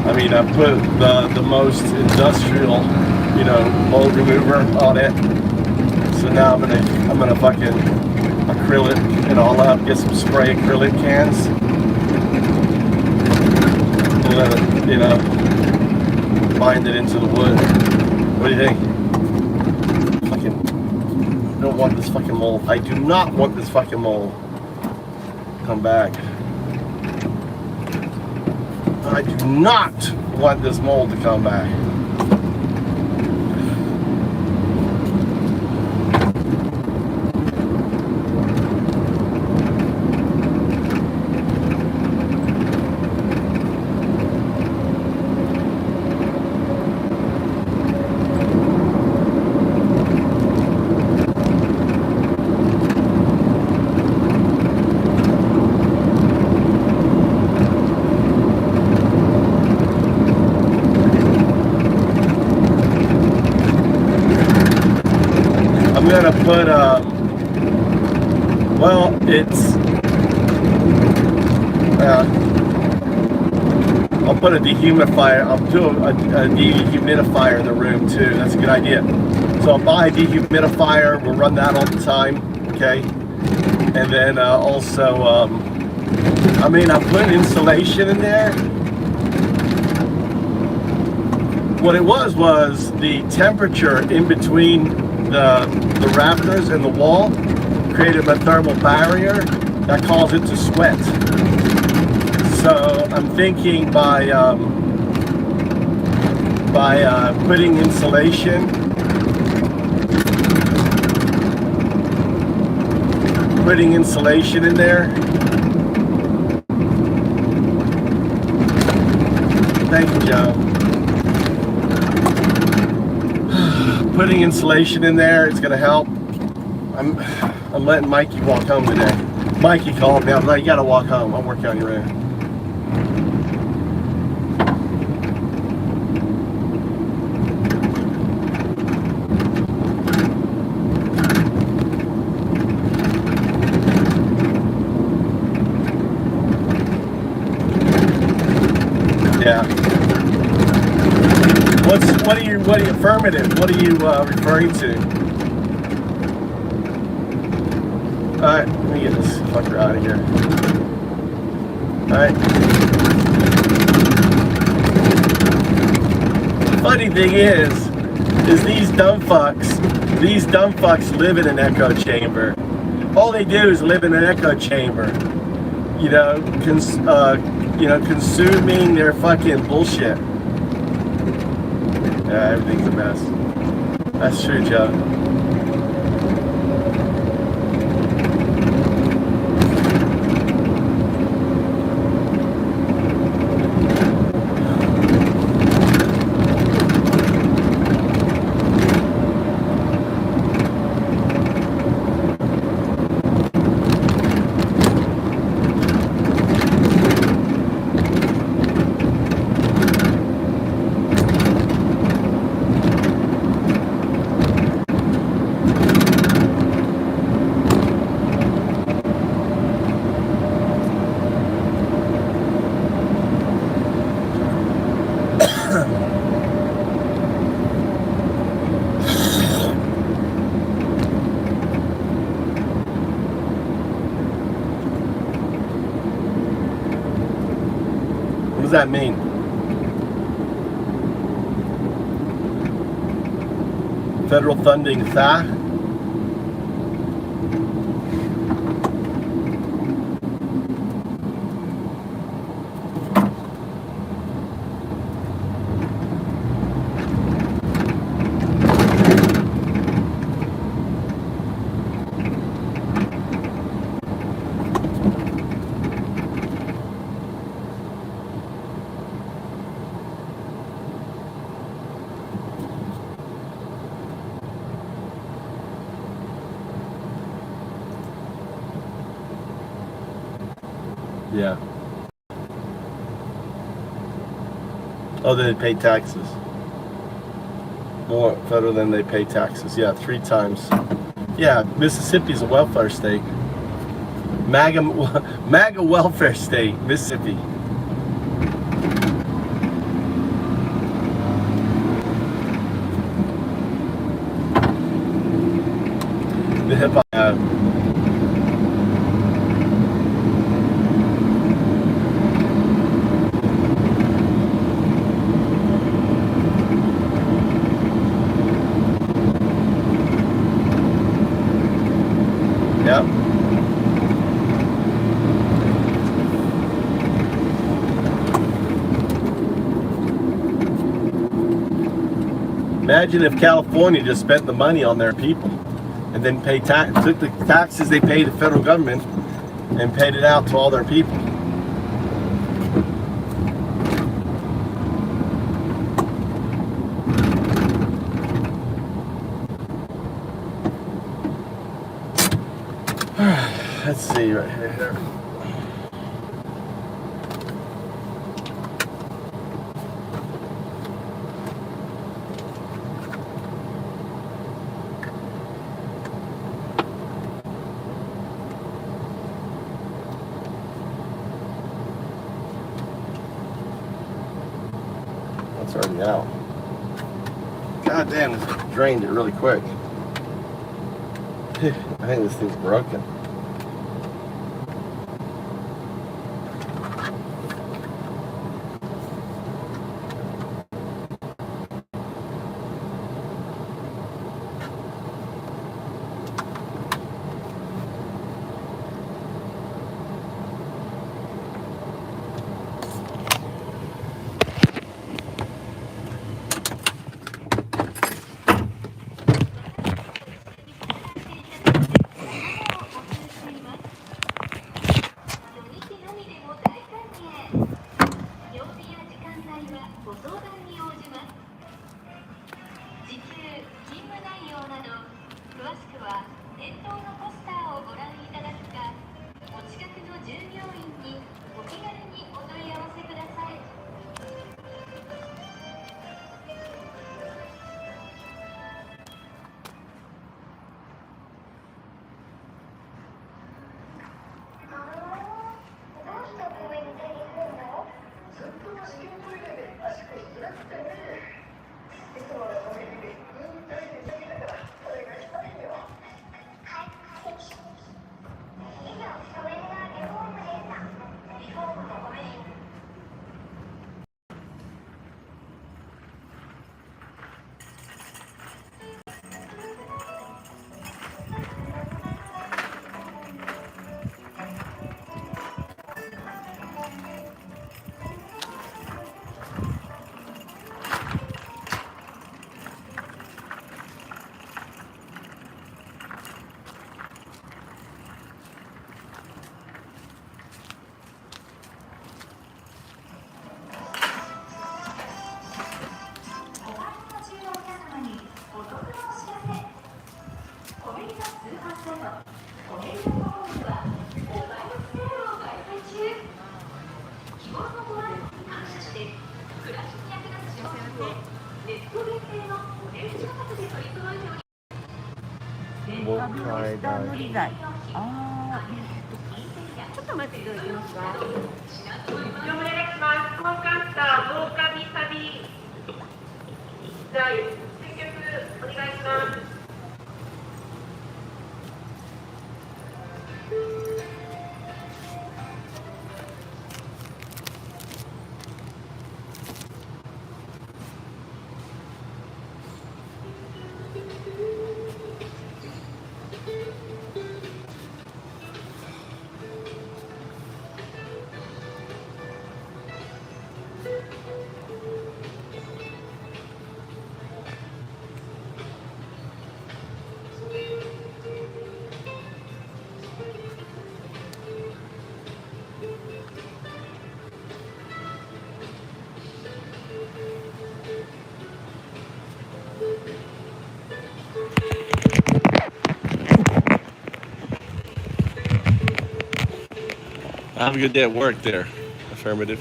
I mean, I put the most industrial, mold remover on it. So now I'm gonna fucking acrylic it all up, get some spray acrylic cans, and let it, bind it into the wood. What do you think? don't want this fucking mole. I do not want this fucking mole. Come back. I do not want this mole to come back. I'm gonna put well, it's I'll put a dehumidifier. I'll do a dehumidifier in the room too. That's a good idea. So I'll buy a dehumidifier. We'll run that all the time, okay? And then also, I mean, I put insulation in there. What it was the temperature in between the rafters and the wall created a thermal barrier that caused it to sweat. So I'm thinking by putting insulation, in there. Thank you, Joe. Putting insulation in there, it's gonna help. I'm letting Mikey walk home today. Mikey called me. I was like, you gotta walk home. I'm working on your room. Yeah. What are you affirmative? What are you referring to? Alright, let me get this fucker out of here. Alright. Funny thing is these dumb fucks live in an echo chamber. All they do is live in an echo chamber. You know, consuming their fucking bullshit. Yeah, everything's a mess. That's true, Joe. What does that mean? Federal funding, THA? Yeah. Oh, they pay taxes. More federal than they pay taxes. Yeah, 3 times. Yeah, Mississippi's a welfare state. MAGA welfare state, Mississippi. The hip hop. Yep. Imagine if California just spent the money on their people and then took the taxes they pay the federal government and paid it out to all their people. Let's see right here. That's already out. God damn, this drained it really quick. I think this thing's broken. We'll try that. ちょっと待っていただけますか。お願いします。高架下防火ビ旅。じゃあ選曲お願いします。Have a good day at work there. Affirmative.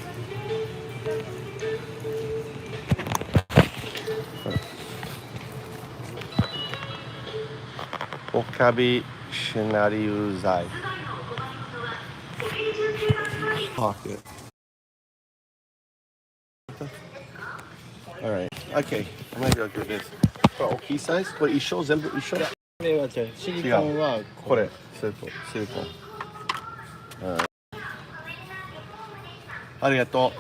Okabi Shinariuzai. Pocket. Alright. Okay. Maybe I'll do this. Oh, key size? What you show them? You show? これはじゃあシリコンはこれ。シリコン。ありがとう。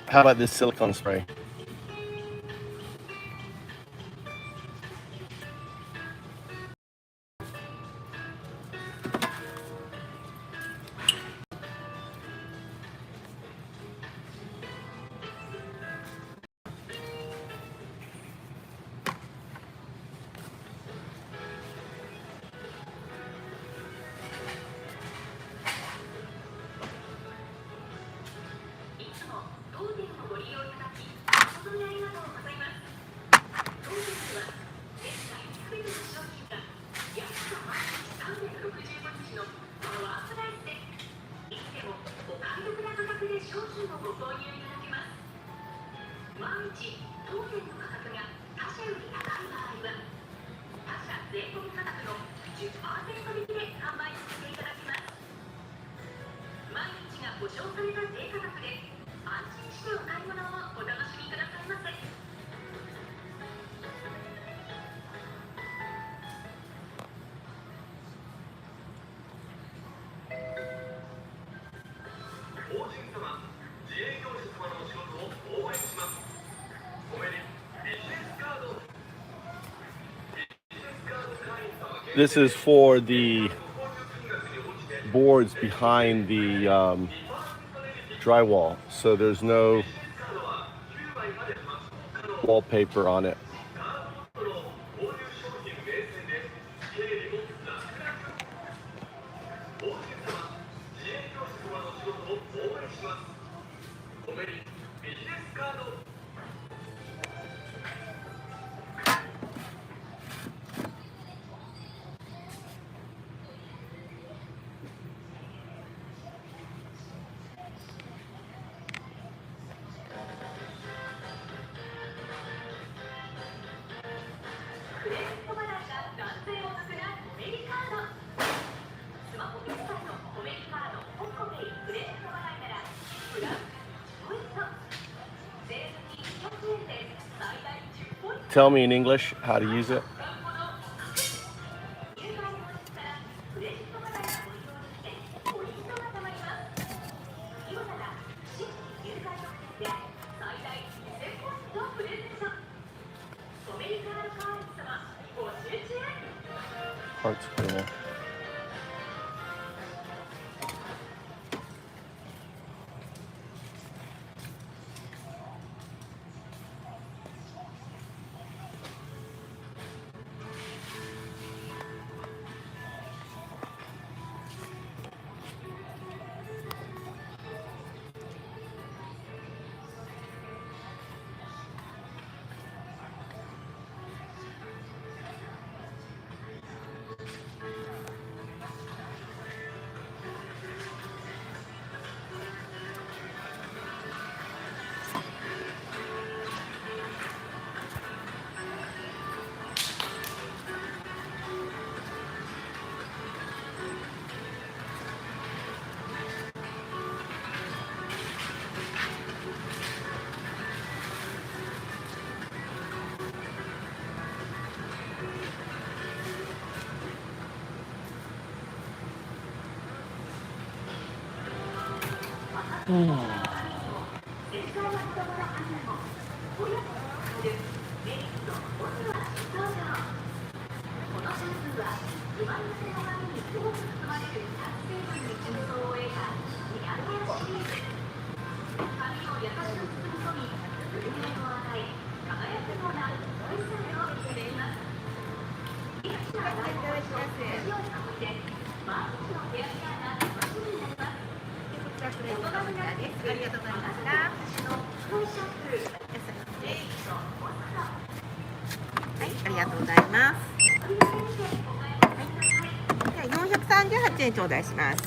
How about this silicone spray? This is for the boards behind the drywall, so there's no wallpaper on it. Tell me in English how to use it. Part's cool.438円頂戴します。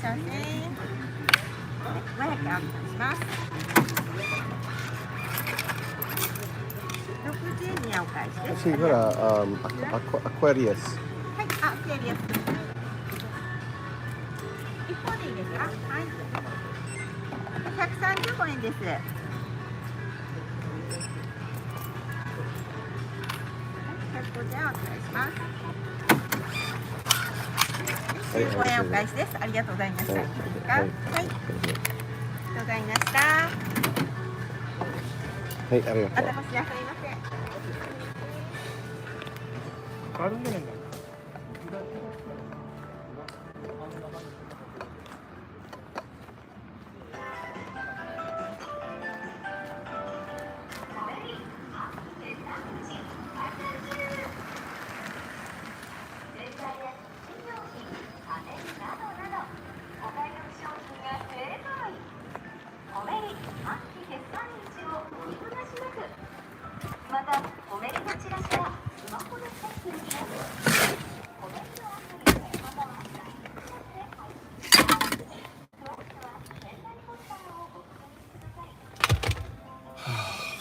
500円お願いします。60円にお返しです。See, you got a Aquarius. はい、アクエリアス。一方でいいですか？はい。135円です。150円お願いします。ご覧お返しです。ありがとうございました。いいですか？はい。ありがとうございました。はい、ありがとう。またお知らせありません。軽いんじゃないかな。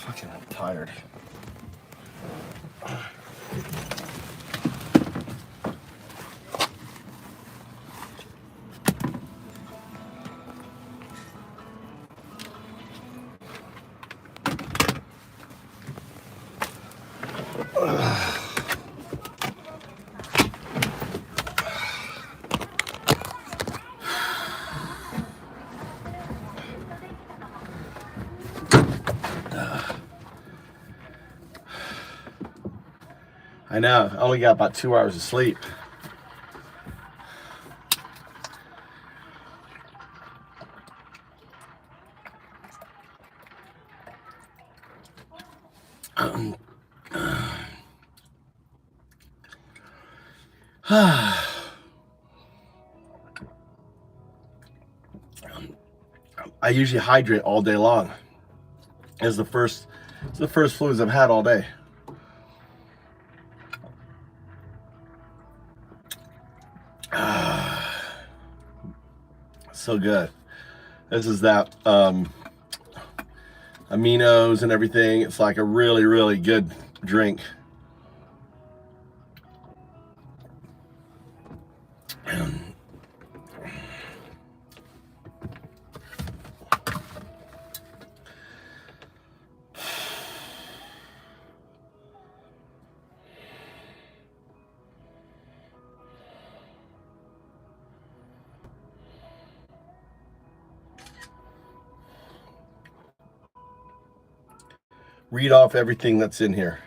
Fucking, I'm tired. I know. I only got about 2 hours of sleep. I usually hydrate all day long. It's the first fluids I've had all day. So good. This is that aminos and everything. It's like a really, really good drink. Read off everything that's in here.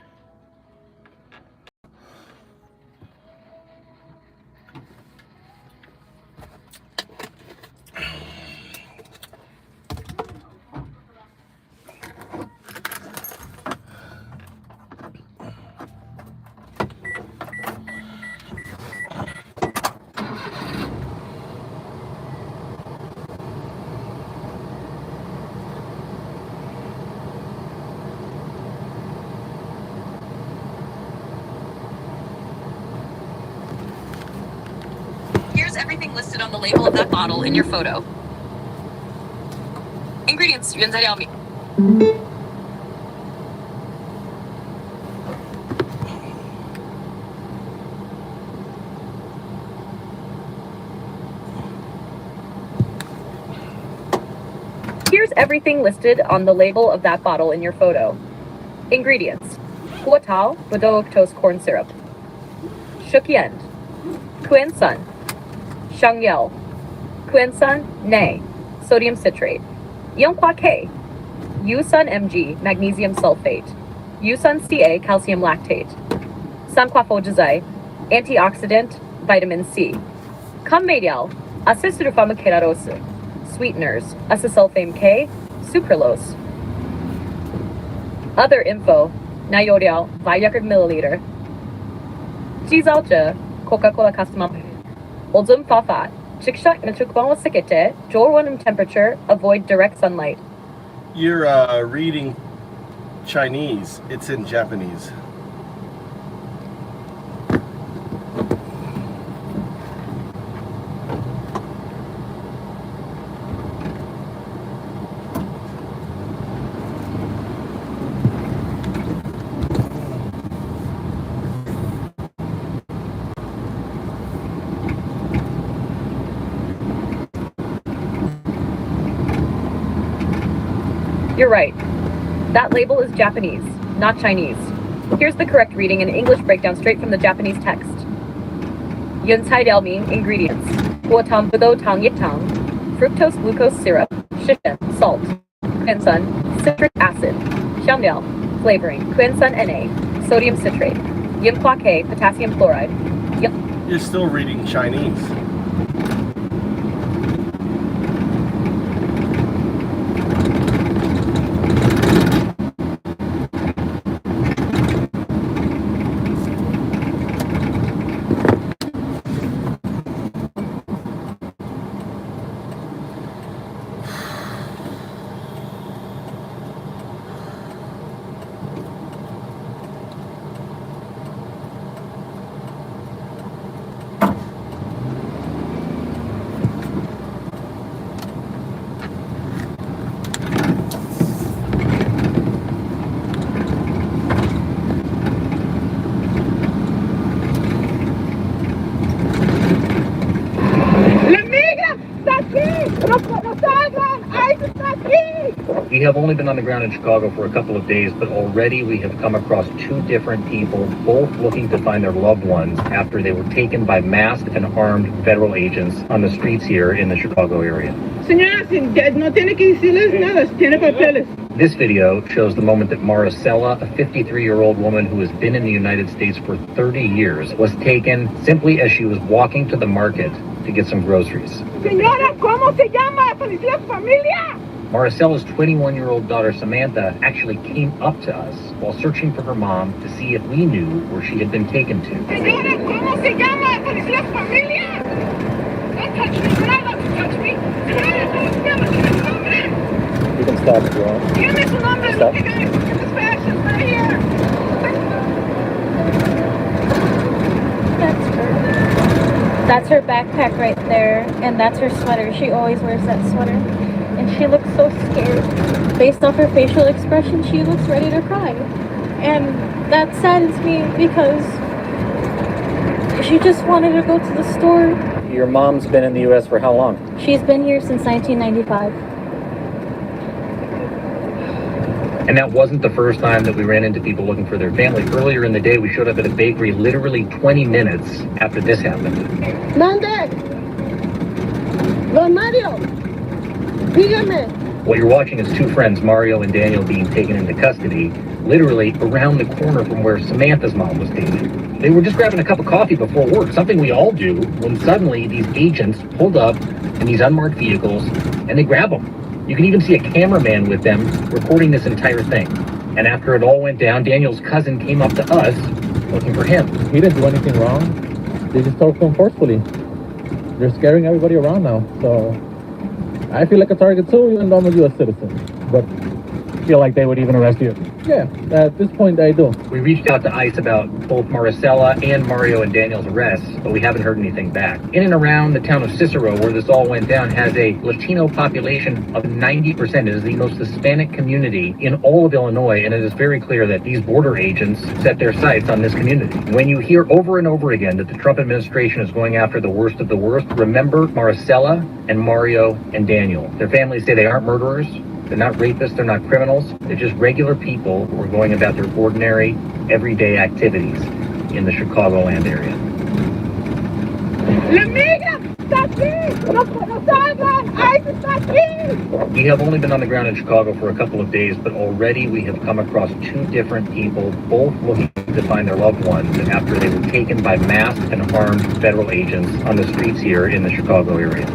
Here's everything listed on the label of that bottle in your photo. Ingredients, 原材料名。Here's everything listed on the label of that bottle in your photo. Ingredients: Guatao, Bordeaux lactose corn syrup. Shukien, Quinsun, Shangyao, Quinsun, Nay, sodium citrate. Yonghua K, Yusun Mg, magnesium sulfate. Yusun Ca, calcium lactate. Sanquafo antioxidant, vitamin C. Cammedial, acesulfame-kerarose. Sweeteners, acesulfame K, sucralose. Other info, Nayorial, 500 milliliter. Jizalja, Coca-Cola customer. Odzum Fafat, Chiksha Metrukwan Sikete, Jorwanum temperature, avoid direct sunlight. You're reading Chinese. It's in Japanese. You're right. That label is Japanese, not Chinese. Here's the correct reading and English breakdown straight from the Japanese text. Yuncaidalmine ingredients: guatambudo-tangyatang, fructose glucose syrup, shishim, salt, quinsun, citric acid, xiangmiao, flavoring, quinsun Na, sodium citrate, yinhua K, potassium chloride. You're still reading Chinese. We have only been on the ground in Chicago for a couple of days, but already we have come across two different people, both looking to find their loved ones after they were taken by masked and armed federal agents on the streets here in the Chicago area. This video shows the moment that Maricela, a 53-year-old woman who has been in the United States for 30 years, was taken simply as she was walking to the market to get some groceries. Señora, ¿cómo se llama? ¿Policía familia? Maricela's 21-year-old daughter Samantha actually came up to us while searching for her mom to see if we knew where she had been taken to. Señora, ¿cómo se llama? ¿Policía familia? Don't touch me. You're not allowed to touch me. You can stop if you want. Give me su nombre. Stop. Look at this fashion's right here. That's her backpack right there, and that's her sweater. She always wears that sweater. And she looks so scared. Based off her facial expression, she looks ready to cry. And that saddens me because she just wanted to go to the store. Your mom's been in the U.S. for how long? She's been here since 1995. And that wasn't the first time that we ran into people looking for their family. Earlier in the day, we showed up at a bakery literally 20 minutes after this happened. ¿Dónde? Don Mario. Dígame. What you're watching is two friends, Mario and Daniel, being taken into custody, literally around the corner from where Samantha's mom was taken. They were just grabbing a cup of coffee before work, something we all do, when suddenly these agents pulled up in these unmarked vehicles and they grab them. You can even see a cameraman with them recording this entire thing. And after it all went down, Daniel's cousin came up to us looking for him. He didn't do anything wrong. They just talked to him forcefully. They're scaring everybody around now, so I feel like a target too, even though I'm a U.S. citizen. But feel like they would even arrest you? Yeah, at this point I do. We reached out to ICE about both Maricela and Mario and Daniel's arrests, but we haven't heard anything back. In and around the town of Cicero, where this all went down, has a Latino population of 90%. It is the most Hispanic community in all of Illinois, and it is very clear that these border agents set their sights on this community. When you hear over and over again that the Trump administration is going after the worst of the worst, remember Maricela and Mario and Daniel. Their families say they aren't murderers. They're not rapists, they're not criminals. They're just regular people who are going about their ordinary, everyday activities in the Chicagoland area. We have only been on the ground in Chicago for a couple of days, but already we have come across two different people, both looking to find their loved ones after they were taken by masked and armed federal agents on the streets here in the Chicago area.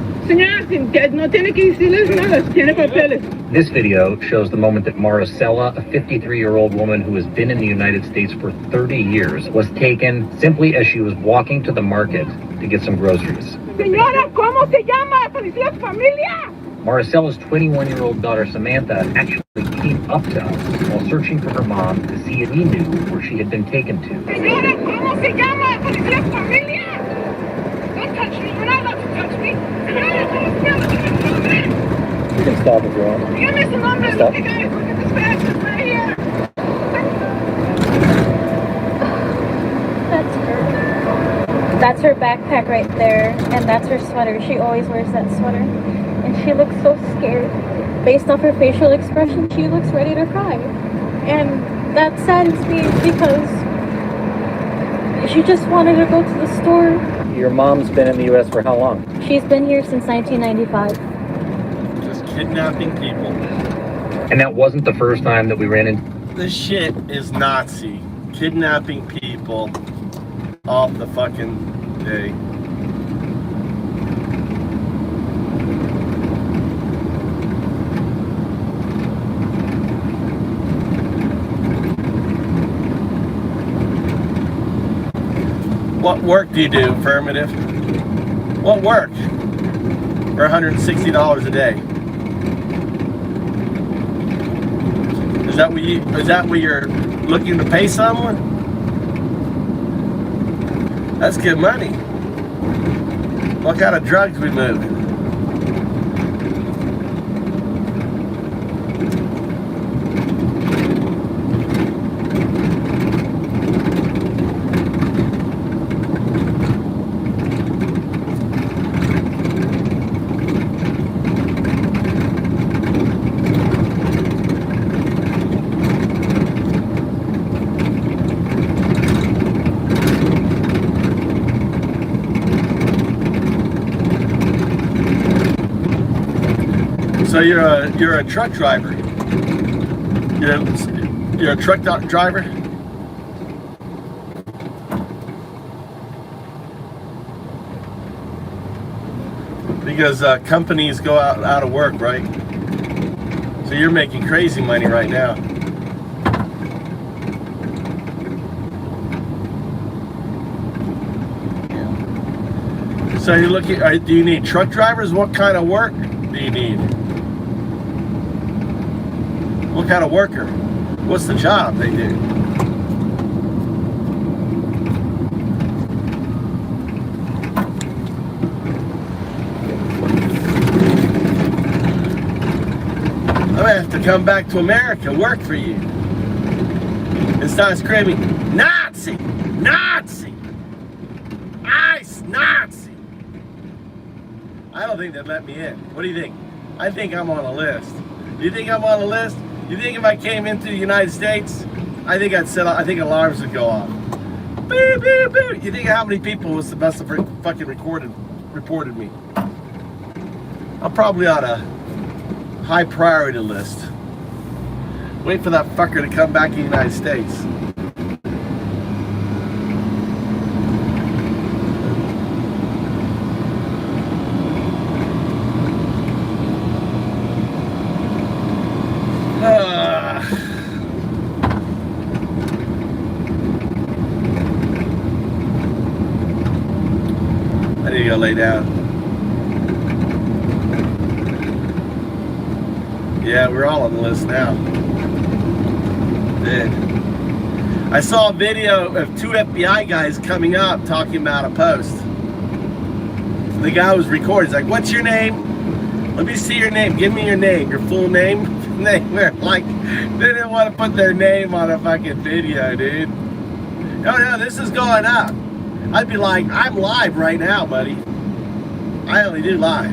This video shows the moment that Maricela, a 53-year-old woman who has been in the United States for 30 years, was taken simply as she was walking to the market to get some groceries. Señora, ¿cómo se llama? ¿Policía familia? Maricela's 21-year-old daughter Samantha actually came up to us while searching for her mom to see if we knew where she had been taken to. Señora, ¿cómo se llama? ¿Policía familia? Don't touch me. You're not allowed to touch me. You can stop if you want. Give me some numbers. Stop. Look at this fashion's right here. That's her. That's her backpack right there, and that's her sweater. She always wears that sweater. And she looks so scared. Based off her facial expression, she looks ready to cry. And that saddens me because she just wanted to go to the store. Your mom's been in the U.S. for how long? She's been here since 1995. Just kidnapping people. And that wasn't the first time that we ran into... This shit is Nazi. Kidnapping people off the fucking day. What work do you do, affirmative? What work? For $160 a day. Is that what you're looking to pay someone? That's good money. What kind of drugs we moving? So you're a truck driver. You're a truck driver. Because companies go out of work, right? So you're making crazy money right now. Yeah. So you're looking. Do you need truck drivers? What kind of work do you need? What kind of worker? What's the job they do? I'm gonna have to come back to America, work for you, and start screaming, Nazi! Nazi! ICE! Nazi! I don't think they'd let me in. What do you think? I think I'm on a list. Do you think I'm on a list? You think if I came into the United States, I think alarms would go off. Boo, boo, boo. You think how many people must have fucking reported me? I'm probably on a high priority list. Wait for that fucker to come back to the United States. I need to go lay down. Yeah, we're all on the list now. Dude. I saw a video of 2 FBI guys coming up talking about a post. The guy was recording. He's like, what's your name? Let me see your name. Give me your name. Your full name. They were like, they didn't want to put their name on a fucking video, dude. Oh no, this is going up. I'd be like, I'm live right now, buddy. I only do live.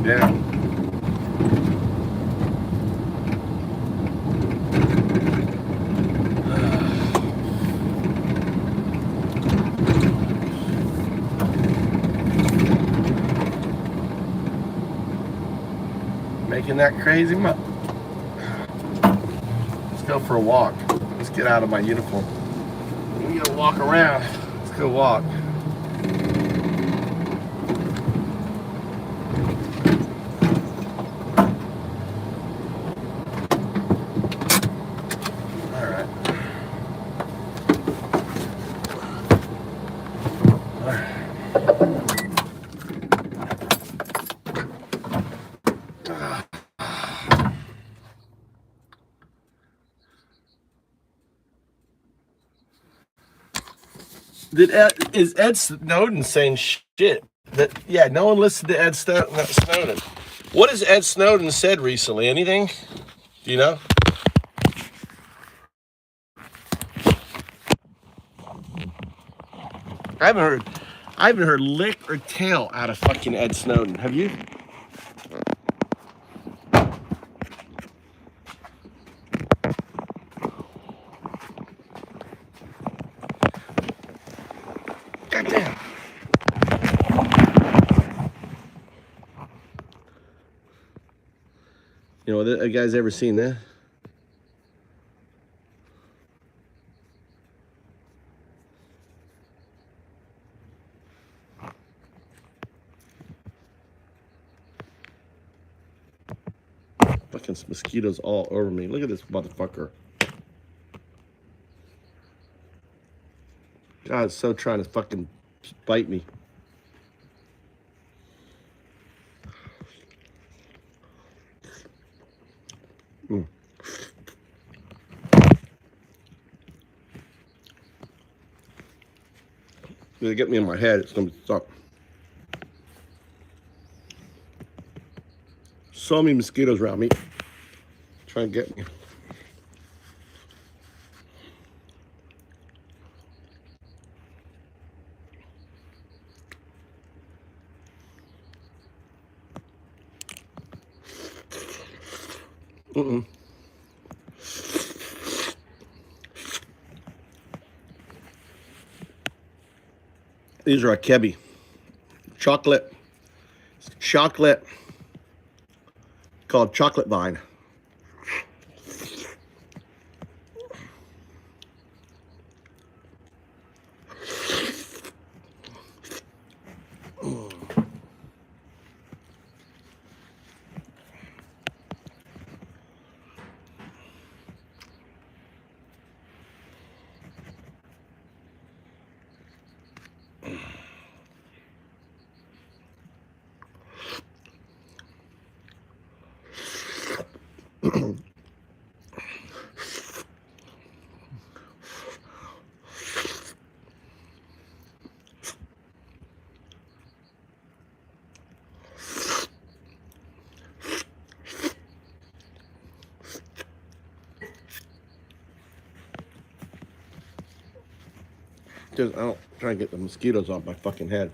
Yeah. Making that crazy money. Let's go for a walk. Let's get out of my uniform. We gotta walk around. Let's go walk. Is Ed Snowden saying shit? Yeah, no one listened to Ed Snowden. What has Ed Snowden said recently? Anything? Do you know? I haven't heard lick or tail out of fucking Ed Snowden. Have you? you guys ever seen that? Fucking mosquitoes all over me. Look at this motherfucker. God, it's so trying to fucking bite me. They get me in my head, it's gonna stop. So many mosquitoes around me. Trying to get me. These are akebi. Chocolate. Called chocolate vine. I don't try and get the mosquitoes off my fucking head.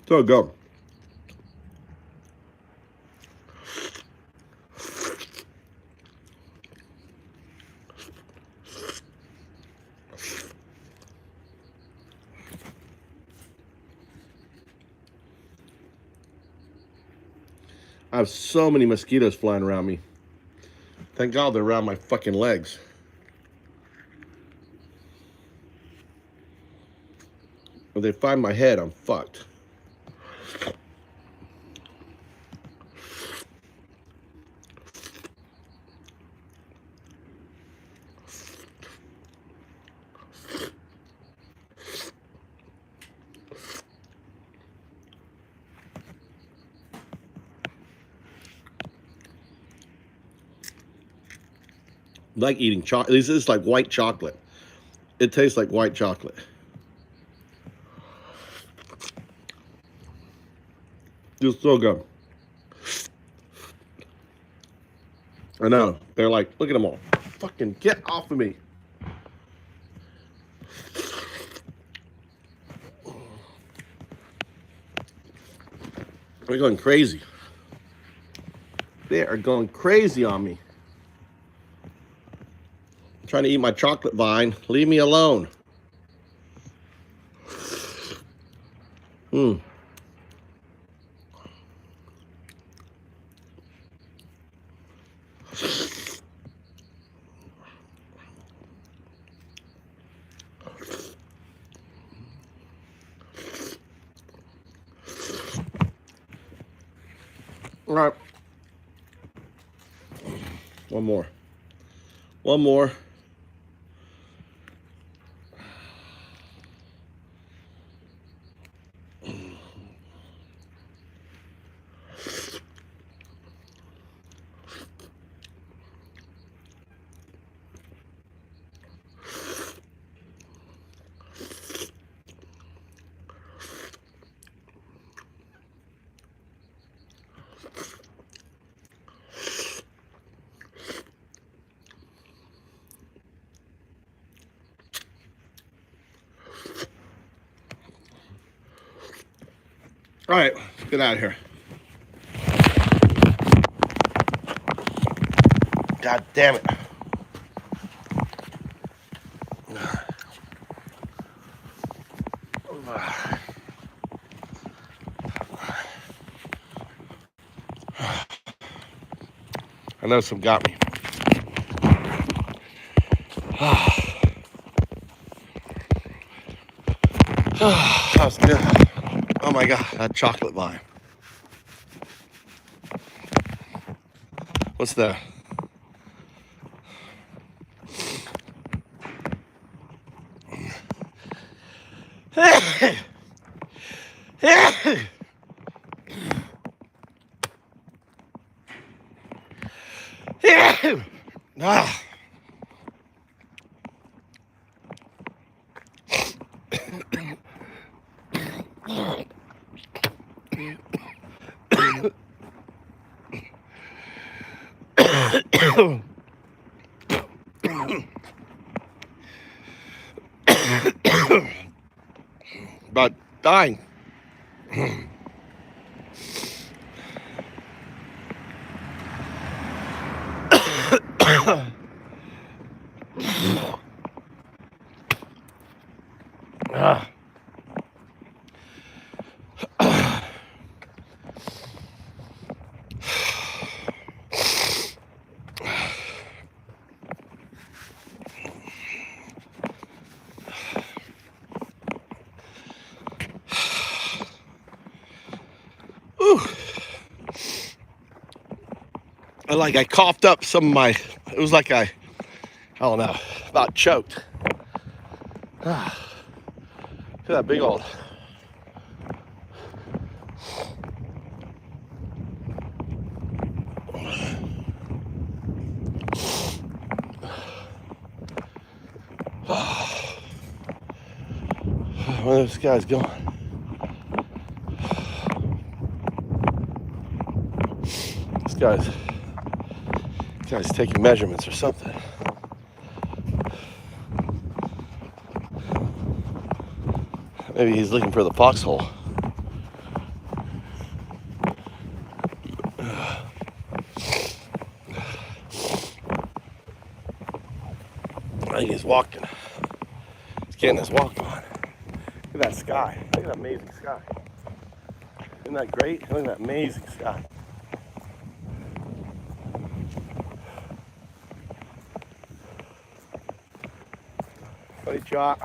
So good. I have so many mosquitoes flying around me. Thank God they're around my fucking legs. If they find my head, I'm fucked. Like eating chocolate. This is like white chocolate. It tastes like white chocolate. Just so good. I know. They're like, look at them all. Fucking get off of me. They're going crazy. They are going crazy on me. I'm trying to eat my chocolate vine. Leave me alone. All right. One more. One more. All right, let's get out of here. God damn it. I know some got me. That was good. Oh my God, that chocolate vine. What's that? Ah. About dying. Ah. Ooh. I coughed up some of my, it was like I don't know, about choked. Ah. Look at that big old. Where this guy's going? This guy's taking measurements or something. Maybe he's looking for the foxhole. I think he's walking. He's getting his walk on. Look at that sky. Look at that amazing sky. Isn't that great? Look at that amazing sky. Buddy chop.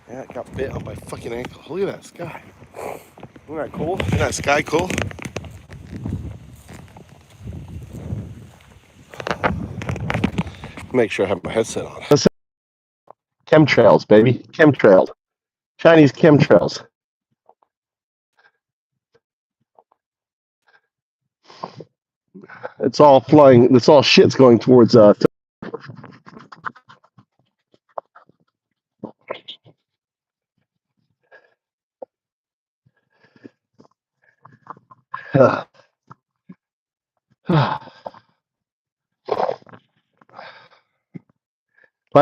Yeah, it got bit on my fucking ankle. Look at that sky. Isn't that cool? Isn't that sky cool? Make sure I have my headset on. Listen. Chemtrails, baby. Chemtrails. Chinese chemtrails. It's all flying. It's all shit's going towards like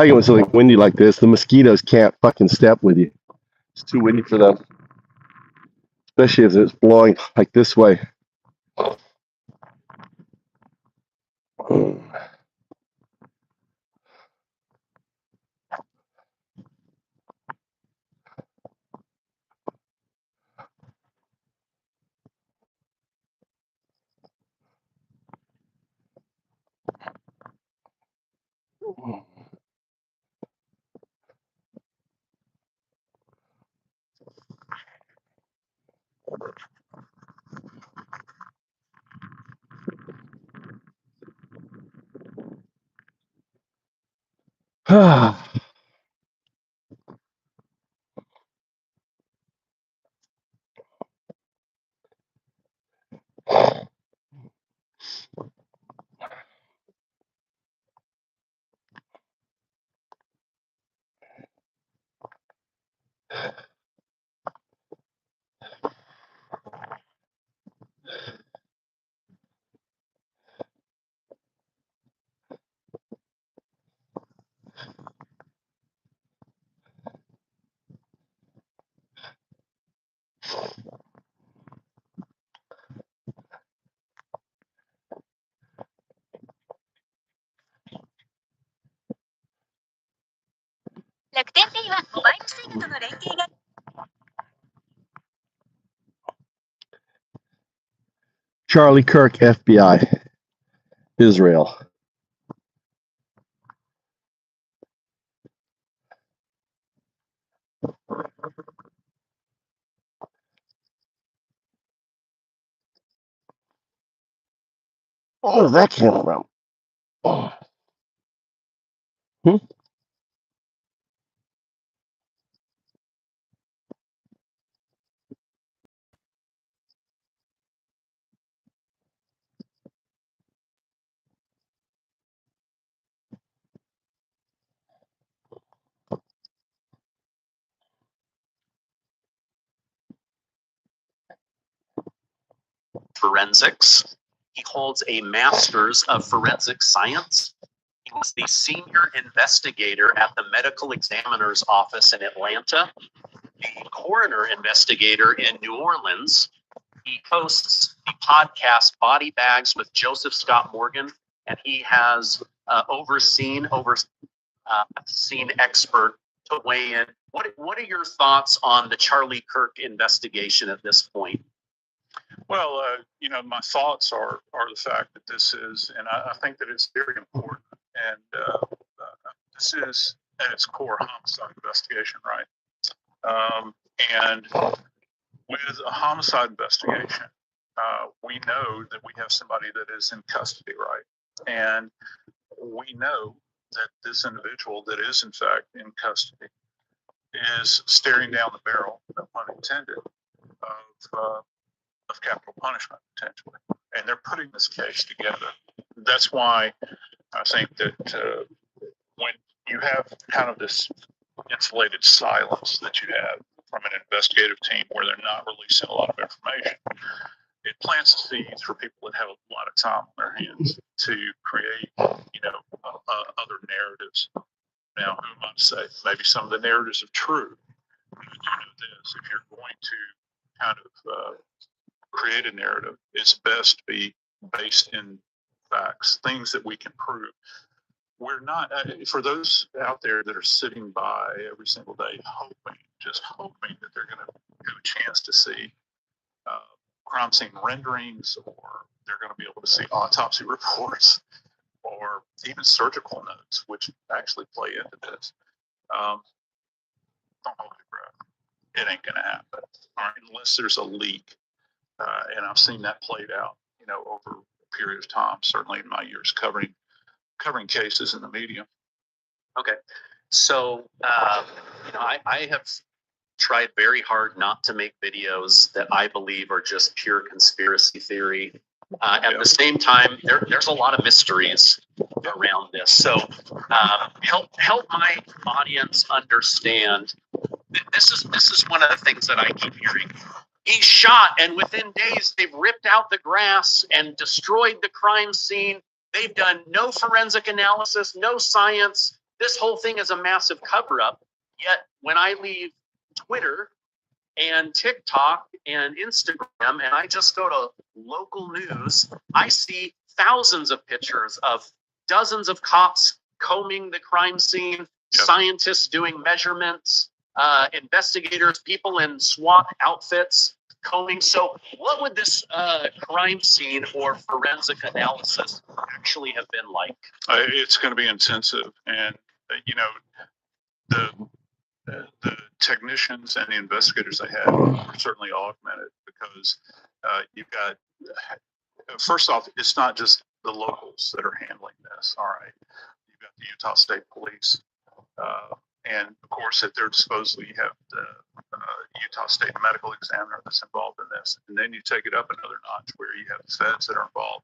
it was like windy like this. The mosquitoes can't fucking step with you. It's too windy for them, especially if it's blowing like this way. Charlie Kirk, FBI, Israel. Where's that came from? Forensics. He holds a master's of forensic science. He was the senior investigator at the medical examiner's office in Atlanta, the coroner investigator in New Orleans. He hosts the podcast Body Bags with Joseph Scott Morgan, and he has seen expert to weigh in. What are your thoughts on the Charlie Kirk investigation at this point? Well, my thoughts are the fact that this is, and I think that it's very important, and this is at its core homicide investigation, right? And with a homicide investigation, we know that we have somebody that is in custody, right? And we know that this individual that is in fact in custody is staring down the barrel, no pun intended, of capital punishment potentially, and they're putting this case together. That's why I think that when you have kind of this insulated silence that you have from an investigative team where they're not releasing a lot of information, it plants seeds for people that have a lot of time on their hands to create, other narratives. Now, who am I to say? Maybe some of the narratives are true. But you know this: if you're going to kind of create a narrative, it's best to be based in facts, things that we can prove. We're not, for those out there that are sitting by every single day just hoping that they're going to have a chance to see crime scene renderings, or they're going to be able to see autopsy reports, or even surgical notes, which actually play into this. Don't hold your breath. It ain't going to happen, all right, unless there's a leak. And I've seen that played out, over a period of time, certainly in my years covering cases in the media. Okay. So, I have tried very hard not to make videos that I believe are just pure conspiracy theory. At the same time, there's a lot of mysteries around this. So help my audience understand. This is one of the things that I keep hearing. He's shot, and within days, they've ripped out the grass and destroyed the crime scene. They've done no forensic analysis, no science. This whole thing is a massive cover-up. Yet, when I leave Twitter and TikTok and Instagram, and I just go to local news, I see thousands of pictures of dozens of cops combing the crime scene, scientists doing measurements, investigators, people in SWAT outfits combing. So what would this crime scene or forensic analysis actually have been like? It's going to be intensive. And, the technicians and the investigators they have are certainly augmented, because you've got, first off, it's not just the locals that are handling this. All right. You've got the Utah State Police. And of course, at their disposal, you have the Utah State Medical Examiner that's involved in this. And then you take it up another notch where you have the feds that are involved.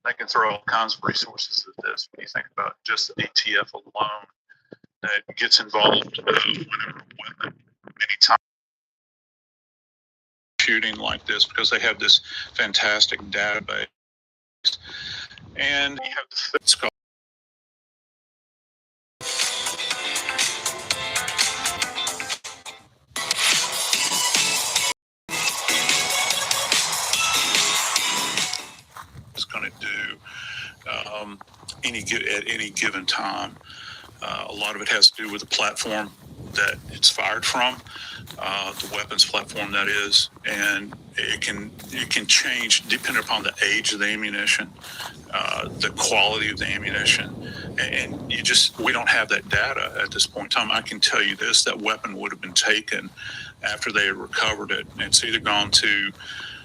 They can throw all kinds of resources at this. When you think about just the ATF alone that gets involved whenever a weapon, many times shooting like this, because they have this fantastic database. And you have the feds called. Is going to do at any given time. A lot of it has to do with the platform that it's fired from, the weapons platform that is, and it can change depending upon the age of the ammunition, the quality of the ammunition, and we don't have that data at this point in time. I can tell you this: that weapon would have been taken after they had recovered it. It's either gone to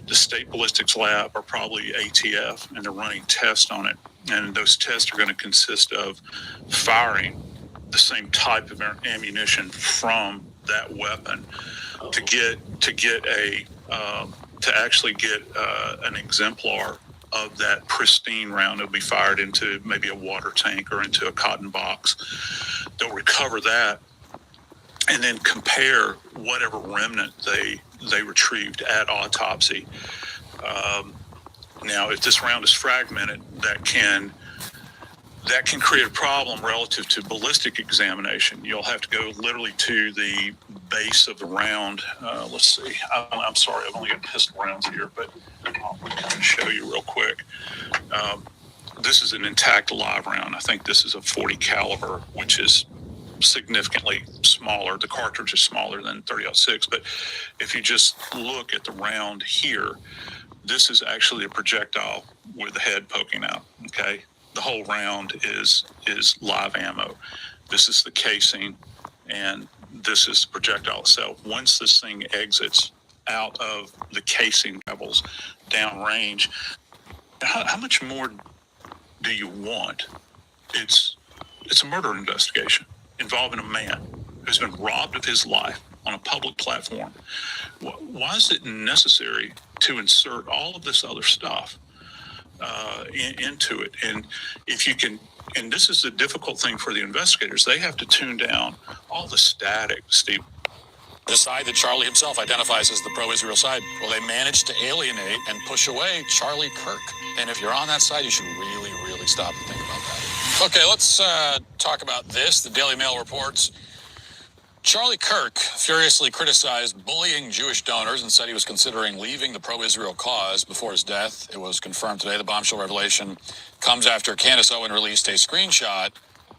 the state ballistics lab or probably ATF, and they're running tests on it. And those tests are going to consist of firing the same type of ammunition from that weapon to actually get an exemplar of that pristine round. It'll be fired into maybe a water tank or into a cotton box. They'll recover that and then compare whatever remnant they retrieved at autopsy. Now, if this round is fragmented, that can create a problem relative to ballistic examination. You'll have to go literally to the base of the round. Let's see. I'm sorry, I've only got pistol rounds here, but I'll kind of show you real quick. This is an intact live round. I think this is a 40 caliber, which is significantly smaller. The cartridge is smaller than 30-06, but if you just look at the round here, this is actually a projectile with the head poking out. Okay, the whole round is live ammo. This is the casing, and this is the projectile itself. Once this thing exits out of the casing, travels downrange, how much more do you want? It's a murder investigation involving a man who's been robbed of his life on a public platform. Why is it necessary to insert all of this other stuff into it? And if you can, and this is the difficult thing for the investigators, they have to tune down all the static, Steve. The side that Charlie himself identifies as the pro-Israel side, well, they managed to alienate and push away Charlie Kirk. And if you're on that side, you should really, really stop and think about that. Okay, let's talk about this. The Daily Mail reports Charlie Kirk furiously criticized bullying Jewish donors and said he was considering leaving the pro-Israel cause before his death. It was confirmed today. The bombshell revelation comes after Candace Owen released a screenshot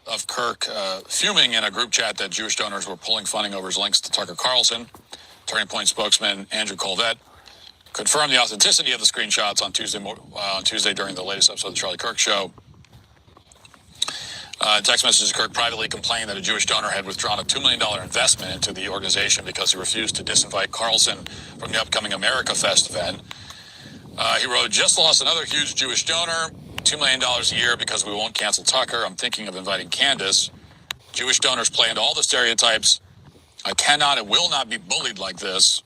of Kirk fuming in a group chat that Jewish donors were pulling funding over his links to Tucker Carlson. Turning Point spokesman Andrew Colvett confirmed the authenticity of the screenshots on Tuesday during the latest episode of the Charlie Kirk Show. Text messages Kirk privately complained that a Jewish donor had withdrawn a $2 million investment into the organization because he refused to disinvite Carlson from the upcoming America Fest event. He wrote, just lost another huge Jewish donor, $2 million a year because we won't cancel Tucker. I'm thinking of inviting Candace. Jewish donors play into all the stereotypes. I cannot and will not be bullied like this.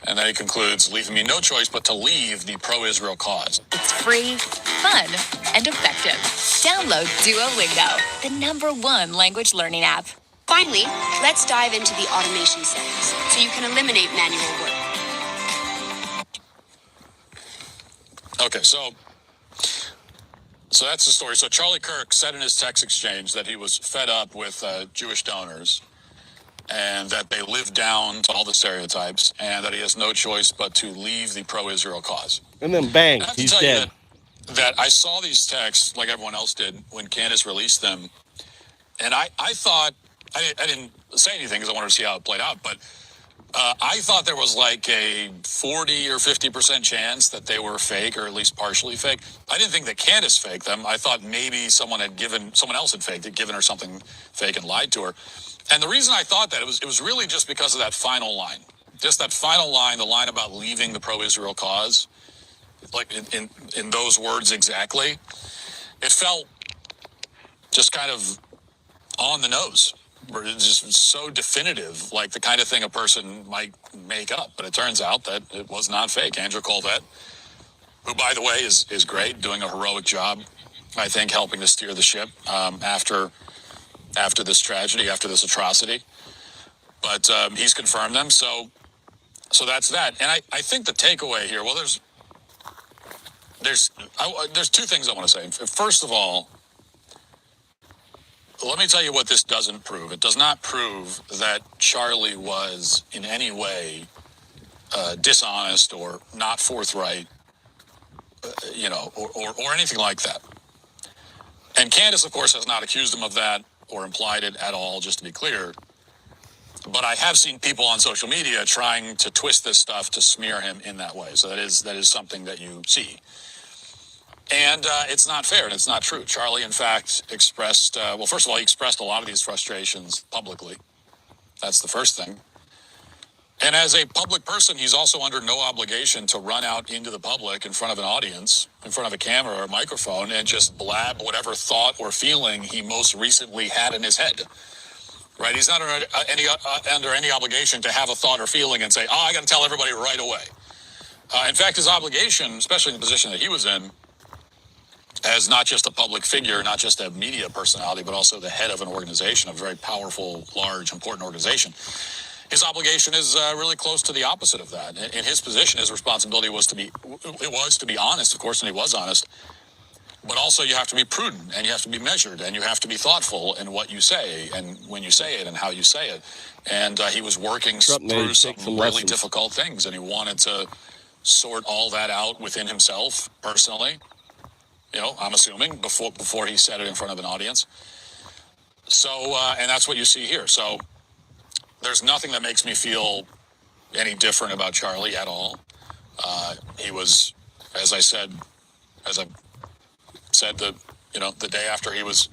And then he concludes, leaving me no choice but to leave the pro-Israel cause. It's free, fun, and effective. Download Duolingo, the #1 language learning app. Finally, let's dive into the automation settings so you can eliminate manual work. Okay, so that's the story. So Charlie Kirk said in his text exchange that he was fed up with Jewish donors and that they live down to all the stereotypes and that he has no choice but to leave the pro-Israel cause. And then bang, I have to he's tell dead. you that I saw these texts like everyone else did when Candace released them. And I thought, I didn't say anything because I wanted to see how it played out, but I thought there was like a 40 or 50% chance that they were fake or at least partially fake. I didn't think that Candace faked them. I thought maybe someone else had faked it, given her something fake and lied to her. And the reason I thought that, it was really just because of that final line. Just that final line, the line about leaving the pro-Israel cause, like in those words exactly. It felt just kind of on the nose. It's just so definitive, like the kind of thing a person might make up. But it turns out that it was not fake. Andrew Colvett, who, by the way, is great, doing a heroic job, I think, helping to steer the ship after this tragedy, after this atrocity. But he's confirmed them, so that's that. And I think the takeaway here, well, there's two things I want to say. First of all, let me tell you what this doesn't prove. It does not prove that Charlie was in any way dishonest or not forthright, or anything like that. And Candace, of course, has not accused him of that or implied it at all, just to be clear. But I have seen people on social media trying to twist this stuff to smear him in that way. So that is something that you see. And it's not fair and it's not true. Charlie, in fact, expressed, well, first of all, he expressed a lot of these frustrations publicly. That's the first thing. And as a public person, he's also under no obligation to run out into the public in front of an audience, in front of a camera or a microphone, and just blab whatever thought or feeling he most recently had in his head. Right? He's not under any obligation to have a thought or feeling and say, I got to tell everybody right away. In fact, his obligation, especially in the position that he was in, as not just a public figure, not just a media personality, but also the head of an organization, a very powerful, large, important organization. His obligation is really close to the opposite of that. In his position, his responsibility was to be honest, of course, and he was honest. But also you have to be prudent, and you have to be measured, and you have to be thoughtful in what you say, and when you say it, and how you say it. And he was working through some really difficult things, and he wanted to sort all that out within himself, personally. You know, I'm assuming, before he said it in front of an audience. So, and that's what you see here. So there's nothing that makes me feel any different about Charlie at all. He was, as I said the day after he was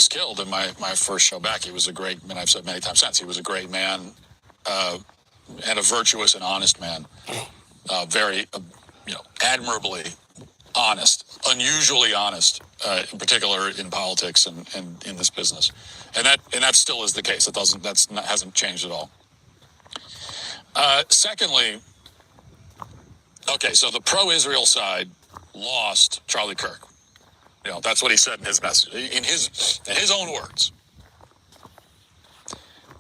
killed in my first show back, he was a great, and I've said many times since, he was a great man, and a virtuous and honest man. Very, admirably honest, unusually honest, in particular in politics and in this business. And that still is the case. Hasn't changed at all. Secondly, okay, so the pro-Israel side lost Charlie Kirk. You know, that's what he said in his message, in his own words.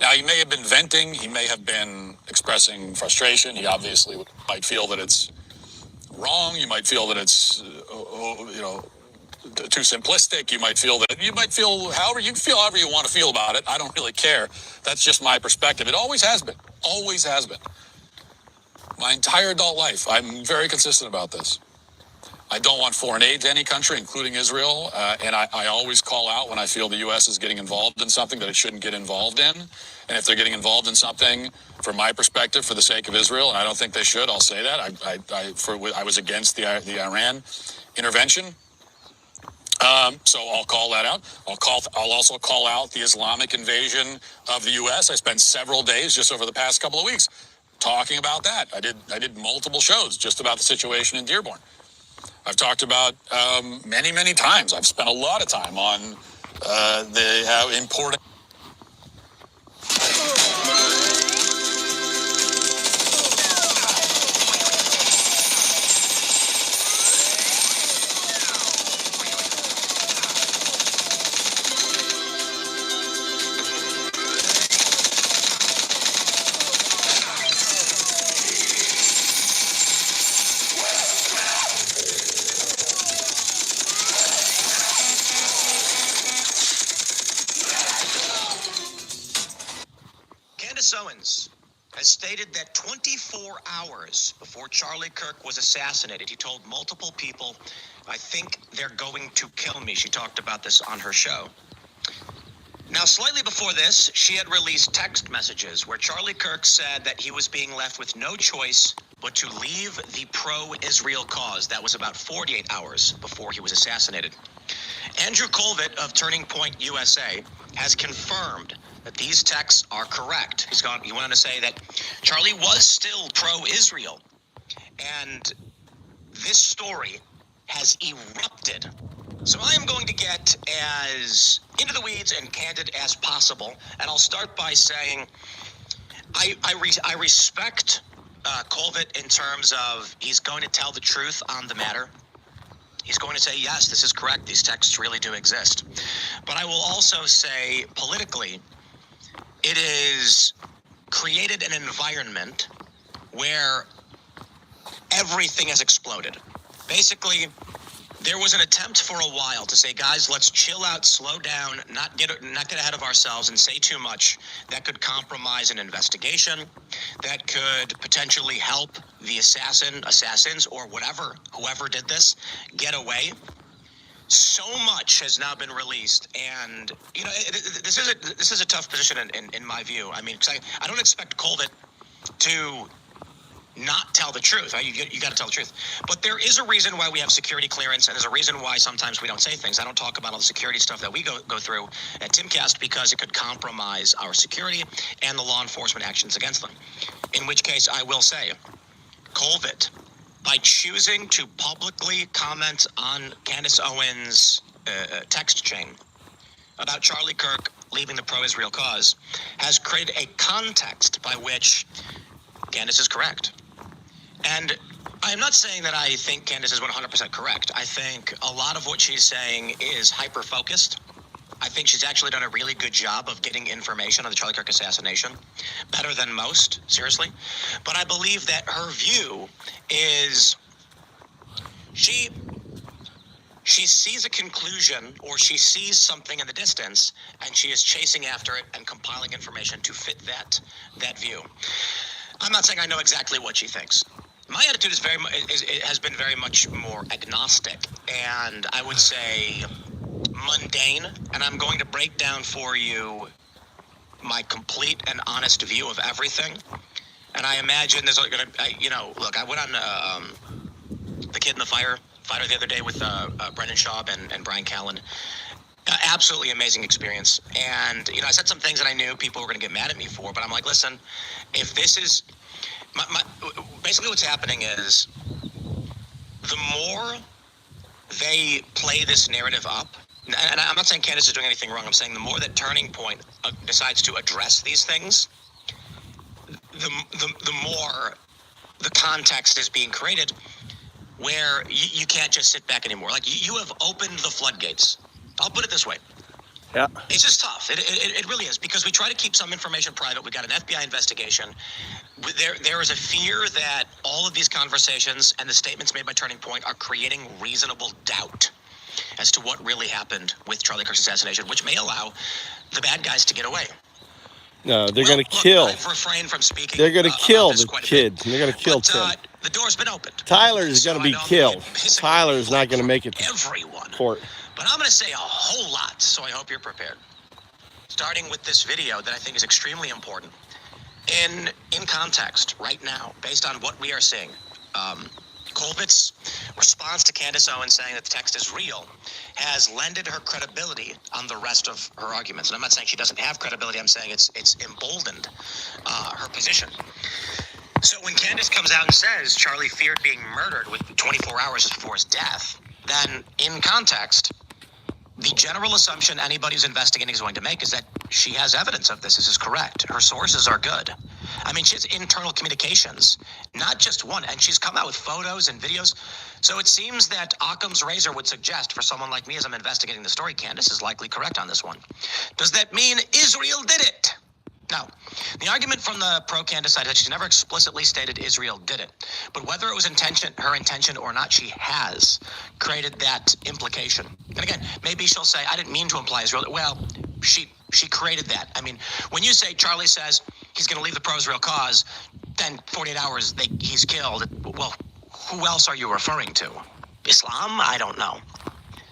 Now, he may have been venting. He may have been expressing frustration. He obviously might feel that it's wrong. You might feel that it's, too simplistic. You might feel however you want to feel about it. I don't really care. That's just my perspective. It always has been. Always has been. My entire adult life, I'm very consistent about this. I don't want foreign aid to any country, including Israel, and I always call out when I feel the U.S. is getting involved in something that it shouldn't get involved in. And if they're getting involved in something, from my perspective, for the sake of Israel, and I don't think they should, I'll say that. I was against the Iran intervention, so I'll call that out. I'll also call out the Islamic invasion of the U.S. I spent several days just over the past couple of weeks talking about that. I did multiple shows just about the situation in Dearborn. I've talked about many, many times. I've spent a lot of time on how important. Owens has stated that 24 hours before Charlie Kirk was assassinated, he told multiple people, I think they're going to kill me. She talked about this on her show. Now, slightly before this, she had released text messages where Charlie Kirk said that he was being left with no choice but to leave the pro-Israel cause. That was about 48 hours before he was assassinated. Andrew Colvett of Turning Point USA has confirmed that these texts are correct. He went on to say that Charlie was still pro-Israel, and this story has erupted. So I am going to get as into the weeds and candid as possible, and I'll start by saying I respect Colvett in terms of he's going to tell the truth on the matter. He's going to say, yes, this is correct. These texts really do exist. But I will also say politically, it is created an environment where everything has exploded. Basically, there was an attempt for a while to say, guys, let's chill out, slow down, not get ahead of ourselves and say too much that could compromise an investigation, that could potentially help the assassins or whoever did this, get away. so much has now been released, and you know this is a tough position in my view. I mean, 'cause I don't expect Colvett to not tell the truth. You got to tell the truth. But there is a reason why we have security clearance, and there's a reason why sometimes we don't say things. I don't talk about all the security stuff that we go through at Timcast because it could compromise our security and the law enforcement actions against them. In which case, I will say, Colvett, by choosing to publicly comment on Candace Owens' text chain about Charlie Kirk leaving the pro-Israel cause, has created a context by which Candace is correct. And I'm not saying that I think Candace is 100% correct. I think a lot of what she's saying is hyper-focused. I think she's actually done a really good job of getting information on the Charlie Kirk assassination, better than most, seriously. But I believe that her view is she sees a conclusion, or she sees something in the distance, and she is chasing after it and compiling information to fit that view. I'm not saying I know exactly what she thinks. My attitude has been very much more agnostic, and I would say mundane. And I'm going to break down for you my complete and honest view of everything. And I imagine there's going to, look, I went on The Kid in the Fighter the other day with Brendan Schaub and Brian Callen. Absolutely amazing experience. And, I said some things that I knew people were going to get mad at me for, but I'm like, listen, if this is... basically what's happening is the more they play this narrative up, and I'm not saying Candace is doing anything wrong, I'm saying the more that Turning Point decides to address these things, the more the context is being created where you can't just sit back anymore. Like, you have opened the floodgates. I'll put it this way. Yeah. It's just tough. It really is, because we try to keep some information private. We got an FBI investigation. There is a fear that all of these conversations and the statements made by Turning Point are creating reasonable doubt as to what really happened with Charlie Kirk's assassination, which may allow the bad guys to get away. No, they're going to kill. I've refrained from speaking. They're going to kill the kid. They're going to kill Tim. The door's been opened. Tyler's going to be killed. Tyler's not going to make it to court. But I'm going to say a whole lot, so I hope you're prepared. Starting with this video that I think is extremely important. In context, right now, based on what we are seeing, Colvett's response to Candace Owens saying that the text is real has lended her credibility on the rest of her arguments. And I'm not saying she doesn't have credibility. I'm saying it's emboldened her position. So when Candace comes out and says Charlie feared being murdered with 24 hours before his death, then in context, the general assumption anybody who's investigating is going to make is that she has evidence of this. This is correct. Her sources are good. I mean, she has internal communications, not just one. And she's come out with photos and videos. So it seems that Occam's razor would suggest for someone like me, as I'm investigating the story, Candace is likely correct on this one. Does that mean Israel did it? No. The argument from the pro-Candace side is that she's never explicitly stated Israel did it. But whether it was her intention or not, she has created that implication. And again, maybe she'll say, I didn't mean to imply Israel. Well, she created that. I mean, when you say Charlie says he's going to leave the pro-Israel cause, then 48 hours he's killed. Well, who else are you referring to? Islam? I don't know.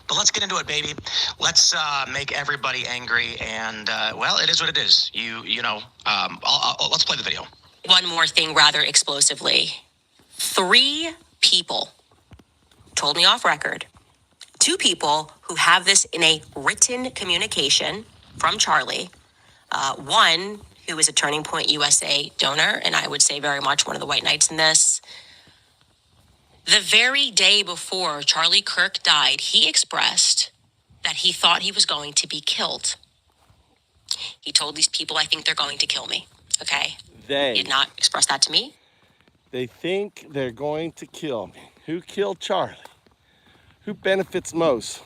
But let's get into it, baby. Let's make everybody angry, and well, it is what it is. Let's play the video. One more thing rather explosively. 3 people told me off record. 2 people who have this in a written communication from Charlie. One who is a Turning Point USA donor, and I would say very much one of the white knights in this. The very day before Charlie Kirk died, he expressed that he thought he was going to be killed. He told these people, I think they're going to kill me. Okay? He did not express that to me. They think they're going to kill me. Who killed Charlie? Who benefits most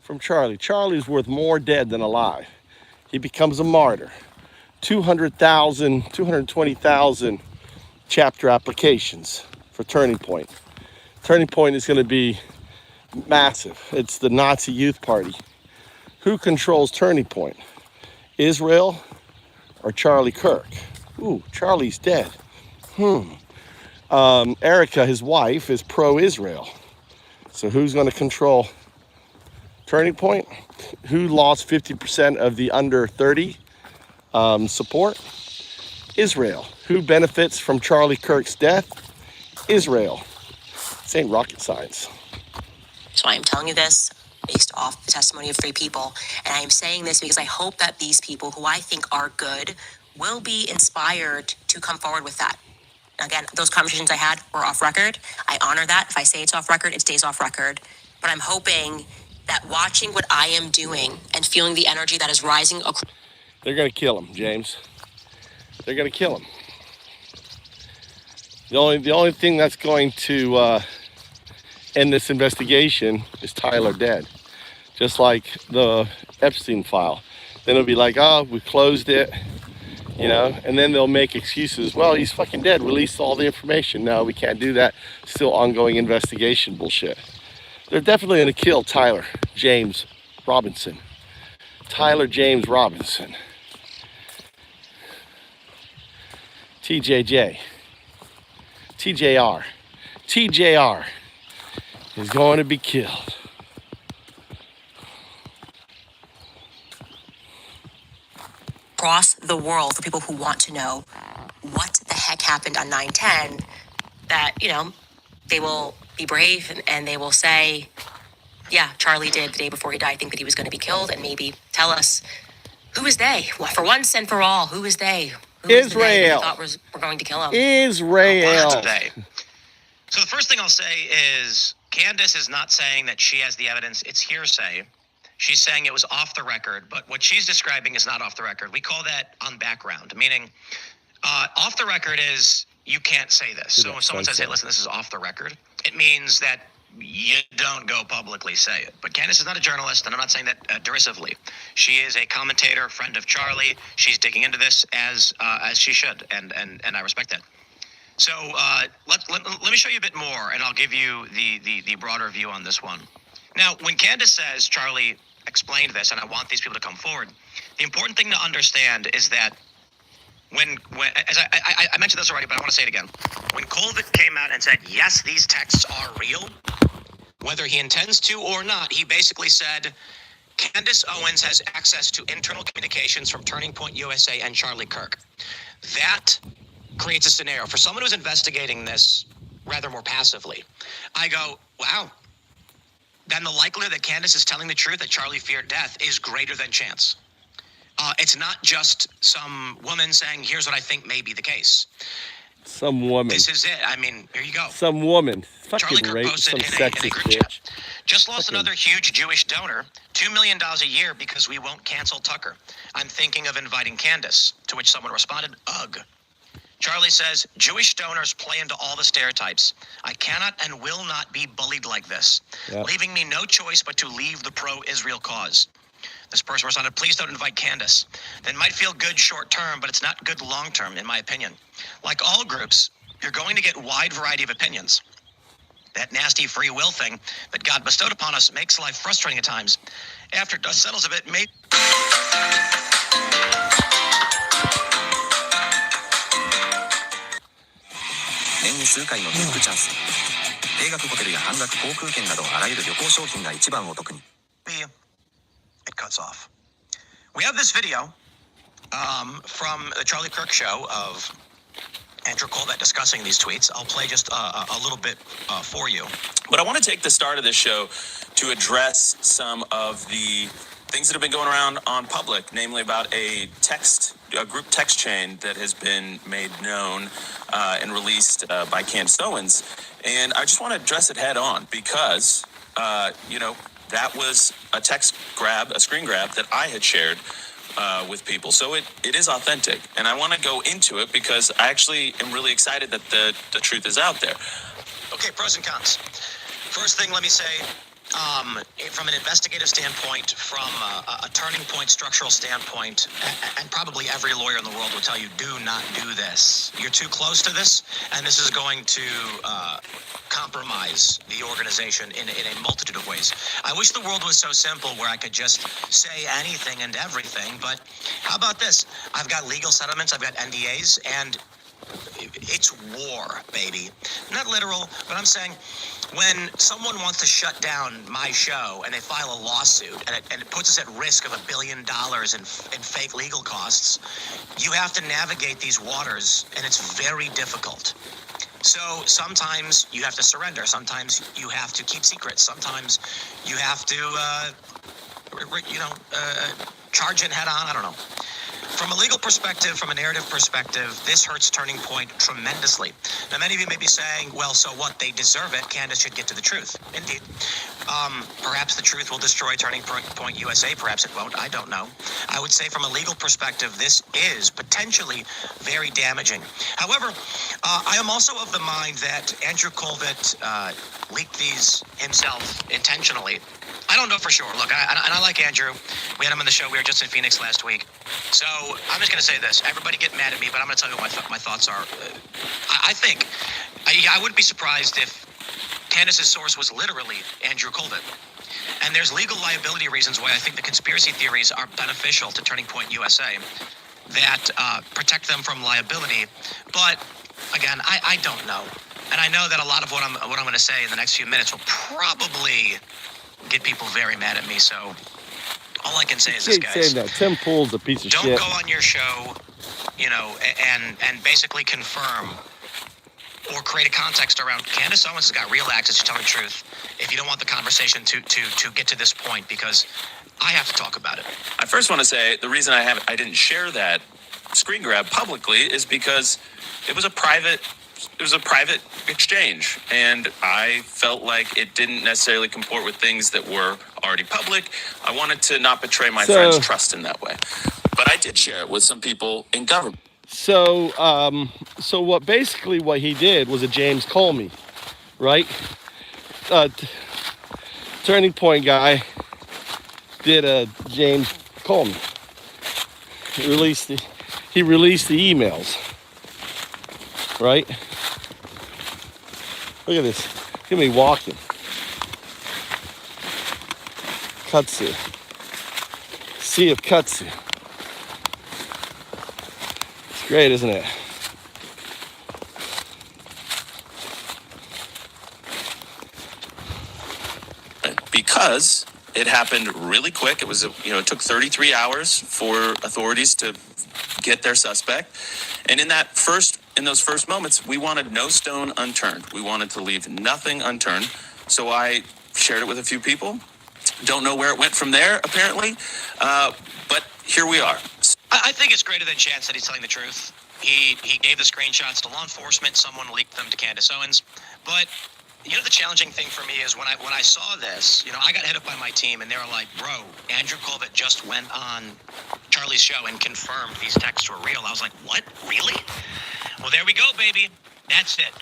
from Charlie? Charlie's worth more dead than alive. He becomes a martyr. 220,000 chapter applications for Turning Point. Turning Point is going to be massive. It's the Nazi Youth Party. Who controls Turning Point? Israel or Charlie Kirk? Ooh, Charlie's dead. Erica, his wife, is pro-Israel. So who's going to control Turning Point. Who lost 50% of the under 30 support? Israel. Who benefits from Charlie Kirk's death? Israel. This ain't rocket science. So I am telling you this based off the testimony of 3 people. And I am saying this because I hope that these people who I think are good will be inspired to come forward with that. Again, those conversations I had were off record. I honor that. If I say it's off record, it stays off record. But I'm hoping that watching what I am doing and feeling the energy that is rising across. They're going to kill him, James. They're going to kill him. The only thing that's going to end this investigation is Tyler dead. Just like the Epstein file. Then it'll be like, oh, we closed it, you know, and then they'll make excuses. Well, he's fucking dead. Release all the information. No, we can't do that. Still ongoing investigation bullshit. They're definitely going to kill Tyler James Robinson. Tyler James Robinson. TJJ. TJR. TJR is going to be killed. Across the world for people who want to know what the heck happened on 9/10, that, you know, they will be brave and they will say, yeah, Charlie did the day before he died think that he was going to be killed, and maybe tell us, who is they? Well, for once and for all, who is they? Who is the they that we thought were going to kill him? Israel. Today. So the first thing I'll say is Candace is not saying that she has the evidence. It's hearsay. She's saying it was off the record, but what she's describing is not off the record. We call that on background, meaning off the record is you can't say this. So if someone says, hey, listen, this is off the record, it means that you don't go publicly say it. But Candace is not a journalist, and I'm not saying that derisively. She is a commentator, friend of Charlie. She's digging into this as she should, and I respect that. So let me show you a bit more, and I'll give you the broader view on this one. Now, when Candace says Charlie explained this, and I want these people to come forward, the important thing to understand is that when as I mentioned this already, but I want to say it again. When Colvin came out and said, yes, these texts are real, whether he intends to or not, he basically said, Candace Owens has access to internal communications from Turning Point USA and Charlie Kirk. That creates a scenario. For someone who's investigating this rather more passively, I go, wow. Then the likelihood that Candace is telling the truth, that Charlie feared death, is greater than chance. It's not just some woman saying, here's what I think may be the case. Some woman. This is it. I mean, here you go. Some woman. Charlie Fucking Kirk rape posted some in a sexist group bitch. chat. Just lost another huge Jewish donor, $2 million a year because we won't cancel Tucker. I'm thinking of inviting Candace, to which someone responded, ugh. Charlie says, Jewish donors play into all the stereotypes. I cannot and will not be bullied like this, leaving me no choice but to leave the pro-Israel cause. This person responded, please don't invite Candace. That might feel good short term, but it's not good long term, in my opinion. Like all groups, you're going to get a wide variety of opinions. That nasty free will thing that God bestowed upon us makes life frustrating at times. After dust settles a bit, maybe... 年に数回のビッグチャンス。定額ホテルや半額航空券などあらゆる旅行商品が一番お得に。 It cuts off. We have this video from the Charlie Kirk show of Andrew Colvett discussing these tweets. I'll play just a little bit for you. But I want to take the start of this show to address some of the things that have been going around on public, namely about a group text chain that has been made known and released by Candace Owens. And I just want to address it head on because, that was a screen grab that I had shared with people. So it is authentic. And I want to go into it because I actually am really excited that the truth is out there. Okay, pros and cons. First thing, let me say, from an investigative standpoint, from a turning point structural standpoint, and probably every lawyer in the world will tell you, do not do this. You're too close to this, and this is going to compromise the organization in a multitude of ways. I wish the world was so simple where I could just say anything and everything, but how about this? I've got legal settlements, I've got NDAs, and It's war, baby. Not literal, but I'm saying when someone wants to shut down my show and they file a lawsuit and it puts us at risk of $1 billion in fake legal costs, you have to navigate these waters, and it's very difficult. So sometimes you have to surrender. Sometimes you have to keep secrets. Sometimes you have to, charge it head on. I don't know. From a legal perspective, from a narrative perspective, this hurts Turning Point tremendously. Now, many of you may be saying, well, so what? They deserve it. Candace should get to the truth. Indeed. Perhaps the truth will destroy Turning Point USA. Perhaps it won't. I don't know. I would say from a legal perspective, this is potentially very damaging. However, I am also of the mind that Andrew Colvett leaked these himself intentionally. I don't know for sure. Look, I like Andrew. We had him on the show. We were just in Phoenix last week. So I'm just going to say this. Everybody get mad at me, but I'm going to tell you what my thoughts are. I think I wouldn't be surprised if Candace's source was literally Andrew Colvett. And there's legal liability reasons why I think the conspiracy theories are beneficial to Turning Point USA that protect them from liability. But again, I don't know. And I know that a lot of what I'm going to say in the next few minutes will probably get people very mad at me. So all I can say is this, guys. Saying that Tim Pool's a piece of Don't shit. go on your show, and basically confirm or create a context around Candace Owens has got real access to tell the truth if you don't want the conversation to get to this point, because I have to talk about it. I first want to say the reason I didn't share that screen grab publicly is because it was a private exchange, and I felt like it didn't necessarily comport with things that were already public. I wanted to not betray my friends' trust in that way, but I did share it with some people in government. So what he did was a James Comey, right? Turning Point guy did a James Comey. He released the emails, right? Look at this. Look at me walking. Kutsu. Sea of Kutsu. It's great, isn't it? Because it happened really quick. It was, it took 33 hours for authorities to get their suspect. And in those first moments, we wanted no stone unturned. We wanted to leave nothing unturned. So I shared it with a few people. Don't know where it went from there, apparently. But here we are. I think it's greater than chance that he's telling the truth. He gave the screenshots to law enforcement. Someone leaked them to Candace Owens. But the challenging thing for me is when I saw this, I got hit up by my team, and they were like, bro, Andrew Colvett just went on Charlie's show and confirmed these texts were real. I was like, what? Really? Well, there we go, baby. That's it.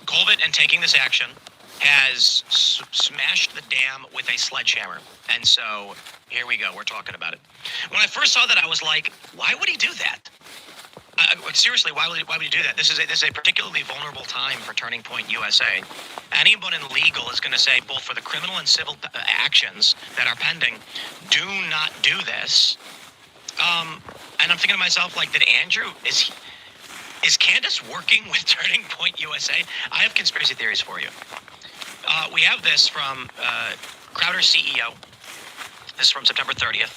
Colvett, in taking this action, has smashed the dam with a sledgehammer. And so here we go. We're talking about it. When I first saw that, I was like, why would he do that? Seriously, why would he do that? This is a particularly vulnerable time for Turning Point USA. Anyone in legal is going to say, both for the criminal and civil actions that are pending, do not do this. And I'm thinking to myself, like, did Andrew, is Candace working with Turning Point USA? I have conspiracy theories for you. We have this from Crowder's CEO. This is from September 30th.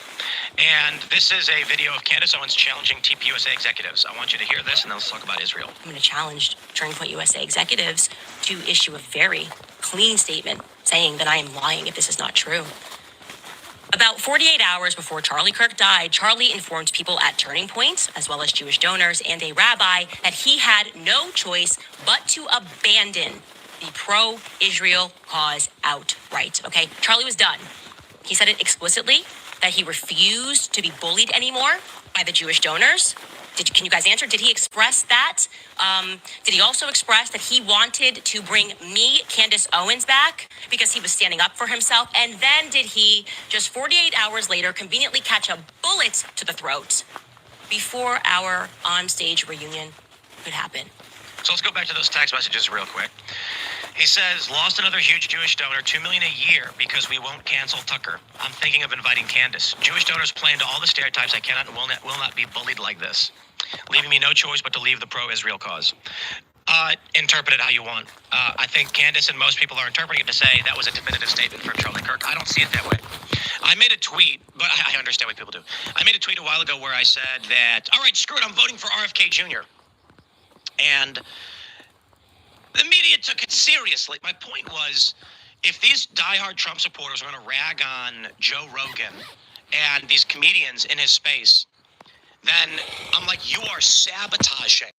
And this is a video of Candace Owens challenging TPUSA executives. I want you to hear this, and then let's talk about Israel. I'm going to challenge Turning Point USA executives to issue a very clean statement saying that I am lying if this is not true. About 48 hours before Charlie Kirk died, Charlie informed people at Turning Point, as well as Jewish donors and a rabbi, that he had no choice but to abandon the pro-Israel cause outright. Okay, Charlie was done. He said it explicitly, that he refused to be bullied anymore by the Jewish donors. Can you guys answer? Did he express that? Did he also express that he wanted to bring me, Candace Owens, back because he was standing up for himself? And then did he, just 48 hours later, conveniently catch a bullet to the throat before our on-stage reunion could happen? So let's go back to those text messages real quick. He says, lost another huge Jewish donor, $2 million a year because we won't cancel Tucker. I'm thinking of inviting Candace. Jewish donors play into all the stereotypes. I cannot and will not be bullied like this, leaving me no choice but to leave the pro-Israel cause. Interpret it how you want. I think Candace and most people are interpreting it to say that was a definitive statement from Charlie Kirk. I don't see it that way. I made a tweet, but I understand what people do. I made a tweet a while ago where I said that, all right, screw it, I'm voting for RFK Jr. And the media took it seriously. My point was, if these diehard Trump supporters are going to rag on Joe Rogan and these comedians in his space, then I'm like, you are sabotaging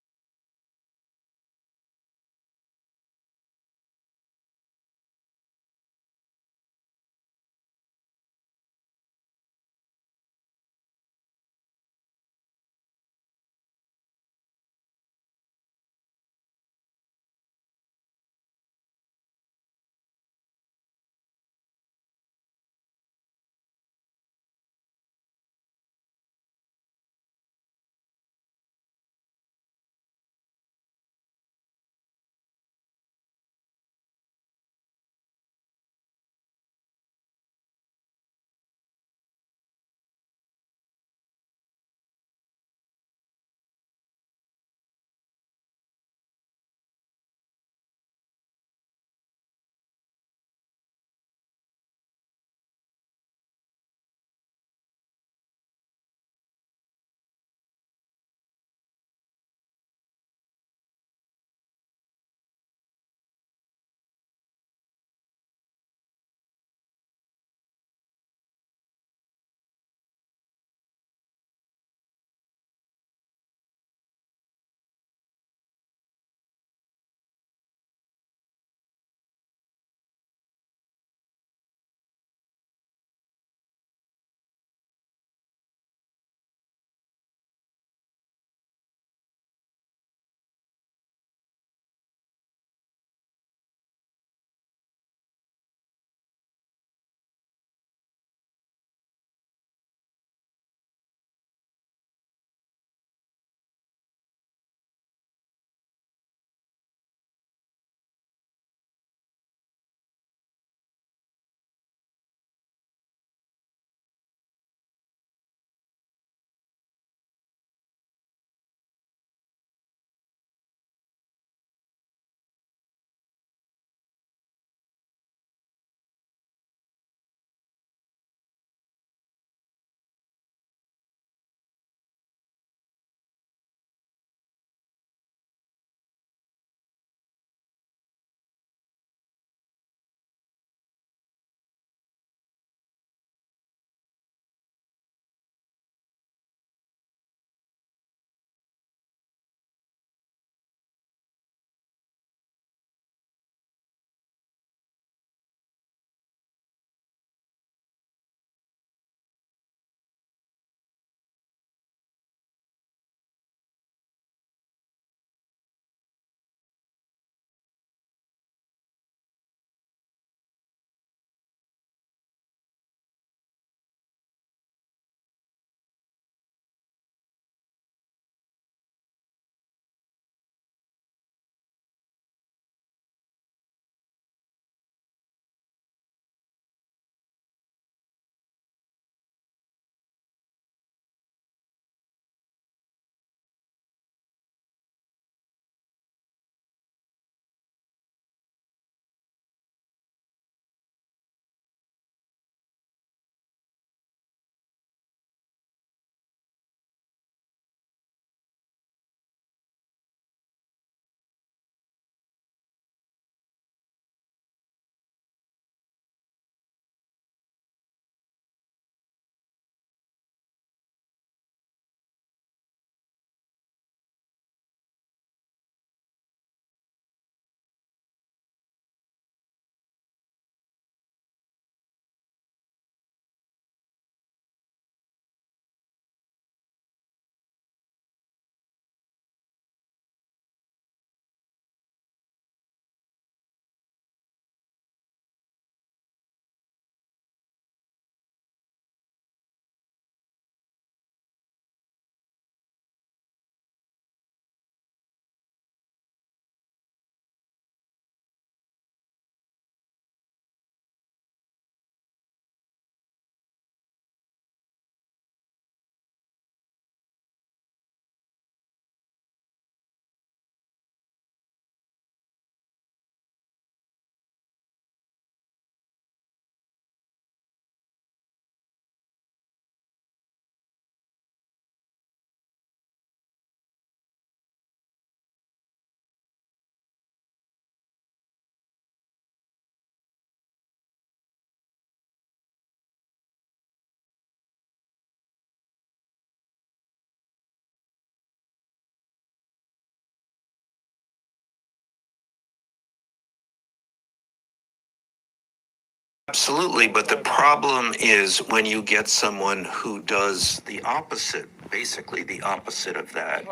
Absolutely, but the problem is when you get someone who does the opposite, basically the opposite of that,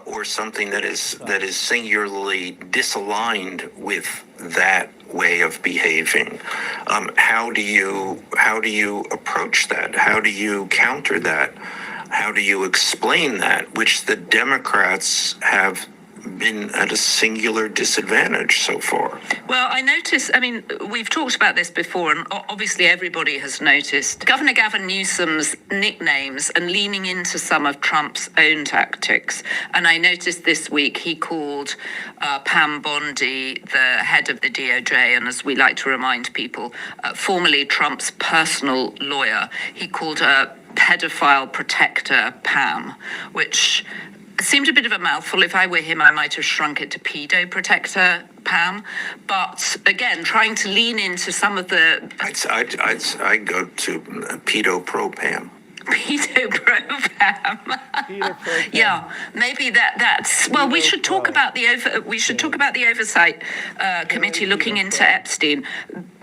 or something that is singularly disaligned with that way of behaving. How do you approach that? How do you counter that? How do you explain that? Which the Democrats have been at a singular disadvantage so far. Well, I noticed, I mean, we've talked about this before, and obviously everybody has noticed Governor Gavin Newsom's nicknames and leaning into some of Trump's own tactics. And I noticed this week he called Pam Bondi, the head of the DOJ, and as we like to remind people, formerly Trump's personal lawyer. He called her pedophile protector Pam, which seemed a bit of a mouthful. If I were him, I might have shrunk it to pedo protector Pam. But again, trying to lean into some of the... I'd go to pedo pro Pam. Pedo pro Pam. Yeah, maybe that's... Well, we should talk about the oversight committee looking into Epstein.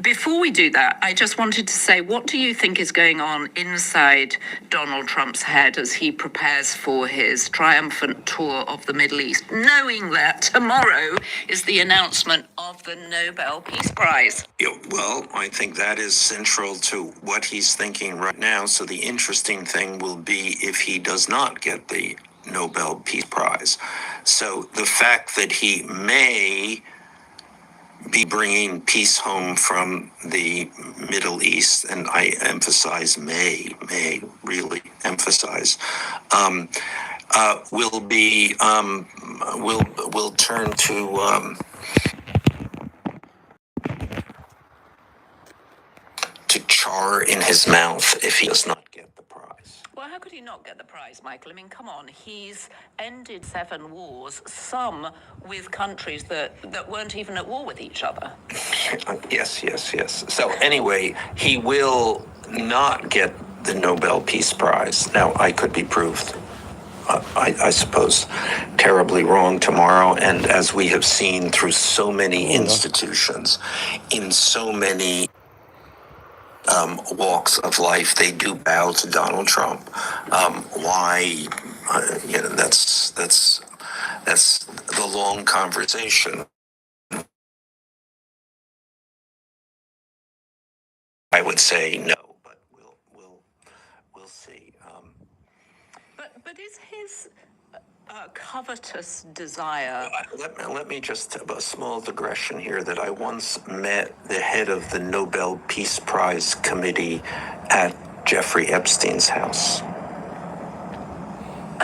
Before we do that, I just wanted to say, what do you think is going on inside Donald Trump's head as he prepares for his triumphant tour of the Middle East, knowing that tomorrow is the announcement of the Nobel Peace Prize? Yeah, well, I think that is central to what he's thinking right now. So the interesting thing will be if he does not get the Nobel Peace Prize. So the fact that he may be bringing peace home from the Middle East, and I emphasize may really emphasize, will be will turn to char in his mouth if he does not get the prize. Well, how could he not get the prize, Michael? I mean, come on. He's ended 7 wars, some with countries that weren't even at war with each other. Yes. So anyway, he will not get the Nobel Peace Prize. Now, I could be proved, I suppose, terribly wrong tomorrow. And as we have seen through so many institutions, in so many walks of life, they do bow to Donald Trump. Why? That's the long conversation. I would say no, but we'll see. But is his covetous desire... Let me just have a small digression here that I once met the head of the Nobel Peace Prize Committee at Jeffrey Epstein's house.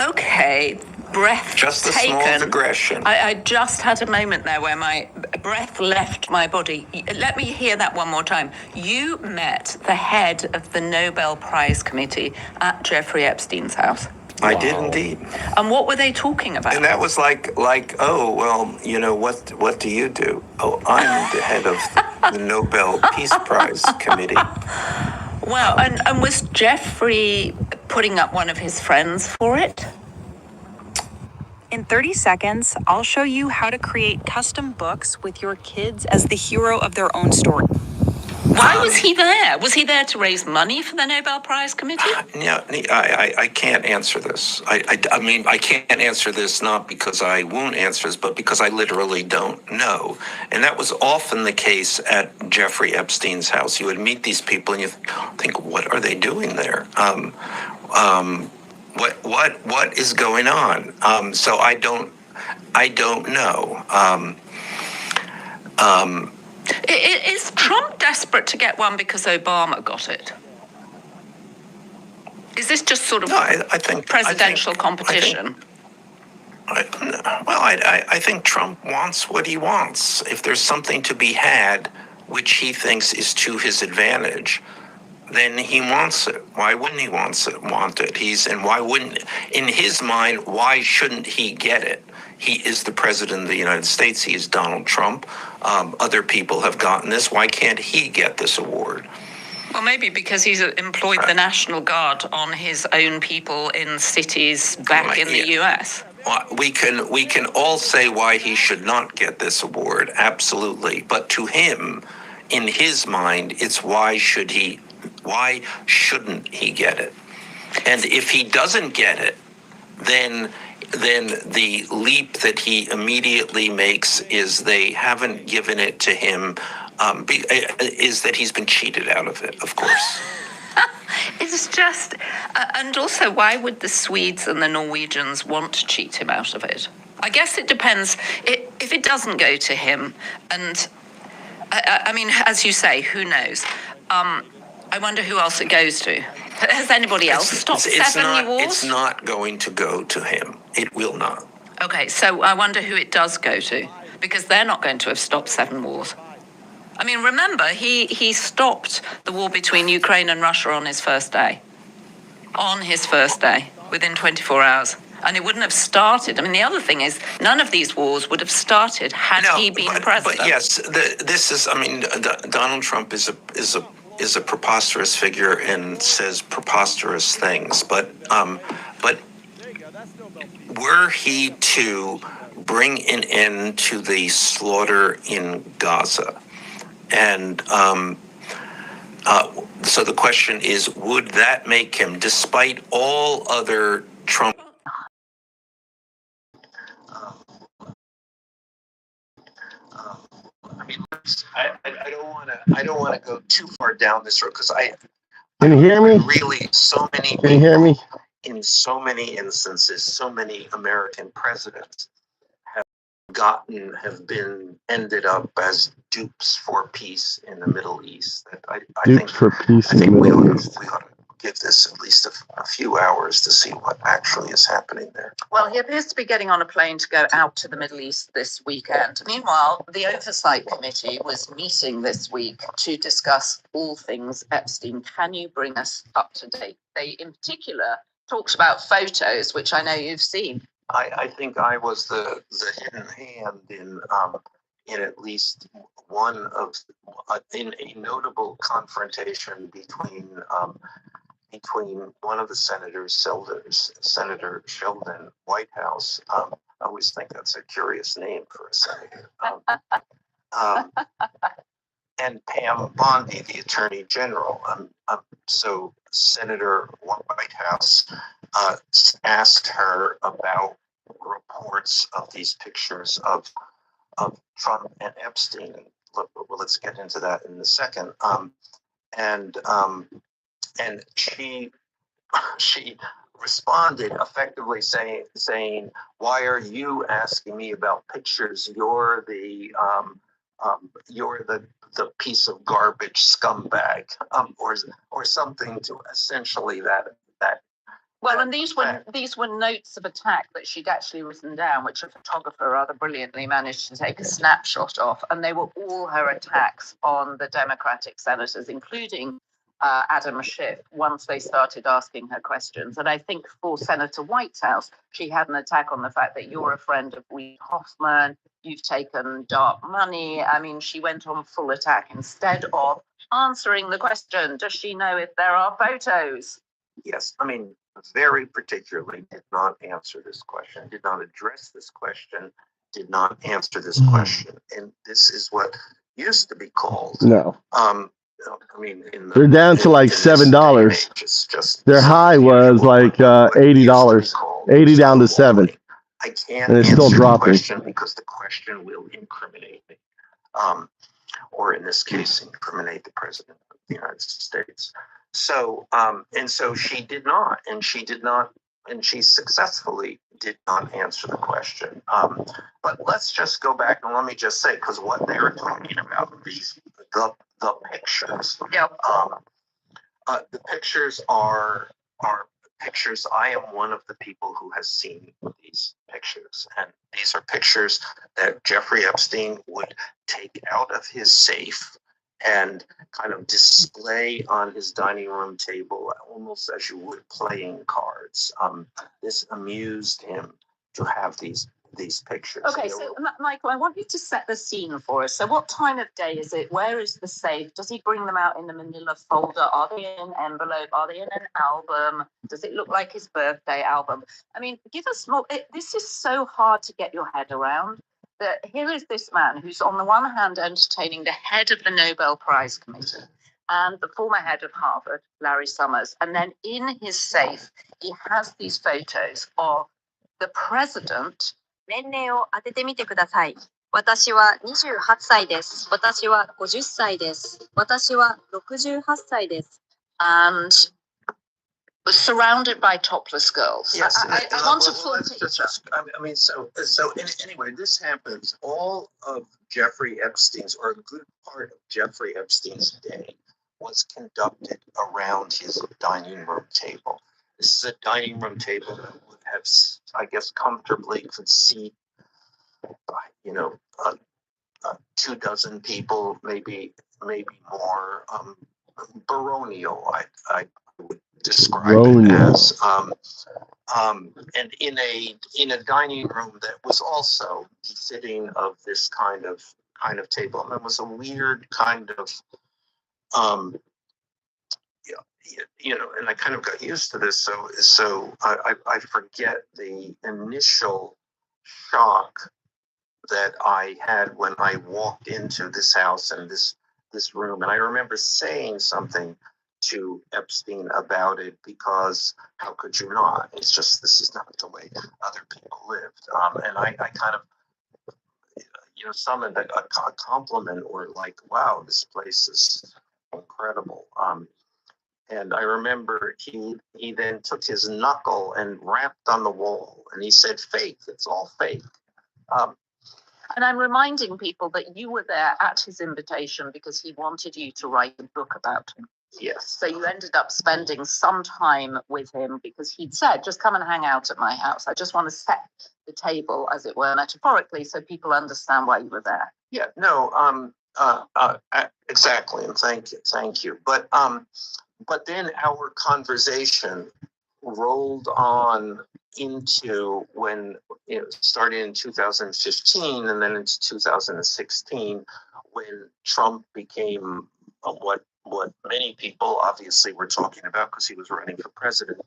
Okay, breath just taken. A small digression. I just had a moment there where my breath left my body. Let me hear that one more time. You met the head of the Nobel Prize Committee at Jeffrey Epstein's house. I did indeed. And what were they talking about? And that was like, oh, well, what do you do? Oh, I'm the head of the Nobel Peace Prize Committee. Well, and was Jeffrey putting up one of his friends for it? In 30 seconds, I'll show you how to create custom books with your kids as the hero of their own story. Why was he there? Was he there to raise money for the Nobel Prize Committee? Yeah, I can't answer this. I mean, I can't answer this not because I won't answer this, but because I literally don't know. And that was often the case at Jeffrey Epstein's house. You would meet these people and you think, what are they doing there? What is going on? So I don't know. Is Trump desperate to get one because Obama got it? Is this just sort of presidential competition? I think Trump wants what he wants. If there's something to be had, which he thinks is to his advantage, then he wants it. Why wouldn't he want it? And why wouldn't, in his mind, why shouldn't he get it? He is the president of the United States. He is Donald Trump. Other people have gotten this. Why can't he get this award? Well, maybe because he's employed the National Guard on his own people in cities back in the U.S. Well, we can all say why he should not get this award, absolutely. But to him, in his mind, it's why shouldn't he get it? And if he doesn't get it, then the leap that he immediately makes is they haven't given it to him, is that he's been cheated out of it, of course. It's just, and also, why would the Swedes and the Norwegians want to cheat him out of it? I guess it depends. If it doesn't go to him, and I mean, as you say, who knows? I wonder who else it goes to. Has anybody else stopped 7 wars? It's not going to go to him. It will not. Okay, so I wonder who it does go to, because they're not going to have stopped 7 wars. I mean, remember, he stopped the war between Ukraine and Russia on his first day. On his first day, within 24 hours. And it wouldn't have started. I mean, the other thing is, none of these wars would have started had he been president. But yes, this is, I mean, Donald Trump is a preposterous figure and says preposterous things. But were he to bring an end to the slaughter in Gaza, and so the question is, would that make him, despite all other Trump? I mean, I don't want to go too far down this road because Can you hear me? really so many. Can you hear me? In so many instances, so many American presidents have ended up as dupes for peace in the Middle East. I think we ought to give this at least a few hours to see what actually is happening there. Well, he appears to be getting on a plane to go out to the Middle East this weekend. Meanwhile, the Oversight Committee was meeting this week to discuss all things Epstein. Can you bring us up to date? They, in particular, talked about photos, which I know you've seen. I think I was the hidden hand in at least one of in a notable confrontation between one of the senators, Senator Sheldon Whitehouse. I always think that's a curious name for a senator. And Pam Bondi, the Attorney General. So Senator Whitehouse asked her about reports of these pictures of Trump and Epstein. Let's get into that in a second. And she responded effectively saying, "Why are you asking me about pictures? You're the piece of garbage scumbag," or something to essentially that. Well, and these were notes of attack that she'd actually written down, which a photographer rather brilliantly managed to take a snapshot of, and they were all her attacks on the Democratic senators, including Adam Schiff, once they started asking her questions. And I think for Senator Whitehouse, she had an attack on the fact that you're a friend of Reid Hoffman, you've taken dark money. I mean, she went on full attack instead of answering the question, does she know if there are photos? Yes, I mean, very particularly did not answer this question, did not address this question, did not answer this question. And this is what used to be called. No. I mean, They're down to like $7. Their high was like $80. 80 down to 7. I can't and it's still answer dropping. the question because the question will incriminate me. Or in this case, incriminate the president of the United States. So, and so she did not, and she successfully did not answer the question. But let's just go back and let me just say, because what they were talking about, the pictures. Yeah. The pictures are pictures. I am one of the people who has seen these pictures, and these are pictures that Jeffrey Epstein would take out of his safe and kind of display on his dining room table, almost as you would playing cards. This amused him to have these pictures. Okay, so Michael, I want you to set the scene for us. So what time of day is it? Where is the safe? Does he bring them out in a manila folder? Are they in an envelope? Are they in an album? Does it look like his birthday album? I mean, give us more. This is so hard to get your head around. that here is this man who's on the one hand entertaining the head of the Nobel Prize Committee and the former head of Harvard, Larry Summers. And then in his safe, he has these photos of the president. 年齢を当ててみてください。私は28歳です。私は50歳です。私は68歳です。And was surrounded by topless girls. Yes, I want to well, that's just, I mean, anyway, this happens. All of Jeffrey Epstein's, or a good part of Jeffrey Epstein's day, was conducted around his dining room table. This is a dining room table that would have, I guess, comfortably could seat, 24 people, maybe more. Baronial, I would describe it as. And in a dining room that was also befitting of this kind of table. And it was a weird kind of and I kind of got used to this. So I forget the initial shock that I had when I walked into this house and this room. And I remember saying something to Epstein about it, because how could you not? It's just, this is not the way other people lived. And I kind of, summoned a compliment, or like, wow, this place is incredible. And I remember he then took his knuckle and rapped on the wall, and he said, "Fake, it's all fake." And I'm reminding people that you were there at his invitation because he wanted you to write a book about him. Yes. So you ended up spending some time with him because he'd said, just come and hang out at my house. I just want to set the table, as it were, metaphorically, so people understand why you were there. Yeah, no, exactly. And thank you. But then our conversation rolled on into when it started in 2015 and then into 2016, when Trump became what many people obviously were talking about, because he was running for president.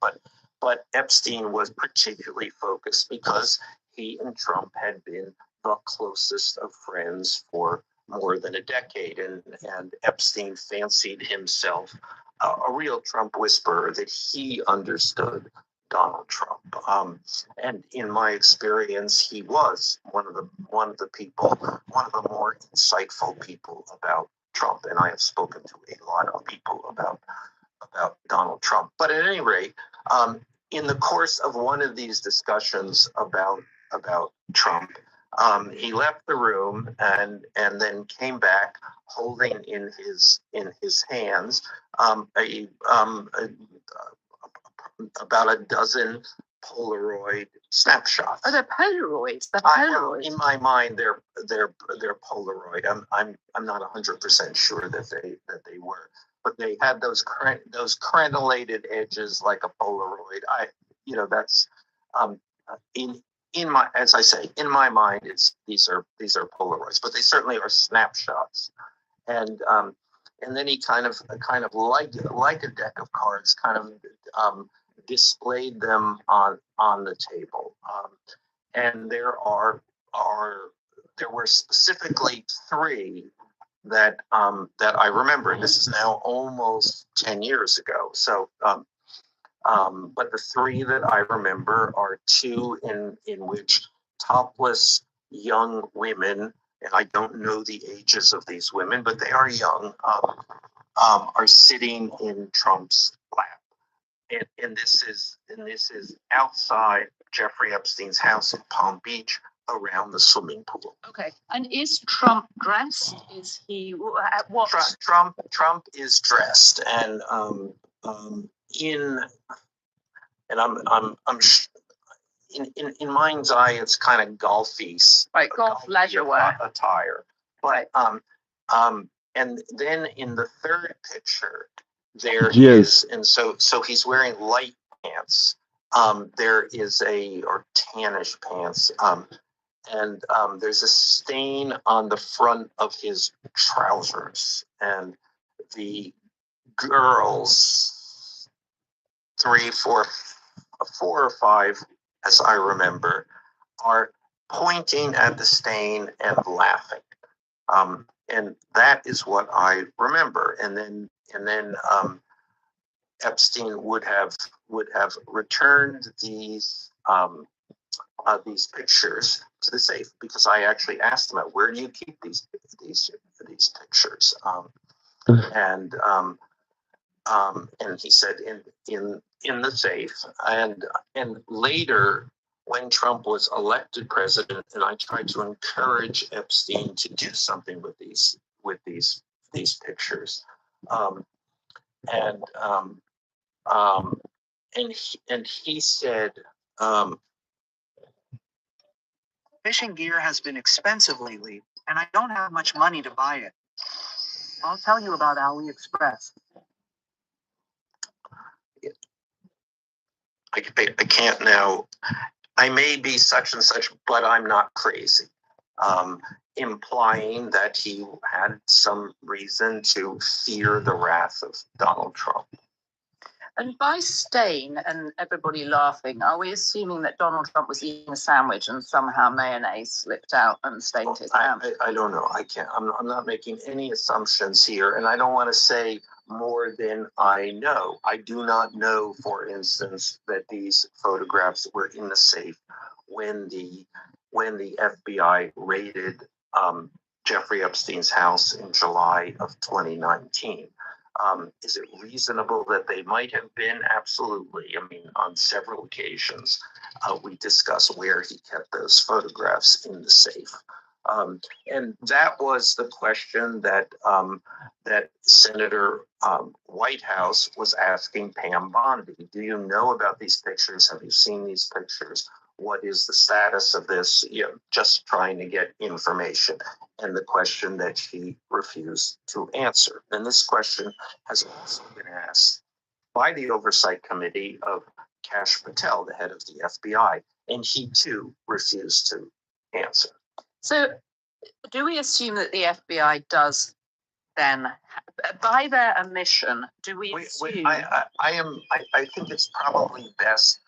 But Epstein was particularly focused because he and Trump had been the closest of friends for more than a decade, and Epstein fancied himself a real Trump whisperer, that he understood Donald Trump. And in my experience, he was one of the more insightful people about Trump. And I have spoken to a lot of people about Donald Trump. But at any rate, in the course of one of these discussions about Trump, he left the room and then came back holding in his hands about a dozen Polaroid snapshots. Oh, they're Polaroids. Well, in my mind, they're Polaroid. I'm not 100% sure that they were, but they had those crenellated edges like a Polaroid. That's in my, as I say, in my mind, these are Polaroids, but they certainly are snapshots. And then he kind of like a deck of cards, kind of displayed them on the table. And there were specifically three that I remember. And this is now almost 10 years ago. So, but the three that I remember are two in which topless young women, and I don't know the ages of these women, but they are young, are sitting in Trump's lap. And this is outside Jeffrey Epstein's house in Palm Beach, around the swimming pool. Okay. And is Trump dressed? Is he at what? Trump is dressed, and in mind's eye, it's kind of golfy, right? Golf leisure wear attire. But and then in the third picture, there is, and so he's wearing light pants. There is or tannish pants. And there's a stain on the front of his trousers, and the girls, 4 or 5, as I remember, are pointing at the stain and laughing. And that is what I remember. And then Epstein would have returned these pictures to the safe, because I actually asked him, where do you keep these pictures? And he said in the safe. And later, when Trump was elected president, and I tried to encourage Epstein to do something with these pictures, and he said, fishing gear has been expensive lately, and I don't have much money to buy it. I'll tell you about AliExpress. I can't now. I may be such and such, but I'm not crazy. Implying that he had some reason to fear the wrath of Donald Trump. And by stain and everybody laughing, are we assuming that Donald Trump was eating a sandwich and somehow mayonnaise slipped out and stained his hand? I don't know. I can't. I'm not making any assumptions here, and I don't want to say more than I know. I do not know, for instance, that these photographs were in the safe when the FBI raided Jeffrey Epstein's house in July of 2019. Is it reasonable that they might have been? Absolutely. I mean, on several occasions, we discuss where he kept those photographs in the safe. And that was the question that Senator Whitehouse was asking Pam Bondi. Do you know about these pictures? Have you seen these pictures? What is the status of this? Just trying to get information. And the question that she refused to answer. And this question has also been asked by the Oversight Committee of Kash Patel, the head of the FBI, and he too refused to answer. So do we assume that the FBI does then, by their omission, do we assume? I think it's probably best,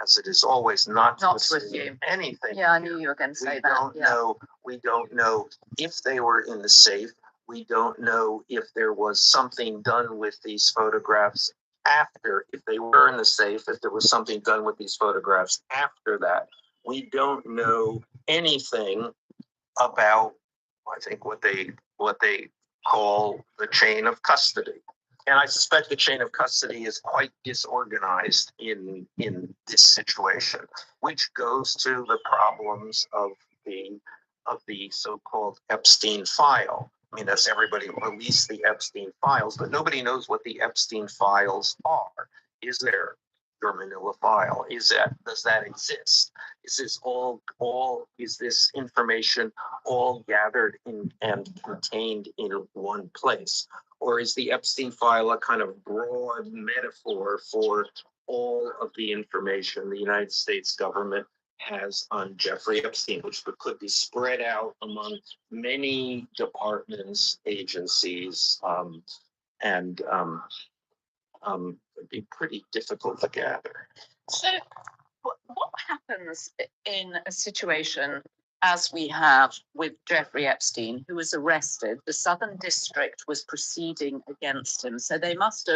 as it is always, not to assume anything. Yeah, I knew you were going to say that. We don't know if they were in the safe. We don't know if there was something done with these photographs after, if they were in the safe, if there was something done with these photographs after that. We don't know anything about, I think, what they call the chain of custody. And I suspect the chain of custody is quite disorganized in this situation, which goes to the problems of the so-called Epstein file. I mean, as everybody released the Epstein files, but nobody knows what the Epstein files are. Is there your Manila file? Does that exist? Is this information all gathered in and contained in one place? Or is the Epstein file a kind of broad metaphor for all of the information the United States government has on Jeffrey Epstein, which could be spread out among many departments, agencies, and it'd be pretty difficult to gather. So what happens in a situation as we have with Jeffrey Epstein, who was arrested? The Southern District was proceeding against him, so they must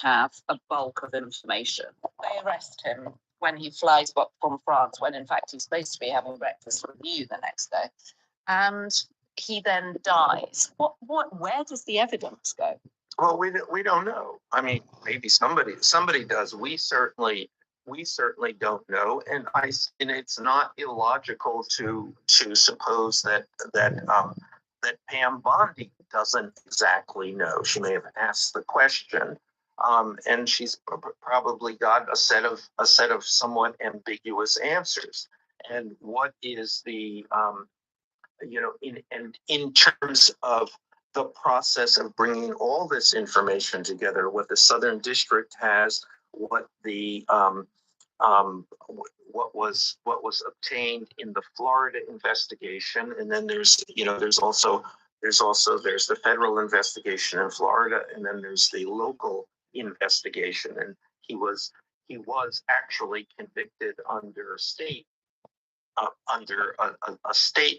have a bulk of information. They arrest him when he flies back from France, when in fact he's supposed to be having breakfast with you the next day, and he then dies. Where does the evidence go? Well, we don't know. I mean, maybe somebody does. We certainly don't know, and it's not illogical to suppose that Pam Bondi doesn't exactly know. She may have asked the question, and she's probably got a set of somewhat ambiguous answers. And what is the in terms of the process of bringing all this information together, what the Southern District has, what was obtained in the Florida investigation, and then there's the federal investigation in Florida, and then there's the local investigation. And he was he was actually convicted under a state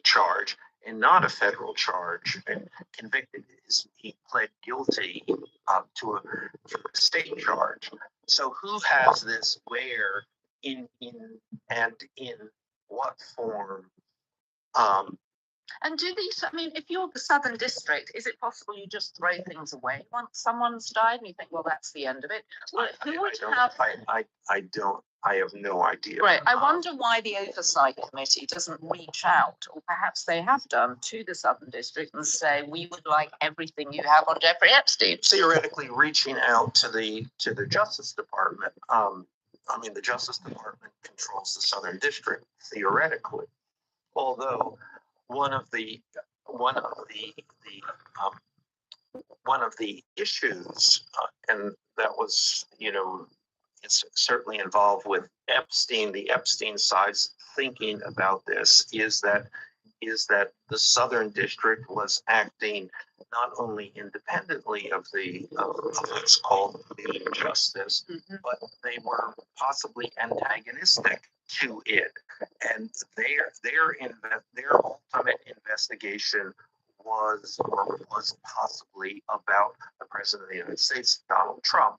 charge and not a federal charge. And convicted is he pled guilty to a state charge. So who has this where in what form? And do these, I mean, if you're the Southern District, is it possible you just throw things away once someone's died and you think, well, that's the end of it? Well, who would have... I have no idea. Right. I wonder why the Oversight Committee doesn't reach out, or perhaps they have done, to the Southern District and say, we would like everything you have on Jeffrey Epstein. Theoretically reaching out to the Justice Department. The Justice Department controls the Southern District, theoretically. Although one of the issues, and that was, it's certainly involved with Epstein, the Epstein side's thinking about this is that the Southern District was acting not only independently of what's called the justice, but they were possibly antagonistic to it, and their ultimate investigation was possibly about the President of the United States, Donald Trump,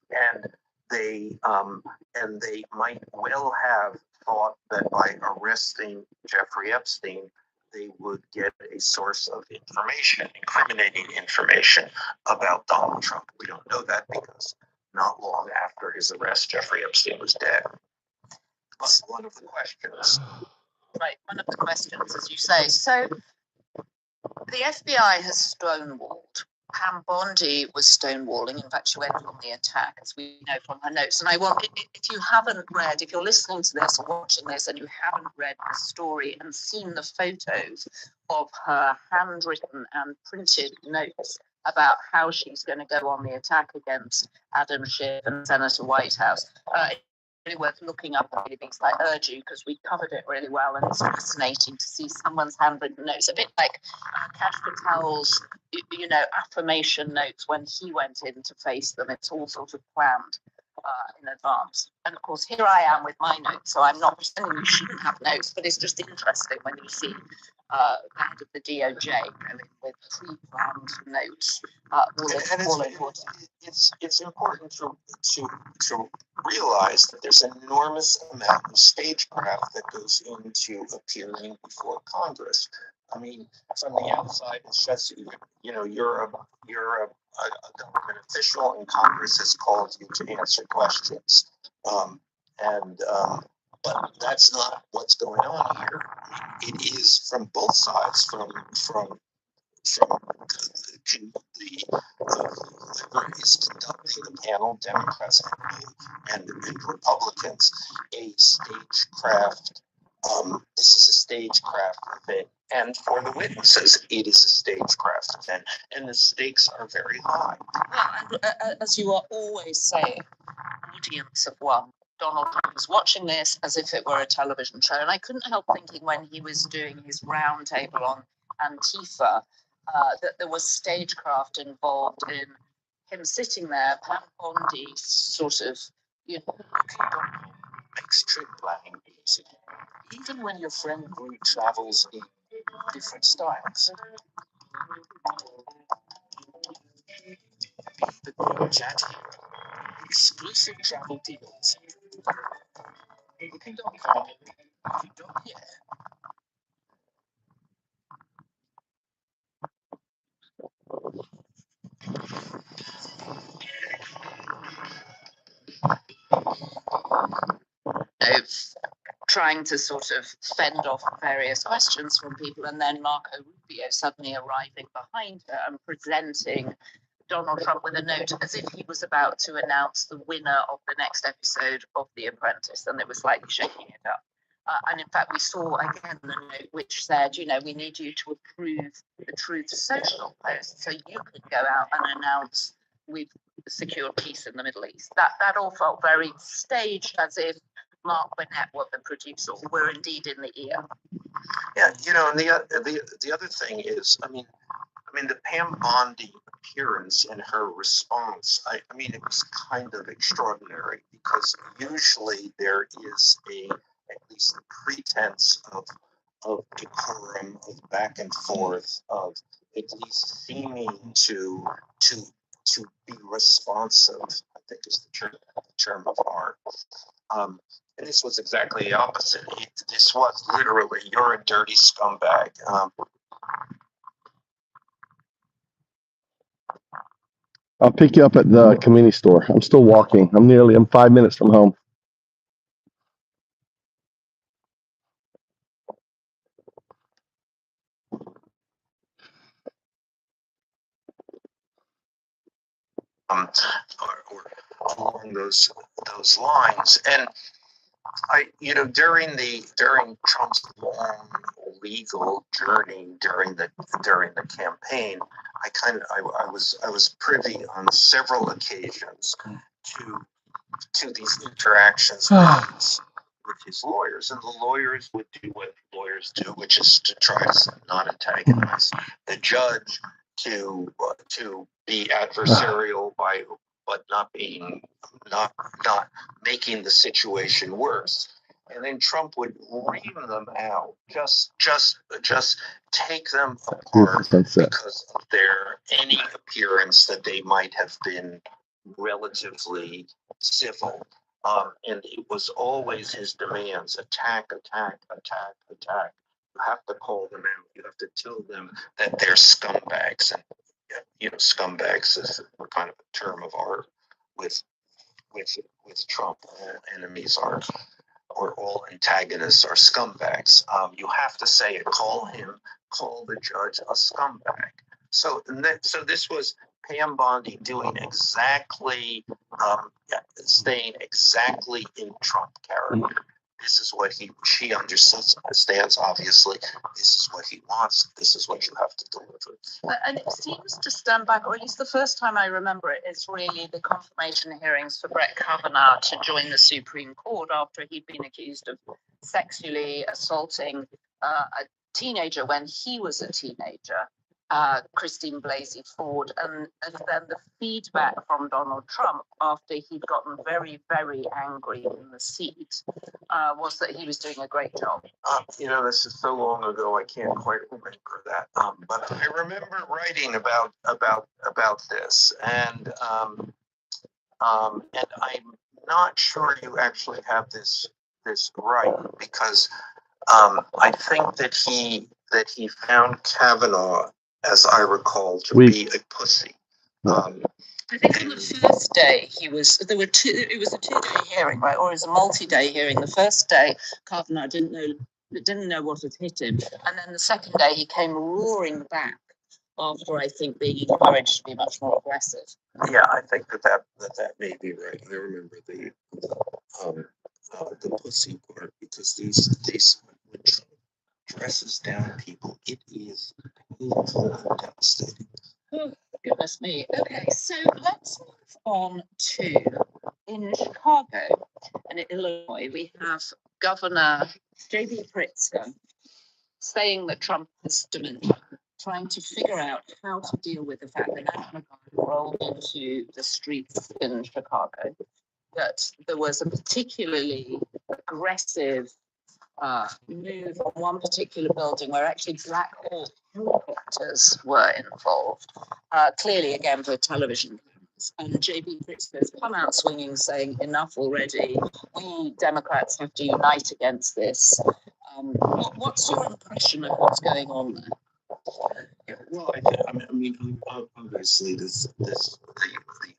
and they might well have thought that by arresting Jeffrey Epstein, they would get a source of information, incriminating information about Donald Trump. We don't know that because not long after his arrest, Jeffrey Epstein was dead. But one of the questions. Right, one of the questions, as you say. So the FBI has stonewalled. Pam Bondi was stonewalling. In fact, she went on the attack, as we know from her notes. And I want, if you haven't read, if you're listening to this or watching this and you haven't read the story and seen the photos of her handwritten and printed notes about how she's going to go on the attack against Adam Schiff and Senator Whitehouse, it's really worth looking up and things. I urge you, because we covered it really well, and it's fascinating to see someone's handwritten notes, a bit like Kash Patel's affirmation notes when he went in to face them. It's all sort of planned in advance. And of course, here I am with my notes, so I'm not pretending you shouldn't have notes, but it's just interesting when you see the head of the DOJ going with pre-planned notes. It's important to realize that there's an enormous amount of stagecraft that goes into appearing before Congress. I mean, from the outside, it's just you're a government official, and Congress has called you to answer questions, but that's not what's going on here. It is from both sides, from whoever is conducting the panel, Democrats and Republicans, a stagecraft. This is a stagecraft event, and for the witnesses, it is a stagecraft event, and the stakes are very high. Well, and as you are always saying, audience of one. Donald Trump was watching this as if it were a television show, and I couldn't help thinking when he was doing his roundtable on Antifa that there was stagecraft involved in him sitting there, Pam Bondi sort of, makes trip planning easy. Even when your friend group travels in different styles. Be the group chat hero. Exclusive travel deals. Booking.com. Booking.yeah. Trying to sort of fend off various questions from people, and then Marco Rubio suddenly arriving behind her and presenting Donald Trump with a note as if he was about to announce the winner of the next episode of The Apprentice, and it was slightly shaking it up. And in fact, we saw again the note which said, we need you to approve the Truth Social post so you could go out and announce we've secured peace in the Middle East. That all felt very staged, as if Mark Burnett, what the producer, were indeed in the ear. Yeah, and the other thing is, the Pam Bondi appearance and her response, I mean, it was kind of extraordinary because usually there is at least a pretense of decorum, of back and forth, of at least seeming to be responsive, I think is the term of art. And this was exactly the opposite. This was literally, you're a dirty scumbag. I'll pick you up at the convenience store. I'm still walking. I'm 5 minutes from home. Or along those lines. And during Trump's long legal journey during the campaign, I was privy on several occasions to these interactions with his lawyers, and the lawyers would do what lawyers do, which is to try to not antagonize the judge, to be adversarial but not making the situation worse. And then Trump would ream them out, just take them apart because of any appearance that they might have been relatively civil. And it was always his demands: attack, attack, attack, attack. You have to call them out. You have to tell them that they're scumbags. And scumbags is kind of a term of art with Trump. All enemies are, or all antagonists are scumbags. You have to say it. Call the judge a scumbag. So this was Pam Bondi doing exactly, staying exactly in Trump character. This is what she understands, obviously. This is what he wants. This is what you have to deliver. And it seems to stand back, or at least the first time I remember it, is really the confirmation hearings for Brett Kavanaugh to join the Supreme Court after he'd been accused of sexually assaulting a teenager when he was a teenager. Christine Blasey Ford, and then the feedback from Donald Trump after he'd gotten very, very angry in the seat was that he was doing a great job. This is so long ago, I can't quite remember that. But I remember writing about this, and I'm not sure you actually have this right, because I think that he found Kavanaugh, as I recall, to be a pussy. I think on the first day it was a 2-day hearing, right? Or it was a multi-day hearing. The first day, Kavanaugh didn't know what had hit him. And then the second day he came roaring back after, I think, being encouraged to be much more aggressive. Yeah, I think that may be right. I remember the pussy part, because these when Trump dresses down people, it is painful and devastating. Oh, goodness me. Okay, so let's move on to, in Chicago and in Illinois, we have Governor J.B. Pritzker saying that Trump has dementia, trying to figure out how to deal with the fact that National Guard rolled into the streets in Chicago, that there was a particularly aggressive move on one particular building where actually Black Hawk helicopters were involved, clearly again for television cameras. And J.B. Pritzker has come out swinging, saying enough already. We Democrats have to unite against this. What's your impression of what's going on there? Well, I mean, obviously, the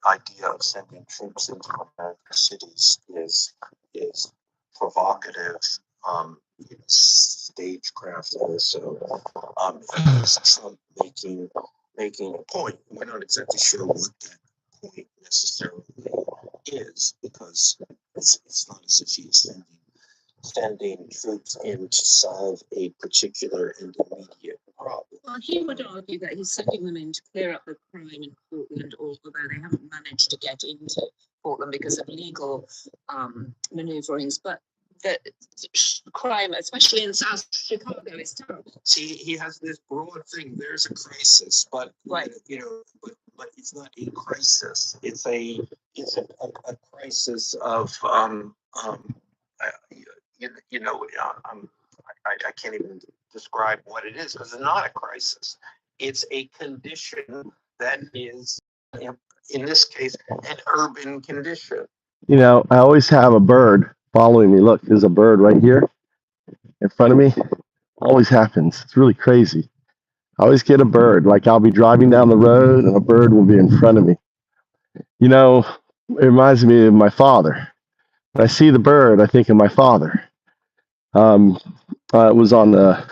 idea of sending troops into American cities is provocative. Stagecraft also. Is Trump making a point? We're not exactly sure what that point necessarily is, because it's not as if he's sending troops in to solve a particular and immediate problem. Well, he would argue that he's sending them in to clear up the crime in Portland, although they haven't managed to get into Portland because of legal maneuverings. But the crime, especially in South Chicago, is terrible. See, he has this broad thing. There's a crisis, but right. But but it's not a crisis. It's a crisis of you know, I can't even describe what it is because it's not a crisis. It's a condition that is, in this case, an urban condition. You know, I always have a bird following me. Look, there's a bird right here in front of me. Always happens. It's really crazy. I always get a bird. Like I'll be driving down the road and a bird will be in front of me. You know, it reminds me of my father. When I see the bird, I think of my father. It was on a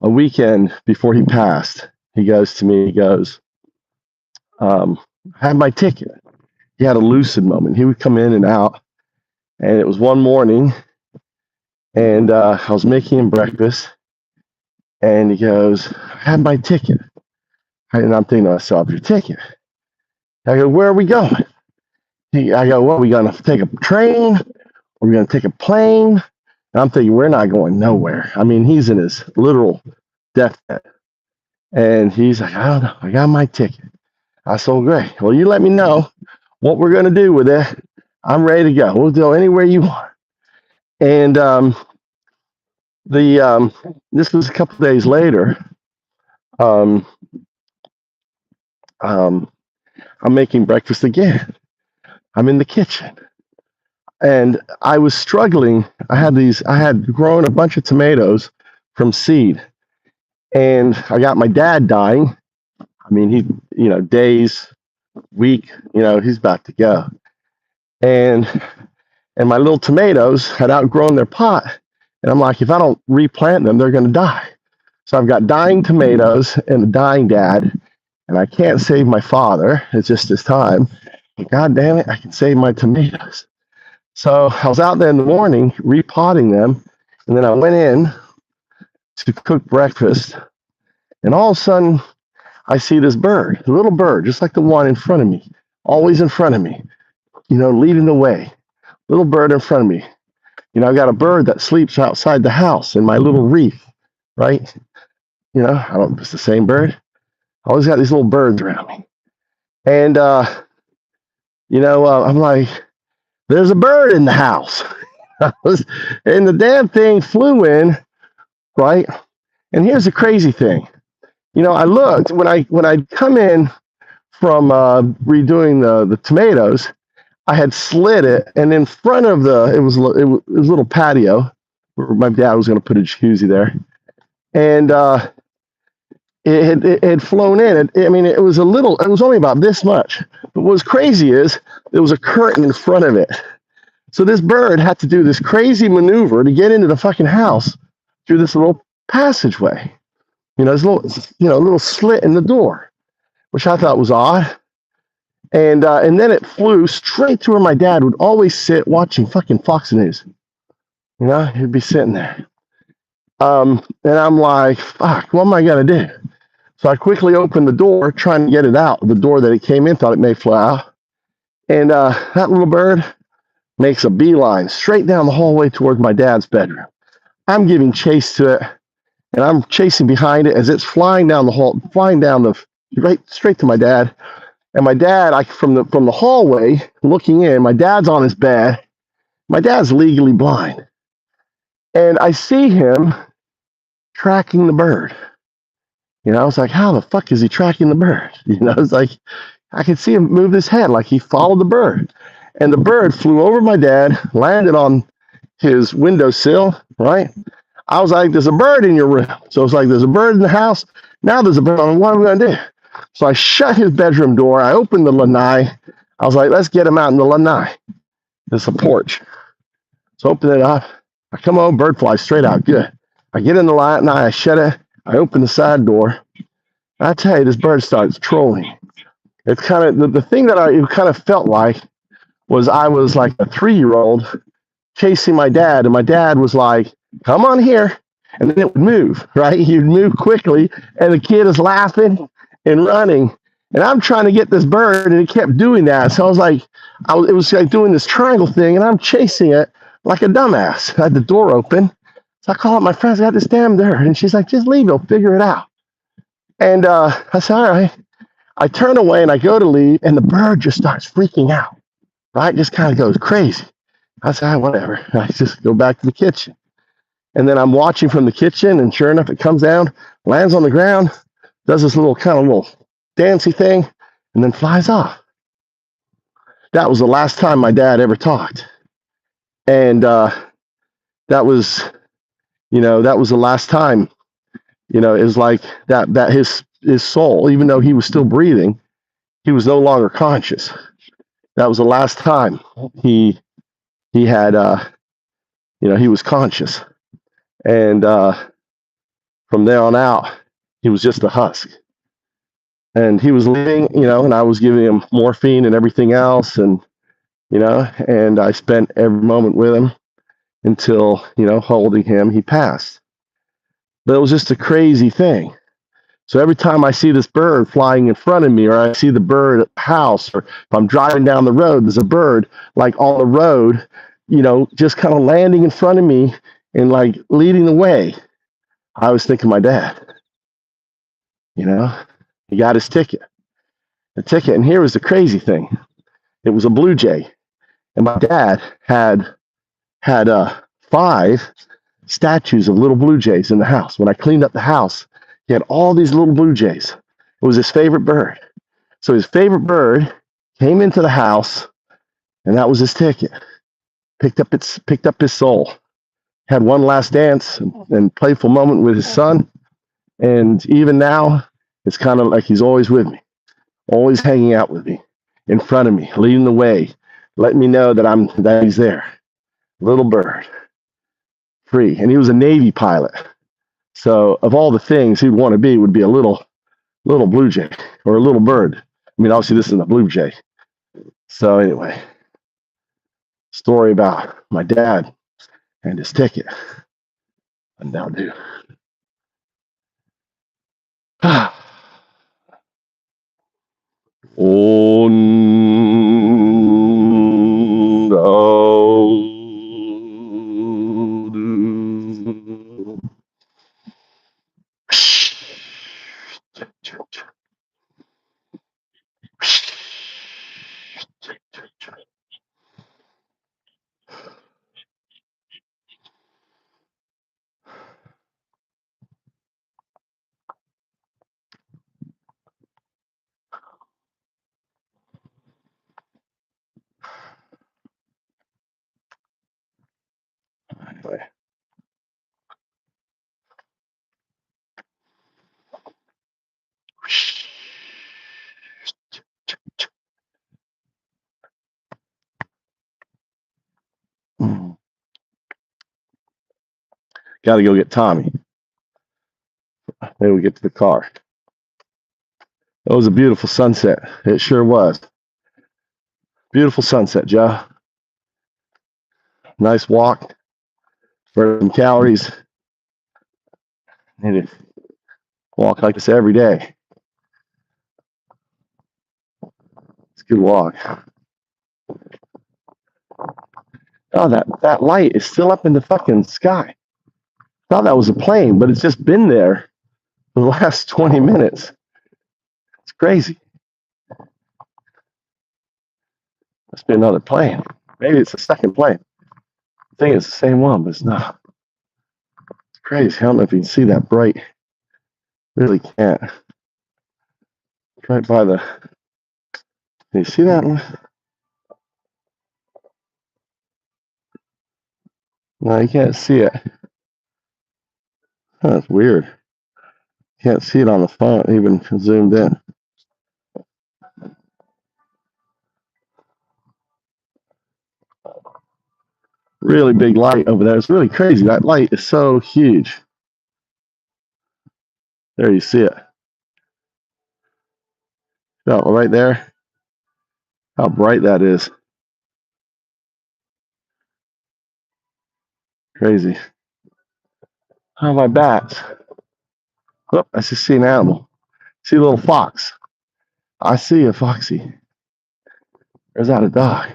weekend before he passed. He goes to me, he goes, I have my ticket. He had a lucid moment. He would come in and out. And it was one morning, and I was making him breakfast. And he goes, I have my ticket. And I'm thinking to myself, your ticket? I go, where are we going? I go, well, are we going to take a train? Are we going to take a plane? And I'm thinking, we're not going nowhere. I mean, he's in his literal deathbed. And he's like, I don't know. I got my ticket. I said, great. Well, you let me know what we're going to do with it. I'm ready to go. We'll go anywhere you want. And this was a couple days later. I'm making breakfast again. I'm in the kitchen. And I was struggling. I had grown a bunch of tomatoes from seed. And I got my dad dying. I mean, he, you know, days, week, you know, he's about to go. And my little tomatoes had outgrown their pot. And I'm like, if I don't replant them, they're going to die. So I've got dying tomatoes and a dying dad. And I can't save my father. It's just his time. But God damn it, I can save my tomatoes. So I was out there in the morning repotting them. And then I went in to cook breakfast. And all of a sudden, I see this bird, a little bird, just like the one in front of me, always in front of me, you know, leading the way. Little bird in front of me. You know, I got a bird that sleeps outside the house in my little reef, right? You know, I don't know if it's the same bird. I always got these little birds around me. And, you know, I'm like, there's a bird in the house. And the damn thing flew in, right? And here's the crazy thing. You know, I looked, when I'd come in from redoing the tomatoes, I had slid it, and in front of it was a little patio where my dad was going to put a jacuzzi there. And it had flown in. It was only about this much. But what was crazy is there was a curtain in front of it. So this bird had to do this crazy maneuver to get into the fucking house through this little passageway. You know, this little slit in the door, which I thought was odd. And then it flew straight to where my dad would always sit watching fucking Fox News. You know, he'd be sitting there. And I'm like, fuck, what am I going to do? So I quickly opened the door, trying to get it out. The door that it came in, thought it may fly out. And that little bird makes a beeline straight down the hallway towards my dad's bedroom. I'm giving chase to it, and I'm chasing behind it as it's flying down the hall, right straight to my dad. And my dad, from the hallway looking in, my dad's on his bed. My dad's legally blind. And I see him tracking the bird. You know, I was like, how the fuck is he tracking the bird? You know, it's like, I could see him move his head like he followed the bird. And the bird flew over my dad, landed on his windowsill, right? I was like, there's a bird in your room. So it's like, there's a bird in the house. Now there's a bird. What are we going to do? So I shut his bedroom door. I opened the lanai. I was like, let's get him out in the lanai. There's a porch. So open it up. I come home, bird flies straight out. Good. I get in the lanai. I shut it. I open the side door. I tell you, this bird starts trolling. It's kind of, the thing that it kind of felt like was I was like a 3-year-old chasing my dad. And my dad was like, come on here. And then it would move, right? He'd move quickly. And the kid is laughing and running. And I'm trying to get this bird, and it kept doing that. So I was like, it was like doing this triangle thing, and I'm chasing it like a dumbass. I had the door open. So I call up my friends, I got this damn bird. And she's like, just leave it, we'll figure it out. And I said, all right. I turn away and I go to leave, and the bird just starts freaking out, right? Just kind of goes crazy. I say, whatever. I just go back to the kitchen. And then I'm watching from the kitchen, and sure enough, it comes down, lands on the ground, does this little kind of little dancey thing, and then flies off. That was the last time my dad ever talked. And that was, that was the last time, it was like that his soul, even though he was still breathing, he was no longer conscious. That was the last time he had, he was conscious. And from there on out, he was just a husk. And he was leaving, and I was giving him morphine and everything else. And, and I spent every moment with him until, holding him, he passed. But it was just a crazy thing. So every time I see this bird flying in front of me, or I see the bird at the house, or if I'm driving down the road, there's a bird like on the road, just kind of landing in front of me and like leading the way. I was thinking my dad, he got his ticket. And here was the crazy thing. It was a blue jay. And my dad had 5 statues of little blue jays in the house. When I cleaned up the house, he had all these little blue jays. It was his favorite bird. So his favorite bird came into the house, and that was his ticket. Picked up his soul. Had one last dance and playful moment with his son. And even now, it's kind of like he's always with me, always hanging out with me, in front of me, leading the way, letting me know that he's there. Little bird, free. And he was a Navy pilot. So of all the things he'd want to be, would be a little blue jay or a little bird. I mean, obviously this isn't a blue jay. So anyway, story about my dad and his ticket. And now do. Oh no. Anyway. Got to go get Tommy. Then we get to the car. It was a beautiful sunset. It sure was. Beautiful sunset, Joe. Nice walk. Burn some calories. Need to walk like this every day. It's a good walk. Oh, that light is still up in the fucking sky. Thought that was a plane, but it's just been there for the last 20 minutes. It's crazy. Must be another plane. Maybe it's a second plane. I think it's the same one, but it's not. It's crazy. I don't know if you can see that bright. Really can't. It's right by the. Can you see that one? No, you can't see it. Oh, that's weird. Can't see it on the phone, even zoomed in. Really big light over there. It's really crazy. That light is so huge. There you see it. Oh, right there. How bright that is. Crazy. How are my bats? Oh, I just see an animal. See a little fox. I see a foxy. Or is that a dog?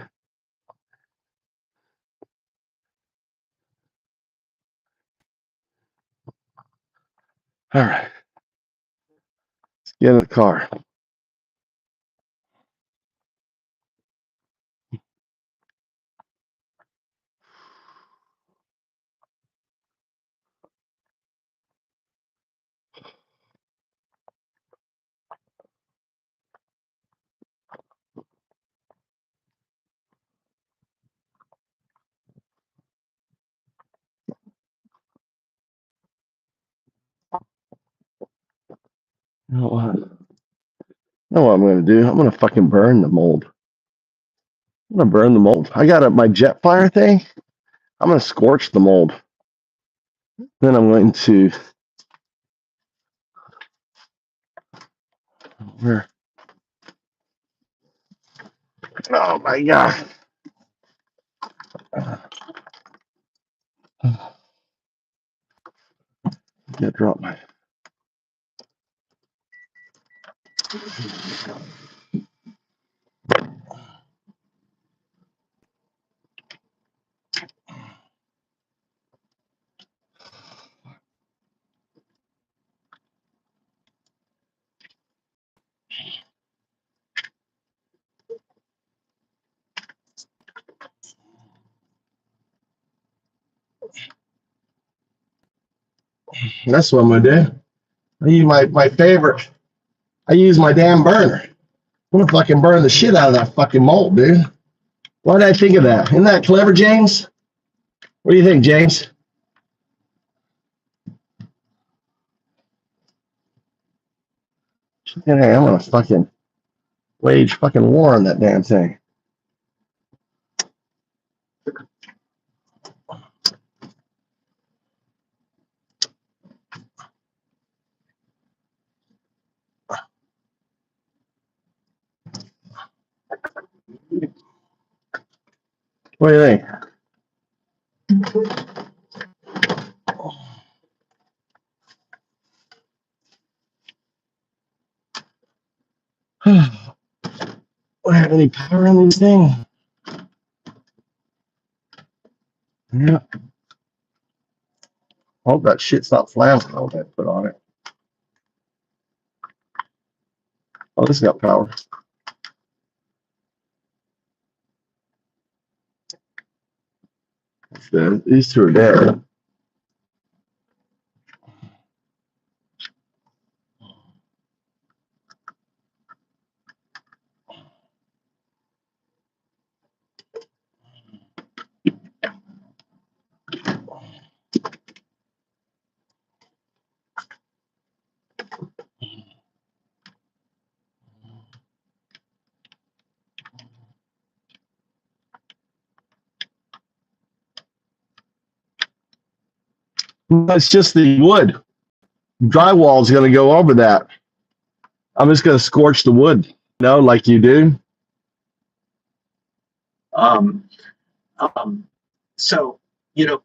All right. Let's get in the car. You know what? You know what I'm gonna do? I'm gonna fucking burn the mold. I'm gonna burn the mold. I got my jet fire thing. I'm gonna scorch the mold. Then I'm going to where? Oh my god! Yeah, drop my. That's what I'm gonna do. I use my favorite. I use my damn burner. I'm gonna fucking burn the shit out of that fucking mold, dude. Why did I think of that? Isn't that clever, James? What do you think, James? Yeah, I'm gonna fucking wage fucking war on that damn thing. What do you think? Do I have any power in this thing? Yeah. Hope that shit's not flammable that I put on it. Oh, this got power. These two are dead. It's just the wood. Drywall is going to go over that. I'm just going to scorch the wood, you know, like you do. So, you know,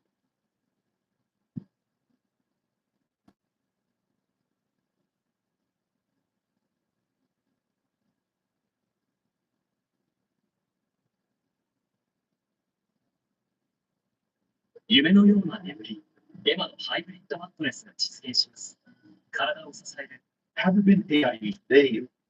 have there been AI?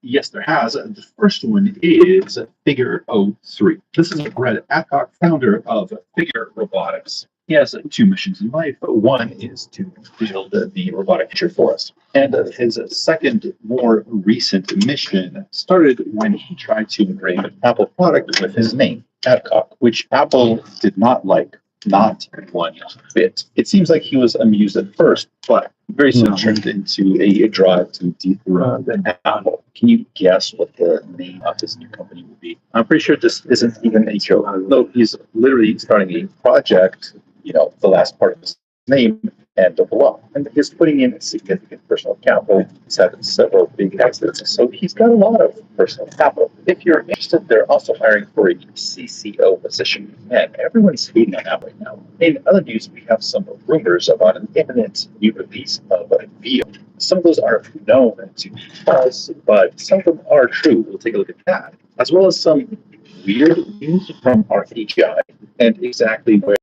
Yes, there has. The first one is Figure 03. This is Brett Adcock, founder of Figure Robotics. He has two missions in life. One is to build the robotic future for us. And his second, more recent mission started when he tried to engrave an Apple product with his name, Adcock, which Apple did not like. Not one bit. It seems like he was amused at first, but very soon turned into a drive to dethrone Apple. Can you guess what the name of this new company will be? I'm pretty sure this isn't even a joke. No, he's literally starting a project, you know, the last part of his name and the below. And he's putting in significant personal capital. He's had several big exits, so he's got a lot of personal capital. If you're interested, they're also hiring for a CCO position. And everyone's hating on that right now. In other news, we have some rumors about an imminent new release of a VO. Some of those are known to be false, but some of them are true. We'll take a look at that, as well as some weird news from RTGI and exactly where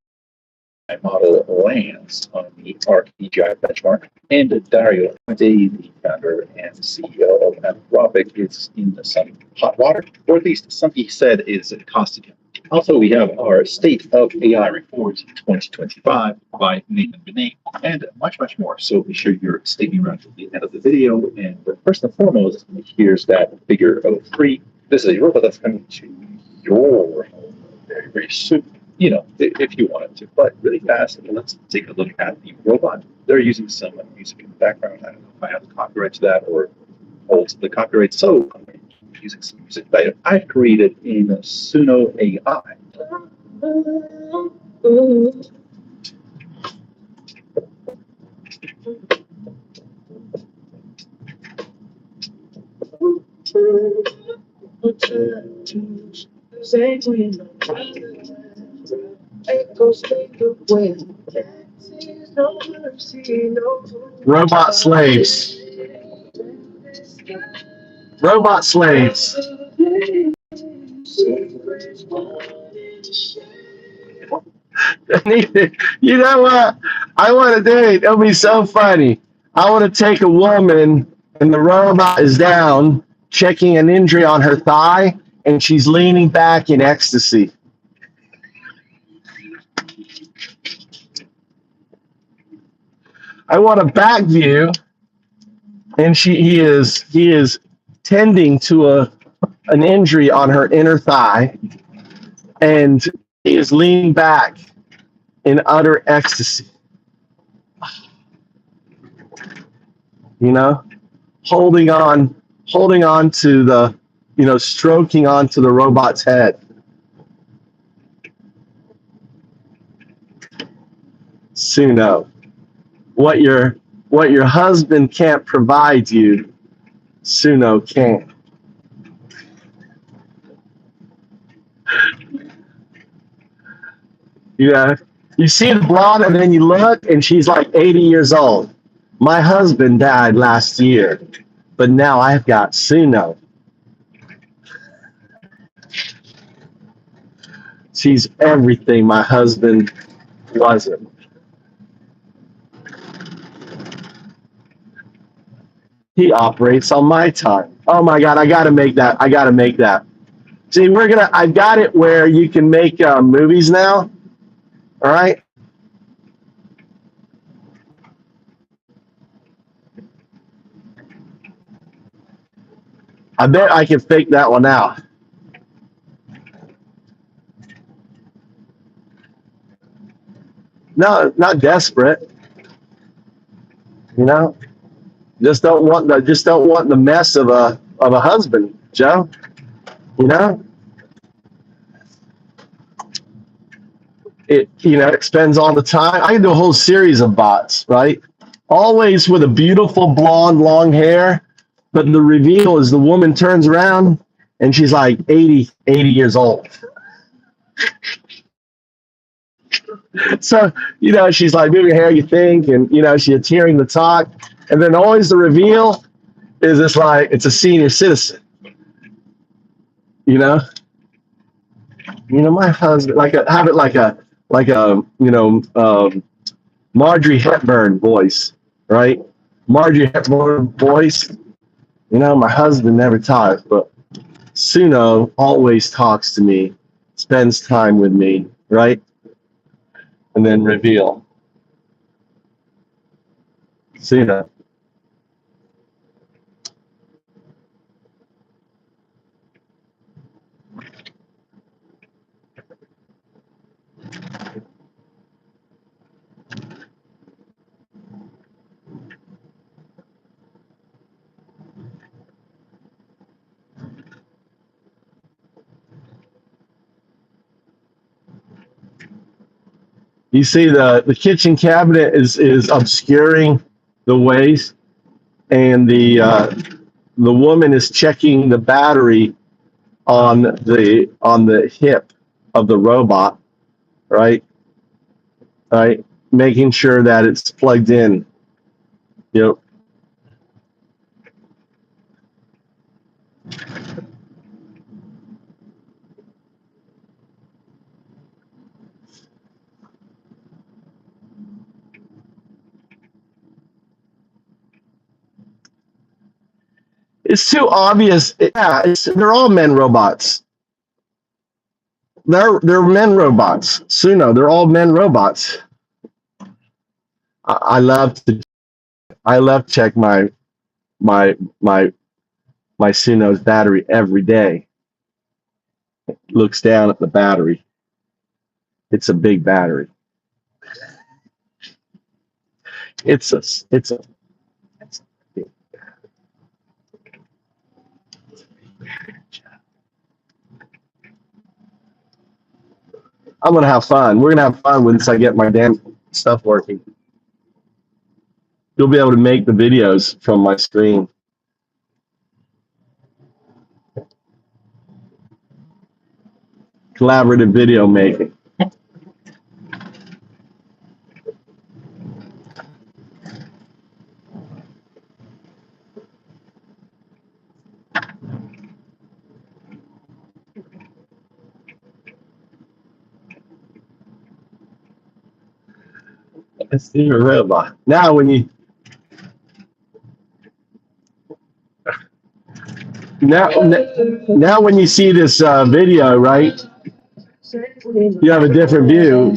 my model lands on the ArcDGI benchmark. And Dario Day, the founder and CEO of Anthropic, is in some hot water, or at least something he said is costing him. Also, we have our State of AI Report 2025 by Nathan Benet, and much, much more. So be sure you're sticking around to the end of the video. And first and foremost, here's that Figure 03. This is a robot that's coming to your home very, very soon. You know, if you wanted to, but really fast. Let's take a look at the robot. They're using some music in the background. I don't know if I have the copyright to that or holds the copyright. So using some music that I've created in Suno AI. Robot slaves. Robot slaves. You know what? I want to do it. It'll be so funny. I want to take a woman and the robot is down, checking an injury on her thigh, and she's leaning back in ecstasy. I want a back view, and he is tending to an injury on her inner thigh, and he is leaning back in utter ecstasy. You know, holding on to the, stroking onto the robot's head. Suno, what your husband can't provide you, Suno can. Yeah, you see the blonde, and then you look, and she's like 80 years old. My husband died last year, but now I've got Suno. She's everything my husband wasn't. He operates on my time. Oh my God, I gotta make that. See, I've got it where you can make movies now. All right. I bet I can fake that one out. No, not desperate. Just don't want the mess of a husband, Joe. It spends all the time. I can do a whole series of bots, right? Always with a beautiful blonde, long hair, but the reveal is the woman turns around and she's like 80 years old. So, she's like moving her hair, you think, and, she's hearing the talk. And then always the reveal is it's a senior citizen. My husband, have it like a Marjorie Hepburn voice, right? Marjorie Hepburn voice. My husband never talks, but Suno always talks to me, spends time with me, right? And then reveal. Suno. You see the kitchen cabinet is obscuring the ways, and the woman is checking the battery on the hip of the robot, right? Right, making sure that it's plugged in. It's too obvious. Yeah, they're all men robots. They're men robots. Suno, they're all men robots. I love to check my Suno's battery every day. It looks down at the battery. It's a big battery. It's a I'm gonna have fun. We're gonna have fun once I get my damn stuff working. You'll be able to make the videos from my screen. Collaborative video making. It's even robot. Now when you now when you see this video, right? You have a different view.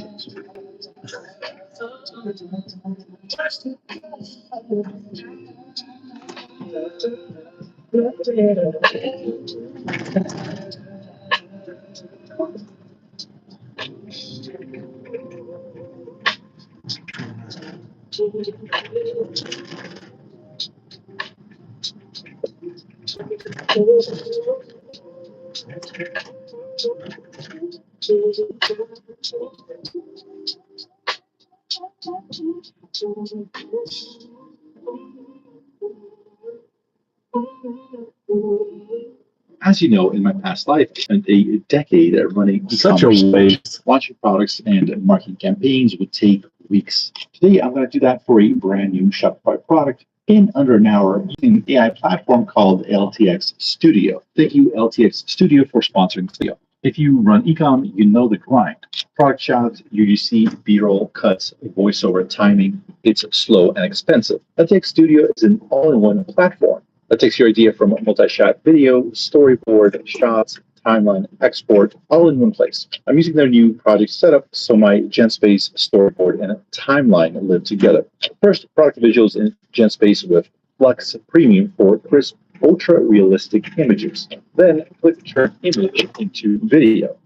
As you know, in my past life, I spent a decade running Such a waste. Launching products and marketing campaigns would take weeks. Today, I'm going to do that for a brand new Shopify product in under an hour using an AI platform called LTX Studio. Thank you, LTX Studio, for sponsoring this video. If you run ecom, you know the grind. Product shots, UGC, B-roll, cuts, voiceover, timing. It's slow and expensive. LTX Studio is an all-in-one platform that takes your idea from multi-shot video, storyboard, shots, timeline, export, all in one place. I'm using their new project setup so my GenSpace storyboard and timeline live together. First, product visuals in GenSpace with Flux Premium for crisp, ultra-realistic images. Then, click turn image into video.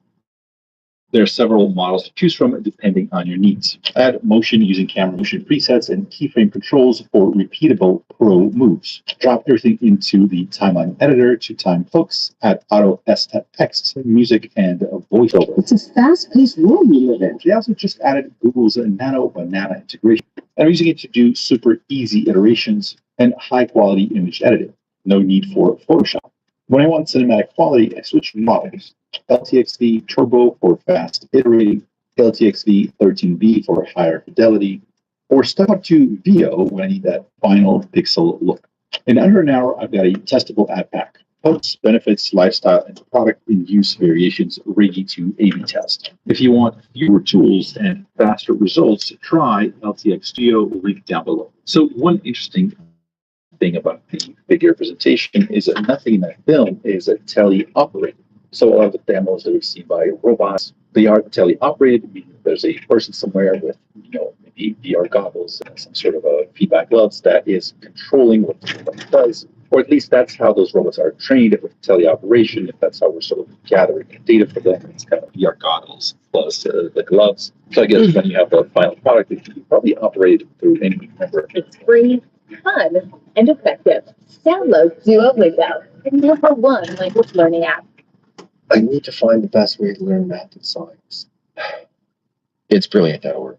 There are several models to choose from depending on your needs. Add motion using camera motion presets and keyframe controls for repeatable pro moves. Drop everything into the timeline editor to time hooks. Add auto SFX, music, and voiceover. It's a fast-paced world we live in. They also just added Google's Nano Banana integration. And I'm using it to do super easy iterations and high-quality image editing. No need for Photoshop. When I want cinematic quality, I switch models. LTXV Turbo for fast iterating, LTXV 13B for higher fidelity, or step up to VO when I need that final pixel look. In under an hour, I've got a testable ad pack. Hooks, benefits, lifestyle, and product in use variations ready to A/B test. If you want fewer tools and faster results, try LTX Studio, link down below. So one interesting thing about the figure presentation is that nothing in that film is teleoperated. So a lot of the demos that we've seen by robots, they are teleoperated, meaning there's a person somewhere with, maybe VR goggles and some sort of a feedback gloves that is controlling what the robot does. Or at least that's how those robots are trained with teleoperation. If that's how we're sort of gathering data for them, it's kind of VR goggles plus the gloves. So I guess when you have a final product, it can be probably operated through any member. It's free, fun, and effective. Download Duolingo, the #1 language learning app. I need to find the best way to learn math and science. It's brilliant that word.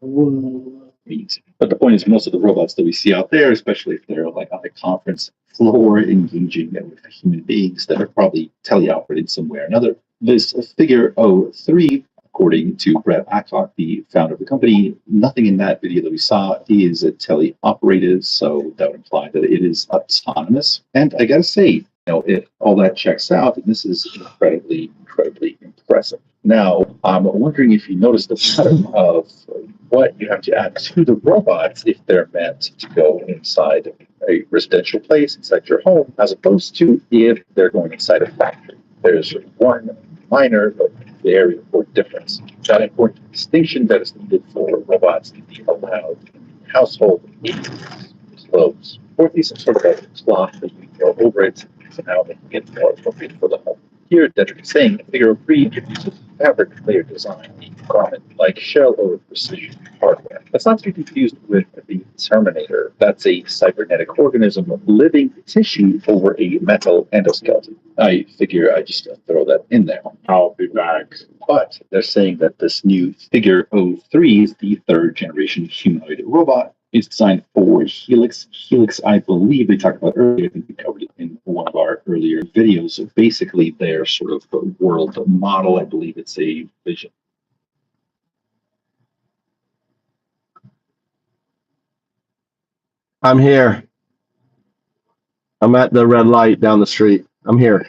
But the point is, most of the robots that we see out there, especially if they're like on the conference floor engaging with human beings that are probably teleoperated some way or another. This figure 03, according to Brett Ackock, the founder of the company, nothing in that video that we saw is teleoperated, so that would imply that it is autonomous. And I gotta say, if all that checks out, this is incredibly impressive. Now, I'm wondering if you noticed the pattern of what you have to add to the robots if they're meant to go inside a residential place, inside your home, as opposed to if they're going inside a factory. There's one minor but very important difference. That important distinction that is needed for robots to be allowed in household clothes, or at least some sort of a cloth that you throw over it, somehow making it more appropriate for the home. Here, that is saying, figure 3 introduces fabric layer design, a garment like shell or precision hardware. That's not to be confused with the Terminator. That's a cybernetic organism of living tissue over a metal endoskeleton. I figure I just throw that in there. I'll be back. But they're saying that this new Figure 03 is the third generation humanoid robot. It's designed for Helix. Helix, I believe they talked about earlier. I think we covered it in one of our earlier videos. So basically, their sort of world model. I believe it's a vision. I'm here. I'm at the red light down the street. I'm here.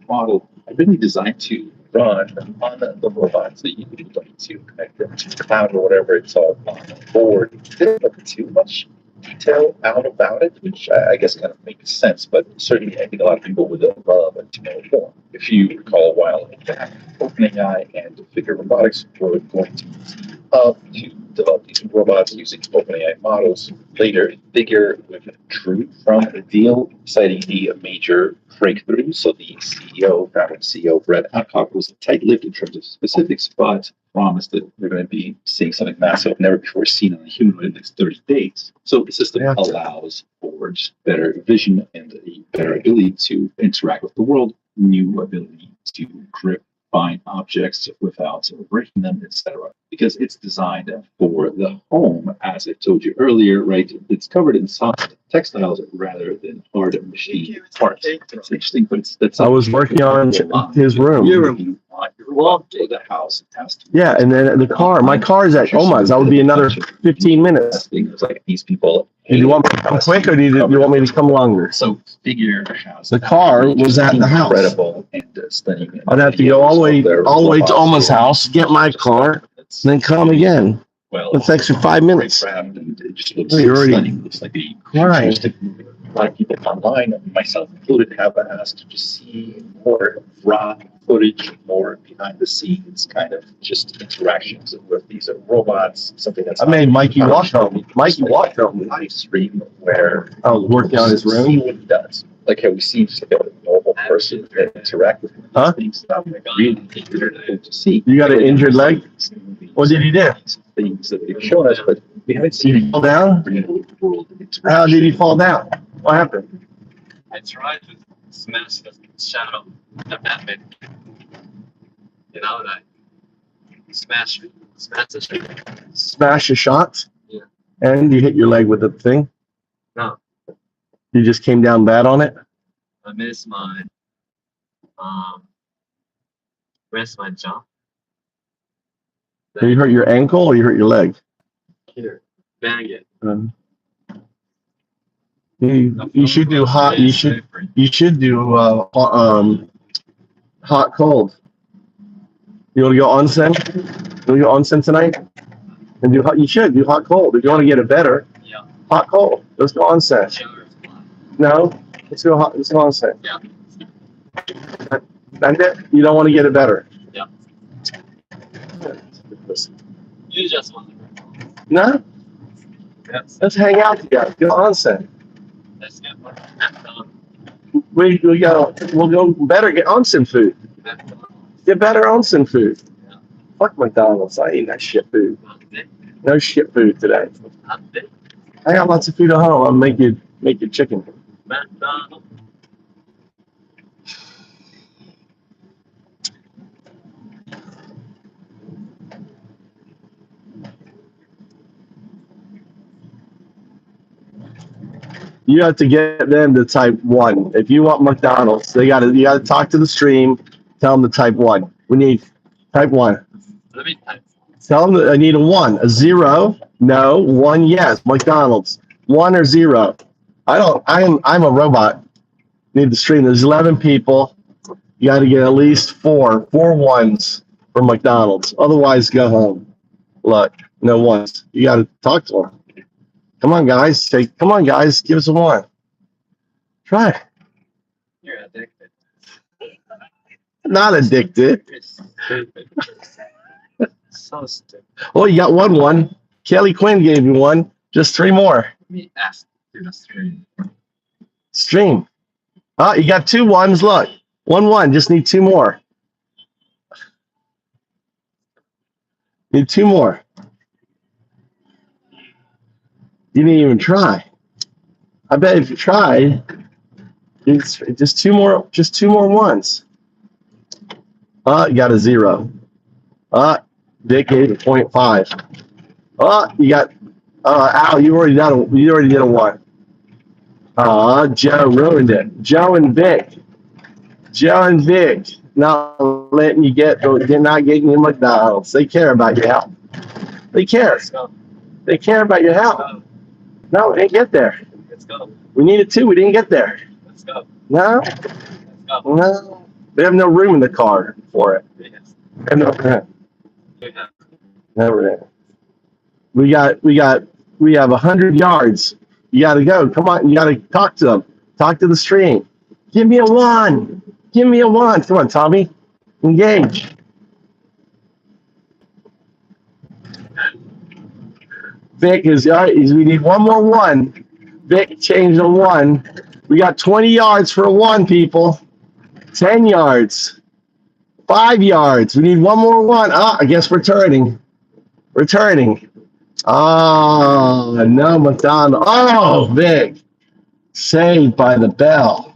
Model really designed to run on the robot, so you need to connect them to the cloud or whatever it's all on board. Didn't look too much detail out about it, which I guess kind of makes sense, but certainly I think a lot of people would love to know more. If you recall a while back, OpenAI and Figure Robotics were going to team up to develop these robots using OpenAI models. Later, Figure withdrew from the deal, citing a major breakthrough. So the founder and CEO, Brett Adcock, was tight-lipped in terms of specifics, but promised that we're going to be seeing something massive, never before seen on a humanoid in the next 30 days. So the system allows for just better vision and a better ability to interact with the world, new ability to grip, find objects without breaking them, etc. Because it's designed for the home, as I told you earlier, right? It's covered in soft textiles rather than hard machine parts. It's interesting, but that's I was working on his room. You walk to the house, it has to. Yeah, and then the car. My car's at Oma's. That would be another 15 minutes. It's like these people. Do you want me to come quick, or do you want me to come longer? So Figure House. The car was at the house. Incredible and stunning. I'd have to go all the way to Oma's house, get my car, then come again. Well, it's extra 5 minutes. And it just looks You're already stunning. It looks like a futuristic movie. A lot of people online, myself included, have asked to just see more raw footage, more behind the scenes kind of just interactions with these robots. Something that's I made Mikey walk home. Mikey walked home. Live stream where I was working on his room. See what he does. Like how we see just like a normal person that interact with him. Huh? Things that really interesting to see. You got an injured leg? What did he do? Things that they've shown us, but we haven't seen Did he fall down? How did he fall down? What happened? I tried to smash the shadow of Batman. You know, like smash the shadow. Smash a shot? Yeah. And you hit your leg with the thing? No, You just came down bad on it? I missed my jump. Did you hurt your ankle or you hurt your leg? Here, bang it. You should do hot. You should do hot cold. You want to go onsen? You want to go onsen tonight? And do hot. You should do hot cold if you want to get it better. Yeah. Hot cold. Let's go onsen. No, let's go hot. Let's go onsen. Yeah. That's it. You don't want to get it better. Yeah. You just want to. No. Yes. Let's hang out together. Go onsen. Let's get more. We'll go better get onsen food. Get better onsen food. Yeah. Fuck McDonald's. I ain't that shit food. No shit food today. I got lots of food at home. I'll make you chicken. McDonald's. You have to get them to type 1. If you want McDonald's, you gotta talk to the stream, tell them to type 1. We need type 1. Let me type. Tell them that I need a 1, a 0, no, 1, yes, McDonald's. 1 or 0. I'm a robot. Need the stream. There's 11 people. You gotta get at least 4 ones for McDonald's. Otherwise, go home. Look, no ones. You gotta talk to them. Come on, guys. Come on, guys. Give us a 1. Try it. You're addicted. Not addicted. You're stupid. So stupid. Oh, you got 1. Kelly Quinn gave you 1. Just 3 more. Let me ask you the stream. Stream. Oh, you got 2 ones. Look, 1-1. Just need 2 more. Need 2 more. You didn't even try. I bet if you tried, it's just 2 more. Just 2 more ones. Oh, you got a 0. Vic gave a 0.5. Oh, you got. Al, you already did a 1. Joe ruined it. Joe and Vic. Not letting you they're not getting you McDonald's. They care about your health. They care. They care about your health. No, we didn't get there. Let's go. We needed 2. We didn't get there. Let's go. No. Let's go. No. We have no room in the car for it. Yes. And never there. We have 100 yards. You got to go. Come on. You got to talk to them. Talk to the stream. Give me a 1. Give me a 1. Come on, Tommy. Engage. Vic is all right. We need 1 more 1. Vic changed a 1. We got 20 yards for a 1, people. 10 yards. 5 yards. We need 1 more 1. I guess we're turning. We're turning. Oh, no, McDonald. Oh, Vic. Saved by the bell.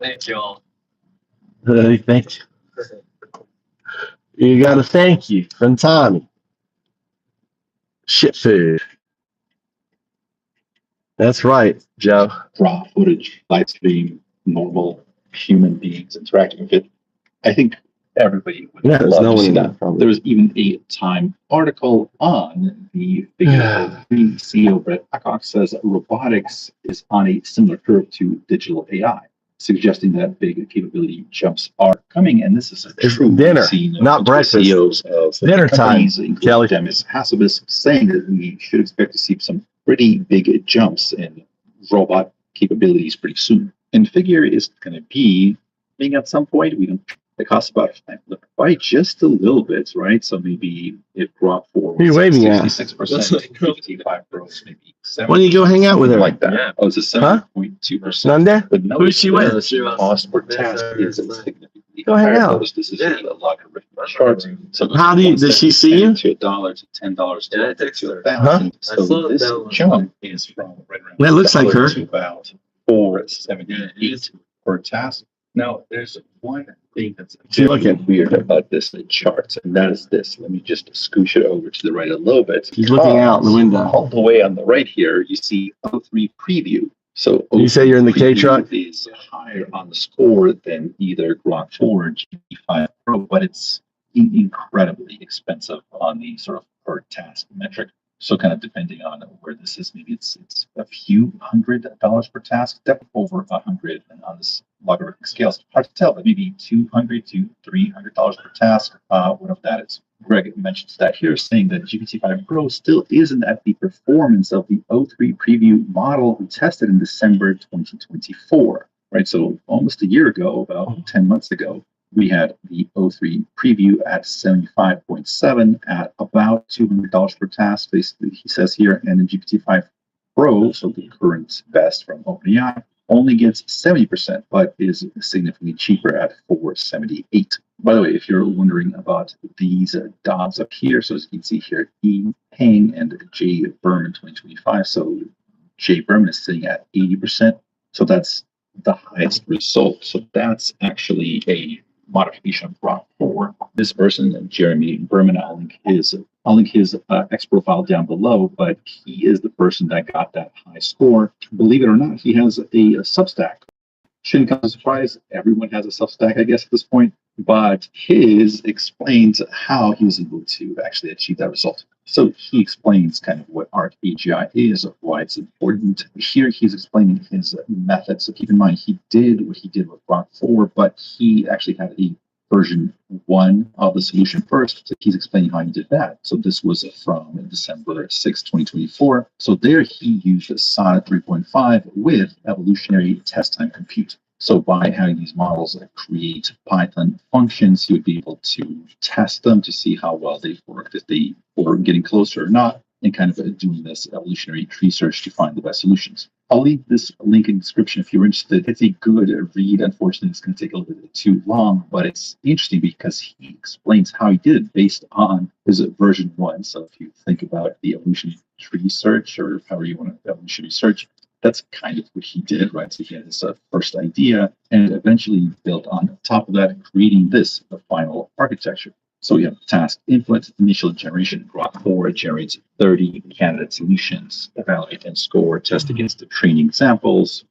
Thank you all. Thank you. You got to thank you from Tommy. Shit food. That's right, Joe. Raw footage, live stream, normal human beings interacting with it. I think everybody would love to see that. There was even a Time article on the figure of the CEO Brett Ackock says robotics is on a similar curve to digital AI, suggesting that big capability jumps are coming. And this is a true dinner, not breakfast. CEOs of dinner time, Kelly Demis Hassabis, saying that we should expect to see some pretty big jumps in robot capabilities pretty soon. And figure is going to be being at some point. It costs about by just a little bit, right? So maybe if Grok 4 was 66%, GPT-5 Pro is maybe 7%. Why don't you go hang out with her? Like that. Yeah. Oh, it's a 7.2%. Nanda? But no, Who's she with? Cost per task is significantly go hang out. Notice this is a logarithmic chart. So how does she see you? To $1 to $10 to $1,000. So this jump is from right around that looks like her to about 478 per task. Now, there's one thing that's really weird about this chart, and that is this. Let me just scooch it over to the right a little bit. He's looking out the window. All the way on the right here, you see O3 preview. So you say you're in the K truck? Is higher on the score than either Grok 4 or GPT-5 Pro, but it's incredibly expensive on the sort of per task metric. So kind of depending on where this is, maybe it's a few $100 per task, definitely over 100 on this logarithmic scale. It's hard to tell, but maybe $200 to $300 per task, whatever that is. Greg mentions that here, saying that GPT-5 Pro still isn't at the performance of the O3 preview model we tested in December 2024, right? So almost a year ago, about 10 months ago, we had the O3 preview at 75.7 at about $200 per task, basically, he says here. And the GPT-5 Pro, so the current best from OpenAI, only gets 70%, but is significantly cheaper at $478. By the way, if you're wondering about these dots up here, so as you can see here, E. Peng and J. Berman 2025. So J. Berman is sitting at 80%. So that's the highest result. So that's actually a modification of Grok 4. This person, Jeremy Berman, I'll link his X profile down below, but he is the person that got that high score. Believe it or not, he has a Substack. Shouldn't come as a surprise. Everyone has a Substack, I guess, at this point. But his explains how he was able to actually achieve that result. So he explains kind of what ARC AGI is, why it's important. Here he's explaining his method. So keep in mind, he did what he did with Grok 4, but he actually had a version 1 of the solution first. So he's explaining how he did that. So this was from December 6, 2024. So there he used Sonnet 3.5 with evolutionary test time compute. So by having these models create Python functions, you would be able to test them to see how well they worked, if they were getting closer or not. and kind of doing this evolutionary tree search to find the best solutions. I'll leave this link in the description if you're interested. It's a good read. Unfortunately, it's going to take a little bit too long, but it's interesting because he explains how he did it based on his version 1. So if you think about the evolutionary tree search, or however you want to evolutionary search, that's kind of what he did, right? So he had his first idea and eventually built on top of that, creating this, the final architecture. So we have task input, initial generation, grok 4 generates 30 candidate solutions, evaluate and score, test against the training examples.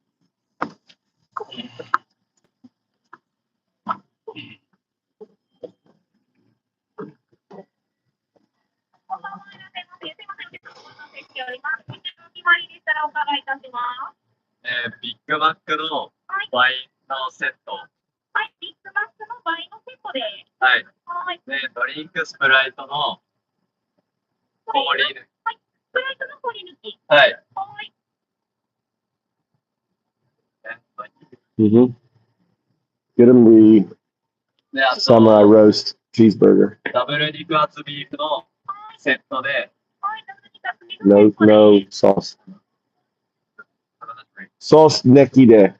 Big Mac の倍のセット。はい。で、ドリンクスプライトの氷抜き。はい。Mm-hmm. Get him the samurai roast cheeseburger. ダブル肉厚ビーフのセットで。No sauce. Sauce neki de.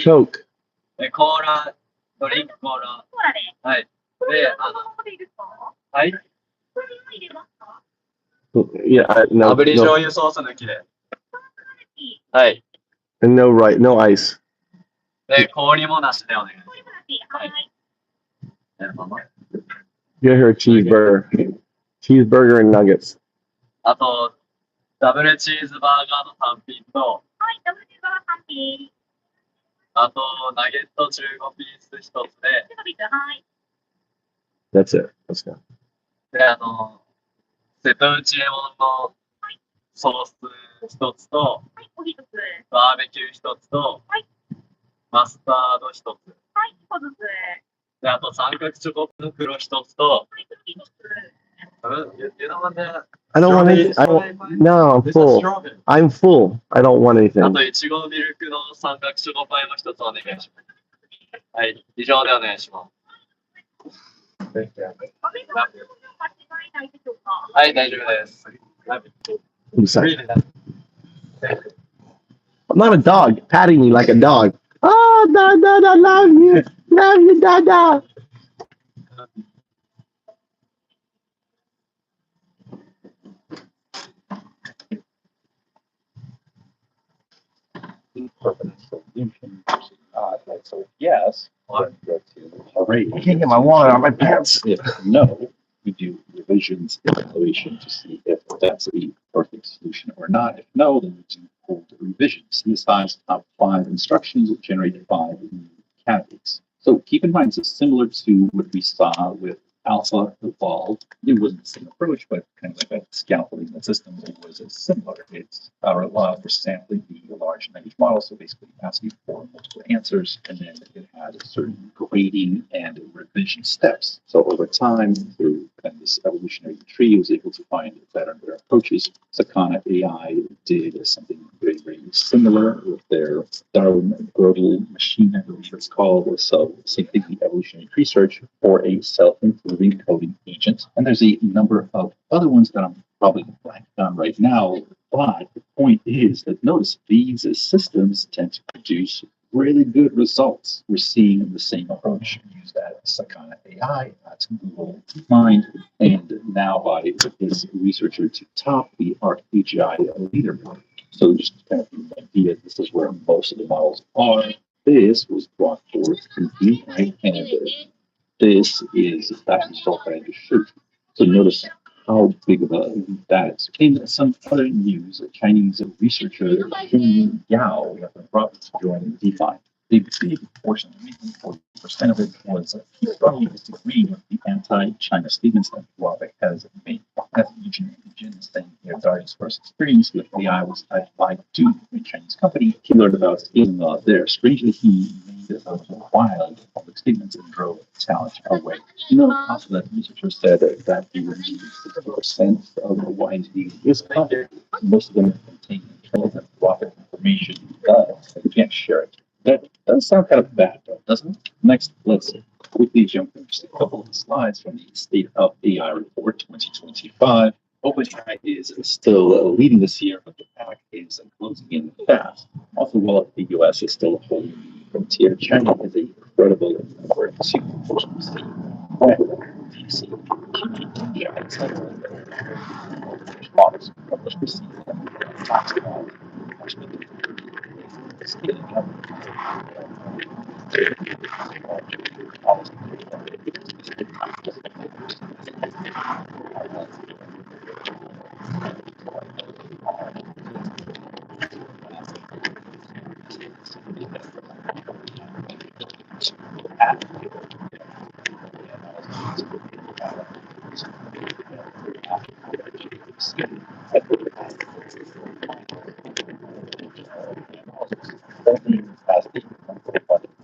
Coke. で、コーラ、ドリンクコーラ。はい。で、はい。Yeah, no. 炙り醤油ソース抜きで。はい。And no ice. で、氷もなしでお願いします。はい。Get her a cheeseburger. Cheeseburger and nuggets. あと、ダブルチーズバーガーの単品と、あと、ナゲット15ピース1つで、That's it. Let's go. で、瀬戸内レモンのソース1つと、バーベキュー1つと、マスタード1つ。で、あと三角チョコ袋1つと、You don't want that? I don't want anything. No, I'm full. I'm full. I don't want あ anything. と、いちごミルクの三角チョコパイも1つお願いします。はい、以上でお願いします。はい、大丈夫です。I'm sorry. I'm not a dog. Patting me like a dog. Oh, Dada, love you. Love you, Dada. So yes, go to array. I can't get my wallet out of my pants. If no, we do revisions evaluation to see if that's the perfect solution or not. If no, then we do full revisions. He assigns top 5 instructions that generate 5 new candidates. So keep in mind, this is similar to what we saw with Alpha Evolved. It wasn't the same approach, but kind of like a scaffolding system. It was similar. It's allowed for sampling the large language model. So basically asking for multiple answers, and then it had a certain grading and revision steps. So over time, through kind of this evolutionary tree, it was able to find better and better approaches. Sakana AI did something very, very similar with their Darwin-Gödel machine, I believe it's called. So same thing, the evolutionary tree search for a self-improving coding agent. And there's a number of other ones that I'm probably blanking on right now. But the point is that notice these systems tend to produce really good results. We're seeing the same approach used at Sakana AI, at Google Mind, and now by this researcher to top the ArcAGI leaderboard. So just kind of an idea, this is where most of the models are. This was brought forth to me, right? And this is that result that I just showed you. So notice how big of a that is. In some other news, a Chinese researcher, Heng Yao, brought to join DeFi. Big portion, 40% of it was he strongly disagreed with the anti-China statements that Huawei has made. As Eugene saying Dario's first experience with AI was at Baidu, a Chinese company. He learned about in there. Strangely, he made wild public statements and drove talent away. Also, that researcher said that the 60% of the YNT is covered. Most of them contain intelligent profit information. You can't share it. That does sound kind of bad, though, doesn't it? Next, let's quickly jump through just a couple of slides from the State of AI Report 2025. OpenAI is still leading this year, but the pack is closing in fast. Also, while the US is still a whole frontier, China is an incredible number to see. You see, India is models published this season. Talks about scaling up.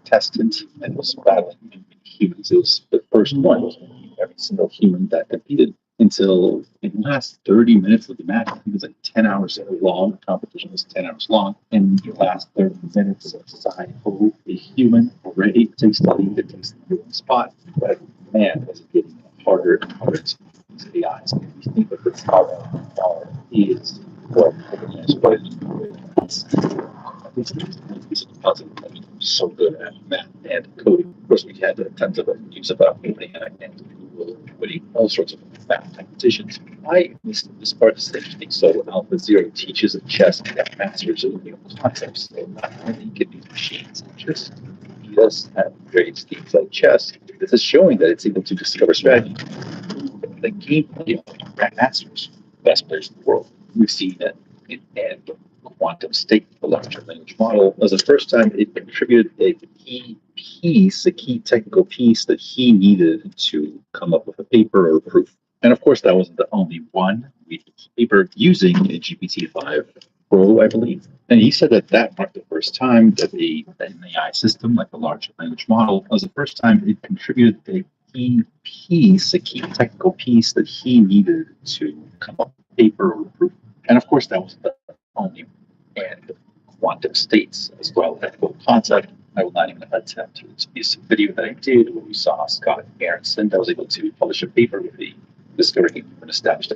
Contestant and was battling humans. It was the first one. Every single human that competed until in the last 30 minutes of the match. I think it was like 10 hours long. The competition was 10 hours long. And the last 30 minutes of Sai Ho, the human, already takes the lead, it takes the leading spot. But man, was it getting harder and harder to use the eyes. If you think of this dollar is what it's puzzle. I mean, so good at math and coding. Of course, we had tons of news about OpenAI and Google winning all sorts of math competitions. I missed this part is interesting. So AlphaZero teaches a chess and masters of new concepts. So not only can these machines just beat us at various games like chess, this is showing that it's able to discover strategies. The gameplay of grandmasters, best players in the world. We've seen that in and quantum state, the larger language model, was the first time it contributed a key piece, a key technical piece that he needed to come up with a paper or proof. And of course, that wasn't the only one. We did a paper using a GPT-5 Pro, I believe. And he said that that marked the first time that an AI system, like a large language model, was the first time it contributed a key piece, a key technical piece that he needed to come up with a paper or proof. And of course, that was the only and quantum states as well. That whole concept, I will not even attempt to use a video that I did where we saw Scott Aronson that was able to publish a paper with the discovery and established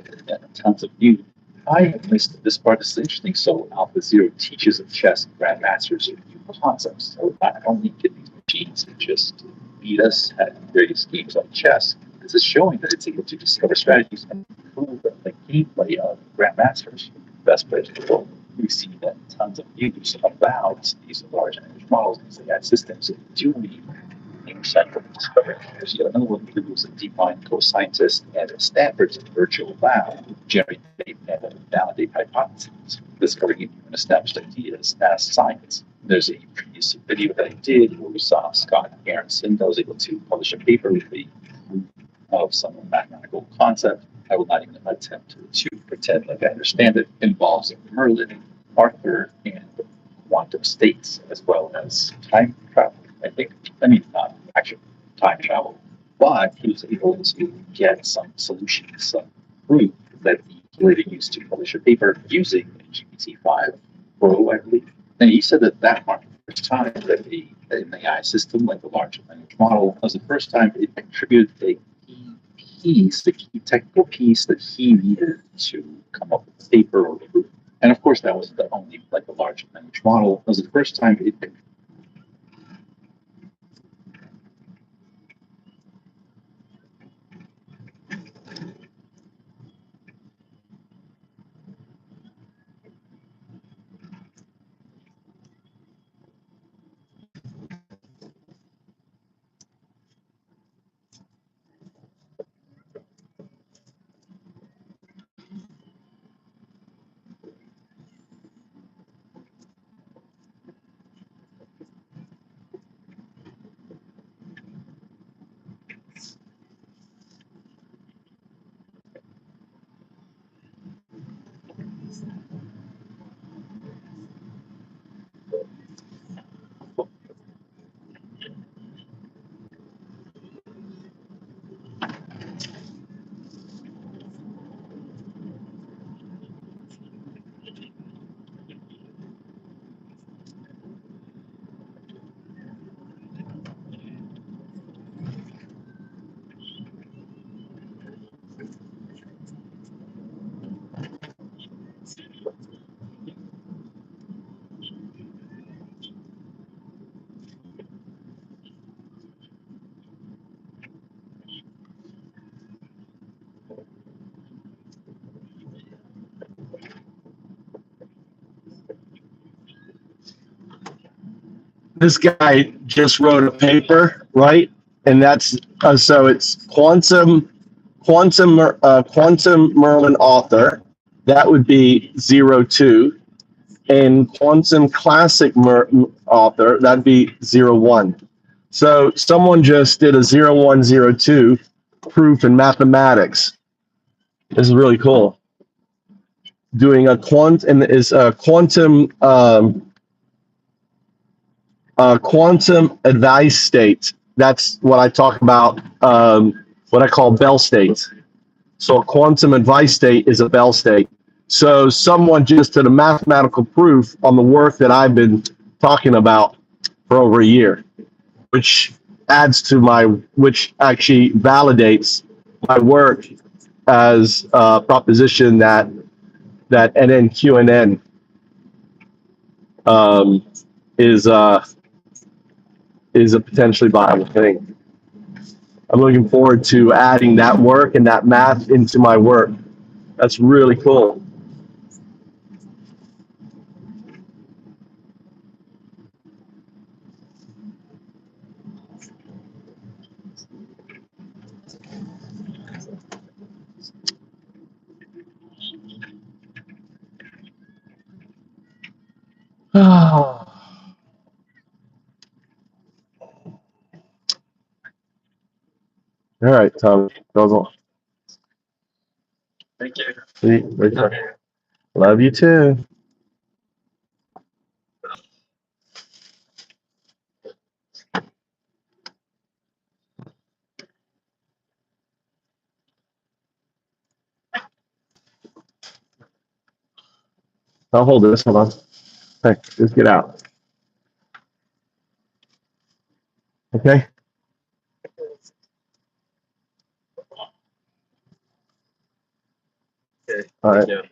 tons of new. I missed this part. This is interesting. So AlphaZero teaches of chess grandmasters new concepts. So not only can these machines just beat us at various games like chess, this is showing that it's able to discover strategies and improve the gameplay of grandmasters, best players in the world. We've seen that tons of news about these large language models, these AI systems, doing central discovery. There's yet another one who was a DeepMind co-scientist at Stanford's virtual lab who generate and validate hypotheses, discovering even established ideas as science. There's a previous video that I did where we saw Scott Aronson that was able to publish a paper with the proof of some mathematical concept. I will not even attempt to pretend like I understand it. It involves Merlin, Arthur, and quantum states, as well as time travel. Not actually time travel, but he was able to get some solutions, some proof that he later used to publish a paper using GPT-5 Pro, I believe. And he said that that marked the first time that an AI system, like a large language model, was the first time it contributed a key piece, the key technical piece that he needed to come up with a paper or proof. And of course, that was the only, like a large language model, was the first time it this guy just wrote a paper, right? And that's so it's quantum Merlin author. That would be 02. And quantum classic author, that'd be 01. So someone just did a 0102 proof in mathematics. This is really cool. Doing a quantum advice state. That's what I talk about. What I call Bell states. So a quantum advice state is a Bell state. So someone just did a mathematical proof on the work that I've been talking about for over a year, which actually validates my work as a proposition that NNQNN is a potentially viable thing. I'm looking forward to adding that work and that math into my work. That's really cool. All right, Tom. Thank you. Sweet. Love you too. I'll hold this. Hold on. Hey, just get out. Okay. Okay. All right. Yeah.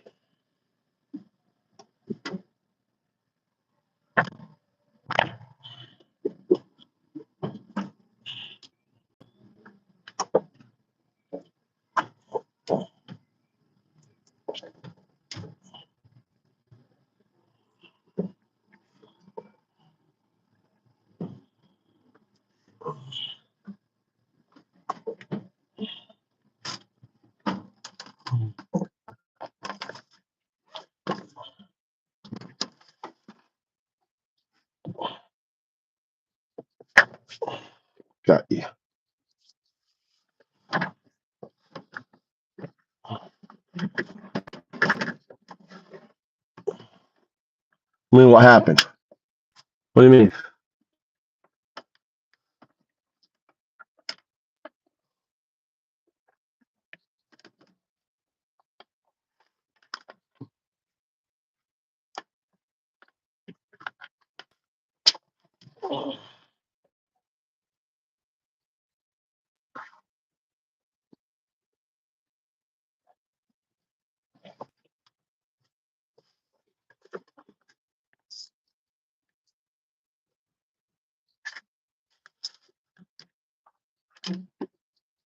Got you. I mean, what happened? What do you mean?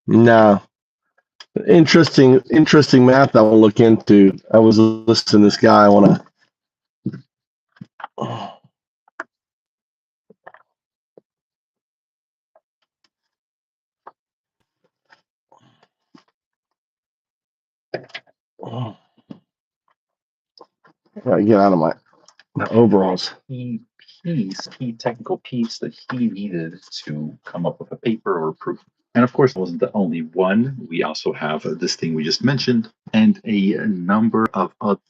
No. Interesting math I will look into. I was listening to this guy. I want to get out of my overalls. Key technical piece that he needed to come up with a paper or proof. And of course, it wasn't the only one. We also have this thing we just mentioned and a number of other.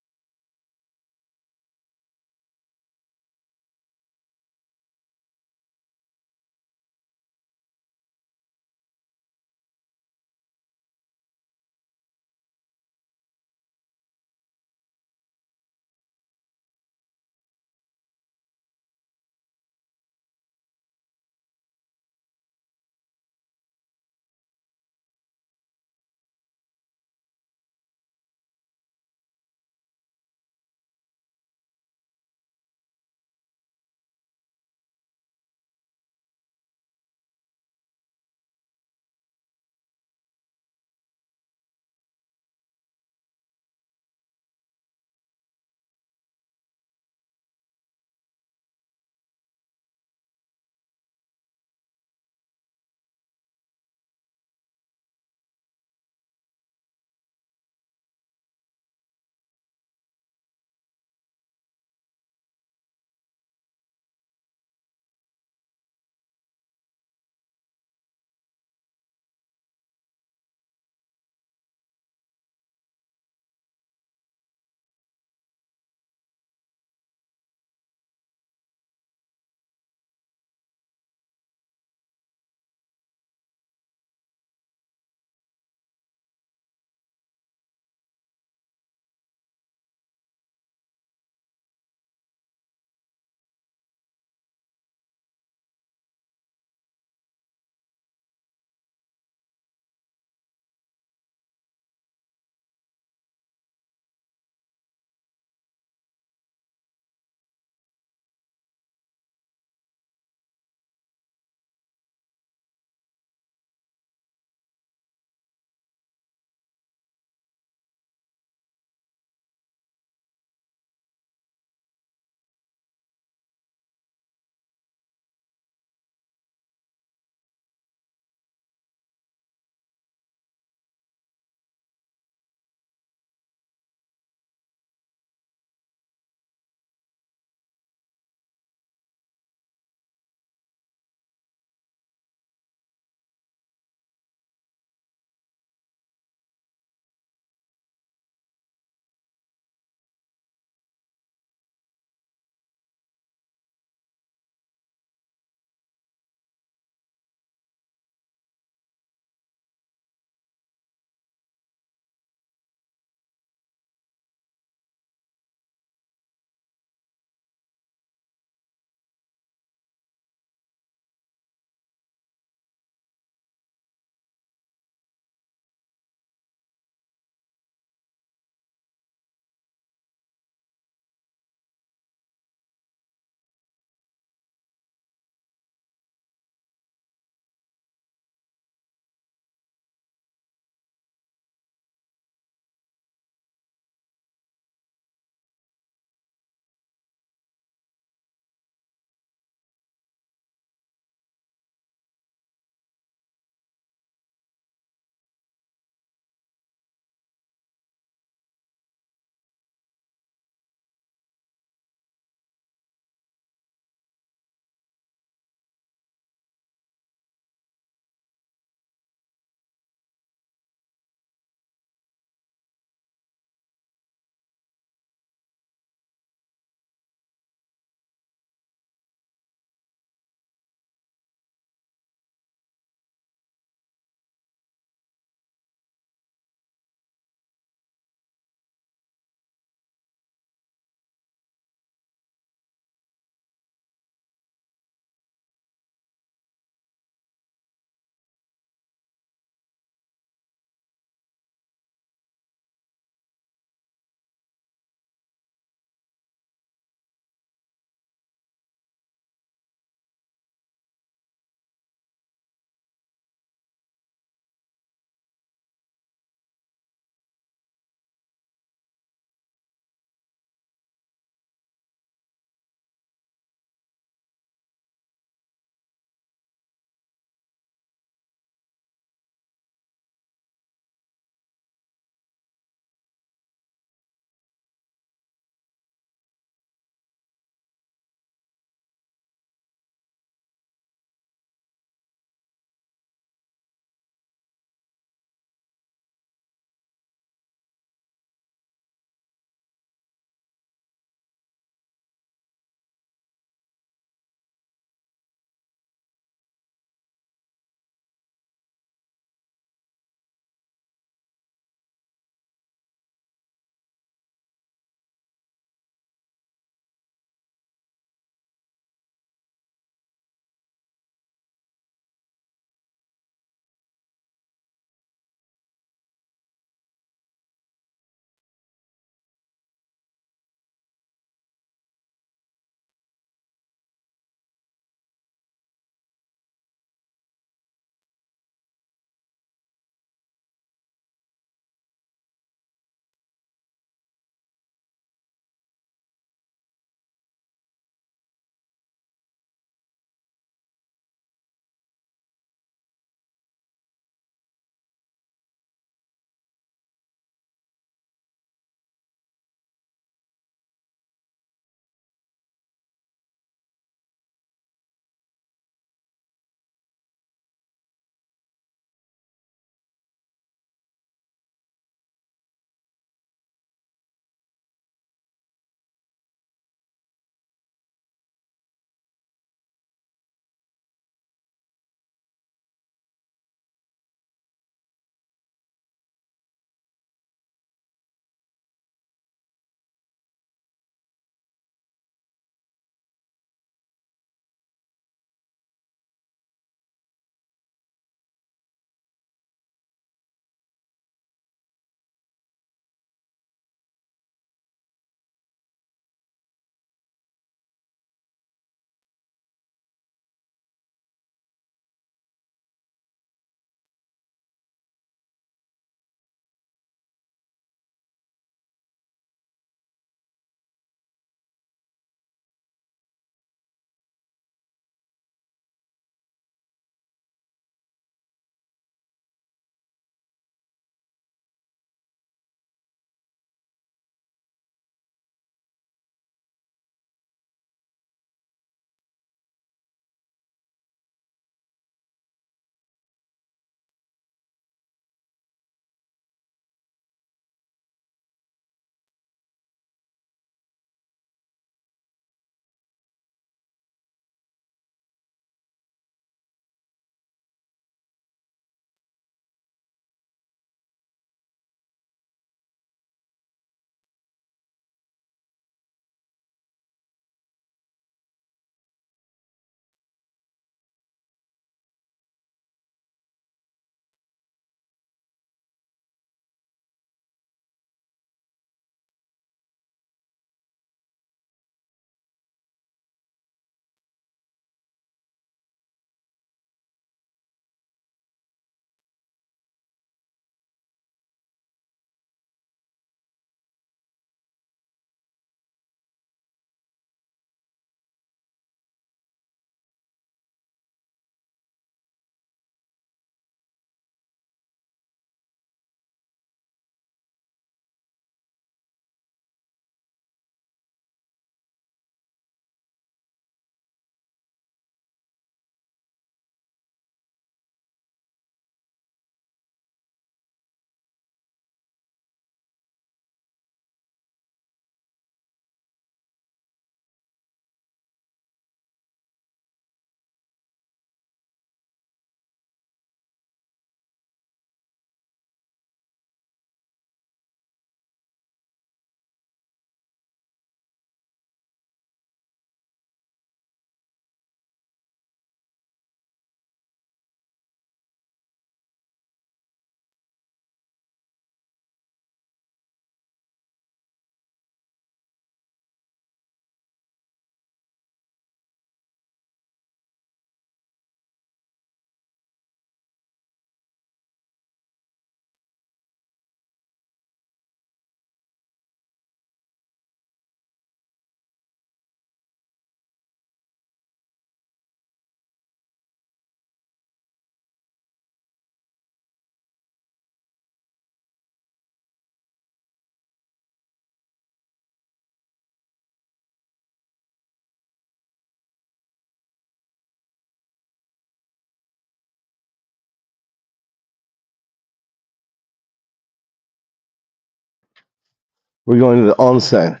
We're going to the onsen.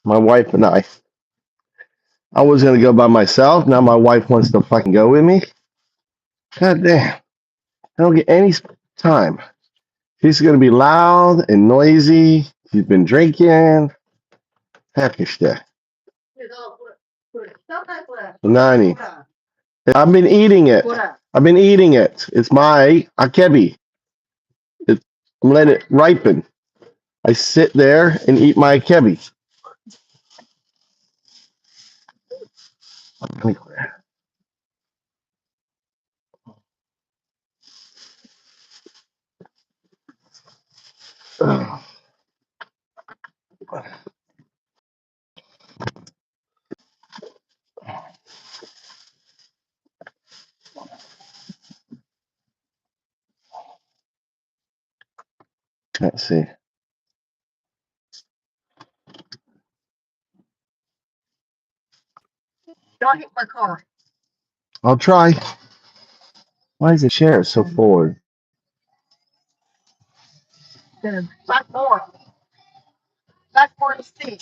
My wife and I. I was gonna go by myself. Now my wife wants to fucking go with me. God damn. I don't get any time. She's gonna be loud and noisy. She's been drinking. Heck shit. 90. I've been eating it. I've been eating it. It's my akebi. I'm letting it ripen. I sit there and eat my akebi. Let's see. Don't hit my car. I'll try. Why is the chair so forward? Then back more. Back more to see.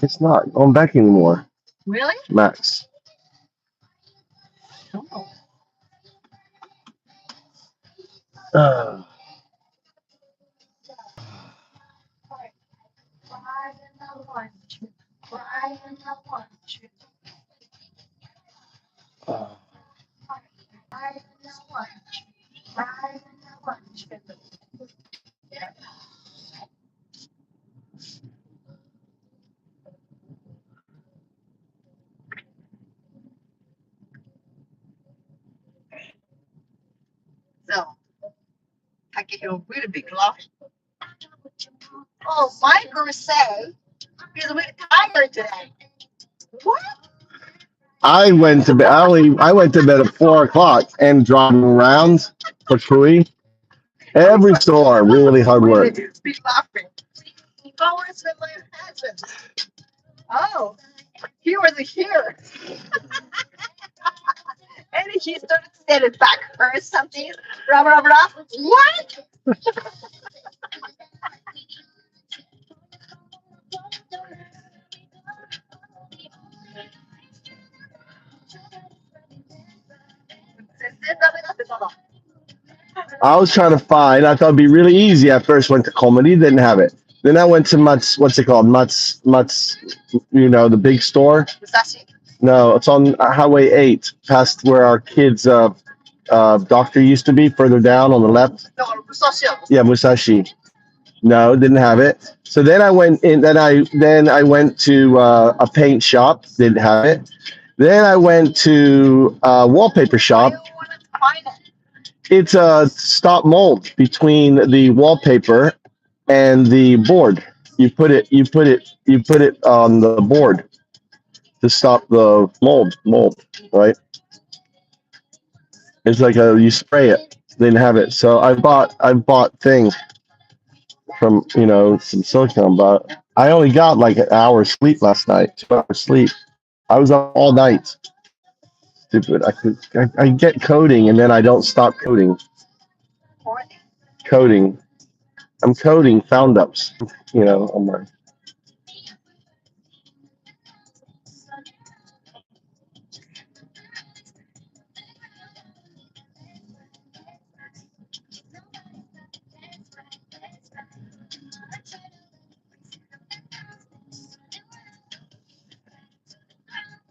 It's not going back anymore. Really? Max. Oh. So, I get you a really big laugh. Oh, my girl say he's a bit tired today. What? I went to bed. I went to bed at 4 o'clock and driving around for Kui. Every store, really hard work. Be laughing. Oh, where's my husband? Oh, he wasn't here. And he started standing back or something. Blah, blah, blah. What? I was trying to find. I thought it'd be really easy. I first went to comedy, didn't have it. Then I went to Mutz. What's it called? Mutz. You know, the big store. Musashi. No, it's on Highway 8, past where our kids' doctor used to be. Further down on the left. No, Musashi. Yeah, Musashi. No, didn't have it. So then I went in. Then I went to a paint shop. Didn't have it. Then I went to a wallpaper shop. It's a stop mold between the wallpaper and the board. You put it on the board to stop the mold, right? It's like you spray it. Didn't have it. So I bought things from, some silicone, but I only got like an hour's sleep last night, 2 hours sleep. I was up all night. Stupid. I get coding and then I don't stop coding. Coding. I'm coding found ups. I'm like,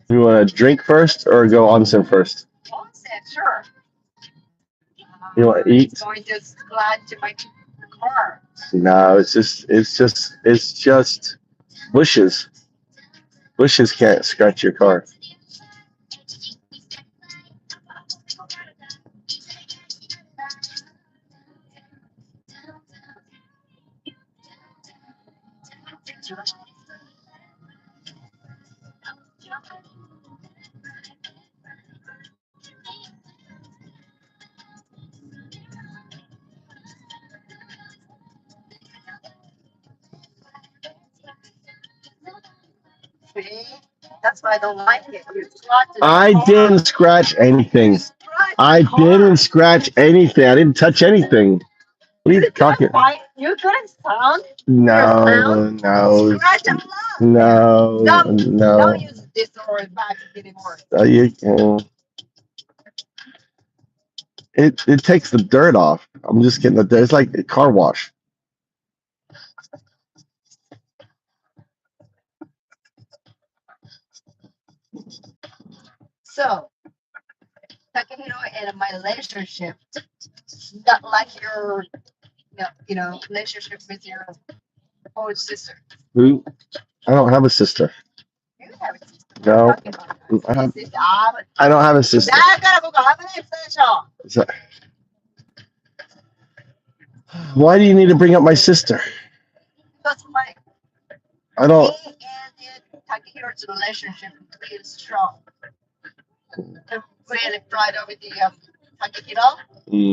you want to drink first or go onsen first? Onsen, sure. You want to eat? Going to glad to my car. No, it's just bushes. Bushes can't scratch your car. See? That's why I don't like it. I didn't scratch anything. I didn't scratch anything. I didn't touch anything. What are you talking? You couldn't clown? No, no, no, no. Don't use this or back anymore. You can. It takes the dirt off. I'm just getting the dirt. It's like a car wash. So, Takahiro and my relationship, not like your, relationship with your old sister. Who? I don't have a sister. You have a sister. No, I don't have a sister. So- why do you need to bring up my sister? Because my I don't. me and Takehiro's relationship is strong. I'm really proud of the Takehiro.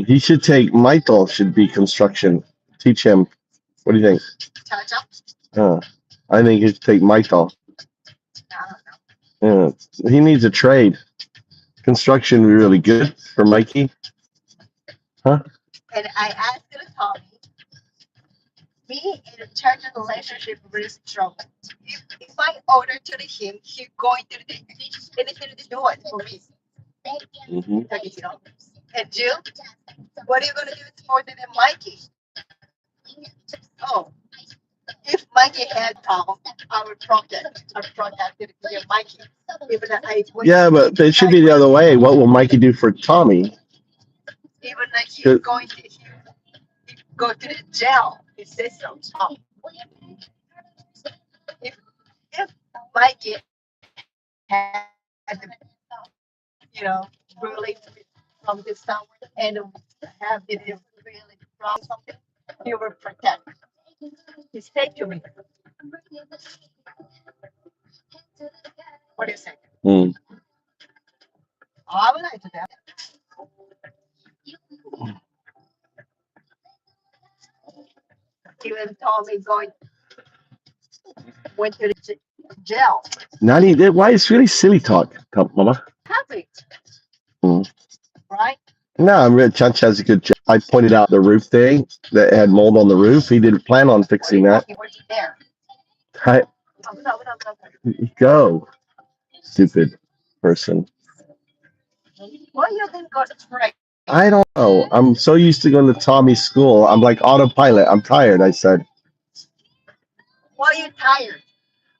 He should take Michael. Should be construction. Teach him. What do you think? Cha-cha. I think he should take Michael. Yeah, he needs a trade. Construction would be really good for Mikey. Huh? And I asked Tommy, me and Charlie relationship really strong. If I order to him, he going to do anything to do it for me. And Jill, what are you gonna do more than Mikey? Oh, if Mikey had problem, I would protect Mikey. Even Yeah, but it should be the other way. What will Mikey do for Tommy? Even like he's going to go to the jail. He says so. If Mikey had, really from this summer and have it really from something, he will protect. He said to me, what do you say? I would like to that. Even Tommy went to the jail. Nani, why is really silly talk, Mama? Happy. Right? No, I'm really Chunch has a good job. I pointed out the roof thing that had mold on the roof. He didn't plan on fixing that. There. Go, stupid person. Why you didn't go straight? I don't know. I'm so used to going to Tommy's school. I'm like autopilot. I'm tired. I said. Why are you tired?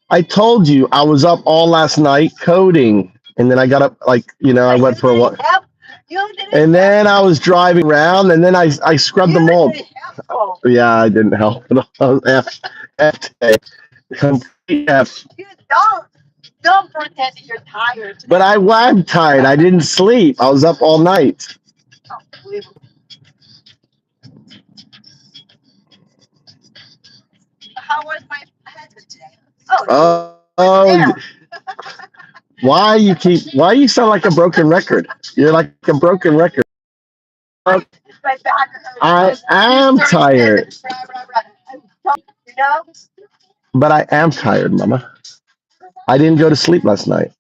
I told you I was up all last night coding, and then I got up I went for a walk. And then I was driving around, and then I scrubbed the mold. Yeah, I didn't help. F. Complete F. You don't pretend that you're tired. But I'm tired. I didn't sleep. I was up all night. Unbelievable. How was my husband today? Why you sound like a broken record? You're like a broken record. I am tired. But I am tired, Mama. I didn't go to sleep last night.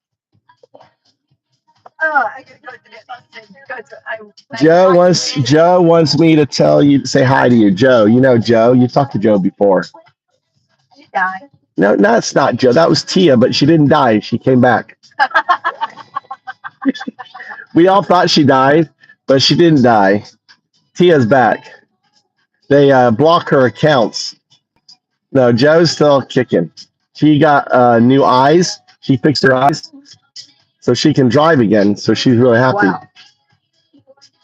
Joe wants me to say hi to you. Joe, you know Joe. You talked to Joe before. She died. No, it's not Joe. That was Tia, but she didn't die. She came back. We all thought she died, but she didn't die. Tia's back. They block her accounts. No, Joe's still kicking. She got new eyes. She fixed her eyes so she can drive again. So she's really happy. Wow.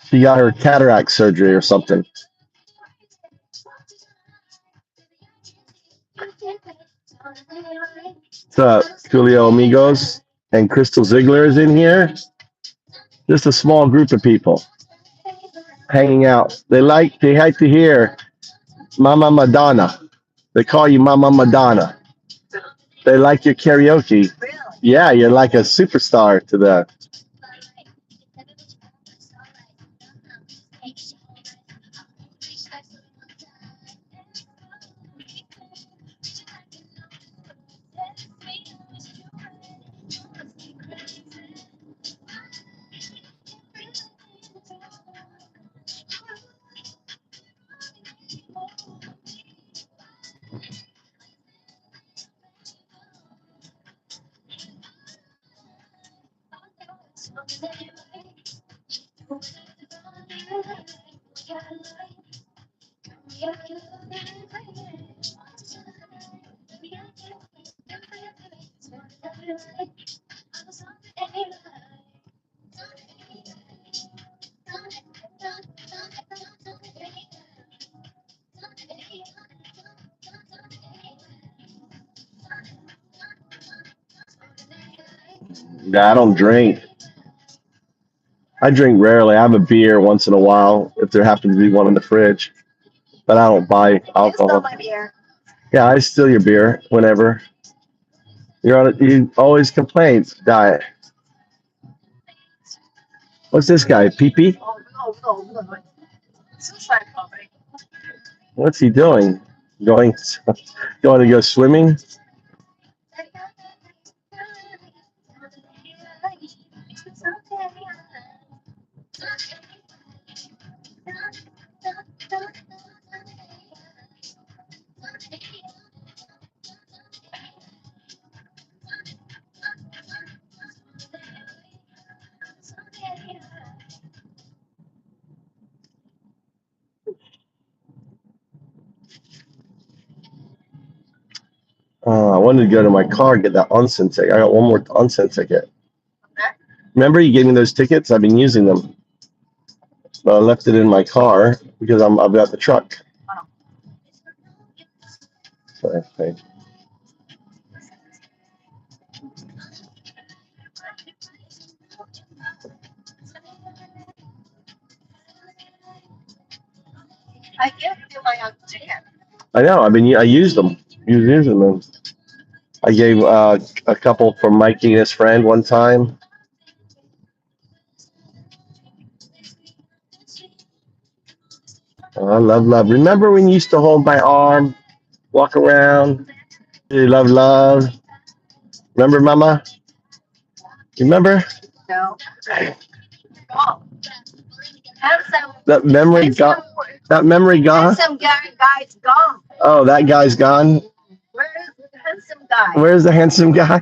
She got her cataract surgery or something. What's up, Julio Amigos? And Crystal Ziegler is in here. Just a small group of people hanging out. They like to hear Mama Madonna. They call you Mama Madonna. They like your karaoke. Yeah, you're like a superstar to the. Yeah, I don't drink. I drink rarely. I have a beer once in a while if there happens to be one in the fridge, but I don't buy alcohol. Yeah, I steal your beer whenever. You always complain. Diet. What's this guy? Pee-pee? What's he doing? Going to go swimming? I wanted to go to my car and get that onsen ticket. I got one more onsen ticket. Remember you gave me those tickets? I've been using them. But I left it in my car because I've got the truck. So, okay. I give you my ticket. I know. I used them. Using them. I gave a couple for Mikey and his friend one time. Oh, love. Remember when you used to hold my arm, walk around? Love. Remember, Mama? Remember? No. Oh. Handsome. That memory got. That memory gone. Handsome guy's gone. Oh, that guy's gone. Where is the handsome guy? Where's the handsome guy?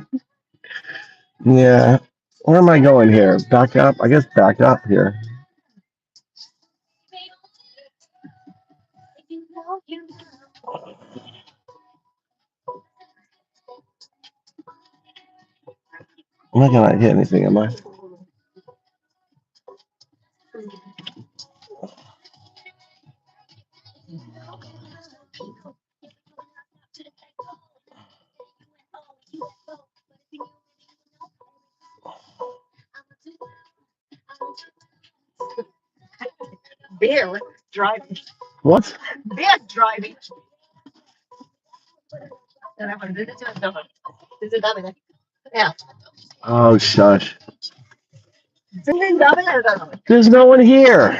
Yeah. Where am I going here? Back up? I guess back up here. I'm not gonna hit anything, am I? Beer driving. What? Beer driving. Yeah. Oh, shush. 全然ダメなんだろう。There's no one here.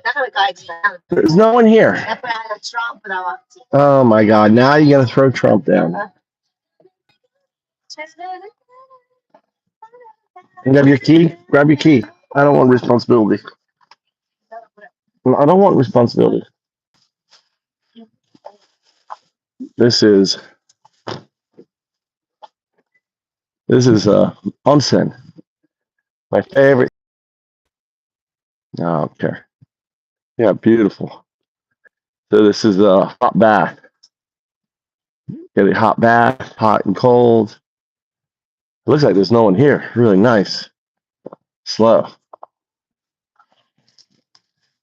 だから書いてた。There's no one here. やっぱりトランプだわ。Oh my God. Now you're gonna throw Trump down. Grab your key. Grab your key. I don't want responsibility. I don't want responsibility. This is onsen. My favorite. No, I don't care. Yeah, beautiful. So this is a hot bath. Get a hot bath, hot and cold. It looks like there's no one here. Really nice. Slow.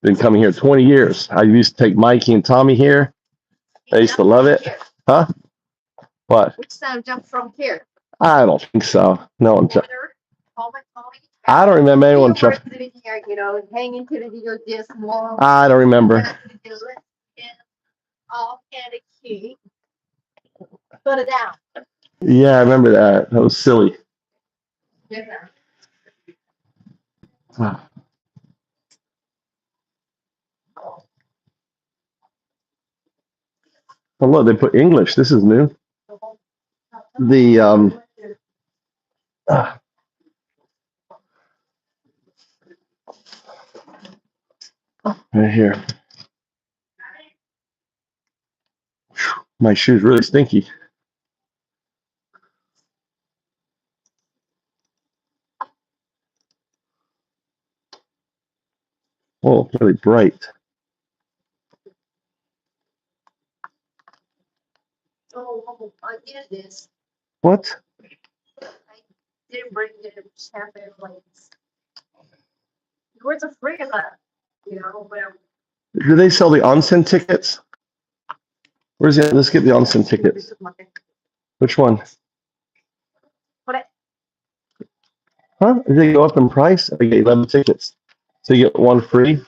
Been coming here 20 years. I used to take Mikey and Tommy here. They used to love it. Huh? What? Which time jump from here? I don't think so. No one. I don't remember anyone jumping. You know, hanging to the this wall. I don't remember. Off and a key. Put it down. Yeah, I remember that. That was silly. Yeah. Oh, look, they put English. This is new. The right here. My shoe's really stinky. Oh, really bright. Oh, I did this. What? I didn't bring the champagne plates. Where's the free of that? You know, whatever. Do they sell the onsen tickets? Where's the? Let's get the onsen tickets. Which one? What? Huh? Did they go up in price? I get 11 tickets, so you get one free.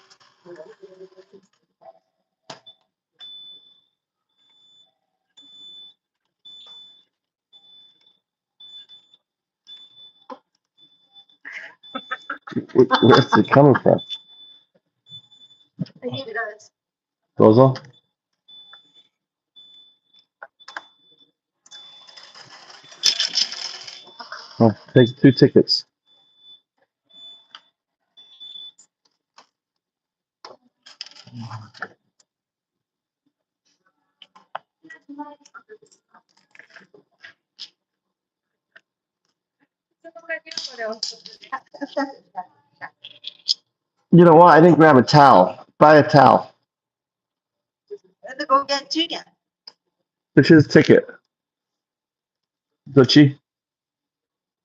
Where's it coming from? I need those. Those all? Oh, take 2 tickets. You know what? I didn't grab a towel. Buy a towel. Let's go get chicken. Which is ticket? Gucci.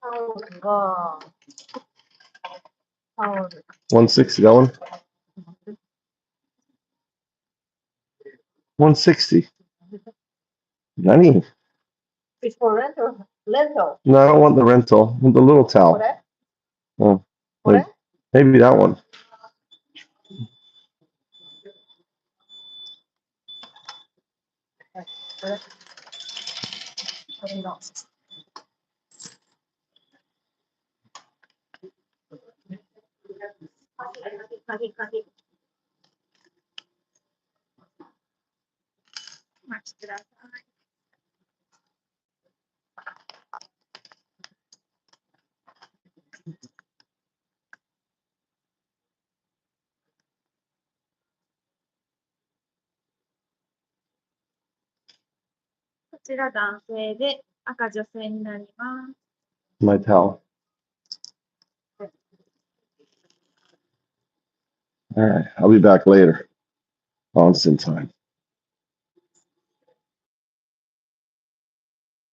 Oh god. Oh. 160. That one. 160. Nani? It's for rental. Rental. No, I don't want the rental. I want the little towel. What? Oh, What? maybe that one. My towel. All right, I'll be back later. Onsen time.